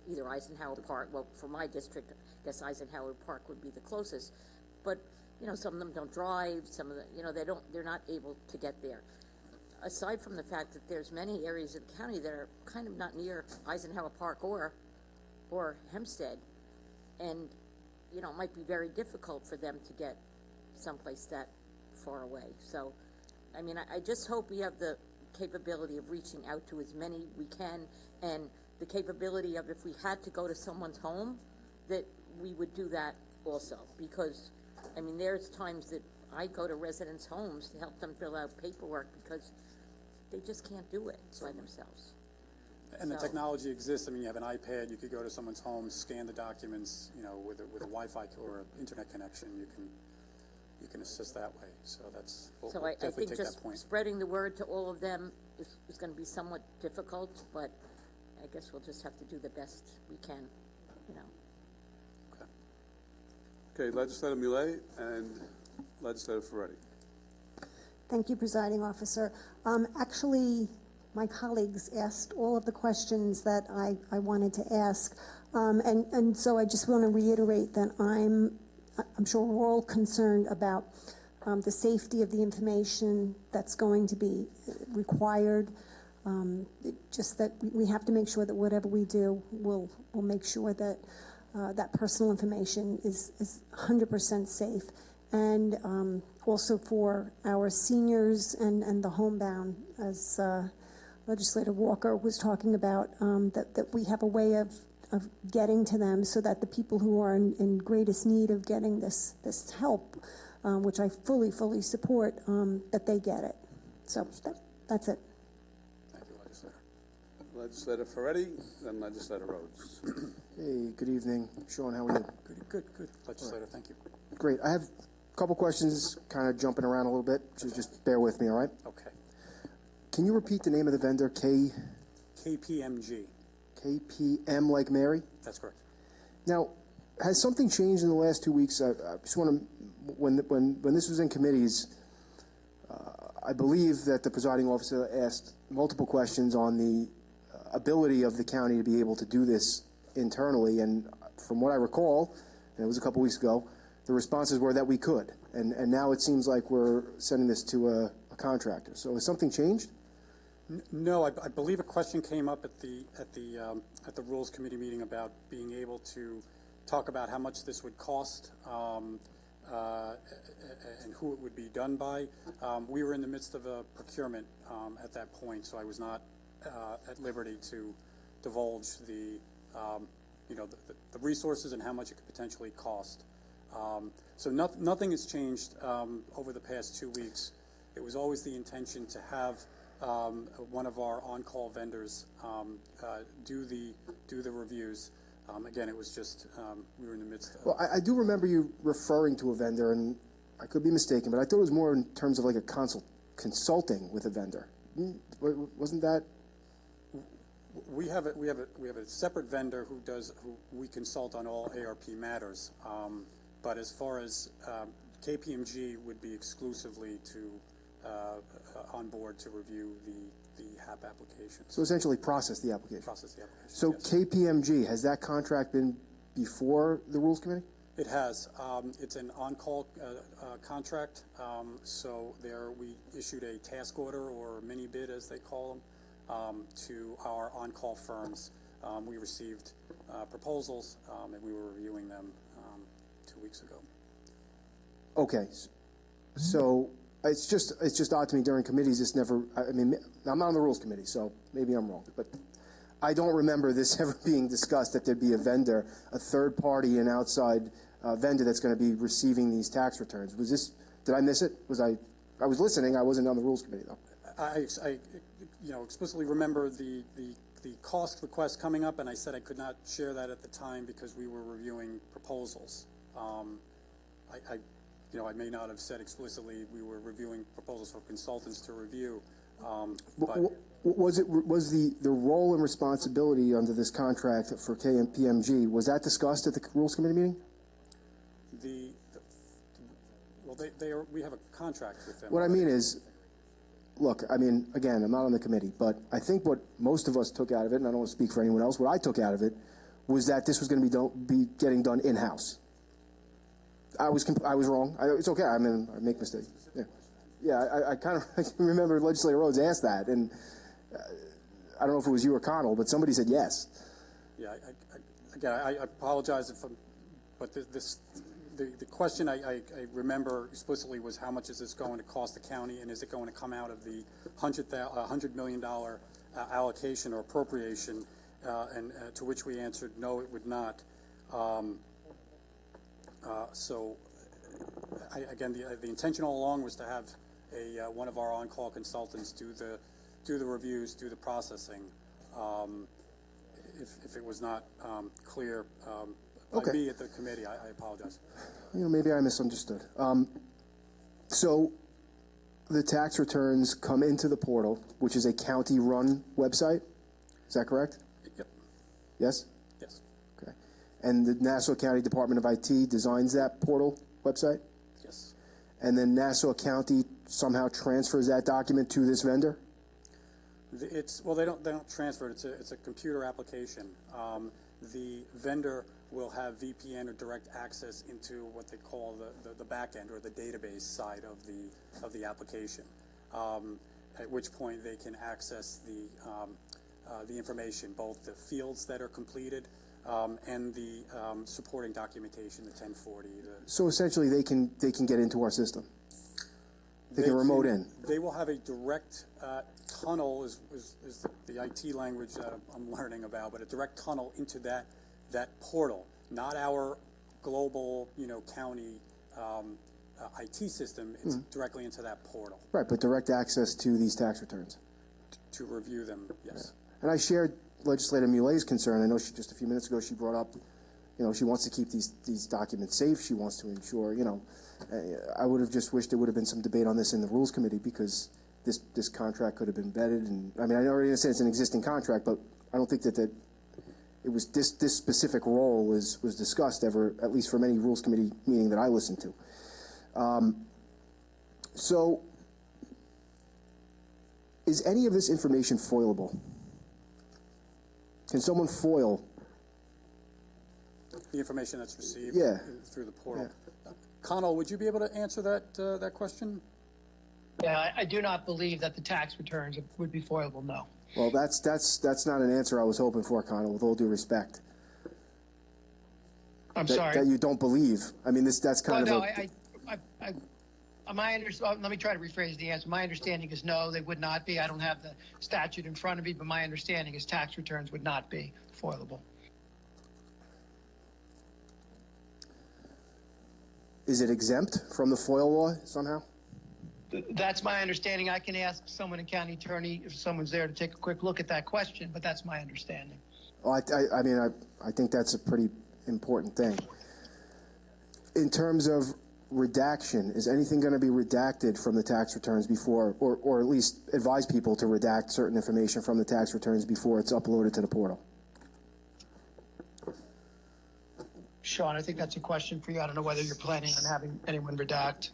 either Eisenhower Park, well, for my district, I guess Eisenhower Park would be the closest, but, you know, some of them don't drive, some of them, you know, they're not able to get there. Aside from the fact that there's many areas of the county that are kind of not near Eisenhower Park or Hempstead, and, you know, it might be very difficult for them to get someplace that far away. So, I mean, I just hope we have the capability of reaching out to as many we can, and the capability of, if we had to go to someone's home, that we would do that also. Because, I mean, there's times that I go to residents' homes to help them fill out paperwork because they just can't do it by themselves. And the technology exists. I mean, you have an iPad. You could go to someone's home, scan the documents. You know, with a Wi-Fi or internet connection, you can assist that way. So we'll I definitely think take just that point. spreading the word to all of them is going to be somewhat difficult, but I guess we'll just have to do the best we can. You know. Okay, Legislator Millet and Legislator Ferretti. Thank you, Presiding Officer. Actually, my colleagues asked all of the questions that I wanted to ask, and so I just want to reiterate that I'm sure we're all concerned about the safety of the information that's going to be required. Just that we have to make sure that whatever we do, we'll make sure that that personal information is 100% safe. And also for our seniors and the homebound, as Legislator Walker was talking about, that we have a way of getting to them so that the people who are in greatest need of getting this help, which I fully support, that they get it. So that's it. Thank you, Legislator. Legislator Ferretti, then Legislator Rhodes. Hey, good evening. Sean, how are you? Good. Legislator, thank you. Great. I have a couple questions, kind of jumping around a little bit, so just bear with me, all right? Okay. Can you repeat the name of the vendor, KPMG. KPM like Mary? That's correct. Now, has something changed in the last 2 weeks? I just want to, when this was in committees, I believe that the presiding officer asked multiple questions on the ability of the county to be able to do this internally, and from what I recall, and it was a couple weeks ago, the responses were that we could, and now it seems like we're sending this to a contractor. So has something changed? No, I believe a question came up at the Rules Committee meeting about being able to talk about how much this would cost and who it would be done by. We were in the midst of a procurement at that point, so I was not at liberty to divulge the resources and how much it could potentially cost. So nothing has changed over the past 2 weeks. It was always the intention to have one of our on-call vendors do the reviews. Again, it was just we were in the midst of... Well, I do remember you referring to a vendor, and I could be mistaken, but I thought it was more in terms of like a consulting with a vendor. Wasn't that? We have a separate vendor who we consult on all ARP matters. But as far as KPMG would be exclusively on board to review the HAP application. So essentially process the application. Process the application. So yes. KPMG, has that contract been before the Rules Committee? It has. It's an on-call contract. So there we issued a task order or mini bid, as they call them, to our on-call firms. We received proposals, and we were reviewing them 2 weeks ago. Okay, so it's just odd to me during committees. This never. I mean, I'm not on the Rules Committee, so maybe I'm wrong, but I don't remember this ever being discussed that there'd be a vendor, a third party, an outside vendor that's going to be receiving these tax returns. Was this? Did I miss it? I was listening. I wasn't on the Rules Committee though. I explicitly remember the cost request coming up, and I said I could not share that at the time because we were reviewing proposals. I may not have said explicitly we were reviewing proposals for consultants to review. But was the role and responsibility under this contract for KPMG, was that discussed at the Rules Committee meeting? We have a contract with them. What I mean is, look, I mean, again, I'm not on the committee, but I think what most of us took out of it, and I don't want to speak for anyone else, what I took out of it was that this was going to be getting done in-house. I was wrong. It's okay. I mean, I make mistakes. Yeah. I kind of I remember Legislator Rhodes asked that, and I don't know if it was you or Connell, but somebody said yes. Yeah. I apologize but the question I remember explicitly was how much is this going to cost the county, and is it going to come out of the $100 million allocation or appropriation, and to which we answered no, it would not. So, again, the intention all along was to have one of our on-call consultants do the reviews, do the processing. If it was not clear by me at the committee, I apologize. Maybe I misunderstood. So, the tax returns come into the portal, which is a county-run website. Is that correct? Yep. Yes? Yes. Okay. And the Nassau County Department of IT designs that portal website? Yes. And then Nassau County somehow transfers that document to this vendor? They don't transfer it. It's a computer application. The vendor will have VPN or direct access into what they call the back end or the database side of the application. At which point they can access the information, both the fields that are completed and the supporting documentation, the 1040. So essentially, they can get into our system. They can remote in. They will have a direct tunnel, is the IT language that I'm learning about, but a direct tunnel into that portal, not our global, county IT system. It's directly into that portal. Right, but direct access to these tax returns. To review them, yes. Yeah. And I shared Legislator Mulet's concern. I know just a few minutes ago she brought up, she wants to keep these documents safe. She wants to ensure, I would have just wished there would have been some debate on this in the Rules Committee because this contract could have been vetted. And I mean, I already understand it's an existing contract, but I don't think that it was this specific role was discussed ever, at least from any Rules Committee meeting that I listened to. So, is any of this information foilable? Can someone foil the information that's received through the portal? Yeah. Connell, would you be able to answer that question? Yeah, I do not believe that the tax returns would be foilable, no. Well, that's not an answer I was hoping for, Connell, with all due respect. I'm sorry? That you don't believe. I mean, that's kind of let me try to rephrase the answer. My understanding is no, they would not be. I don't have the statute in front of me, but my understanding is tax returns would not be foilable. Is it exempt from the FOIL law somehow? That's my understanding. I can ask someone in county attorney if someone's there to take a quick look at that question, but that's my understanding. Oh, I mean, I think that's a pretty important thing. In terms of redaction, is anything going to be redacted from the tax returns before, or at least advise people to redact certain information from the tax returns before it's uploaded to the portal? Sean, I think that's a question for you. I don't know whether you're planning on having anyone redact.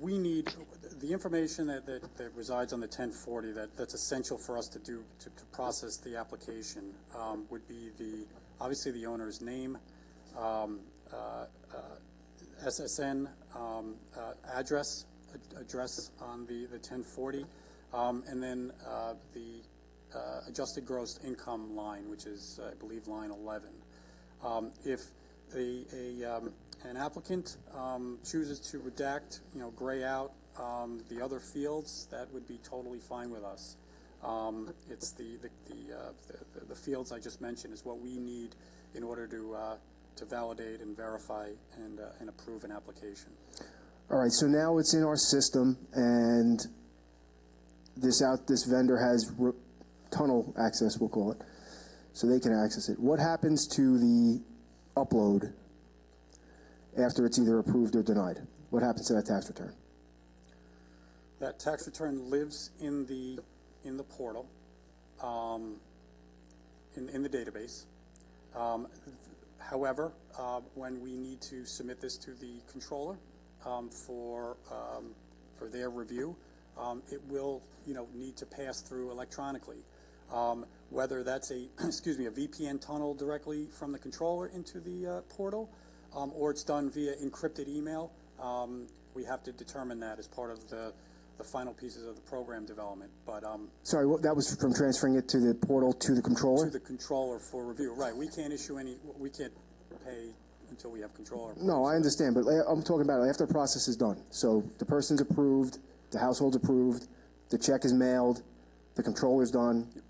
We need the information that resides on the 1040 that's essential for us to process the application would be obviously the owner's name, SSN, address on the 1040, and then the adjusted gross income line, which is I believe line 11. If an applicant chooses to redact, gray out the other fields, that would be totally fine with us. It's the fields I just mentioned is what we need in order to validate and verify and approve an application. All right, so now it's in our system, and this vendor has tunnel access, we'll call it, so they can access it. What happens to the upload after it's either approved or denied? What happens to that tax return? That tax return lives in the portal, in the database. However, when we need to submit this to the controller for their review, it will need to pass through electronically. Whether that's a VPN tunnel directly from the controller into the portal, or it's done via encrypted email, we have to determine that as part of the final pieces of the program development. But sorry, that was from transferring it to the portal to the controller? To the controller for review. Right. We can't issue we can't pay until we have controller. No, I understand, but I'm talking about after the process is done. So the person's approved, the household's approved, the check is mailed, the controller's done. Yep.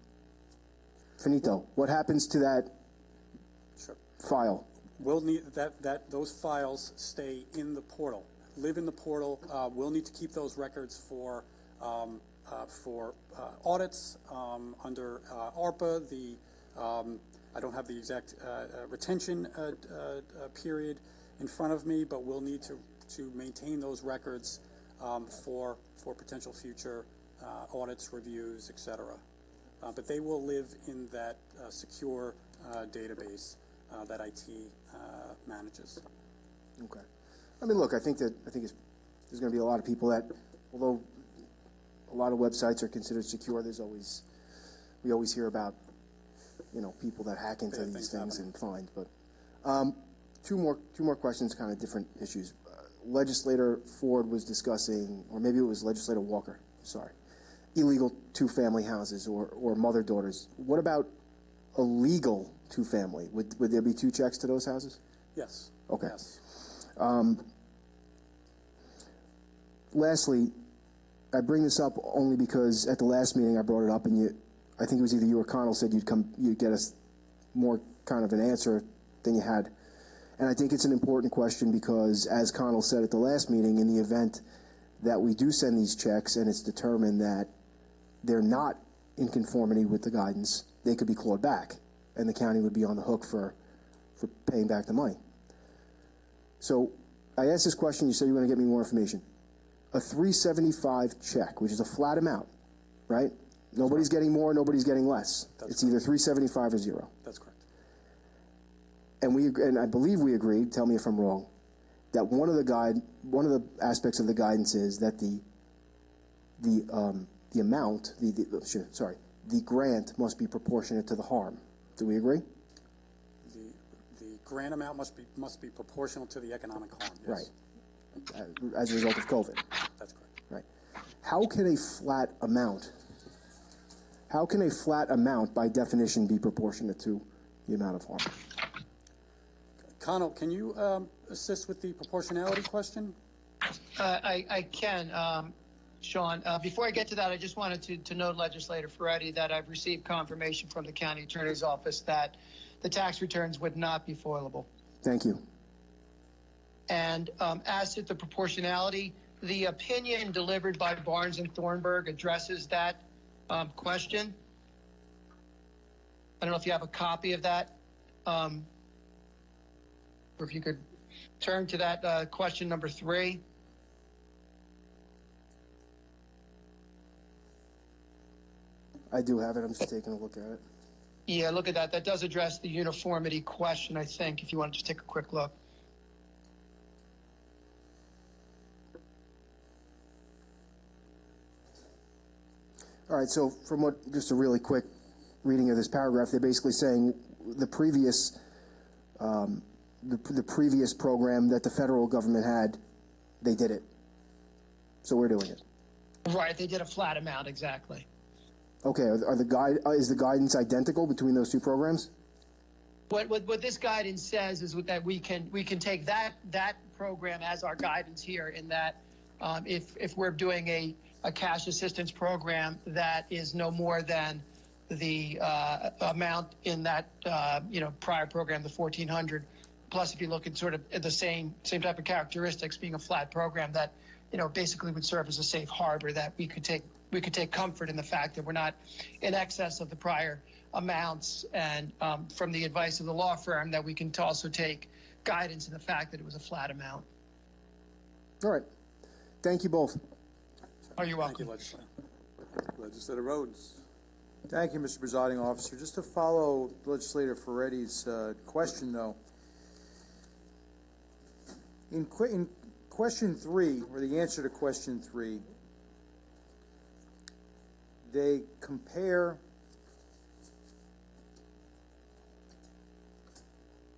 Finito. What happens to that file? We'll need those files stay in the portal, live in the portal. We'll need to keep those records for audits under ARPA. I don't have the exact retention period in front of me, but we'll need to maintain those records for potential future audits, reviews, etc. But they will live in that secure database that IT manages. Okay. I mean, look, I think there's going to be a lot of people that, although a lot of websites are considered secure, we always hear about, people that hack into these things and find. But two more questions, kind of different issues. Legislator Ford was discussing, or maybe it was Legislator Walker, sorry, illegal two-family houses or mother-daughters. What about a legal two-family? Would there be 2 checks to those houses? Yes. Okay. Yes. Lastly, I bring this up only because at the last meeting I brought it up, and I think it was either you or Connell said you'd get us more kind of an answer than you had. And I think it's an important question because, as Connell said at the last meeting, in the event that we do send these checks and it's determined that they're not in conformity with the guidance, they could be clawed back, and the county would be on the hook for paying back the money. So I asked this question, you said you were going to get me more information. A $375 check, which is a flat amount, right? Nobody's getting more, nobody's getting less. It's either $375 or 0. That's correct. and I believe we agreed, tell me if I'm wrong, that one of the aspects of the guidance is that the grant must be proportionate to the harm. Do we agree? The grant amount must be proportional to the economic harm, yes. Right. As a result of COVID. That's correct. Right. How can a flat amount by definition be proportionate to the amount of harm? Connell, can you assist with the proportionality question? I can, Sean. Before I get to that, I just wanted to note, Legislator Ferretti, that I've received confirmation from the County Attorney's Office that the tax returns would not be foilable. Thank you. And as to the proportionality, the opinion delivered by Barnes and Thornburg addresses that question. I don't know if you have a copy of that, or if you could turn to that question number 3. I do have it. I'm just taking a look at it. Yeah, look at that. That does address the uniformity question, I think, if you want to just take a quick look. All right, so from just a really quick reading of this paragraph, they're basically saying the previous program that the federal government had, they did it. So we're doing it. Right, they did a flat amount, exactly. Okay, is the guidance identical between those two programs? What this guidance says is that we can take that program as our guidance here, in that if we're doing a cash assistance program that is no more than the amount in that prior program, the $1,400, plus if you look at sort of the same type of characteristics, being a flat program, that basically would serve as a safe harbor, that we could take comfort in the fact that we're not in excess of the prior amounts, and from the advice of the law firm, that we can also take guidance in the fact that it was a flat amount. All right. Thank you both. Oh, you're welcome. Thank you, Legislator. Legislator Rhodes. Thank you, Mr. Presiding Officer. Just to follow Legislator Ferretti's question, though, in question 3, or the answer to question 3, they compare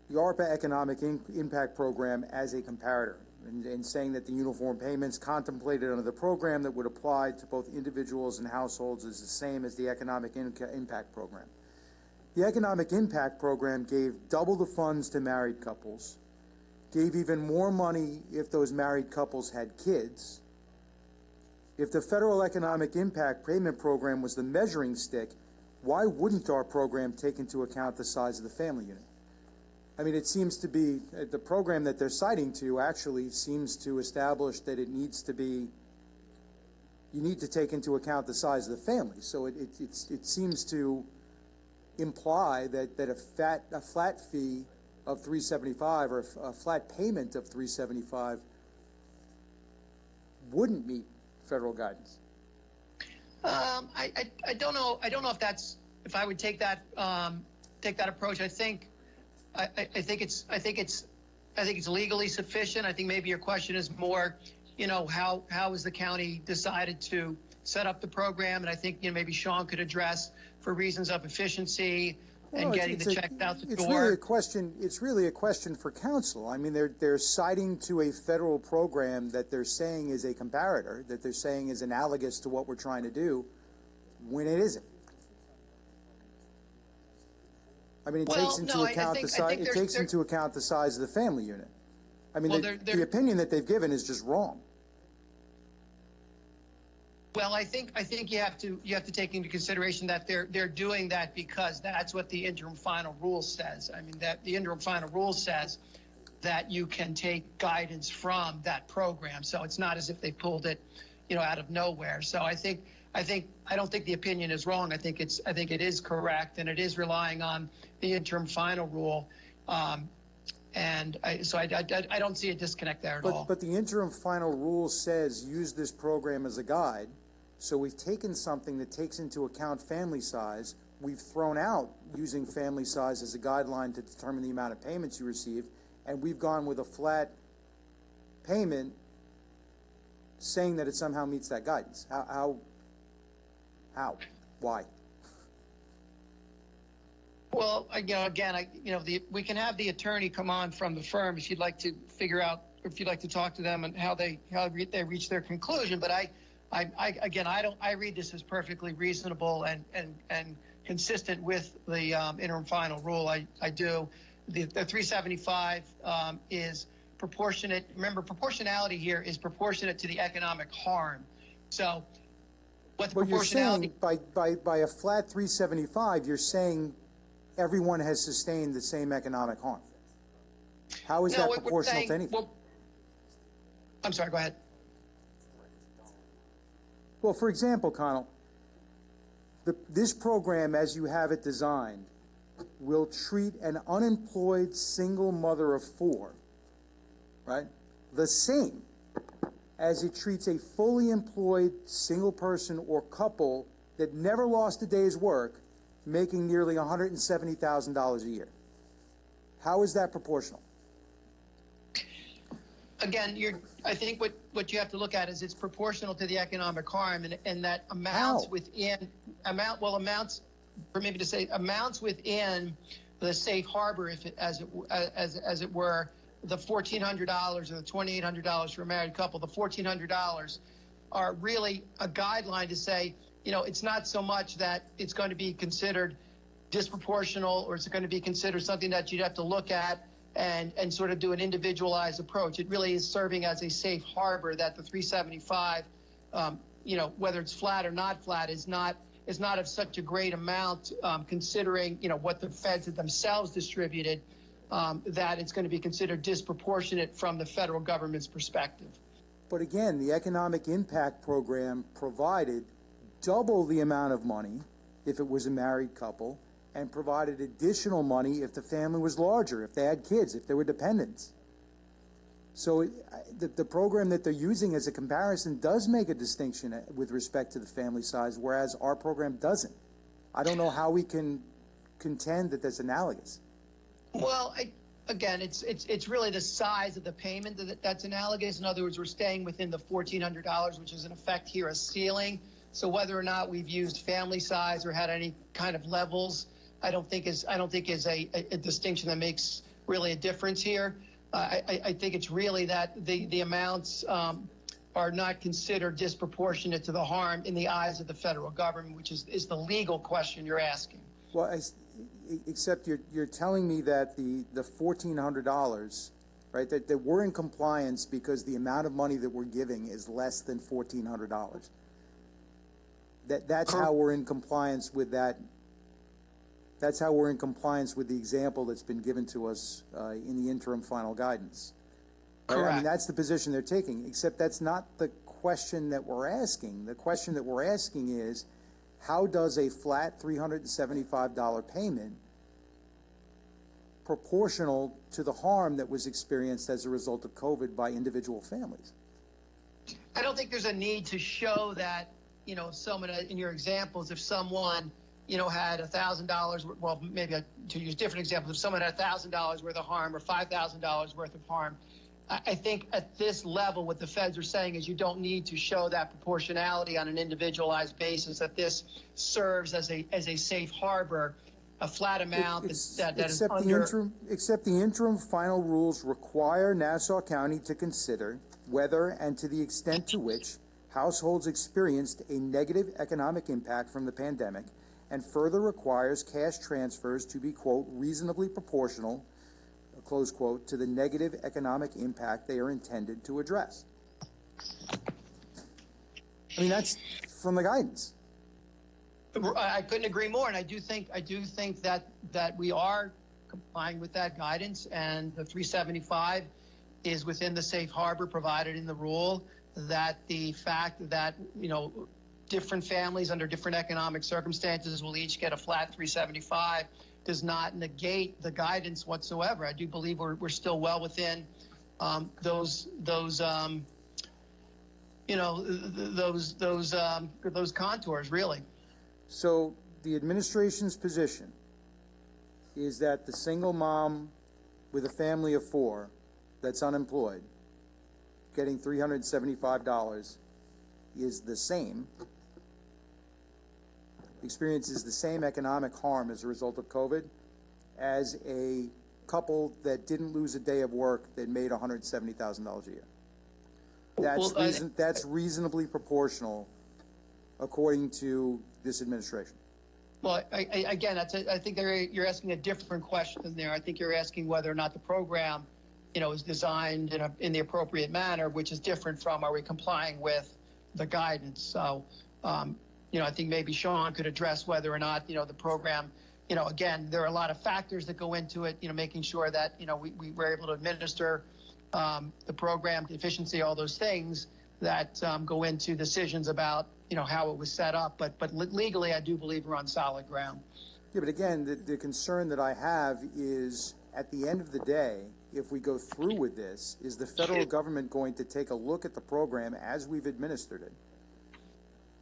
the ARPA Economic Impact Program as a comparator, and saying that the uniform payments contemplated under the program that would apply to both individuals and households is the same as the Economic Impact Program. The Economic Impact Program gave double the funds to married couples, gave even more money if those married couples had kids. If the Federal Economic Impact Payment Program was the measuring stick, why wouldn't our program take into account the size of the family unit? I mean, it seems to be, the program that they're citing to actually seems to establish that it needs to be, you need to take into account the size of the family. So it seems to imply that a flat fee of $375 or a flat payment of $375 wouldn't meet federal guidance. I don't know. I don't know if I would take that approach. I think it's legally sufficient. I think maybe your question is more, how has the county decided to set up the program? And I think maybe Sean could address, for reasons of efficiency and getting the checks out the door. It's really a question for council. I mean, they're citing to a federal program that they're saying is a comparator, that they're saying is analogous to what we're trying to do, when it isn't. I mean, it takes into account the size of the family unit. I mean, the opinion that they've given is just wrong. Well, I think you have to take into consideration that they're doing that because that's what the interim final rule says. I mean, that the interim final rule says that you can take guidance from that program. So it's not as if they pulled it, out of nowhere. So I don't think the opinion is wrong. I think it is correct, and it is relying on the interim final rule. And I don't see a disconnect there at all. But the interim final rule says use this program as a guide. So we've taken something that takes into account family size, we've thrown out using family size as a guideline to determine the amount of payments you receive, and we've gone with a flat payment saying that it somehow meets that guidance. How? Why? Well, we can have the attorney come on from the firm if you'd like to figure out, if you'd like to talk to them and how they reach their conclusion. But I read this as perfectly reasonable and consistent with the interim final rule. I do. The 375 is proportionate. Remember, proportionality here is proportionate to the economic harm. So, what the proportionality? You're saying by a flat 375, you're saying everyone has sustained the same economic harm. How is that proportional to anything? Well, I'm sorry, go ahead. Well, for example, Connell, this program, as you have it designed, will treat an unemployed single mother of 4, right, the same as it treats a fully employed single person or couple that never lost a day's work, making nearly $170,000 a year. How is that proportional? Again, I think what you have to look at is it's proportional to the economic harm, and that amounts amounts within the safe harbor, if it, as it were, the $1,400 or the $2,800 for a married couple. The $1,400 are really a guideline to say, it's not so much that it's going to be considered disproportional, or it's going to be considered something that you'd have to look at and sort of do an individualized approach. It really is serving as a safe harbor that the 375, whether it's flat or not flat, is not of such a great amount, considering what the feds themselves distributed, that it's going to be considered disproportionate from the federal government's perspective. But again, the economic impact program provided double the amount of money if it was a married couple, and provided additional money if the family was larger, if they had kids, if they were dependents. So the program that they're using as a comparison does make a distinction with respect to the family size, whereas our program doesn't. I don't know how we can contend that that's analogous. Well, again, it's really the size of the payment that's analogous. In other words, we're staying within the $1,400, which is in effect here a ceiling. So whether or not we've used family size or had any kind of levels, I don't think is a distinction that makes really a difference here. I think it's really that the amounts are not considered disproportionate to the harm in the eyes of the federal government, which is the legal question you're asking. Well, except you're telling me that the $1,400, right, that we're in compliance because the amount of money that we're giving is less than $1,400. That's how we're in compliance with that. That's how we're in compliance with the example that's been given to us in the interim final guidance. Correct. I mean, that's the position they're taking, except that's not the question that we're asking. The question that we're asking is, how does a flat $375 payment proportional to the harm that was experienced as a result of COVID by individual families? I don't think there's a need to show that, someone, in your examples, if someone had $1,000, well, maybe to use different examples, if someone had $1,000 worth of harm or $5,000 worth of harm, I think at this level, what the feds are saying is you don't need to show that proportionality on an individualized basis, that this serves as a safe harbor, a flat amount that is under. Except the interim final rules require Nassau County to consider whether and to the extent to which households experienced a negative economic impact from the pandemic, and further requires cash transfers to be, quote, reasonably proportional, close quote, to the negative economic impact they are intended to address. I mean, that's from the guidance. I couldn't agree more, and I do think that we are complying with that guidance, and the 375 is within the safe harbor provided in the rule. That the fact that different families under different economic circumstances will each get a flat 375 does not negate the guidance whatsoever. I do believe we're still well within those contours, really. So the administration's position is that the single mom with a family of 4 that's unemployed, getting $375 is the same, experiences the same economic harm as a result of COVID as a couple that didn't lose a day of work that made $170,000 a year. That's reasonably proportional according to this administration. Well, again, I think you're asking a different question there. I think you're asking whether or not the program, is designed in the appropriate manner, which is different from are we complying with the guidance. So, I think maybe Sean could address whether or not, the program, again, there are a lot of factors that go into it, making sure that, we were able to administer the program, the efficiency, all those things that go into decisions about, how it was set up. But legally, I do believe we're on solid ground. Yeah, but again, the concern that I have is at the end of the day, if we go through with this, is the federal government going to take a look at the program as we've administered it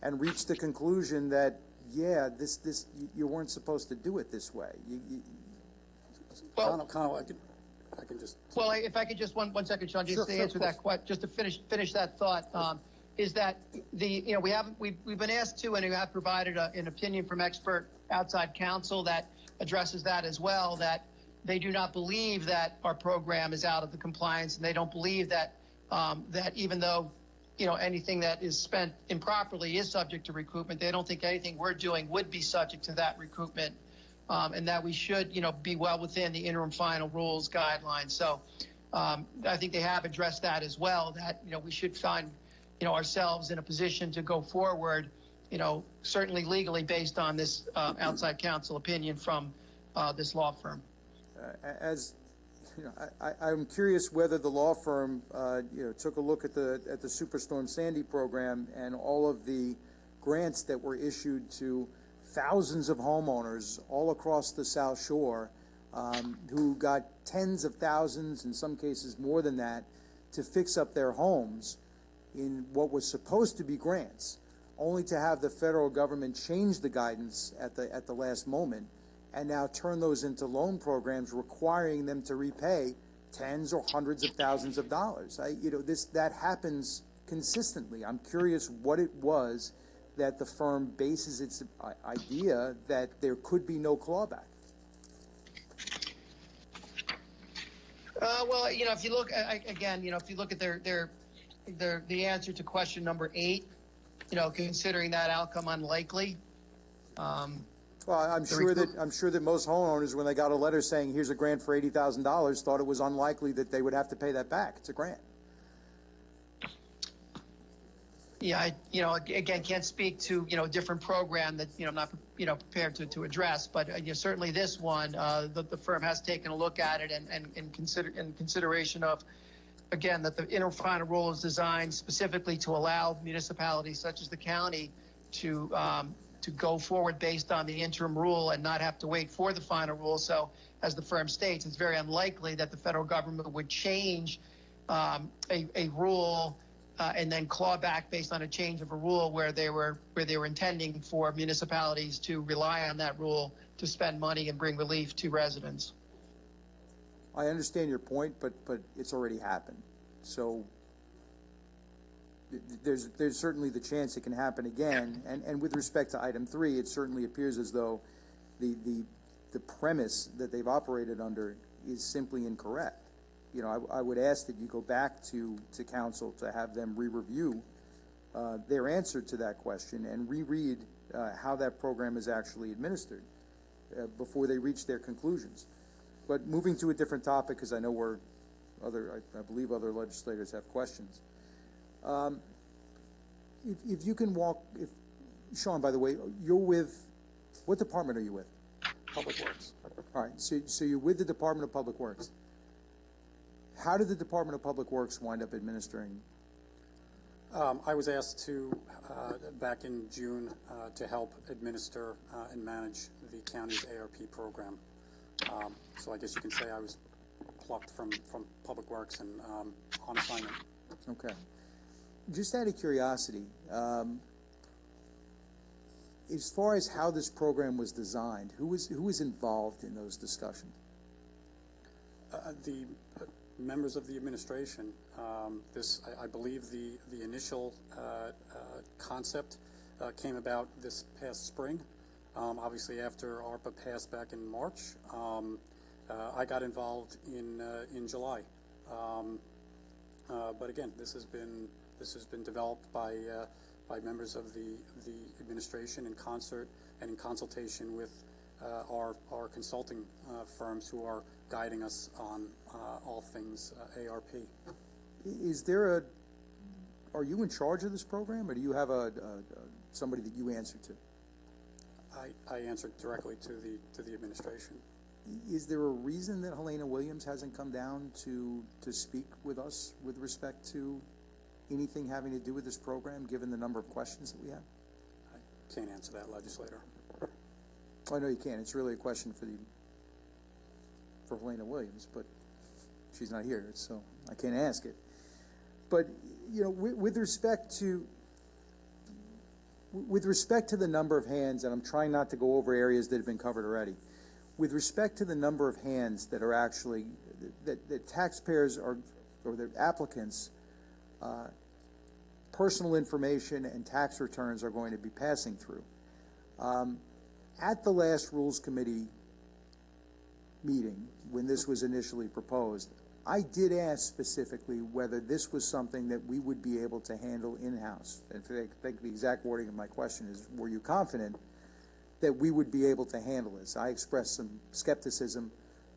and reach the conclusion that, yeah, you weren't supposed to do it this way? Connell, I can just. Well, if I could just one second, Sean, just to answer that question, just to finish that thought, is that we've been asked to, and we have provided an opinion from expert outside counsel that addresses that as well, that they do not believe that our program is out of the compliance, and they don't believe that that even though anything that is spent improperly is subject to recoupment, they don't think anything we're doing would be subject to that recoupment, and that we should be well within the interim final rules guidelines. So I think they have addressed that as well, that we should find ourselves in a position to go forward, certainly legally based on this outside counsel opinion from this law firm. I'm curious whether the law firm, took a look at the Superstorm Sandy program and all of the grants that were issued to thousands of homeowners all across the South Shore, who got tens of thousands, in some cases more than that, to fix up their homes in what was supposed to be grants, only to have the federal government change the guidance at the last moment and now turn those into loan programs requiring them to repay tens or hundreds of thousands of dollars. That happens consistently. I'm curious what it was that the firm bases its idea that there could be no clawback. Well, if you look again, if you look at the answer to question number 8, considering that outcome unlikely. Well, I'm sure that most homeowners, when they got a letter saying here's a grant for $80,000, thought it was unlikely that they would have to pay that back. It's a grant. Yeah, again, can't speak to a different program that I'm not prepared to address, but certainly this one, the firm has taken a look at it and in consideration of, again, that the interim final rule is designed specifically to allow municipalities such as the county to go forward based on the interim rule and not have to wait for the final rule. So, as the firm states, it's very unlikely that the federal government would change a rule and then claw back based on a change of a rule where they were intending for municipalities to rely on that rule to spend money and bring relief to residents. I understand your point, but it's already happened. So there's certainly the chance it can happen again. And with respect to item 3, it certainly appears as though the premise that they've operated under is simply incorrect. I would ask that you go back to council to have them re-review their answer to that question and reread how that program is actually administered before they reach their conclusions. But moving to a different topic, because I know I believe other legislators have questions. If you can Sean, by the way, you're with, what department are you with? Public Works. All right, so you're with the Department of Public Works. How did the Department of Public Works wind up administering? I was asked to, back in June, to help administer and manage the county's ARP program. So I guess you can say I was plucked from Public Works and on assignment. Okay. Just out of curiosity, As far as how this program was designed, who was involved in those discussions? The members of the administration. I believe the initial concept came about this past spring. Obviously, after ARPA passed back in March, I got involved in July. But again, this has been developed by members of the administration in concert and in consultation with our consulting firms who are guiding us on all things ARP. Are you in charge of this program, or do you have somebody that you answer to? I answer directly to the administration. Is there a reason that Helena Williams hasn't come down to speak with us with respect to anything having to do with this program, given the number of questions that we have? I can't answer that, legislator. I know you can't. It's really a question for Helena Williams, but she's not here, so I can't ask it. But with respect to the number of hands, and I'm trying not to go over areas that have been covered already. With respect to the number of hands that are actually that taxpayers or the applicants, personal information and tax returns are going to be passing through. At the last Rules Committee meeting, when this was initially proposed, I did ask specifically whether this was something that we would be able to handle in-house. In fact, I think the exact wording of my question is, were you confident that we would be able to handle this? I expressed some skepticism.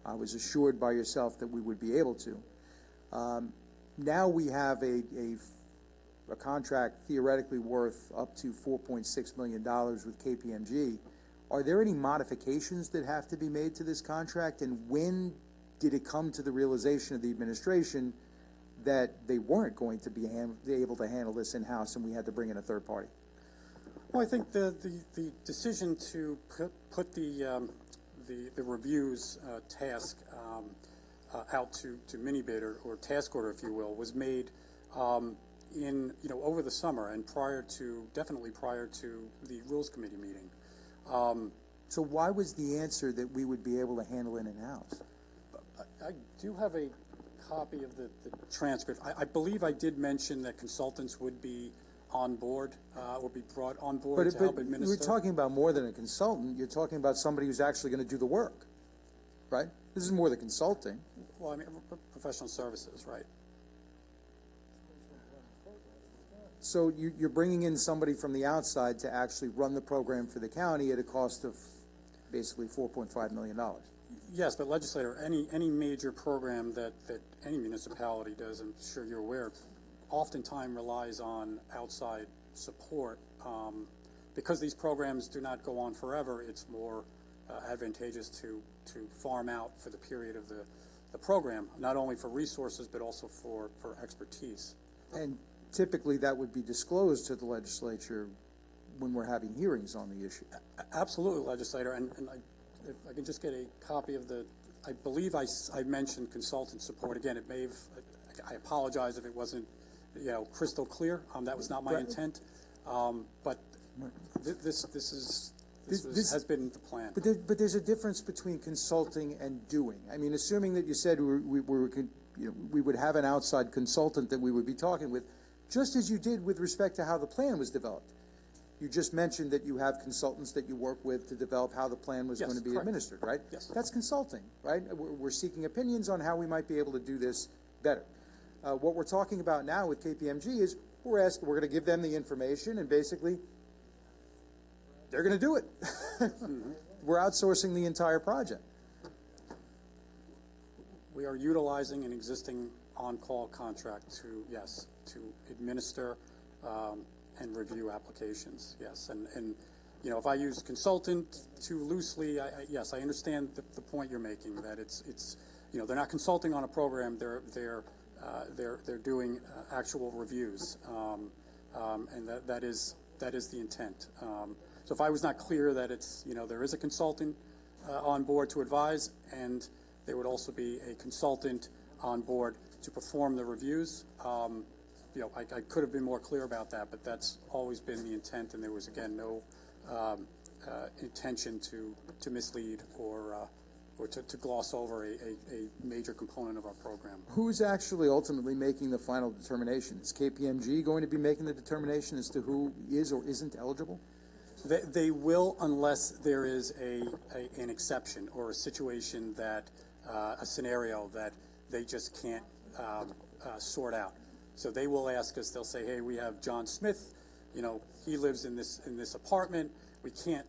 I was assured by yourself that we would be able to. Now we have a contract theoretically worth up to $4.6 million with KPMG. Are there any modifications that have to be made to this contract, and when did it come to the realization of the administration that they weren't going to be able to handle this in-house and we had to bring in a third party? Well, I think the decision to put the reviews task out to mini bid or task order, if you will, was made over the summer and definitely prior to the Rules Committee meeting. So why was the answer that we would be able to handle it in-house? I do have a copy of the transcript. I believe I did mention that consultants would be on board, or be brought on board to help administer. You're talking about more than a consultant. You're talking about somebody who's actually going to do the work, right? This is more than consulting. Well, I mean, professional services, right? So you're bringing in somebody from the outside to actually run the program for the county at a cost of basically $4.5 million. Yes, but legislator, any major program that any municipality does, I'm sure you're aware, oftentimes relies on outside support. Because these programs do not go on forever, it's more advantageous to farm out for the period of the program, not only for resources but also for expertise. And typically that would be disclosed to the legislature when we're having hearings on the issue. Absolutely, legislator, and if I can just get a copy of I believe I mentioned consultant support. Again, it may have, I apologize if it wasn't, crystal clear. That was not my intent. But this has been the plan. But there's a difference between consulting and doing. I mean, assuming that you said we would have an outside consultant that we would be talking with, just as you did with respect to how the plan was developed. You just mentioned that you have consultants that you work with to develop how the plan was going to be administered, right? Yes. That's consulting, right? We're seeking opinions on how we might be able to do this better. What we're talking about now with KPMG is we're going to give them the information, and basically they're going to do it. We're outsourcing the entire project. We are utilizing an existing on-call contract to administer and review applications, yes. And if I use consultant too loosely, yes, I understand the point you're making, that it's they're not consulting on a program, they're doing actual reviews, and that is the intent. So if I was not clear that it's there is a consultant on board to advise, and there would also be a consultant on board to perform the reviews. I could have been more clear about that, but that's always been the intent, and there was, again, no intention to mislead or to gloss over a major component of our program. Who's actually ultimately making the final determination? Is KPMG going to be making the determination as to who is or isn't eligible? They will, unless there is an exception or a situation that a scenario that they just can't sort out. So they will ask us. They'll say, "Hey, we have John Smith. You know, he lives in this apartment. We can't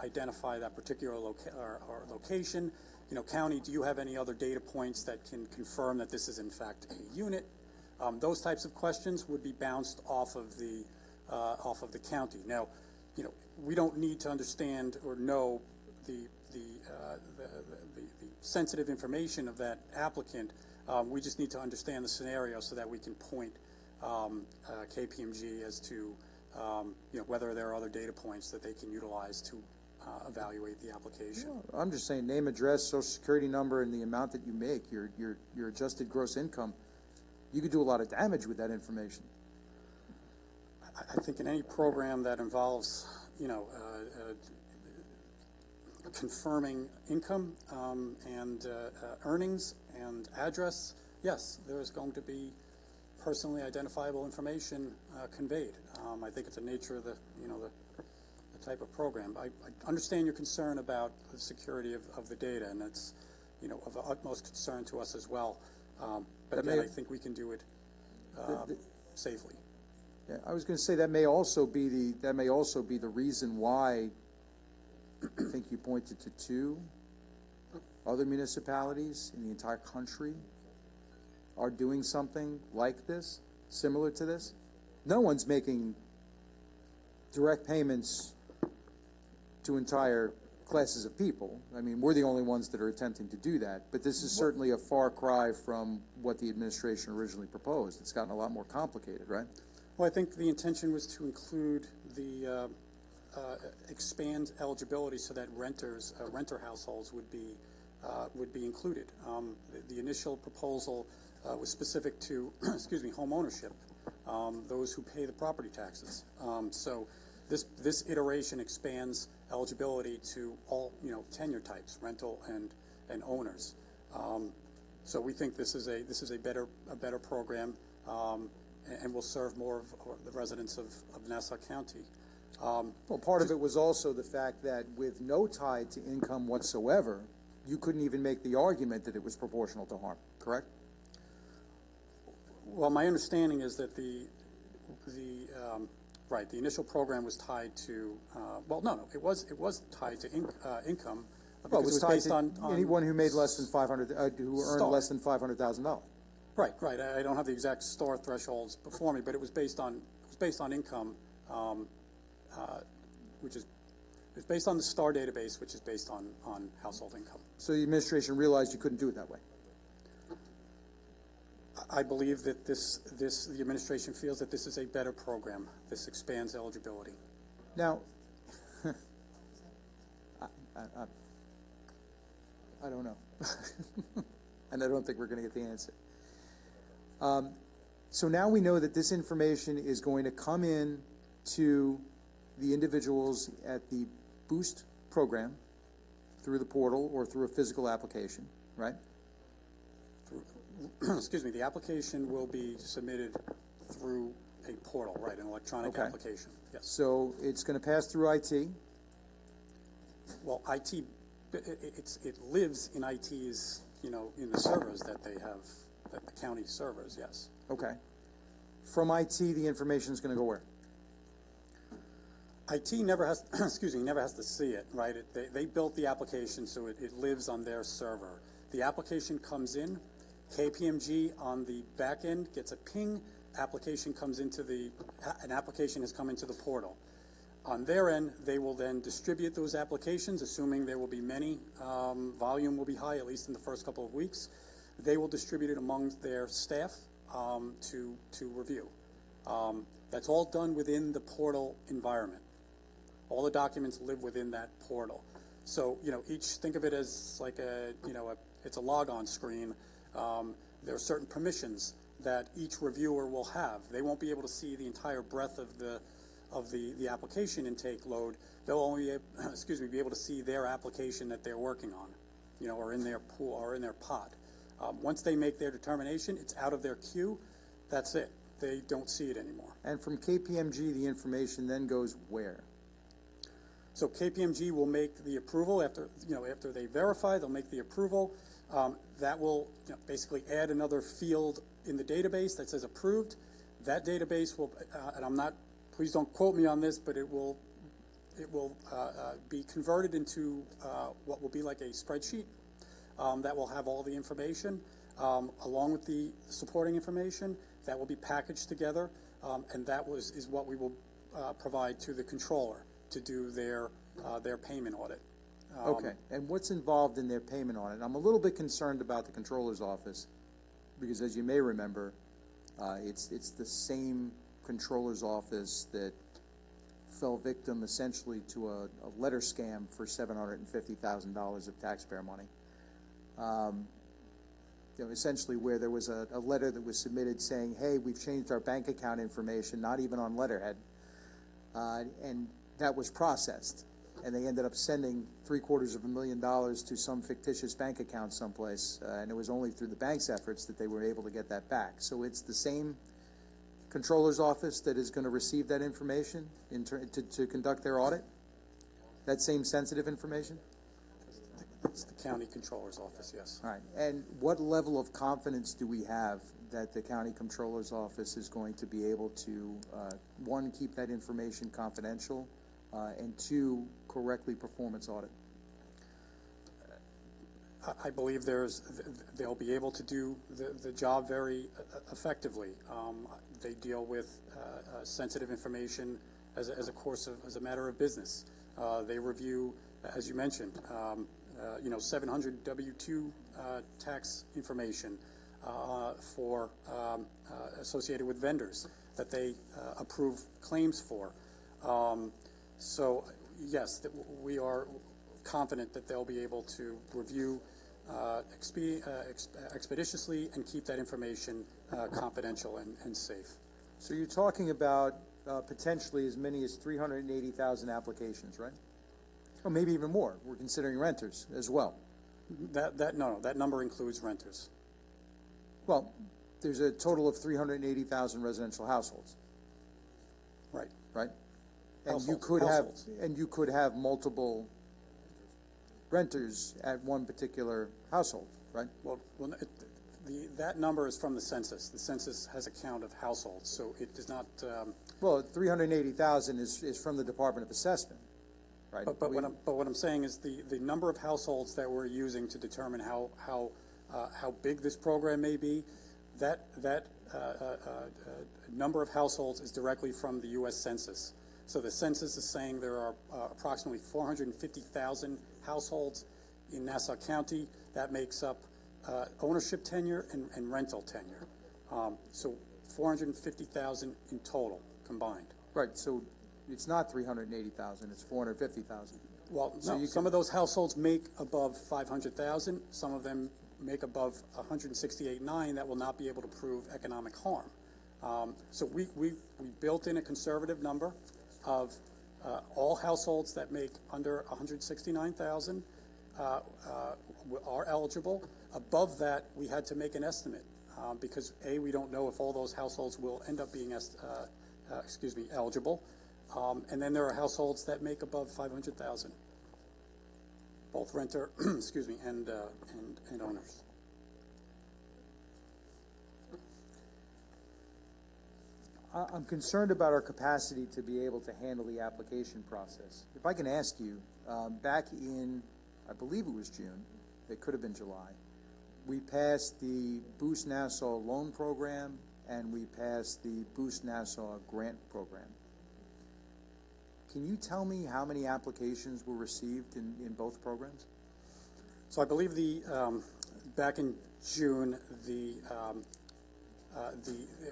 identify that particular location. You know, county, do you have any other data points that can confirm that this is in fact a unit?" Those types of questions would be bounced off of the county. Now, you know, we don't need to understand or know the sensitive information of that applicant. We just need to understand the scenario so that we can point KPMG as to you know, whether there are other data points that they can utilize to evaluate the application. Well, I'm just saying name, address, social security number, and the amount that you make, your adjusted gross income. You could do a lot of damage with that information. I think in any program that involves, you know, confirming income and earnings and address, yes, there is going to be personally identifiable information conveyed. I think it's the nature of the type of program. I understand your concern about the security of the data, and it's, you know, of utmost concern to us as well. But again, I think we can do it safely. Yeah, I was going to say that may also be the reason why I think you pointed to 2 other municipalities in the entire country are doing something like this, similar to this. No one's making direct payments to entire classes of people. I mean, we're the only ones that are attempting to do that, but this is certainly a far cry from what the administration originally proposed. It's gotten a lot more complicated, right? Well, I think the intention was to include the expand eligibility so that renter households would be included. The initial proposal was specific to, excuse me, home ownership, those who pay the property taxes. So this iteration expands eligibility to all, you know, tenure types, rental and owners. So we think this is a better program. And will serve more of the residents of Nassau County. Well, part of it was also the fact that with no tie to income whatsoever, you couldn't even make the argument that it was proportional to harm, correct? Well, my understanding is that the initial program was tied to, it was tied to income. Well, it was tied based to on anyone who made less than who earned less than $500,000. Right. I don't have the exact STAR thresholds before me, but it was based on income, which is based on the STAR database, which is based on household income. So the administration realized you couldn't do it that way. I believe that the administration feels that this is a better program. This expands eligibility. Now, I don't know, and I don't think we're going to get the answer. So now we know that this information is going to come in to the individuals at the Boost program through the portal or through a physical application, right? Excuse me, the application will be submitted through a portal, right, an electronic application. Yes. So it's going to pass through IT? Well, IT, it lives in IT's, you know, in the servers that they have, that the county servers, yes. Okay. From IT, the information is going to go where? IT never has, never has to see it, right? They built the application so it lives on their server. The application comes in, KPMG on the back end gets a ping, application comes into an application has come into the portal. On their end, they will then distribute those applications, assuming there will be many, volume will be high, at least in the first couple of weeks. They will distribute it among their staff to review. That's all done within the portal environment. All the documents live within that portal. So, you know, think of it as like it's a logon screen. There are certain permissions that each reviewer will have. They won't be able to see the entire breadth of of the application intake load, they'll only, be able to see their application that they're working on, or in their pool, or in their pot. Once they make their determination, it's out of their queue, that's it. They don't see it anymore. And from KPMG, the information then goes where? So KPMG will make the approval after they verify, they'll make the approval. That will basically add another field in the database that says approved. That database will, and please don't quote me on this, but it will be converted into what will be like a spreadsheet that will have all the information along with the supporting information that will be packaged together, and that is what we will provide to the controller to do their payment audit. Okay, and what's involved in their payment audit? I'm a little bit concerned about the controller's office because, as you may remember, it's the same controller's office that fell victim essentially to a letter scam for $750,000 of taxpayer money. Essentially where there was a letter that was submitted saying, hey, we've changed our bank account information, not even on letterhead, and that was processed. And they ended up sending $750,000 to some fictitious bank account someplace, and it was only through the bank's efforts that they were able to get that back. So it's the same controller's office that is going to receive that information to conduct their audit? That same sensitive information? It's the county controller's office, yes. All right. And what level of confidence do we have that the county controller's office is going to be able to, one, keep that information confidential, and two, correctly perform its audit? I believe they'll be able to do the job very effectively. They deal with sensitive information as a matter of business. They review, as you mentioned, 700 W-2 tax information for associated with vendors that they approve claims for. So yes, we are confident that they'll be able to review expeditiously and keep that information confidential and safe. So you're talking about potentially as many as 380,000 applications, right? Or maybe even more. We're considering renters as well. No, that number includes renters. Well, there's a total of 380,000 residential households. Right. Right? And Households. you could have multiple renters at one particular household, right? Well, that number is from the census. The census has a count of households, so it does not. Well, 380,000 is from the Department of Assessment, right? But what I'm saying is the number of households that we're using to determine how big this program may be, that number of households is directly from the U.S. Census. So the census is saying there are approximately 450,000 households in Nassau County. That makes up ownership tenure and rental tenure. So 450,000 in total combined. Right, so it's not 380,000, it's 450,000. Well, so no, some of those households make above 500,000. Some of them make above 168.9 that will not be able to prove economic harm. So we built in a conservative number of all households that make under 169,000 are eligible. Above that, we had to make an estimate because we don't know if all those households will end up being eligible. And then there are households that make above 500,000, both renter, and owners. I'm concerned about our capacity to be able to handle the application process. If I can ask you, back in, I believe it was June, it could have been July, we passed the Boost Nassau loan program and we passed the Boost Nassau grant program. Can you tell me how many applications were received in both programs? So I believe back in June, it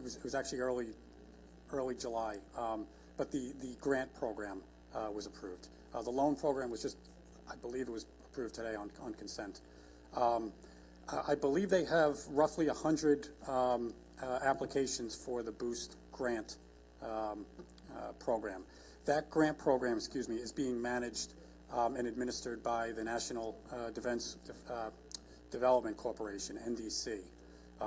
was actually early July, but the grant program was approved. The loan program was just, I believe it was approved today on consent. I believe they have roughly 100 applications for the Boost grant program. That grant program, is being managed and administered by the National Defense Development Corporation, NDC.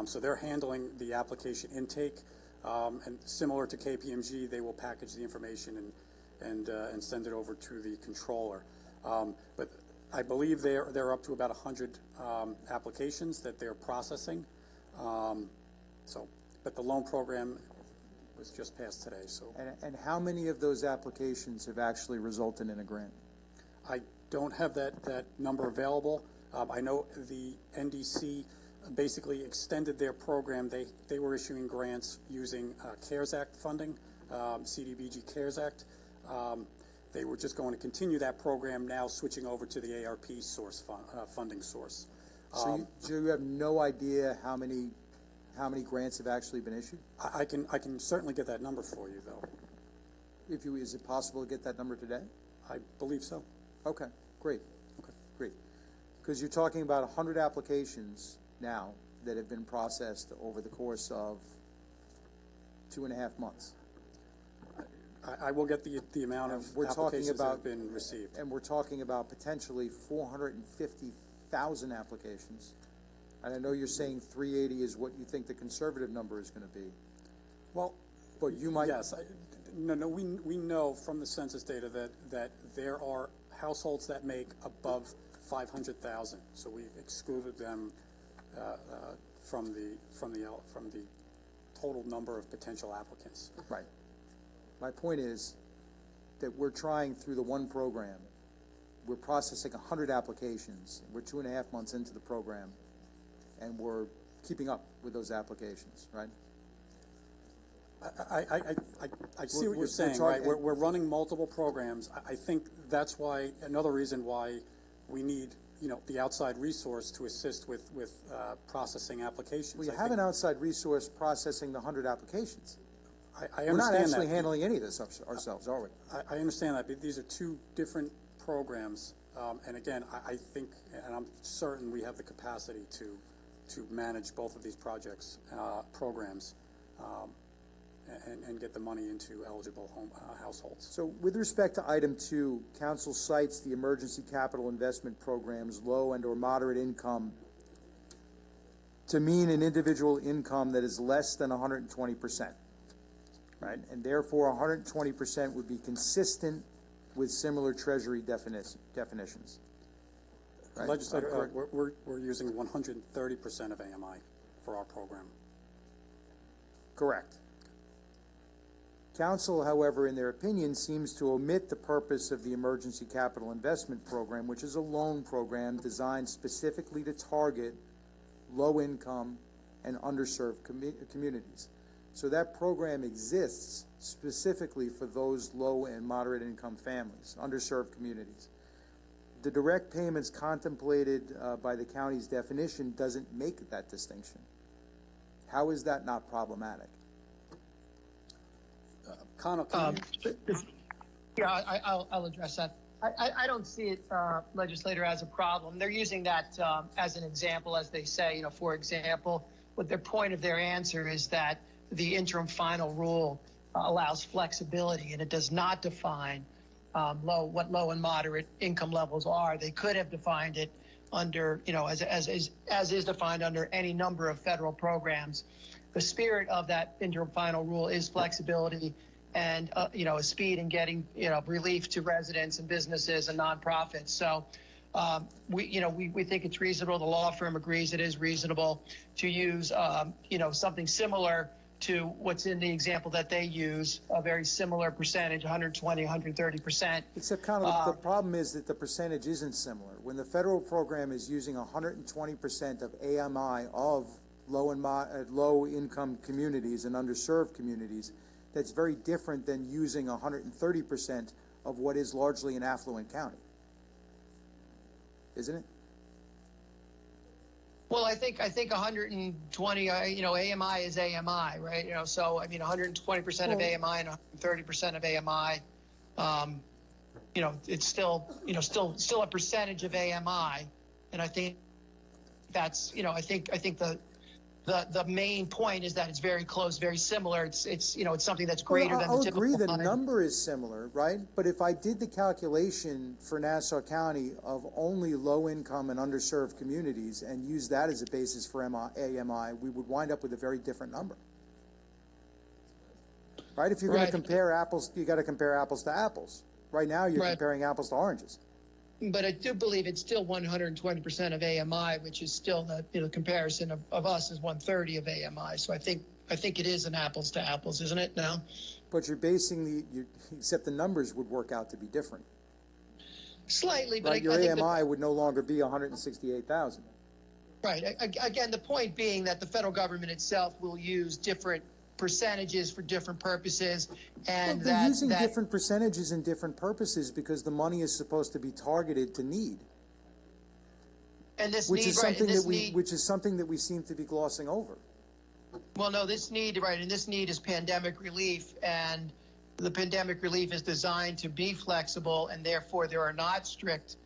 So they're handling the application intake, and similar to KPMG, they will package the information and send it over to the controller. But I believe they're up to about 100 applications that they're processing. But the loan program was just passed today. So. And how many of those applications have actually resulted in a grant? I don't have that number available. I know the NDC basically extended their program. They were issuing grants using CARES Act funding, CDBG CARES Act. They were just going to continue that program, now switching over to the ARP funding source. So you have no idea how many grants have actually been issued? I can certainly get that number for you, though. Is it possible to get that number today? I believe so. Okay, great. Okay, great. Because you're talking about 100 applications now that have been processed over the course of 2.5 months. I will get the amount of applications that have been received. And we're talking about potentially 450,000 applications. And I know you're saying 380 is what you think the conservative number is going to be. Well, but you might. Yes. We know from the census data that there are households that make above 500,000. So we've excluded them from the total number of potential applicants. Right. My point is that we're trying through the one program. We're processing 100 applications. We're 2.5 months into the program, and we're keeping up with those applications, right? I see what you're saying, right? We're running multiple programs. I think that's why, another reason why we need, the outside resource to assist with processing applications. Well, you have an outside resource processing the 100 applications. I understand that. We're not actually handling any of this ourselves, are we? I understand that, but these are two different programs. And again, I think, and I'm certain we have the capacity to manage both of these programs, and get the money into eligible households. So with respect to item 2, council cites the emergency capital investment programs, low and or moderate income, to mean an individual income that is less than 120%, right? And therefore 120% would be consistent with similar Treasury definitions. Right? Legislator, we're using 130% of AMI for our program. Correct. Council, however, in their opinion, seems to omit the purpose of the Emergency Capital Investment Program, which is a loan program designed specifically to target low-income and underserved communities. So that program exists specifically for those low and moderate income families, underserved communities. The direct payments contemplated by the county's definition doesn't make that distinction. How is that not problematic? Connell, I'll address that. I don't see it, legislator, as a problem. They're using that as an example, as they say. For example, what their point of their answer is that the interim final rule allows flexibility, and it does not define what low and moderate income levels are. They could have defined it under, as is defined under any number of federal programs. The spirit of that interim final rule is flexibility and, a speed in getting, relief to residents and businesses and nonprofits. So we think it's reasonable. The law firm agrees it is reasonable to use, something similar to what's in the example that they use, a very similar percentage, 120, 130%. Except, Connell, the problem is that the percentage isn't similar. When the federal program is using 120% of AMI of low-income communities and underserved communities, that's very different than using 130% of what is largely an affluent county, isn't it? Well, I think 120, AMI is AMI, right? So 120% of AMI and 130% of AMI, it's still a percentage of AMI, and I think that's, I think the main point is that it's very close, very similar. It's you know, it's something that's greater than I'll the typical agree the line. number is similar, right? But if I did the calculation for Nassau County of only low-income and underserved communities and use that as a basis for AMI, we would wind up with a very different number. Right? If you're going to compare apples, you got to compare apples to apples. Right now, you're comparing apples to oranges. But I do believe it's still 120% of AMI, which is still the comparison of us is 130 of AMI. So I think it is an apples to apples, isn't it now? But you're basing except the numbers would work out to be different. Slightly, but right? Your AMI would no longer be 168,000. Right. Again, the point being that the federal government itself will use different percentages for different purposes, and well, they're using different percentages and different purposes because the money is supposed to be targeted to need. And this which is something that we seem to be glossing over. Well, no, this need, and this need is pandemic relief, and the pandemic relief is designed to be flexible, and therefore there are not strict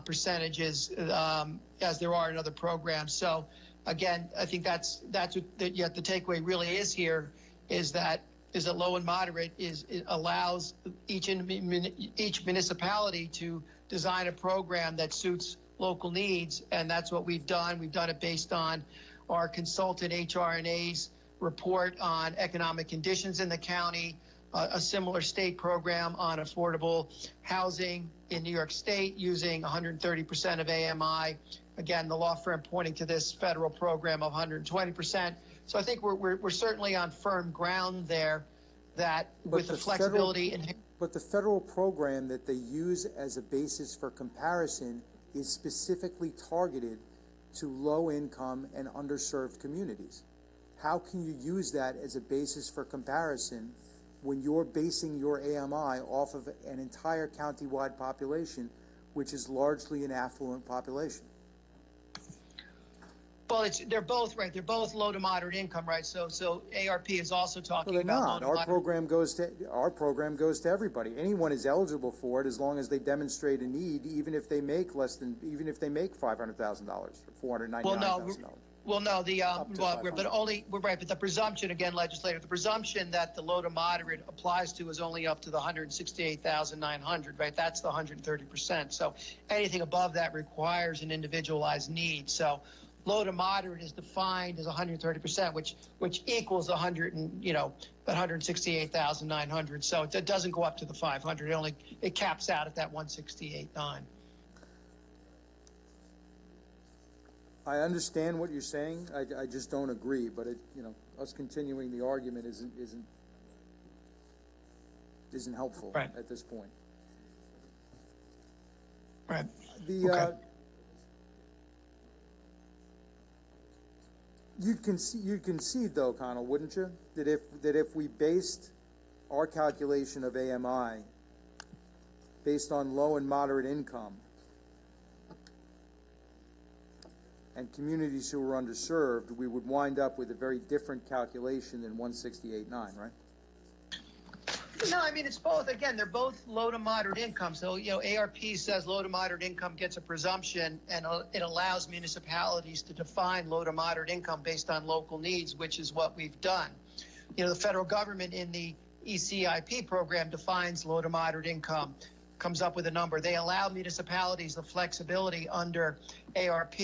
percentages as there are in other programs. So again, I think that's what the takeaway really is here, is that low and moderate allows each municipality to design a program that suits local needs, and that's what we've done. We've done it based on our consultant HRNA's report on economic conditions in the county, a similar state program on affordable housing in New York State using 130% of AMI. Again, the law firm pointing to this federal program of 120%. So I think we're certainly on firm ground there, that with the flexibility. But the federal program that they use as a basis for comparison is specifically targeted to low-income and underserved communities. How can you use that as a basis for comparison when you're basing your AMI off of an entire county-wide population, which is largely an affluent population? Well, they're both right. They're both low to moderate income, right? So ARP is also talking about low to moderate. Our program goes to everybody. Anyone is eligible for it as long as they demonstrate a need, even if they make $500,000 or $499,000. Well, no, but the presumption, again, legislator, the presumption that the low to moderate applies to is only up to the 168,900, right? That's the 130%. So anything above that requires an individualized need. So low to moderate is defined as 130%, which equals 168,900. So it doesn't go up to the 500. It caps out at that 168.9. I understand what you're saying. I just don't agree. But us continuing the argument isn't helpful at this point. Right. You'd concede, though, Connell, wouldn't you, that if we based our calculation of AMI based on low and moderate income and communities who were underserved, we would wind up with a very different calculation than 168.9, right? No, I mean, it's both. Again, they're both low to moderate income. So, ARP says low to moderate income gets a presumption, and it allows municipalities to define low to moderate income based on local needs, which is what we've done. The federal government in the ECIP program defines low to moderate income, comes up with a number. They allow municipalities the flexibility under ARP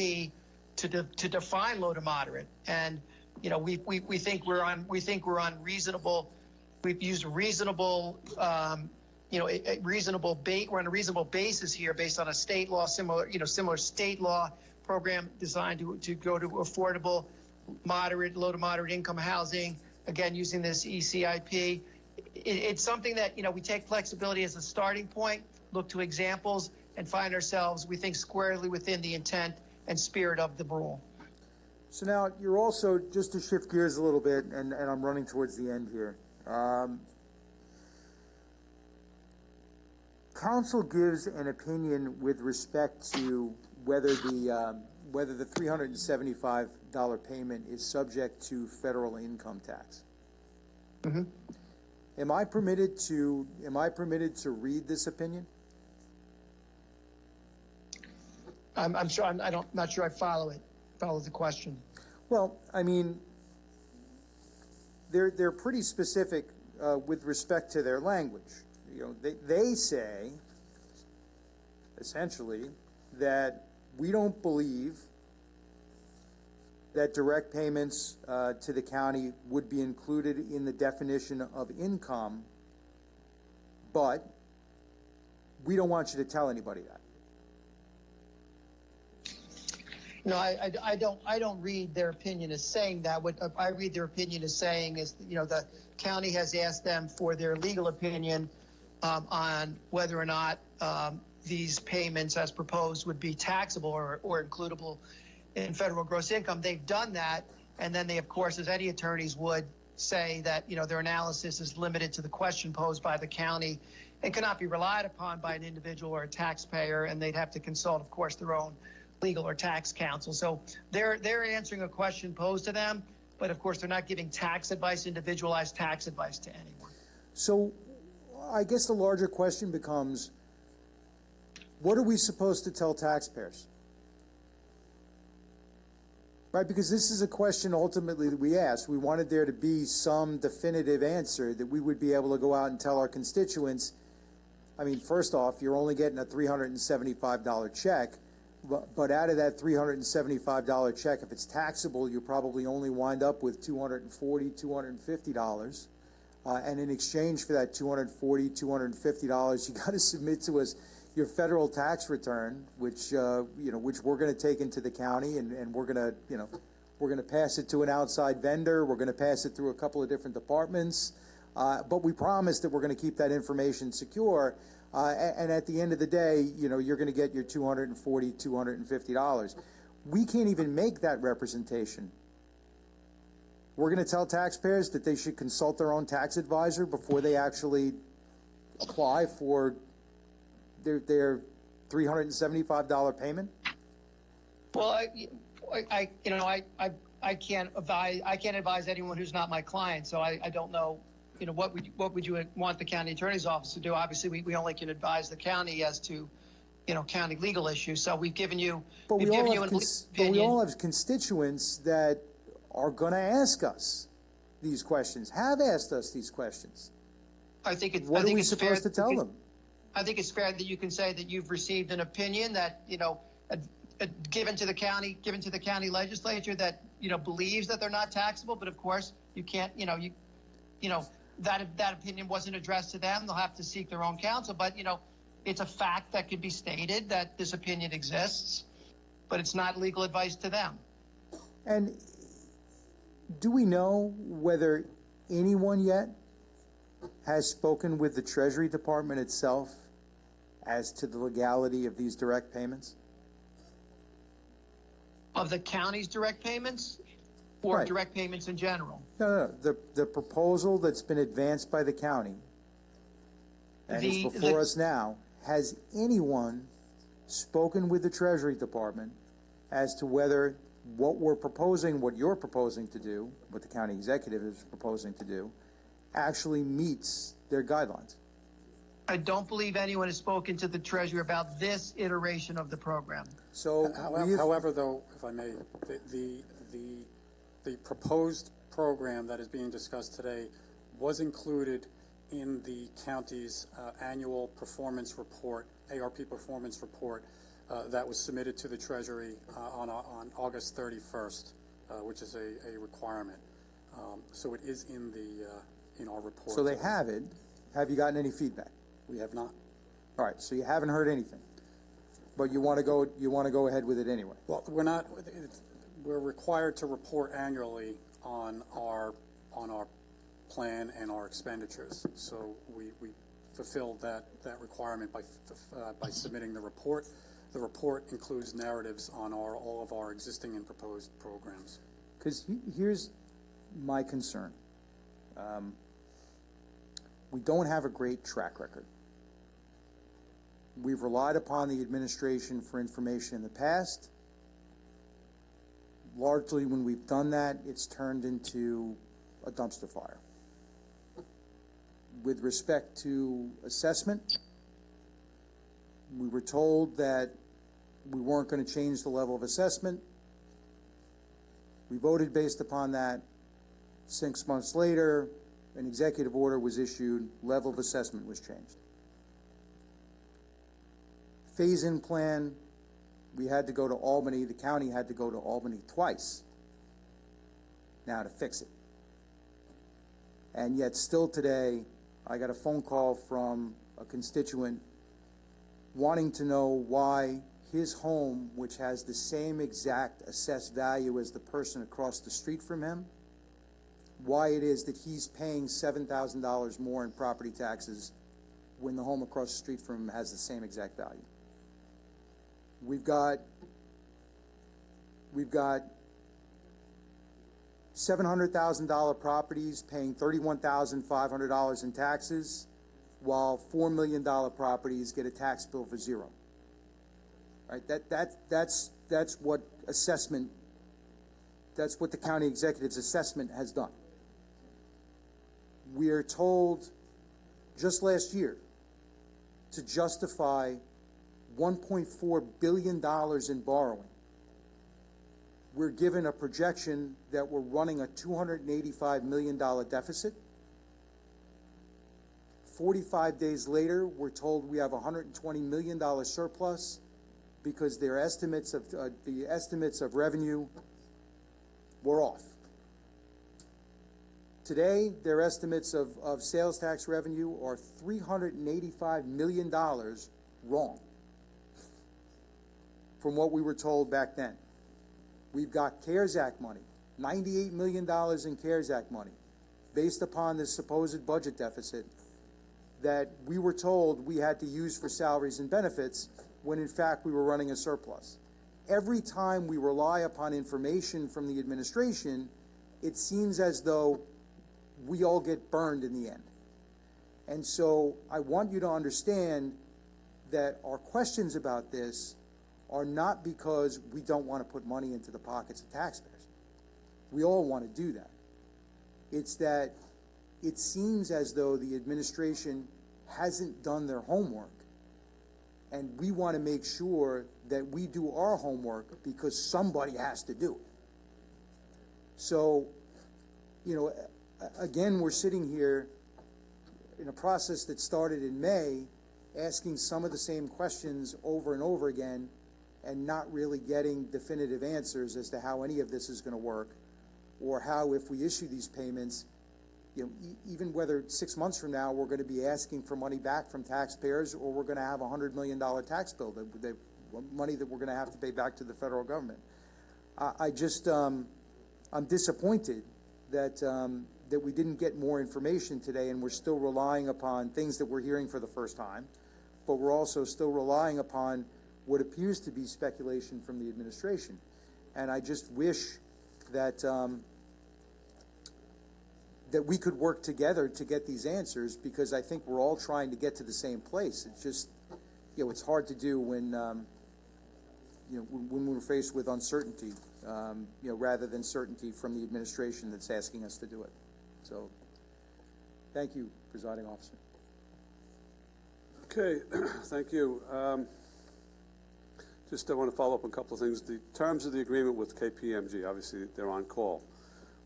to define low to moderate, and we think we're on reasonable. We've used reasonable, we're on a reasonable basis here, based on a state law, similar state law program designed to go to affordable, low to moderate income housing. Again, using this ECIP, it's something that we take flexibility as a starting point, look to examples, and find ourselves, we think, squarely within the intent and spirit of the rule. So now you're also, just to shift gears a little bit, and I'm running towards the end here. Council gives an opinion with respect to whether the $375 payment is subject to federal income tax. Mm-hmm. Am I permitted to read this opinion? I'm not sure I follow the question. Well, I mean, they're pretty specific with respect to their language. You know, they say, essentially, that we don't believe that direct payments to the county would be included in the definition of income, but we don't want you to tell anybody that. No, I don't read their opinion as saying that. What I read their opinion as saying is, you know, the county has asked them for their legal opinion on whether or not these payments as proposed would be taxable or includable in federal gross income. They've done that, and then they, of course, as any attorneys would, say that, you know, their analysis is limited to the question posed by the county and cannot be relied upon by an individual or a taxpayer, and they'd have to consult, of course, their own legal or tax counsel. So they're answering a question posed to them, but of course they're not giving tax advice, individualized tax advice to anyone. So I guess the larger question becomes, what are we supposed to tell taxpayers? Right, because this is a question ultimately that we asked. We wanted there to be some definitive answer that we would be able to go out and tell our constituents. I mean, first off, you're only getting a $375 check, but out of that $375 check, if it's taxable, you probably only wind up with $240, $250. And in exchange for that $240, $250, you got to submit to us your federal tax return, which which we're going to take into the county, and we're going to pass it to an outside vendor. We're going to pass it through a couple of different departments, but we promise that we're going to keep that information secure. And at the end of the day, you're going to get your $240, $250. We can't even make that representation. We're going to tell taxpayers that they should consult their own tax advisor before they actually apply for their $375 payment. Well, I can't advise anyone who's not my client, so I don't know. What would you want the county attorney's office to do? Obviously, we only can advise the county as to, county legal issues. So we've given you. But we all have constituents that are going to ask us these questions. Have asked us these questions. What are we supposed to tell them? I think it's fair that you can say that you've received an opinion that given to the county legislature that believes that they're not taxable. But of course, you can't. That opinion wasn't addressed to them. They'll have to seek their own counsel. But it's a fact that could be stated that this opinion exists, but it's not legal advice to them. And do we know whether anyone yet has spoken with the Treasury Department itself as to the legality of these direct payments? Of the county's direct payments? Or direct payments in general? No. The proposal that's been advanced by the county and is before us now, has anyone spoken with the Treasury Department as to whether what you're proposing to do, what the county executive is proposing to do, actually meets their guidelines? I don't believe anyone has spoken to the Treasury about this iteration of the program. So, however, though, if I may, the proposed program that is being discussed today was included in the county's annual performance report, ARP performance report, that was submitted to the Treasury on August 31st, which is a requirement. So it is in our report. So they have it. Have you gotten any feedback? We have not. All right. So you haven't heard anything, but you want to go ahead with it anyway. Well, we're not. We're required to report annually on our plan and our expenditures. So we fulfilled that requirement by submitting the report. The report includes narratives on all of our existing and proposed programs. Because here's my concern. We don't have a great track record. We've relied upon the administration for information in the past. Largely, when we've done that, it's turned into a dumpster fire. With respect to assessment, we were told that we weren't going to change the level of assessment. We voted based upon that. 6 months later, an executive order was issued, level of assessment was changed. Phase-in plan, we had to go to Albany, the county had to go to Albany twice now to fix it. And yet still today, I got a phone call from a constituent wanting to know why his home, which has the same exact assessed value as the person across the street from him, why it is that he's paying $7,000 more in property taxes when the home across the street from him has the same exact value. We've got $700,000 properties paying $31,500 in taxes, while $4 million properties get a tax bill for zero. Right? That's what assessment. That's what the county executive's assessment has done. We are told just last year to justify $1.4 billion in borrowing. We're given a projection that we're running a $285 million deficit. 45 days later, we're told we have a $120 million surplus because their estimates of the estimates of revenue were off. Today, their estimates of sales tax revenue are $385 million wrong from what we were told back then. We've got CARES Act money, $98 million in CARES Act money, based upon the supposed budget deficit that we were told we had to use for salaries and benefits when in fact we were running a surplus. Every time we rely upon information from the administration, it seems as though we all get burned in the end. And so I want you to understand that our questions about this are not because we don't want to put money into the pockets of taxpayers. We all want to do that. It's that it seems as though the administration hasn't done their homework, and we want to make sure that we do our homework because somebody has to do it. So, you know, again, we're sitting here in a process that started in May, asking some of the same questions over and over again, and not really getting definitive answers as to how any of this is going to work, or how, if we issue these payments, you know, even whether 6 months from now we're going to be asking for money back from taxpayers, or we're going to have a $100 million tax bill, that money that we're going to have to pay back to the federal government. I'm disappointed that that we didn't get more information today, and we're still relying upon things that we're hearing for the first time, but we're also still relying upon what appears to be speculation from the administration. And I just wish that that we could work together to get these answers, because I think we're all trying to get to the same place. It's just, you know, it's hard to do when, you know, when we're faced with uncertainty, you know, rather than certainty from the administration that's asking us to do it. So, thank you, Presiding Officer. Okay, thank you. Just I want to follow up on a couple of things. The terms of the agreement with KPMG, obviously they're on call.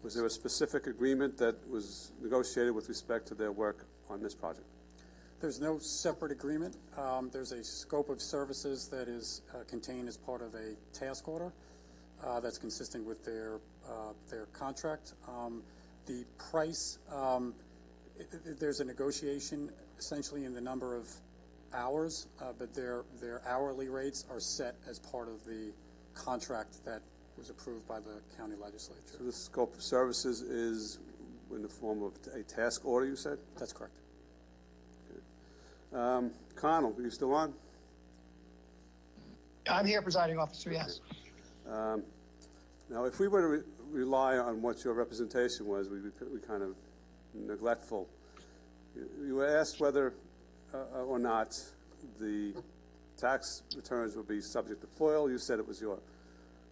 Was there a specific agreement that was negotiated with respect to their work on this project? There's no separate agreement. There's a scope of services that is contained as part of a task order that's consistent with their contract. The price, there's a negotiation essentially in the number of hours, but their hourly rates are set as part of the contract that was approved by the county legislature. So the scope of services is in the form of a task order, you said? That's correct. Okay. Connell, are you still on? I'm here, Presiding Officer, yes. Now, if we were to rely on what your representation was, we'd be kind of neglectful. You were asked whether or not the tax returns would be subject to FOIL. You said it was your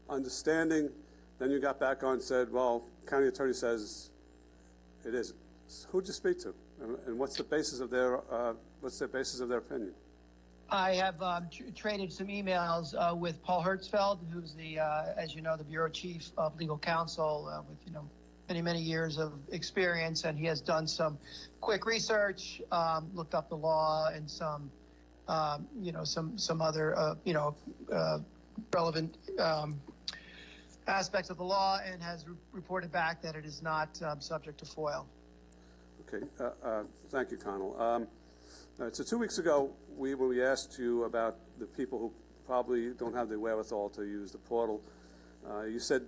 understanding. Then you got back on and said, well, county attorney says it isn't. Who'd you speak to? And what's the basis of their opinion? I have traded some emails with Paul Hertzfeld, who's the, as you know, the Bureau Chief of Legal Counsel with, many years of experience, and he has done some quick research, looked up the law and some, some other, relevant aspects of the law, and has reported back that it is not subject to FOIL. Okay, thank you, Connell. All right, so 2 weeks ago, when we asked you about the people who probably don't have the wherewithal to use the portal, you said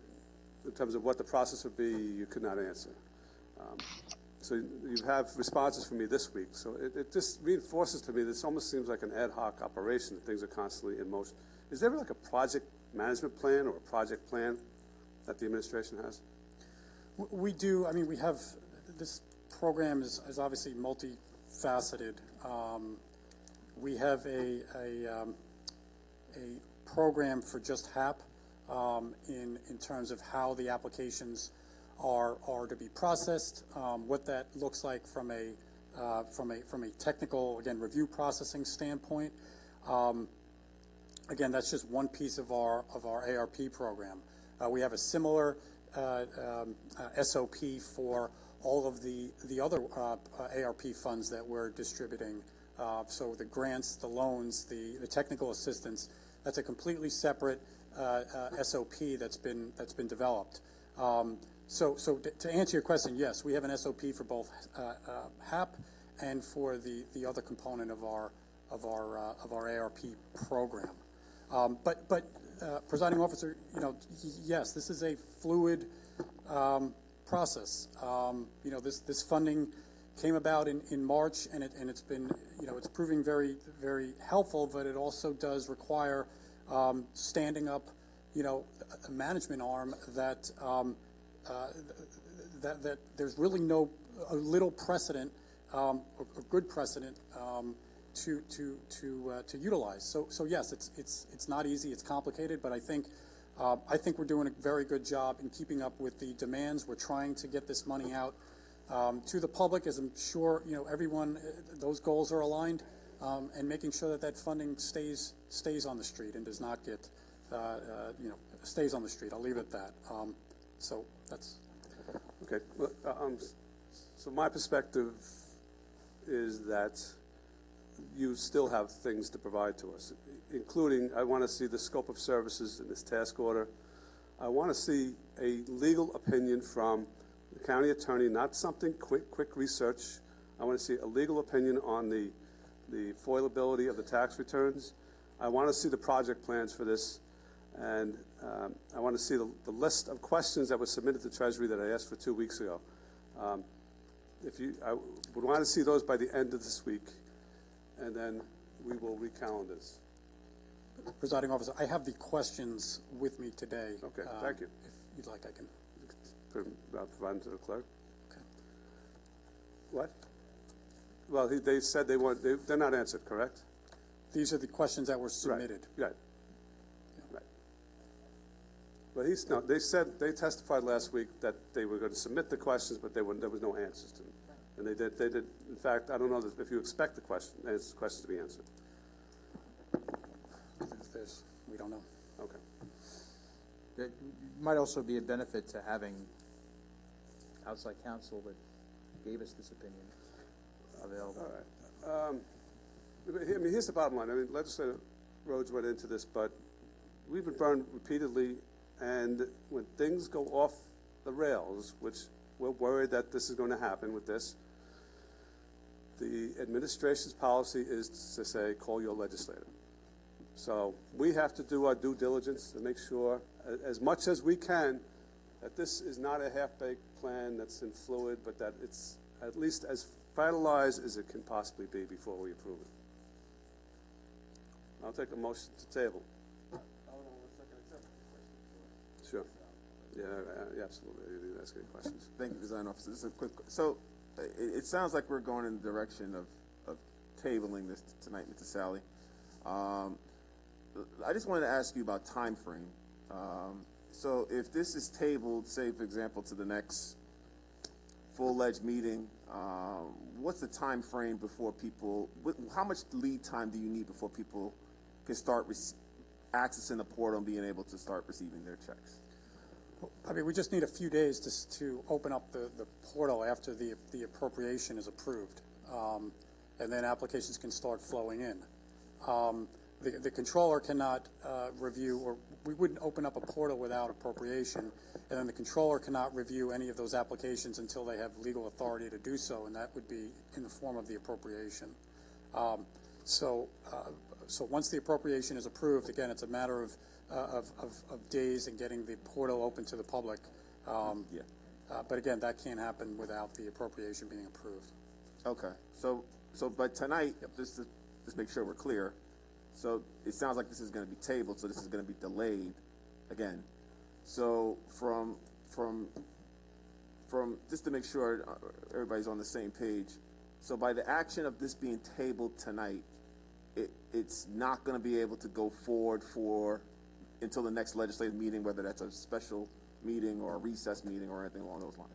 in terms of what the process would be, you could not answer. So you have responses from me this week. So it just reinforces to me this almost seems like an ad hoc operation, that things are constantly in motion. Is there like a project management plan or a project plan that the administration has? We do. I mean, we have, this program is obviously multifaceted. We have a program for just HAP in terms of how the applications are to be processed, what that looks like from a technical, again, review processing standpoint. Again, that's just one piece of our ARP program. We have a similar SOP for all of the other ARP funds that we're distributing. So the grants, the loans, the technical assistance, that's a completely separate SOP that's been developed. So to answer your question, yes, we have an SOP for both HAP and for the other component of our ARP program. But presiding officer, yes, this is a fluid process. This funding came about in March, and it's been, it's proving very, very helpful, but it also does require standing up, a management arm that that there's really a little precedent, a good precedent to utilize. So yes, it's not easy, it's complicated, but I think we're doing a very good job in keeping up with the demands. We're trying to get this money out to the public, as I'm sure everyone, those goals are aligned, and making sure that funding stays on the street and does not get stays on the street. I'll leave it at that. So that's okay. Well, so my perspective is that you still have things to provide to us, including I want to see the scope of services in this task order. I want to see a legal opinion from the county attorney, not something quick research. I want to see a legal opinion on the foilability of the tax returns. I want to see the project plans for this, and I want to see the list of questions that were submitted to Treasury that I asked for 2 weeks ago. I would want to see those by the end of this week, and then we will recalendar this. Presiding officer, I have the questions with me today. Okay, thank you. If you'd like, I can provide them to the clerk. Okay. What? Well, they said they're not answered, correct? These are the questions that were submitted. Right. But they testified last week that they were going to submit the questions, but there was no answers to them. And they did. In fact, I don't know if you expect the questions to be answered. We don't know. Okay. There might also be a benefit to having outside counsel that gave us this opinion available. All right. I mean, here's the bottom line. I mean, Legislator Rhodes went into this, but we've been burned repeatedly, and when things go off the rails, which we're worried that this is going to happen with this, the administration's policy is to say, call your legislator. So we have to do our due diligence to make sure, as much as we can, that this is not a half-baked plan that's in fluid, but that it's at least as finalized as it can possibly be before we approve it. I'll take a motion to table. Sure. Yeah, absolutely. You didn't ask any questions. Thank you, Presiding Officer. This is a quick. So it sounds like we're going in the direction of tabling this tonight, Mr. Sally. I just wanted to ask you about time frame. So if this is tabled, say, for example, to the next full-fledged meeting, what's the time frame before people, how much lead time do you need before people can start accessing the portal and being able to start receiving their checks? I mean, we just need a few days to open up the portal after the appropriation is approved. And then applications can start flowing in. The controller cannot review, or we wouldn't open up a portal without appropriation, and then the controller cannot review any of those applications until they have legal authority to do so, and that would be in the form of the appropriation. So once the appropriation is approved, again, it's a matter of days and getting the portal open to the public. But again, that can't happen without the appropriation being approved. Okay. So but tonight, just to make sure we're clear, so it sounds like this is going to be tabled, so this is going to be delayed again. So from just to make sure everybody's on the same page, so by the action of this being tabled tonight, it's not going to be able to go forward until the next legislative meeting, whether that's a special meeting or a recess meeting or anything along those lines.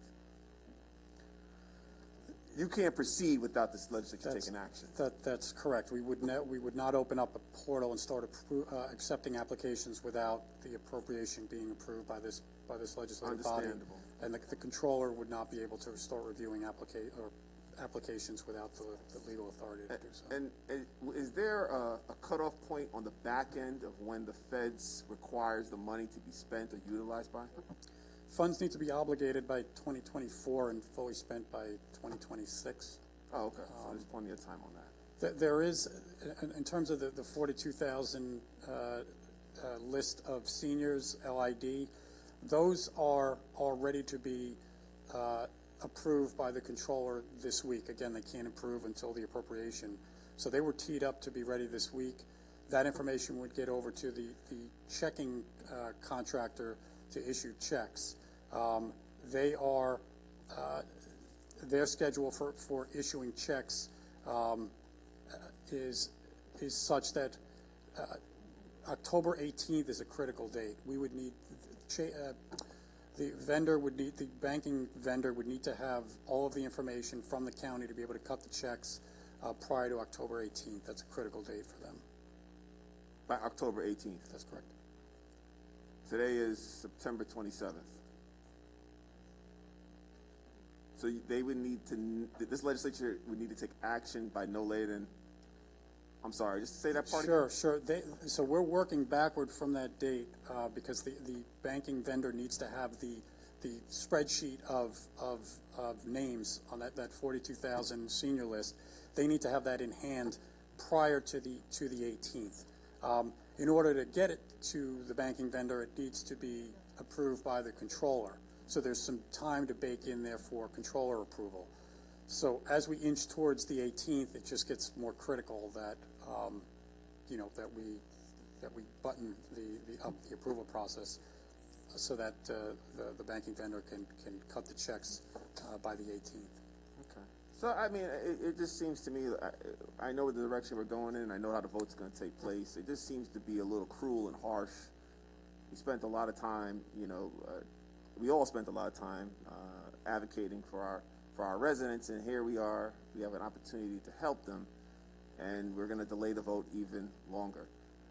You can't proceed without this legislature taking action. That's correct. We would not open up a portal and start accepting applications without the appropriation being approved by this legislative body. Understandable. And the controller would not be able to start reviewing applications without the legal authority to do so. And is there a cutoff point on the back end of when the feds requires the money to be spent or utilized by? Funds need to be obligated by 2024 and fully spent by 2026. Oh, okay. So there's plenty of time on that. There is, in terms of the 42,000 list of seniors, LID, those are ready to be approved by the controller this week. Again, they can't approve until the appropriation. So they were teed up to be ready this week. That information would get over to the checking contractor to issue checks. Their schedule for issuing checks is such that October 18th is a critical date. We would need the banking vendor would need to have all of the information from the county to be able to cut the checks prior to October 18th. That's a critical date for them. By October 18th? That's correct. Today is September 27th. So they would need to, this legislature would need to take action by no later than, I'm sorry, just say that part again? Sure. So we're working backward from that date because the banking vendor needs to have the spreadsheet of names on that 42,000 senior list. They need to have that in hand prior to the 18th. In order to get it to the banking vendor, it needs to be approved by the controller. So there's some time to bake in there for controller approval. So as we inch towards the 18th, it just gets more critical that that we button the approval process so that the banking vendor can cut the checks by the 18th. Okay. So I mean, it just seems to me, I know the direction we're going in, I know how the vote's going to take place. It just seems to be a little cruel and harsh. We spent a lot of time, we all spent a lot of time advocating for our residents, and here we are. We have an opportunity to help them, and we're going to delay the vote even longer.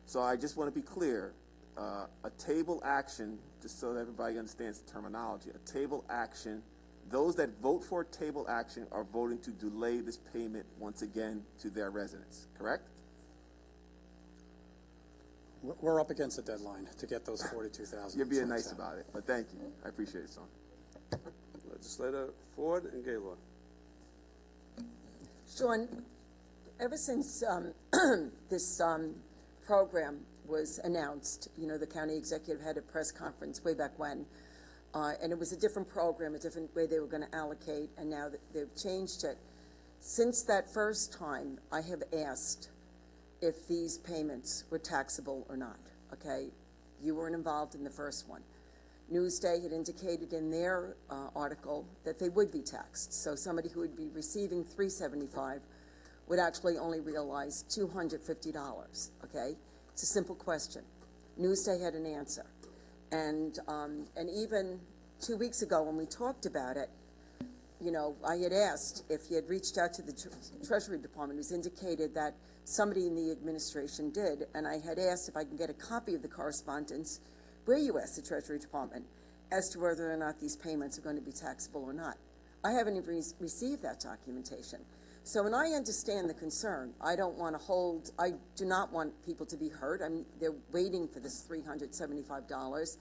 So I just want to be clear. A table action, just so that everybody understands the terminology, a table action, those that vote for a table action are voting to delay this payment once again to their residents, correct? We're up against a deadline to get those 42,000. You're being nice about it, but thank you. I appreciate it, son. Legislator Ford and Gaylord. Sean, ever since this program was announced, the county executive had a press conference way back when, and it was a different program, a different way they were going to allocate, and now they've changed it. Since that first time, I have asked if these payments were taxable or not, okay? You weren't involved in the first one. Newsday had indicated in their article that they would be taxed. So somebody who would be receiving $375 would actually only realize $250, okay? It's a simple question. Newsday had an answer. And even 2 weeks ago when we talked about it, you know, I had asked if he had reached out to the Treasury Department. It was indicated that somebody in the administration did, and I had asked if I can get a copy of the correspondence where you asked the Treasury Department as to whether or not these payments are going to be taxable or not. I haven't even received that documentation. So when I understand the concern, I do not want people to be hurt. They're waiting for this $375.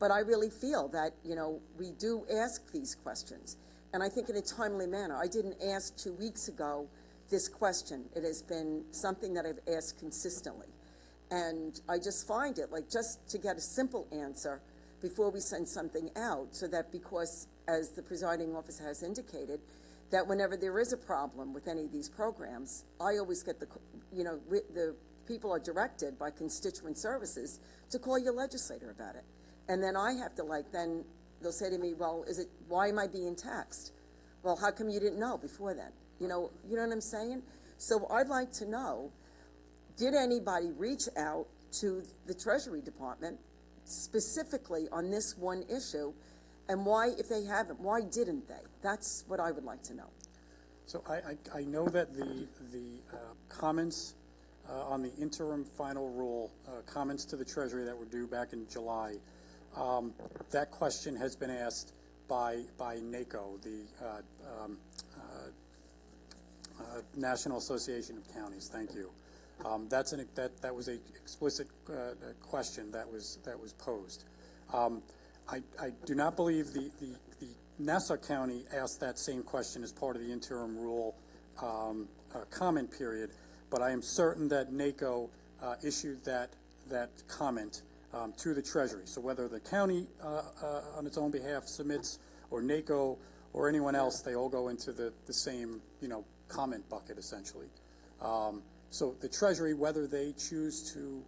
But I really feel that, you know, we do ask these questions. And I think in a timely manner. I didn't ask 2 weeks ago this question. It has been something that I've asked consistently. And I just find it, like, just to get a simple answer before we send something out, so that, because, as the presiding officer has indicated, that whenever there is a problem with any of these programs, I always get the people are directed by constituent services to call your legislator about it. And then I have to, then they'll say to me, well, why am I being taxed? Well, how come you didn't know before then? You know what I'm saying? So I'd like to know, did anybody reach out to the Treasury Department specifically on this one issue? And why, if they haven't, why didn't they? That's what I would like to know. So I know that the comments on the interim final rule, comments to the Treasury that were due back in July, that question has been asked by NACO, the National Association of Counties. Thank you. That was a explicit question that was posed. I do not believe the Nassau County asked that same question as part of the interim rule comment period, but I am certain that NACO issued that comment to the Treasury. So whether the county on its own behalf submits, or NACO, or anyone else, they all go into the same, comment bucket, essentially. So the Treasury, whether they choose to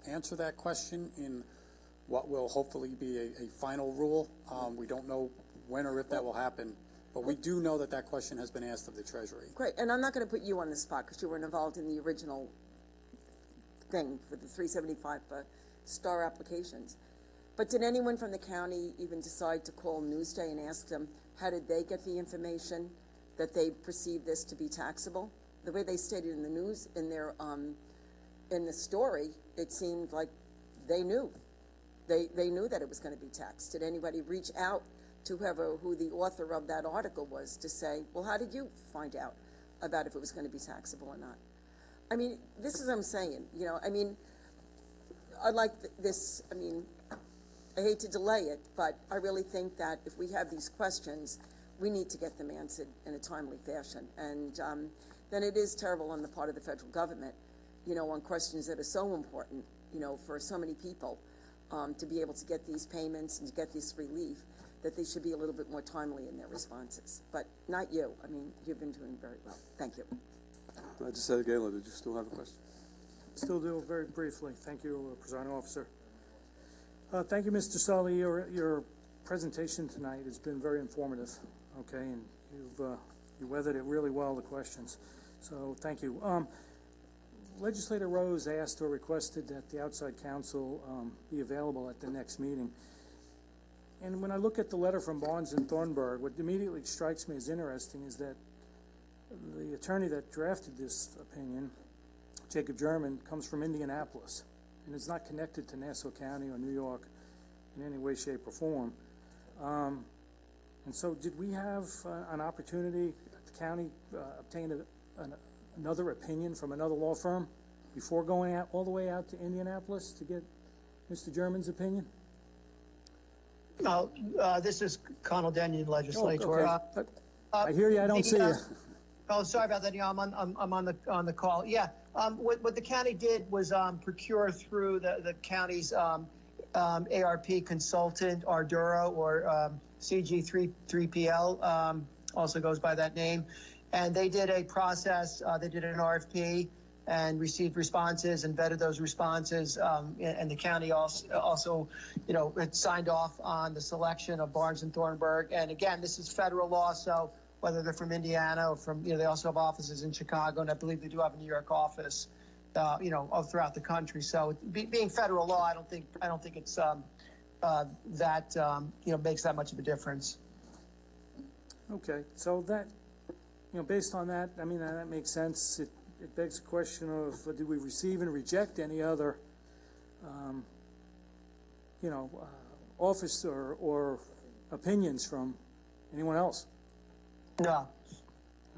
answer that question in what will hopefully be a final rule, we don't know when or if that will happen, but we do know that question has been asked of the Treasury. Great, and I'm not going to put you on the spot because you weren't involved in the original thing for the 375 star applications. But did anyone from the county even decide to call Newsday and ask them how did they get the information that they perceive this to be taxable? The way they stated in the news, in their in the story, it seemed like they knew. They knew that it was going to be taxed. Did anybody reach out to who the author of that article was to say, well, how did you find out about if it was going to be taxable or not? I mean, this is what I'm saying. I like this. I hate to delay it, but I really think that if we have these questions, we need to get them answered in a timely fashion. And then it is terrible on the part of the federal government, on questions that are so important, for so many people, to be able to get these payments and to get this relief, that they should be a little bit more timely in their responses. But not you. You've been doing very well. Thank you. Legislator Gaylor, did you still have a question? Still do, very briefly. Thank you, Presiding Officer. Thank you, Mr. Sully. Your presentation tonight has been very informative, okay, and you weathered it really well, the questions. So thank you. Legislator Rose asked or requested that the outside counsel be available at the next meeting. And when I look at the letter from Barnes and Thornburg, what immediately strikes me as interesting is that the attorney that drafted this opinion, Jacob German, comes from Indianapolis and is not connected to Nassau County or New York in any way, shape, or form. And so did we have an opportunity at the county obtain another opinion from another law firm before going out all the way out to Indianapolis to get Mr. German's opinion? No, this is Conall Denyon, legislator. Oh, okay. I hear you. I don't see you. Oh, sorry about that. Yeah, I'm on the call. Yeah. What the county did was procure through the county's ARP consultant, Arduro, or CG3PL, also goes by that name. And they did a process. They did an RFP and received responses and vetted those responses. And the county also, it signed off on the selection of Barnes and Thornburg. And again, this is federal law, so whether they're from Indiana or from, they also have offices in Chicago, and I believe they do have a New York office, throughout the country. So being federal law, I don't think it's that makes that much of a difference. Okay, so that, based on that, I mean, that makes sense. It begs the question of, do we receive and reject any other, office or opinions from anyone else? No.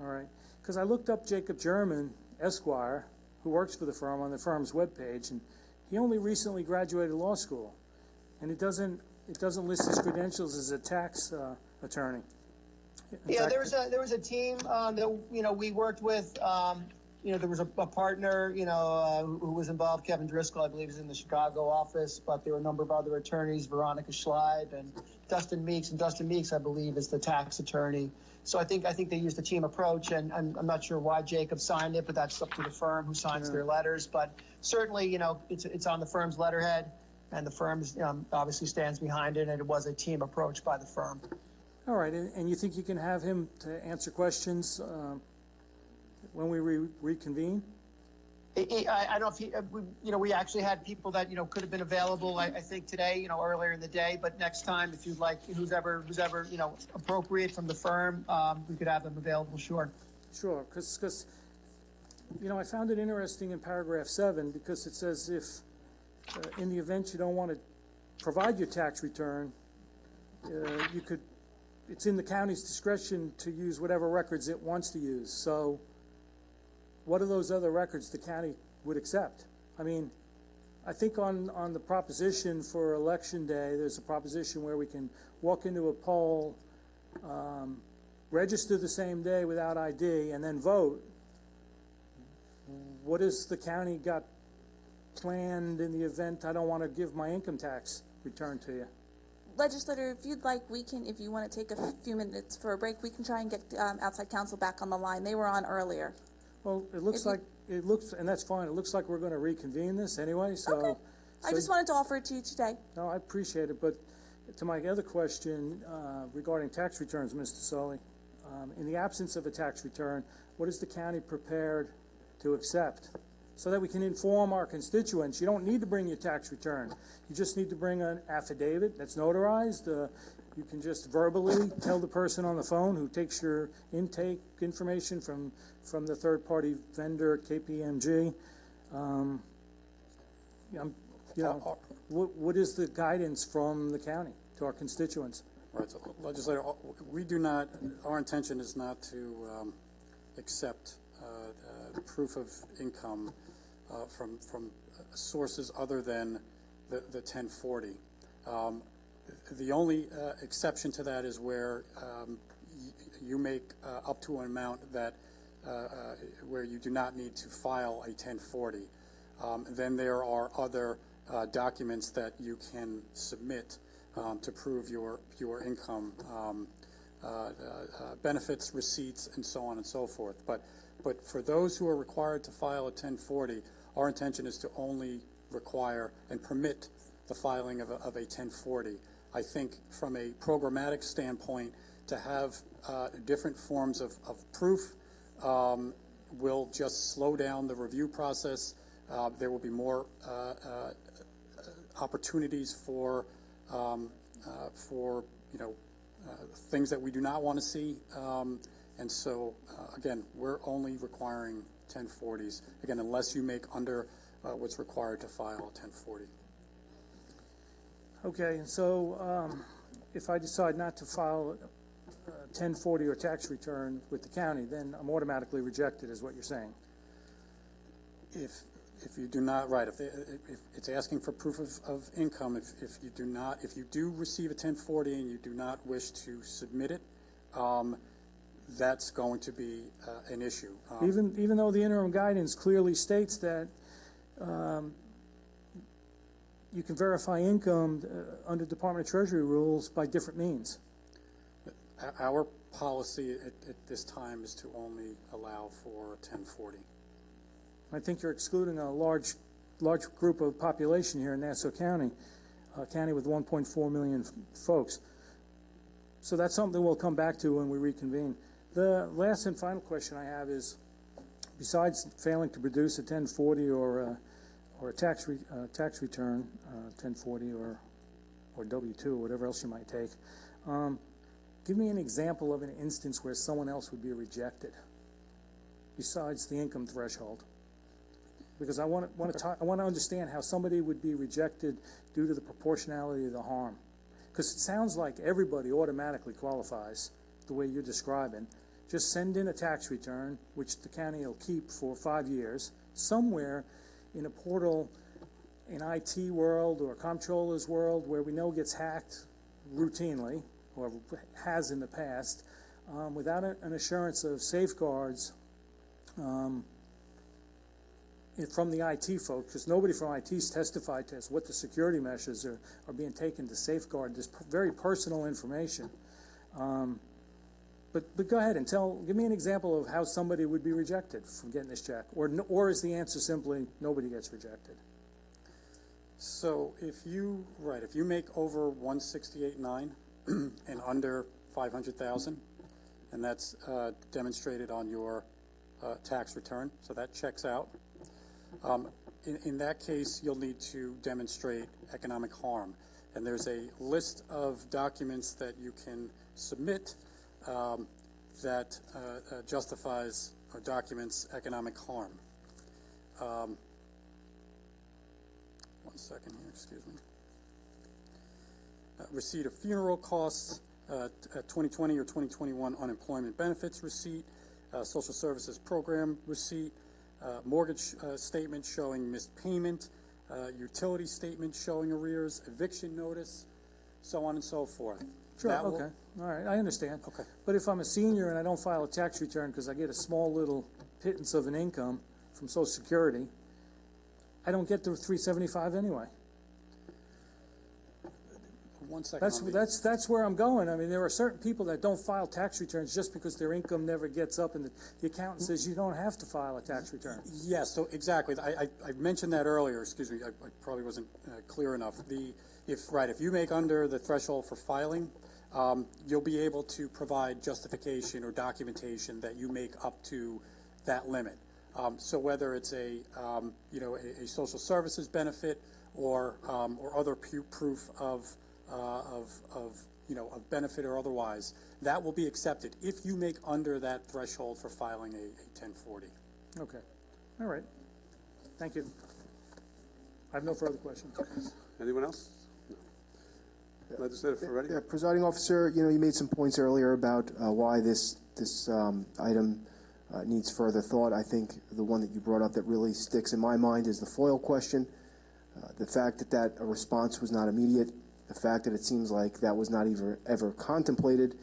All right, because I looked up Jacob German, Esquire, who works for the firm on the firm's webpage, and he only recently graduated law school, and it doesn't list his credentials as a tax attorney. In Yeah, fact, there was a team that we worked with. There was a partner who was involved. Kevin Driscoll, I believe, is in the Chicago office, but there were a number of other attorneys, Veronica Schleib and Dustin Meeks. And Dustin Meeks, I believe, is the tax attorney. So I think they used a team approach, and I'm not sure why Jacob signed it, but that's up to the firm who signs their letters. But certainly, it's on the firm's letterhead, and the firm obviously stands behind it, and it was a team approach by the firm. all right, and you think you can have him to answer questions when we reconvene? I don't know if we actually had people that could have been available. I think today, earlier in the day. But next time, if you'd like, who's ever appropriate from the firm, we could have them available. Sure. Sure, because I found it interesting in paragraph 7 because it says if in the event you don't want to provide your tax return, you could. It's in the county's discretion to use whatever records it wants to use. So what are those other records the county would accept? I mean, I think on the proposition for election day, there's a proposition where we can walk into a poll, register the same day without ID, and then vote. What has the county got planned in the event I don't want to give my income tax return to you? Legislator, if you'd like, if you want to take a few minutes for a break, we can try and get outside counsel back on the line. They were on earlier. Well, and that's fine. It looks like we're going to reconvene this anyway, so. Okay. I just wanted to offer it to you today. No, I appreciate it, but to my other question regarding tax returns, Mr. Sully, in the absence of a tax return, what is the county prepared to accept? So that we can inform our constituents. You don't need to bring your tax return. You just need to bring an affidavit that's notarized. You can just verbally tell the person on the phone who takes your intake information from the third-party vendor at KPMG. What is the guidance from the county to our constituents? Right, so legislator, our intention is not to accept proof of income from sources other than the 1040. The only exception to that is where you make up to an amount that where you do not need to file a 1040. Then there are other documents that you can submit to prove your income, benefits, receipts, and so on and so forth. But for those who are required to file a 1040, our intention is to only require and permit the filing of a 1040. I think from a programmatic standpoint, to have different forms of proof will just slow down the review process. There will be more opportunities for things that we do not want to see. And so, again, we're only requiring 1040s, again, unless you make under what's required to file a 1040. Okay, so if I decide not to file a 1040 or tax return with the county, then I'm automatically rejected, is what you're saying? If you do not, right, if it's asking for proof of income, if you do receive a 1040 and you do not wish to submit it, that's going to be an issue. Even though the interim guidance clearly states that you can verify income under Department of Treasury rules by different means. Our policy at this time is to only allow for a 1040. I think you're excluding a large group of population here in Nassau County, a county with 1.4 million folks. So that's something we'll come back to when we reconvene. The last and final question I have is, besides failing to produce a 1040 or a tax return, 1040 or W-2, whatever else you might take, give me an example of an instance where someone else would be rejected besides the income threshold. Because I want to understand how somebody would be rejected due to the proportionality of the harm. Because it sounds like everybody automatically qualifies the way you're describing. Just send in a tax return, which the county will keep for 5 years, somewhere in a portal in IT world or comptroller's world where we know gets hacked routinely, or has in the past, without an assurance of safeguards from the IT folks, because nobody from IT's testified to us what the security measures are being taken to safeguard this very personal information. But go ahead and give me an example of how somebody would be rejected from getting this check, or is the answer simply nobody gets rejected? So if you make over 168.9 and under 500,000, and that's demonstrated on your tax return, so that checks out. In that case, you'll need to demonstrate economic harm, and there's a list of documents that you can submit that justifies or documents economic harm. One second here, excuse me. Receipt of funeral costs, 2020 or 2021 unemployment benefits receipt, social services program receipt, mortgage statement showing missed payment, utility statement showing arrears, eviction notice, so on and so forth. Sure, okay. All right, I understand. Okay. But if I'm a senior and I don't file a tax return because I get a small little pittance of an income from Social Security, I don't get the $375 anyway. 1 second. That's where I'm going. I mean, there are certain people that don't file tax returns just because their income never gets up, and the accountant says you don't have to file a tax return. Yes, so exactly. I mentioned that earlier. Excuse me, I probably wasn't clear enough. If you make under the threshold for filing, you'll be able to provide justification or documentation that you make up to that limit. So whether it's a social services benefit or other proof of benefit or otherwise, that will be accepted if you make under that threshold for filing a 1040. Okay. All right. Thank you. I have no further questions. Anyone else? No. Legislator Ferretti? Yeah, Presiding Officer, you made some points earlier about why this item needs further thought. I think the one that you brought up that really sticks in my mind is the FOIL question. The fact that a response was not immediate, the fact that it seems like that was not ever contemplated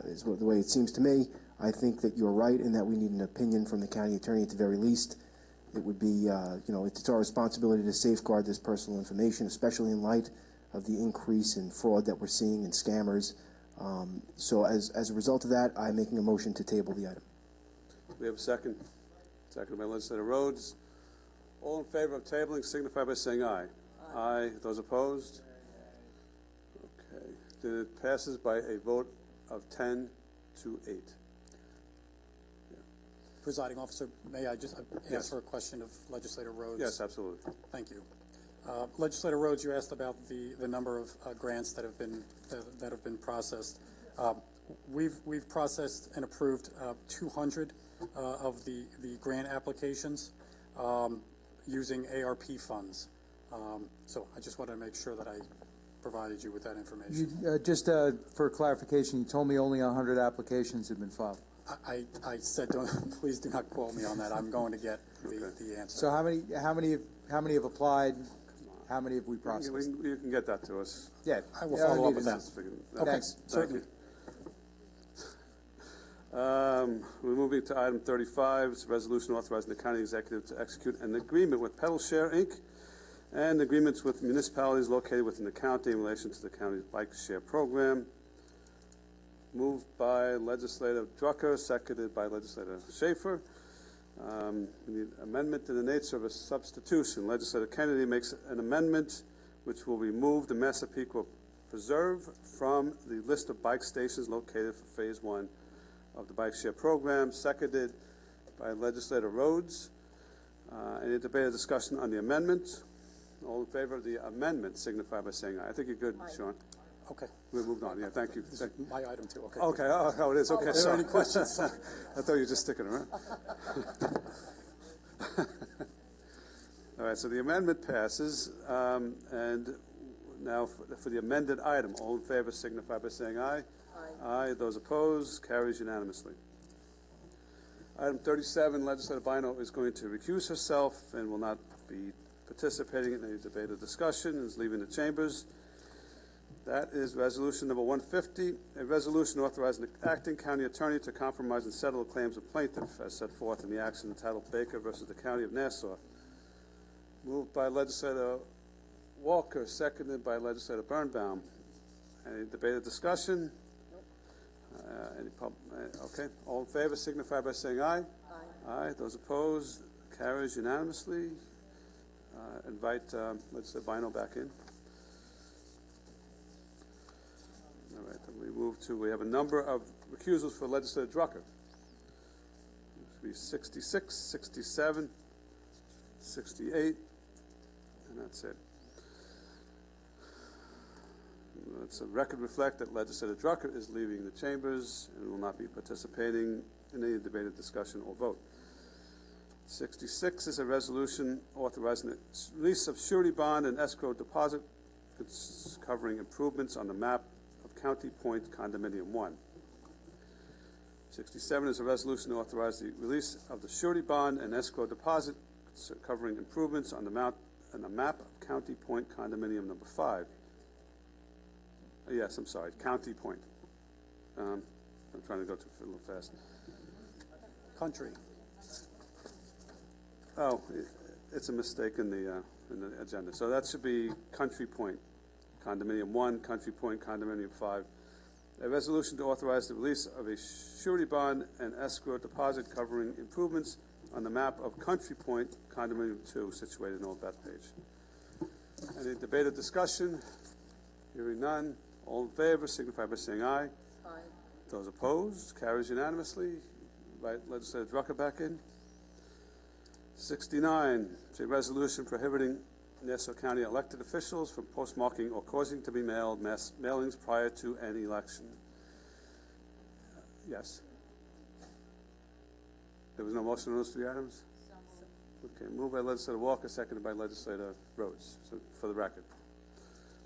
is the way it seems to me. I think that you're right in that we need an opinion from the county attorney at the very least. It would be, it's our responsibility to safeguard this personal information, especially in light of the increase in fraud that we're seeing and scammers. So as a result of that, I'm making a motion to table the item. We have a second. Second by Legislator Rhodes. All in favor of tabling signify by saying aye. Aye. Those opposed? Okay. Then it passes by a vote of 10 to 8. Presiding Officer, may I just answer a question of Legislator Rhodes? Yes, absolutely. Thank you. Legislator Rhodes, you asked about the number of grants that have been processed. We've processed and approved 200 of the grant applications using ARP funds. So I just wanted to make sure that I provided you with that information. Just for clarification, you told me only 100 applications have been filed. I said, please do not quote me on that. I'm going to get the answer. So how many have applied? How many have we processed? You can get that to us. Yeah, I will follow up with that. Okay, Thanks. certainly. We're moving to item 35. It's a resolution authorizing the county executive to execute an agreement with Pedal Share, Inc. and agreements with municipalities located within the county in relation to the county's bike share program. Moved by Legislator Drucker, seconded by Legislator Schaefer. We need amendment in the nature of a substitution. Legislator Kennedy makes an amendment which will remove the Massapequa Preserve from the list of bike stations located for Phase 1 of the bike share program, seconded by Legislator Rhodes. Any debate or discussion on the amendment? All in favor of the amendment signify by saying aye. I think you're good, Sean. Okay. We moved on, yeah, thank you. This is my item too, okay. Okay, oh, it is, okay, Are there sorry. any questions? I thought you were just sticking around. All right, so the amendment passes, and now for the amended item, all in favor signify by saying aye. Aye. Those opposed, carries unanimously. Item 37, Legislator Bino is going to recuse herself and will not be participating in any debate or discussion, and is leaving the chambers. That is resolution number 150, a resolution authorizing the acting county attorney to compromise and settle the claims of plaintiff as set forth in the action entitled Baker versus the County of Nassau. Moved by Legislator Walker, seconded by Legislator Birnbaum. Any debate or discussion? Okay, all in favor signify by saying aye. Aye. Aye. Those opposed, carries unanimously. Invite Legislator Bino back in. All right, then we have a number of recusals for Legislator Drucker. It should be 66, 67, 68, and that's it. Let's the record reflect that Legislator Drucker is leaving the chambers and will not be participating in any debated discussion or vote. 66 is a resolution authorizing the release of surety bond and escrow deposit covering improvements on the map of County Point Condominium 1. 67 is a resolution to authorize the release of the surety bond and escrow deposit covering improvements on the map of County Point Condominium number 5. Yes, I'm sorry, County Point. I'm trying to go too a little fast. Country. Oh, it's a mistake in the agenda. So that should be Country Point, Condominium 1, Country Point, Condominium 5. A resolution to authorize the release of a surety bond and escrow deposit covering improvements on the map of Country Point, Condominium 2, situated in Old Bethpage. Any debate or discussion? Hearing none. All in favor signify by saying aye. Aye. Those opposed, carries unanimously. Invite Legislator Drucker back in. 69, it's a resolution prohibiting Nassau County elected officials from postmarking or causing to be mailed mass mailings prior to an election. Yes? There was no motion on those three items? Okay, moved by Legislator Walker, seconded by Legislator Rhodes. So for the record,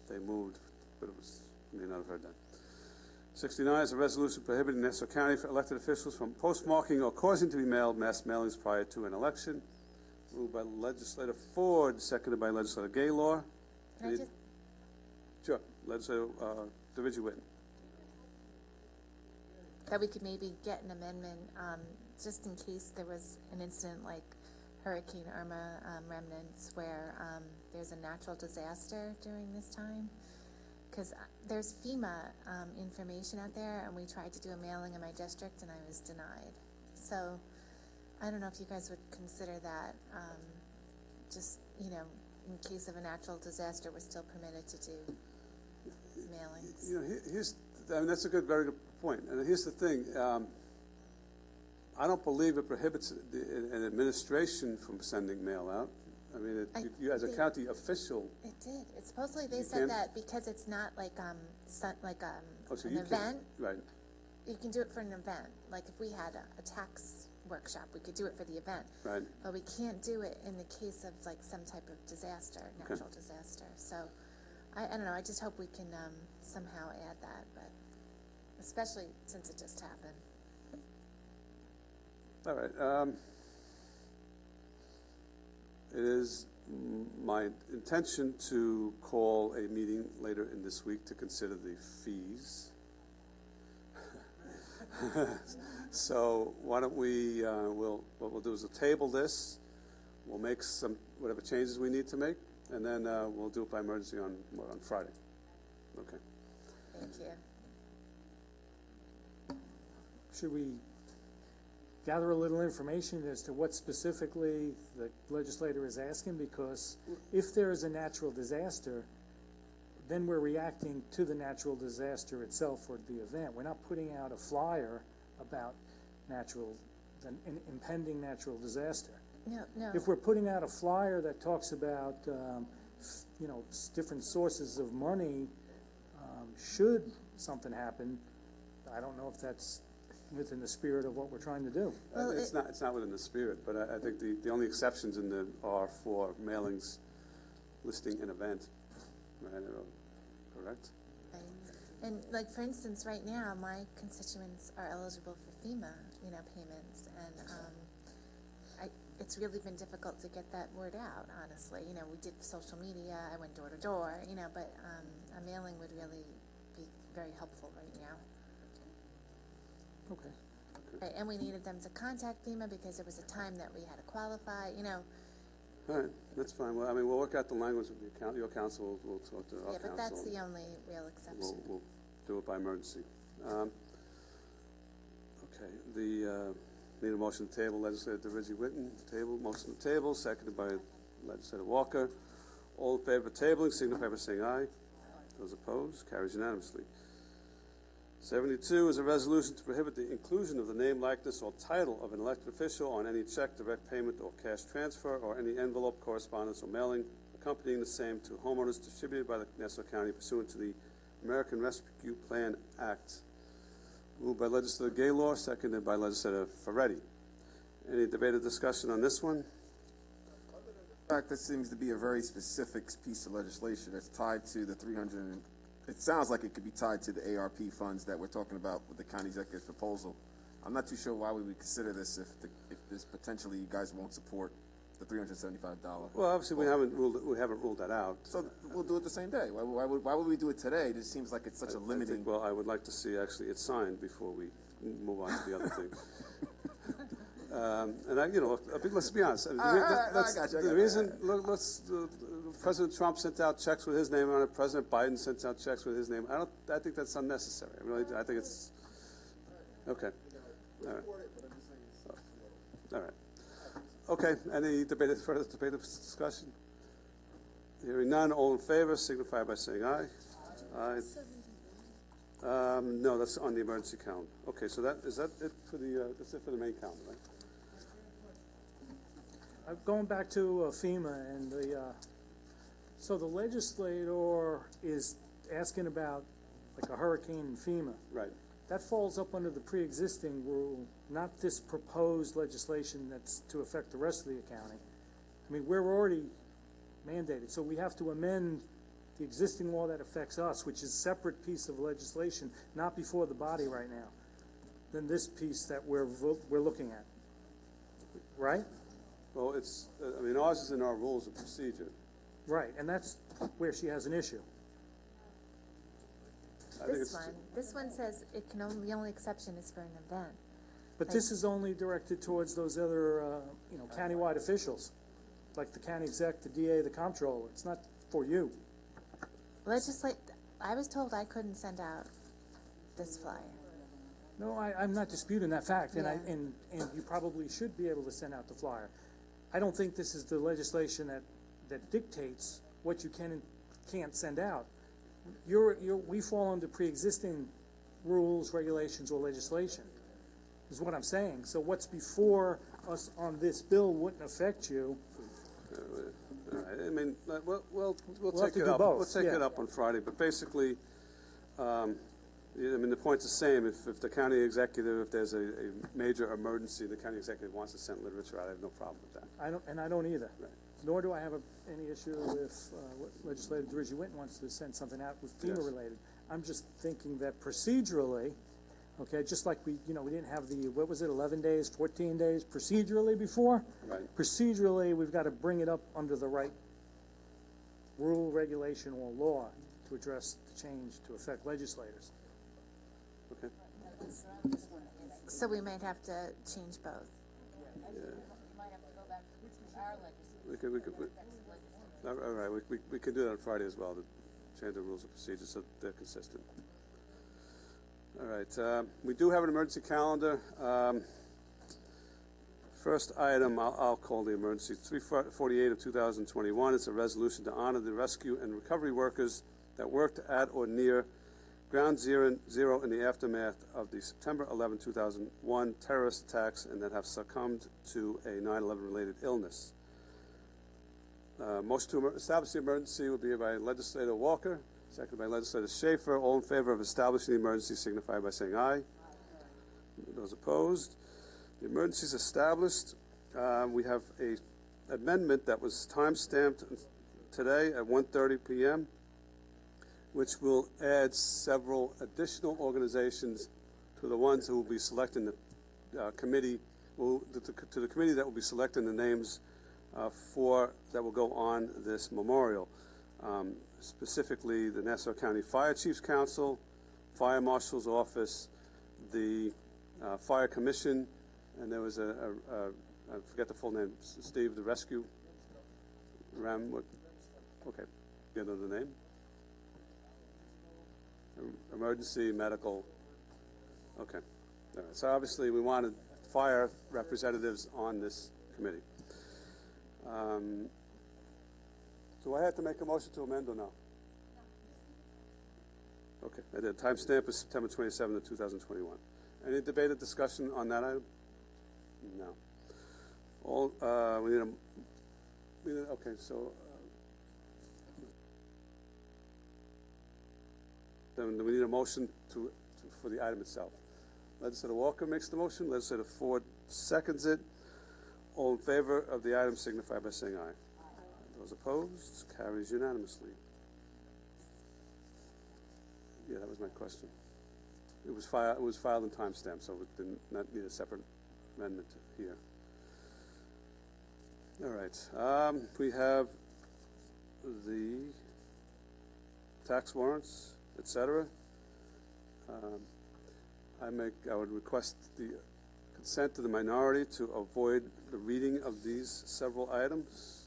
they moved, but it was, you may not have heard that. 69 is a resolution prohibiting Nassau County for elected officials from postmarking or causing to be mailed mass mailings prior to an election. Moved by Legislator Ford, seconded by Legislator Gaylor. Can I just? Sure. Legislator DeVigi Witten. That we could maybe get an amendment, just in case there was an incident like Hurricane Irma remnants where there's a natural disaster during this time. Because there's FEMA information out there, and we tried to do a mailing in my district, and I was denied. So I don't know if you guys would consider that, just, you know, in case of a natural disaster, we're still permitted to do mailings. You know, that's a very good point. And here's the thing. I don't believe it prohibits an administration from sending mail out. I mean, you as a county official. It did. It's supposedly they said that because it's not like an event. Right. You can do it for an event. Like if we had a tax workshop, we could do it for the event. Right. But we can't do it in the case of like some type of disaster, natural disaster. So I don't know. I just hope we can somehow add that, but especially since it just happened. All right. It is my intention to call a meeting later in this week to consider the fees. So why don't we, what we'll do is we'll table this, we'll make whatever changes we need to make, and then we'll do it by emergency on Friday. Okay. Thank you. Should we gather a little information as to what specifically the legislator is asking? Because if there is a natural disaster, then we're reacting to the natural disaster itself or the event. We're not putting out a flyer about an impending natural disaster. No. If we're putting out a flyer that talks about, different sources of money should something happen. I don't know if that's within the spirit of what we're trying to do. Well, It's not within the spirit, but I think the only exceptions in the are for mailings listing an event, right? Correct? And like, for instance, right now, my constituents are eligible for FEMA, payments, and it's really been difficult to get that word out, honestly. We did social media, I went door to door, but a mailing would really be very helpful right now. Okay. Right, and we needed them to contact FEMA because there was a time that we had to qualify, All right, that's fine. Well, I mean, we'll work out the language with your council. We'll talk to our Yeah, council. but that's the only real exception. We'll do it by emergency. Okay, need a motion to table Legislator Reggie Whitten. Motion to table, seconded by Legislator Walker. All in favor of tabling, signify by saying aye. Those opposed, carries unanimously. 72 is a resolution to prohibit the inclusion of the name, likeness, or title of an elected official on any check, direct payment, or cash transfer, or any envelope, correspondence, or mailing accompanying the same to homeowners distributed by the Nassau County pursuant to the American Rescue Plan Act. Moved by Legislator Gaylor, seconded by Legislator Ferretti. Any debate or discussion on this one? In fact, this seems to be a very specific piece of legislation that's tied to the 300. It sounds like it could be tied to the ARP funds that we're talking about with the county executive's proposal. I'm not too sure why we would consider this if this potentially you guys won't support the $375. Well, obviously we haven't ruled that out. So we'll do it the same day. Why would we do it today? It just seems like it's such a limiting. Well, I would like to see actually it signed before we move on to the other thing. Let's be honest. The reason President Trump sent out checks with his name on it. President Biden sent out checks with his name. I think that's unnecessary. I think it's okay. All right. All right. Okay. Any further debate or discussion? Hearing none. All in favor, signify by saying aye. Aye. No, that's on the emergency calendar. Okay. So is that it for the? That's it for the main calendar, right? Going back to FEMA and so the legislator is asking about like a hurricane in FEMA. Right. That falls up under the pre-existing rule, not this proposed legislation that's to affect the rest of the county. I mean, we're already mandated, so we have to amend the existing law that affects us, which is a separate piece of legislation, not before the body right now, than this piece that we're looking at. Right? Well, ours is in our rules of procedure. Right, and that's where she has an issue. This one says the only exception is for an event. But this is only directed towards those other, countywide officials, like the county exec, the DA, the comptroller. It's not for you. I was told I couldn't send out this flyer. No, I'm not disputing that fact, Yeah. and you probably should be able to send out the flyer. I don't think this is the legislation that dictates what you can and can't send out. We fall under pre-existing rules, regulations, or legislation, is what I'm saying. So what's before us on this bill wouldn't affect you. All right. I mean, we'll take have it to up. do both, We'll take it up on Friday. But basically, the point's the same. If the county executive, if there's a major emergency, the county executive wants to send literature out, I have no problem with that. I don't either. Right. Nor do I have any issue with what Legislator Dirigi Winton wants to send something out with FEMA related. I'm just thinking that procedurally, okay, just like we didn't have the, 11 days, 14 days procedurally before? Right. Procedurally, we've got to bring it up under the right rule, regulation, or law to address the change to affect legislators. Okay. So we might have to change both. All right, we can do that on Friday as well, to change the rules of procedure so they're consistent. All right, we do have an emergency calendar. First item I'll call the emergency, 348 of 2021. It's a resolution to honor the rescue and recovery workers that worked at or near Ground Zero in the aftermath of the September 11, 2001 terrorist attacks and that have succumbed to a 9/11 related illness. Motion to establish the emergency will be by Legislator Walker, seconded by Legislator Schaefer. All in favor of establishing the emergency signify by saying aye. Those opposed? The emergency is established. We have a amendment that was time-stamped today at 1:30 p.m., which will add several additional organizations to the ones who will be selecting the committee, to the committee that will be selecting the names that will go on this memorial. Specifically, the Nassau County Fire Chiefs Council, Fire Marshal's Office, the Fire Commission, and there was I forget the full name, Steve, the rescue, what? Okay, you know the name? Emergency medical. Okay. All right. So obviously we wanted fire representatives on this committee. Do I have to make a motion to amend or no? Okay. I did. Timestamp is September 27th of 2021. Any debate or discussion on that item? No. All okay. So then we need a motion for the item itself. Legislator Walker makes the motion. Legislator Ford seconds it. All in favor of the item signify by saying aye. Those opposed? Carries unanimously. Yeah, that was my question. It was filed in timestamp, so it did not need a separate amendment here. All right. We have the tax warrants, etc. I would request the consent of the minority to avoid the reading of these several items.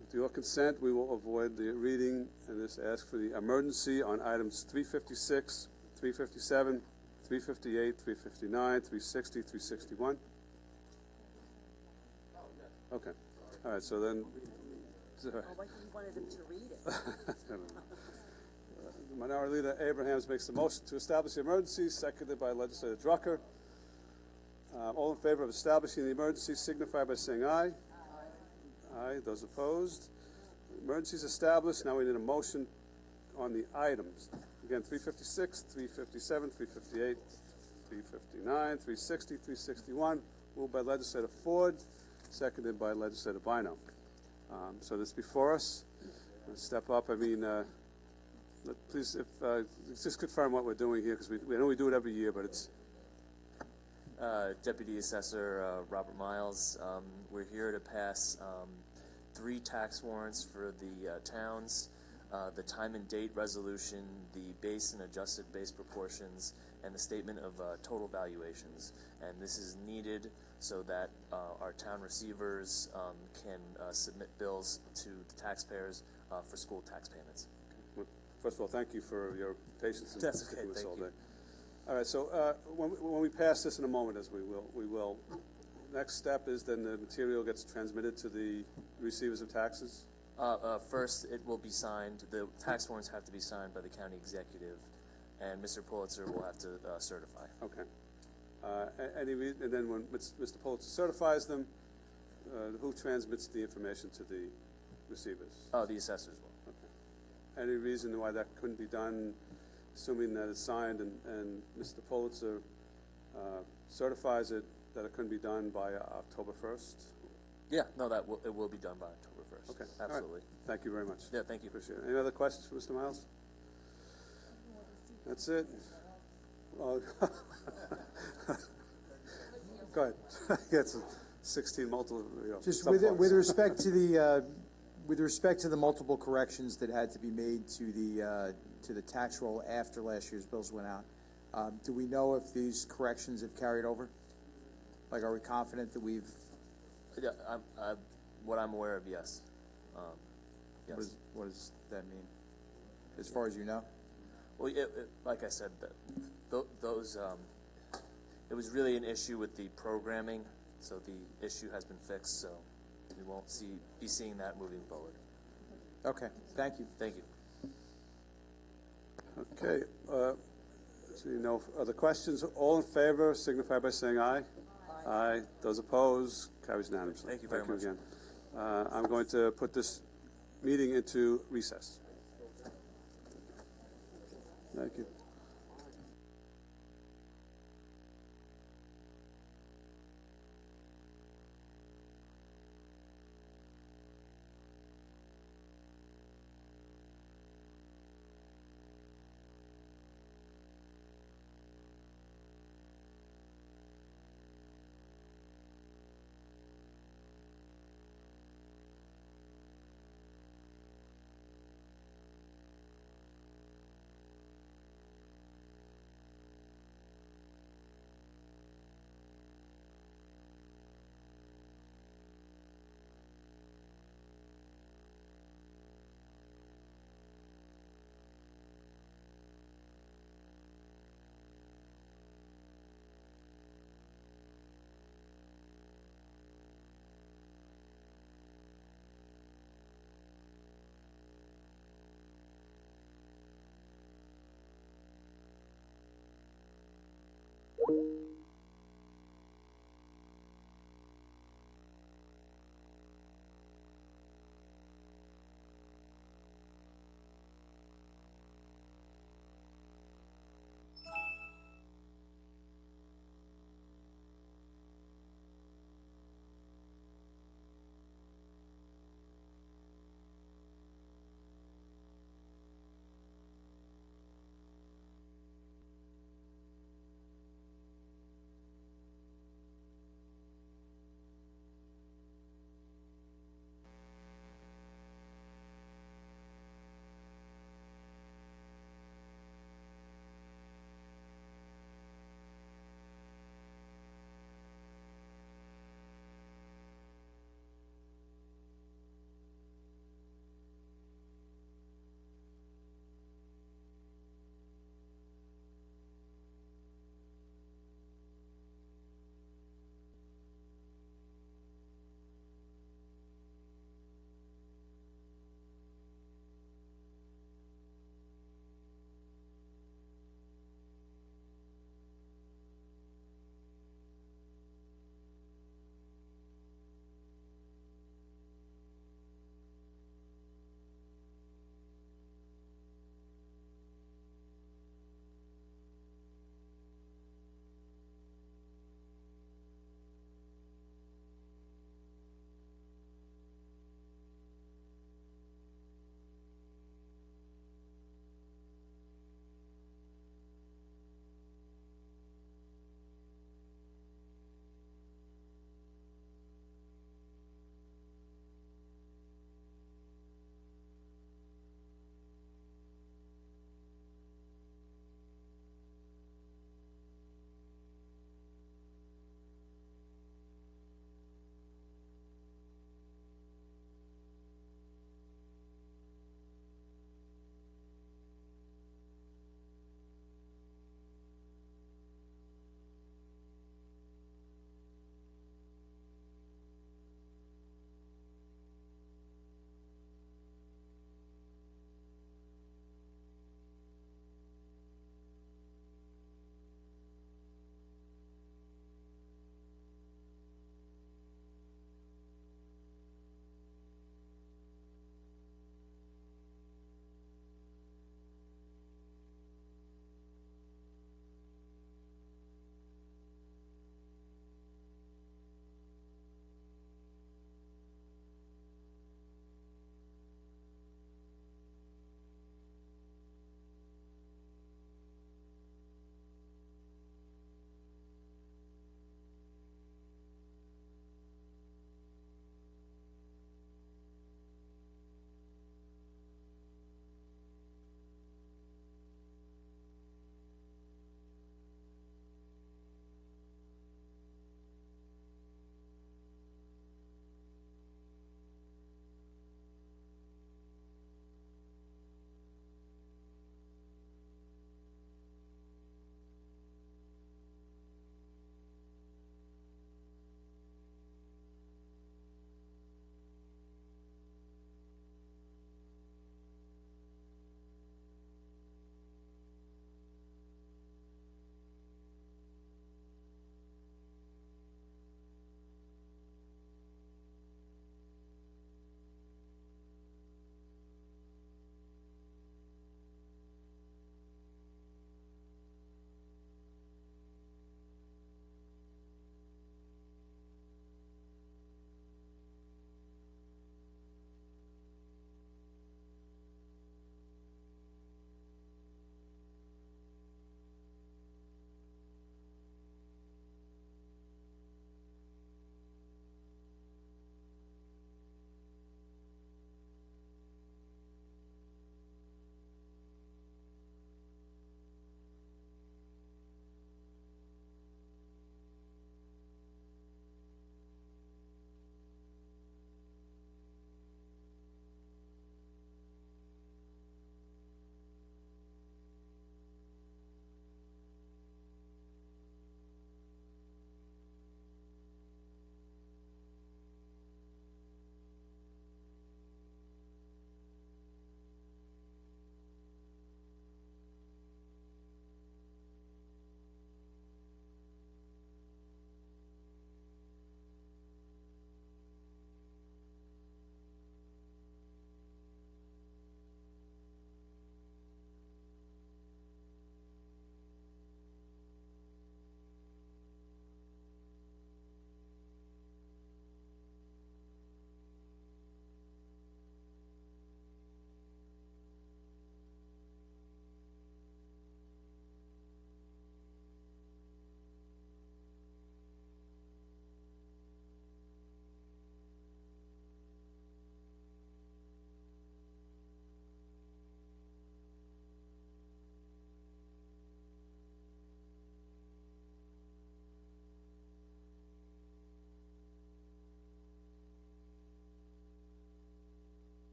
With your consent, we will avoid the reading and just ask for the emergency on items 356, 357, 358, 359, 360, 361. Okay. All right, so then... Oh, like you wanted him to read it. Minority Leader Abrahams makes the motion to establish the emergency, seconded by Legislator Drucker. All in favor of establishing the emergency signify by saying aye. Aye. Those opposed? The emergency is established. Now we need a motion on the items. Again, 356, 357, 358, 359, 360, 361. Moved by Legislator Ford, seconded by Legislator Bino. So this before us. Step up. I mean, please, just confirm what we're doing here, because we know we do it every year, but it's... Deputy Assessor Robert Miles. We're here to pass 3 tax warrants for the towns, the time and date resolution, the base and adjusted base proportions, and the statement of total valuations. And this is needed so that our town receivers can submit bills to the taxpayers for school tax payments. Well, first of all, thank you for your patience in That's okay, sticking with us thank all you. day. All right, so when we pass this in a moment, as we will. Next step is then the material gets transmitted to the receivers of taxes? First, it will be signed. The tax warrants have to be signed by the county executive, and Mr. Pulitzer will have to certify. Okay. And then when Mr. Pulitzer certifies them, who transmits the information to the receivers? The assessors will. Okay. Any reason why that couldn't be done, assuming that it's signed and Mr. Pulitzer certifies it, that it couldn't be done by October 1st? Yeah, no, it will be done by October 1st. Okay. Absolutely. Right. Thank you very much. Yeah, thank you. Appreciate it. Any other questions for Mr. Miles? That's it? Well, go ahead. Get some 16 multiple. Just with respect to the multiple corrections that had to be made to the tax roll after last year's bills went out, do we know if these corrections have carried over? Like, are we confident that we've? Yeah, what I'm aware of, yes. Yes. What does that mean, as far as you know? Well, like I said, those it was really an issue with the programming, so the issue has been fixed. So we won't be seeing that moving forward. Okay. Thank you. Thank you. Okay. So you know other questions? All in favor signify by saying aye. Aye. Those opposed? Carries unanimously. Thank you very much. Again. I'm going to put this meeting into recess. Thank you.